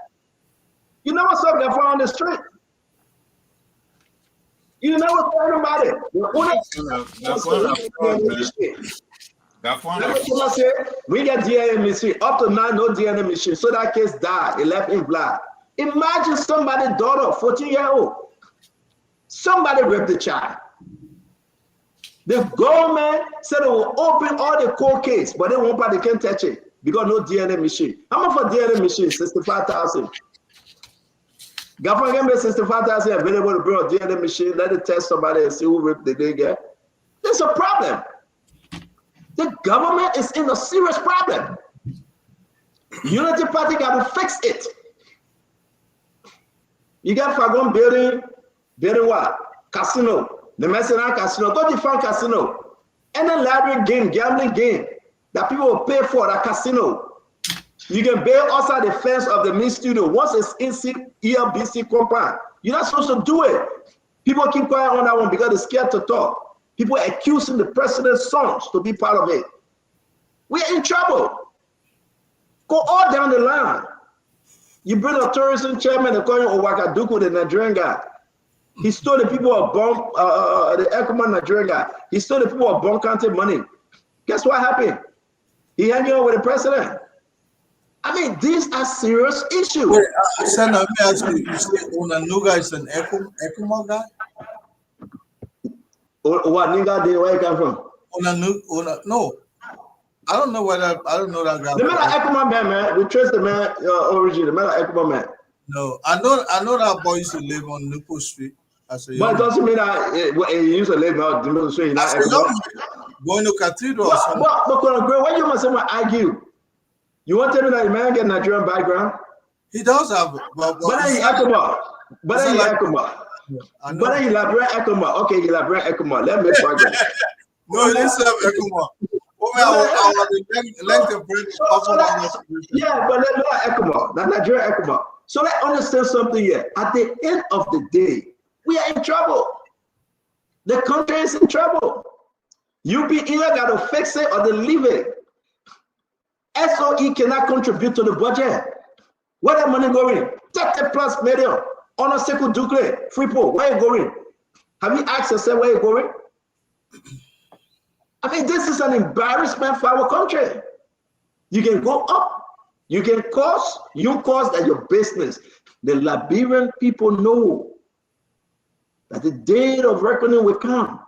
You never saw Gafwan on the street. You never saw anybody. We get DNA machine. Up to now, no DNA machine. So that case died. It left in blood. Imagine somebody's daughter, 14-year-old. Somebody raped the child. The government said they will open all the court case, but they won't, they can't touch it because no DNA machine. How much for DNA machine? 65,000. Government can make 65,000 available to bring a DNA machine, let it test somebody and see who raped the nigga. There's a problem. The government is in a serious problem. Unity Party got to fix it. You got Fagon building what? Casino. The Mercenary Casino. Go define casino. Any lottery game, gambling game that people will pay for at casino. You can bail outside the fence of the main studio. Once it's in ELBC compound, you're not supposed to do it. People keep quiet on that one because they're scared to talk. People accusing the president's sons to be part of it. We're in trouble. Go all down the line. You bring a tourism chairman, according to Owakaduku, the Nigerian guy. He stole the people of the Ekuma Nigerian guy. He stole the people of Bon County money. Guess what happened? He hanging out with the president. I mean, these are serious issues. Wait, Senator, let me ask you, you say Onanuga is an Ekuma guy? What nigga did where he come from? No. I don't know whether I don't know that guy. The man like Ekuma man. We trace the man origin, the man like Ekuma man. No, I know that boy used to live on Nupo Street. But it doesn't mean that he used to live out the middle street. Going to cathedral or something. But why you must argue? You want to tell me that the man get Nigerian background? He does have, but he Ekuma. But he Ekuma. But he Liberian Ekuma. Okay, he Liberian Ekuma. Let me progress. No, he didn't serve Ekuma. Yeah, but let's not Ekuma. That's Nigerian Ekuma. So let's understand something here. At the end of the day, we are in trouble. The country is in trouble. You be either got to fix it or they leave it. SOE cannot contribute to the budget. Where that money going? 30+ million. Honor Sekou Dukle, Freeport, where you going? Have you asked yourself where you going? I mean, this is an embarrassment for our country. You can go up, you can cause that your business. The Liberian people know that the day of reckoning will come.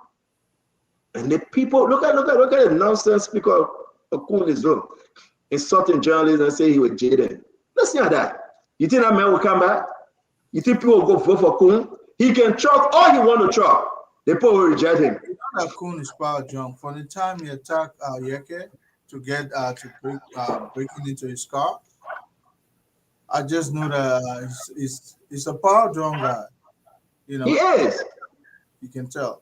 And the people, look at the nonsense speaker of Kunizo, insulting journalists and say he was jaded. Listen to that. You think that man will come back? You think people will go vote for Kun? He can truck all he want to truck. The people will reject him. You know that Kun is power drunk. From the time he attacked Yeke to get to breaking into his car, I just know that he's a power drunk guy. You know, He is. you can tell.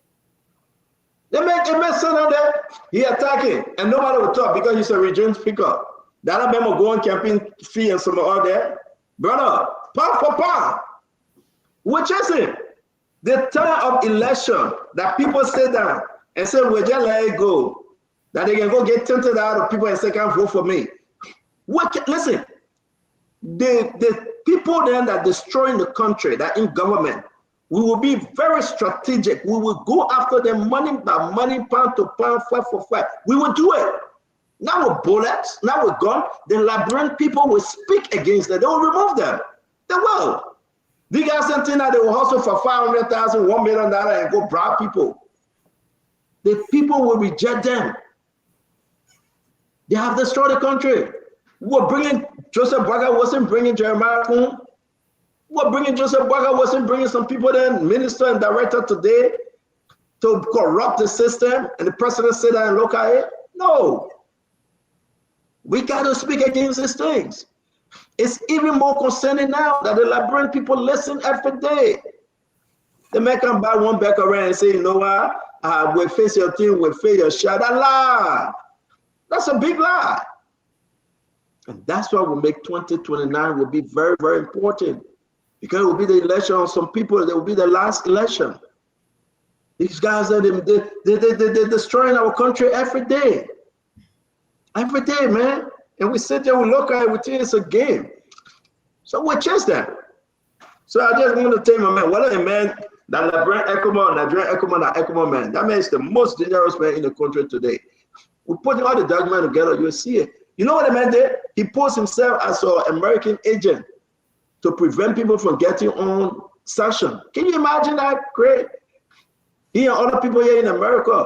They make a mess of that. He attacking, and nobody will talk because he's a region speaker. The other men will go on campaign fee and some out there. Brother, pound for pound. We're chasing. The time of election that people sit down and say, well, just let it go. That they can go get tempted out of people and say, can't vote for me. Listen, the people then that destroying the country, that in government, we will be very strategic. We will go after them money by money, pound to pound, fight for fight. We will do it. Now with bullets, now with guns, the Liberian people will speak against them. They will remove them. They will. The guys think that they will hustle for 500,000, $1 million and go bribe people. The people will reject them. They have destroyed the country. We're bringing Joseph Boakai wasn't bringing Jeremiah Kun. We're bringing Joseph Boakai wasn't bringing some people then, minister and director today, to corrupt the system, and the president said that in local aid. No. We got to speak against these things. It's even more concerning now that the Liberian people listen every day. They may come by one back around and say, you know what, we'll face your team, we'll face your shot. That lie. That's a big lie. And that's why we make 2029 will be very, very important. Because it will be the election of some people, that will be the last election. These guys, they're destroying our country every day. Every day, man. And we sit there, we look at it, we think it's a game. So we chase them. So I just want to tell my man, what a man, that Nigerian ECOMOG man, that man is the most dangerous man in the country today. We put all the documents together, you'll see it. You know what the man did? He posed himself as an American agent to prevent people from getting on sanction. Can you imagine that, Craig? He and other people here in America.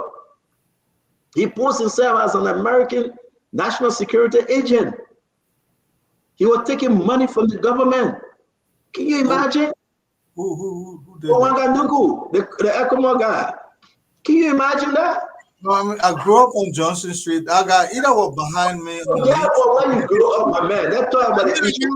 He posed himself as an American national security agent. He was taking money from the government. Can you imagine? Who did Owanganugu, the ECOMOG guy. Can you imagine that? No, I mean, I grew up on Johnson Street. I got either was behind me. Yeah, but when you grew up, my man, they talk about the issue.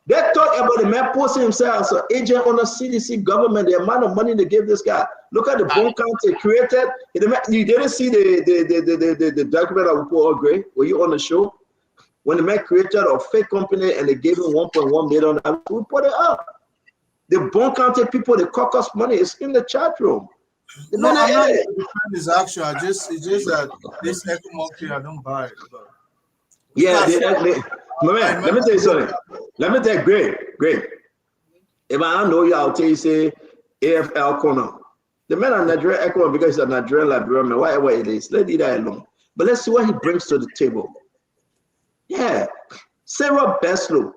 They talk about the man posting himself as an agent on the CDC government, the amount of money they gave this guy. Look at the bone count they created. You didn't see the document that we put on Gray? Were you on the show? When the man created a fake company and they gave him 1.1 million, we put it up. The bone counted people, the caucus money is in the chat room. No, I'm not defending his action. It's just that this ECOMOG thing, I don't buy it. But yeah, my man, let me tell you something. Let me tell you, great. If I don't know you, I'll tell you, say, AFL corner. The man on Nigerian ECOMOG, because he's a Nigerian Liberian man, whatever it is, let's leave that alone. But let's see what he brings to the table. Yeah, Sarah Beslow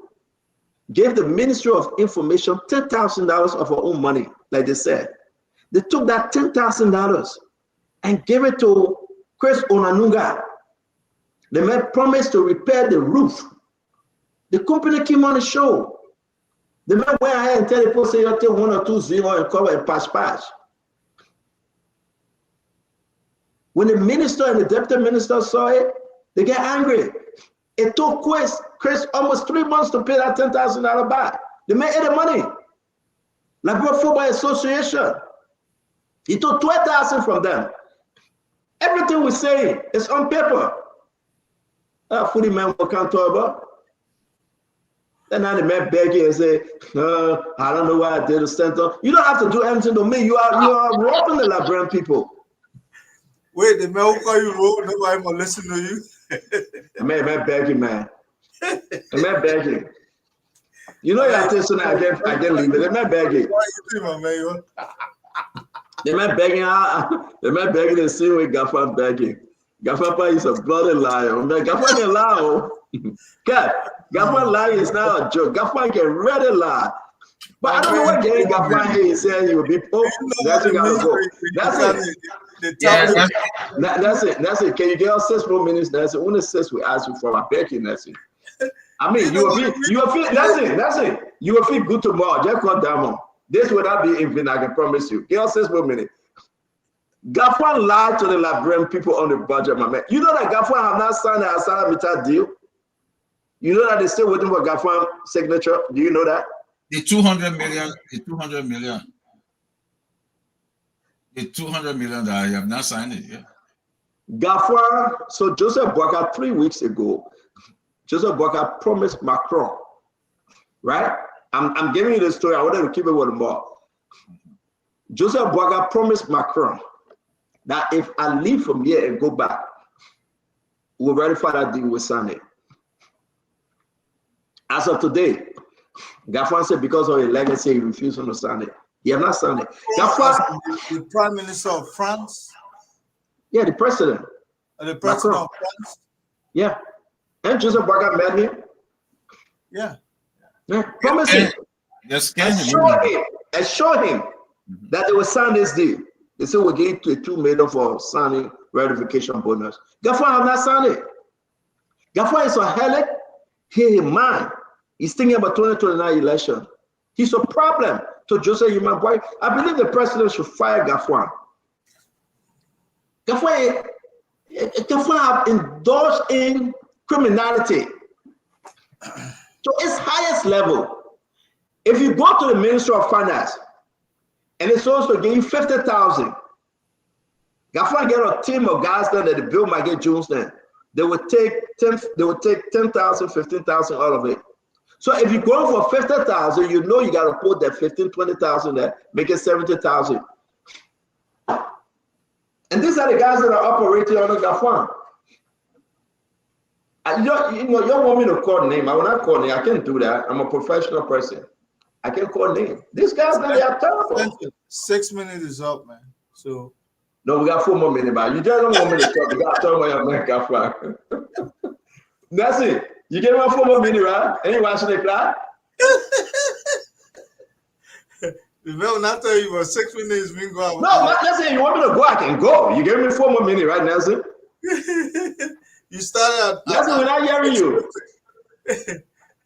gave the Ministry of Information $10,000 of her own money, like they said. They took that $10,000 and gave it to Chris Onanunga. The man promised to repair the roof. The company came on the show. The man went ahead and tell the people, say, you take 1 or 2 0 and cover and patch. When the minister and the deputy minister saw it, they get angry. It took Chris almost 3 months to pay that $10,000 back. The man ate the money. Liberia Football Association. He took 12,000 from them. Everything we say is on paper. Fully man will come to about. Then now the man beg you and say, I don't know why I did the center. You don't have to do anything to me. You are robbing the Liberian people. Wait, the man who call you rope, nobody will listen to you. The man begging, man. The man begging. You know your attention, I can leave it. The man begging. Why you doing, man? The man begging the same way Gaffa begging. Gaffa is a bloody liar. Man, Gaffa can lie. Gaffa lie is not a joke. Gaffa can really lie. But I don't know what getting Gaffa is saying you will be poor. That's it. That's it. That's it. Can you get us 6 more minutes? That's it. Only 6 we ask you for. I'm begging. That's it. I mean, you will feel. That's it. You will feel good tomorrow. Just call Damo. This will not be in vain, I can promise you. Give us 6 more minutes. Gafwan lied to the Liberian people on the budget, my man. You know that Gafwan have not signed the Asala deal? You know that they're still waiting for Gafwan signature? Do you know that? The 200 million, the 200 million. The 200 million that I have not signed it, yeah. Gafwan, so Joseph Boakai 3 weeks ago, Joseph Boakai promised Macron, right? I'm giving you the story. I wanted to keep it with more. Joseph Boakai promised Macron that if I leave from here and go back, we'll verify that deal with Sunday. As of today, Gafwan said because of his legacy, he refused to sign it. He has not signed it. Gafwan, the Prime Minister of France. Yeah, the president. The president Macron. of France. Yeah. And Joseph Boakai met him. Yeah. Yeah. Promise him. Assure him that they will sign this deal. They said we'll give to $2 million for signing ratification bonus. Gafwan have not signed it. Gafwan is a hellic. He in mind. He's thinking about 2029 election. He's a problem to Joseph Human Boy. I believe the president should fire Gafwan. Gafwan have endorsed in criminality to its highest level. If you go to the Ministry of Finance and it's supposed to give you 50,000, Gafwan get a team of guys there that Bill might get Jones then. They would take 10,000, 15,000 out of it. So if you're going for 50,000, you know you got to put that 15, 20,000 there, make it 70,000. And these are the guys that are operating on the Gafwan. You don't want me to call name. I will not call name. I can't do that. I'm a professional person. I can't call name. These guys, they are terrible. 6 minutes is up, man. So. No, we got 4 more minutes, man. You just don't want me to talk. You got to talk about your man, Gafwan. That's it. You gave me 4 more minutes, right? And you watching the clock? Remember, not tell you about 6 minutes. We can go out. No, Nelson, you want me to go? I can go. You gave me 4 more minutes, right, Nelson? You started at. Nelson, we're not hearing you.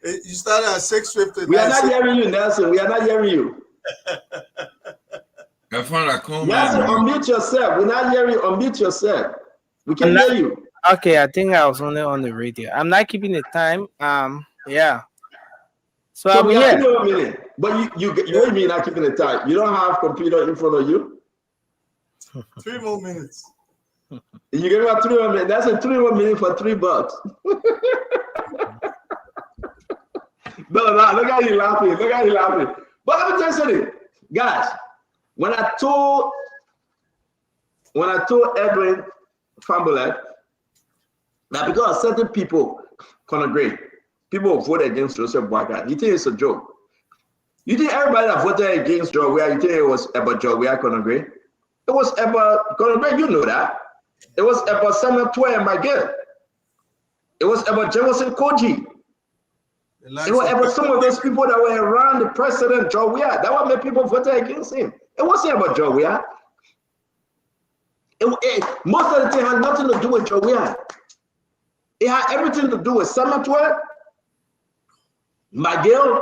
You started at 6:50. We are not hearing you, Nelson. We are not hearing you. Nelson, unmute yourself. We're not hearing you. Unmute yourself. We can hear you. Okay, I think I was only on the radio. I'm not keeping the time. Yeah. So I'm here. 3 more minutes. But you what do you mean not keeping the time? You don't have computer in front of you? 3 more minutes. You give me 3 more minutes. That's a 3 more minutes for $3. No, look at you laughing. Look at you laughing. But let me tell you something, guys. When I told Edwin Fambolet that because certain people, Conor Gray, people vote against Joseph Boakai, you think it's a joke? You think everybody that voted against Joe Weah, you think it was about Joe Weah, Conor Gray? It was about Conor Gray, you know that. It was about Samuel Tway and Miguel. It was about Jefferson Koji. It was about some of those people that were around the president, Joe Weah. That what made people vote against him. It wasn't about Joe Weah. Most of the thing had nothing to do with Joe Weah. It had everything to do with Samuel Tway, Miguel,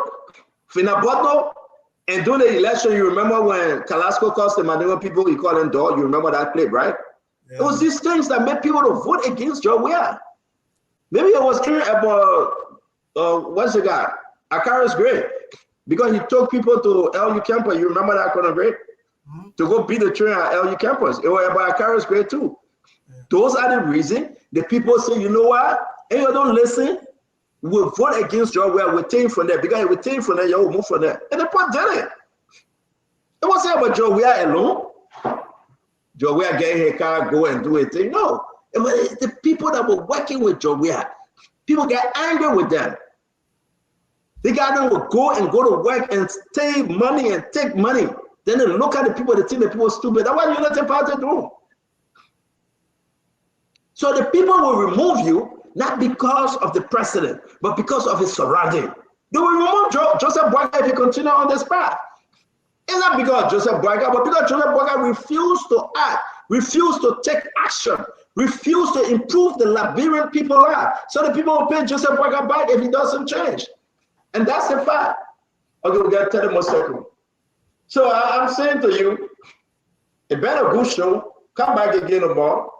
Finaboto, and during the election, you remember when Kalasco cost the Mandingo people, he called them dog. You remember that clip, right? Yeah. It was these things that made people to vote against Joe Weah. Maybe it was clear about what's the guy? Akaris Gray, because he took people to LU campus. You remember that, Conor Gray? To go beat the train at LU campus. It was about Akaris Gray too. Yeah. Those are the reasons the people say, you know what? And you don't listen. We'll vote against Joe Weah. We'll take from there. Because we'll take from there, you will move from there. And the point did it. It wasn't about Joe Weah alone. Joe Weah get in his car, go and do a thing. No. It was the people that were working with Joe Weah. People get angry with them. They got them to go to work and save money and take money. Then they look at the people, they think the people are stupid. That's what United Party do. So the people will remove you, not because of the president, but because of his surrounding. They will remove Joseph Boakai if he continue on this path. It's not because of Joseph Boakai, but because Joseph Boakai refused to act, refused to take action, refused to improve the Liberian people life. So the people will pay Joseph Boakai back if he doesn't change. And that's the fact. Okay, we got 30 more seconds. So I'm saying to you, it been a good show. Come back again tomorrow.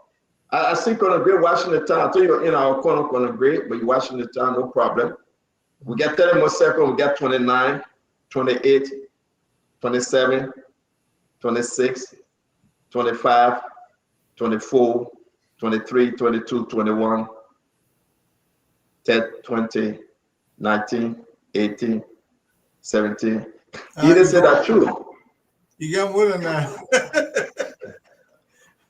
I see Corner Great Washington Town. I told you in our corner Great, but you Washington Town, no problem. We get 30 more seconds. We get 29, 28, 27, 26, 25, 24, 23, 22, 21, 10, 20, 19, 18, 17. He didn't say that true. You got more than that.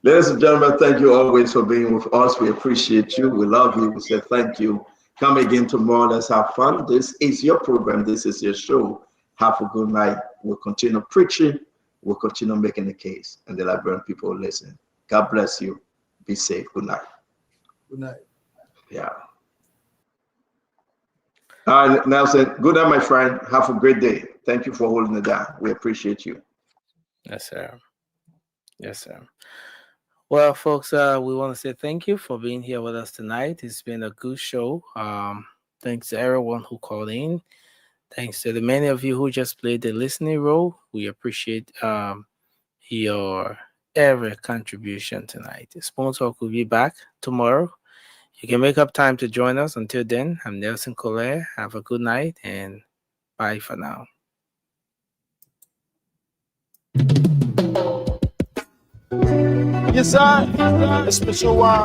Ladies and gentlemen, thank you always for being with us. We appreciate you. We love you. We say thank you. Come again tomorrow. Let's have fun. This is your program. This is your show. Have a good night. We'll continue preaching. We'll continue making the case. And the Liberian people will listen. God bless you. Be safe. Good night. Good night. Yeah. All right, Nelson. Good night, my friend. Have a great day. Thank you for holding it down. We appreciate you. Yes, sir. Yes, sir. Well, folks, we want to say thank you for being here with us tonight. It's been a good show. Thanks to everyone who called in. Thanks to the many of you who just played the listening role. We appreciate your every contribution tonight. Spoon Talk will be back tomorrow. You can make up time to join us. Until then, I'm Nelson Collier. Have a good night and bye for now. Yes, sir. A special one.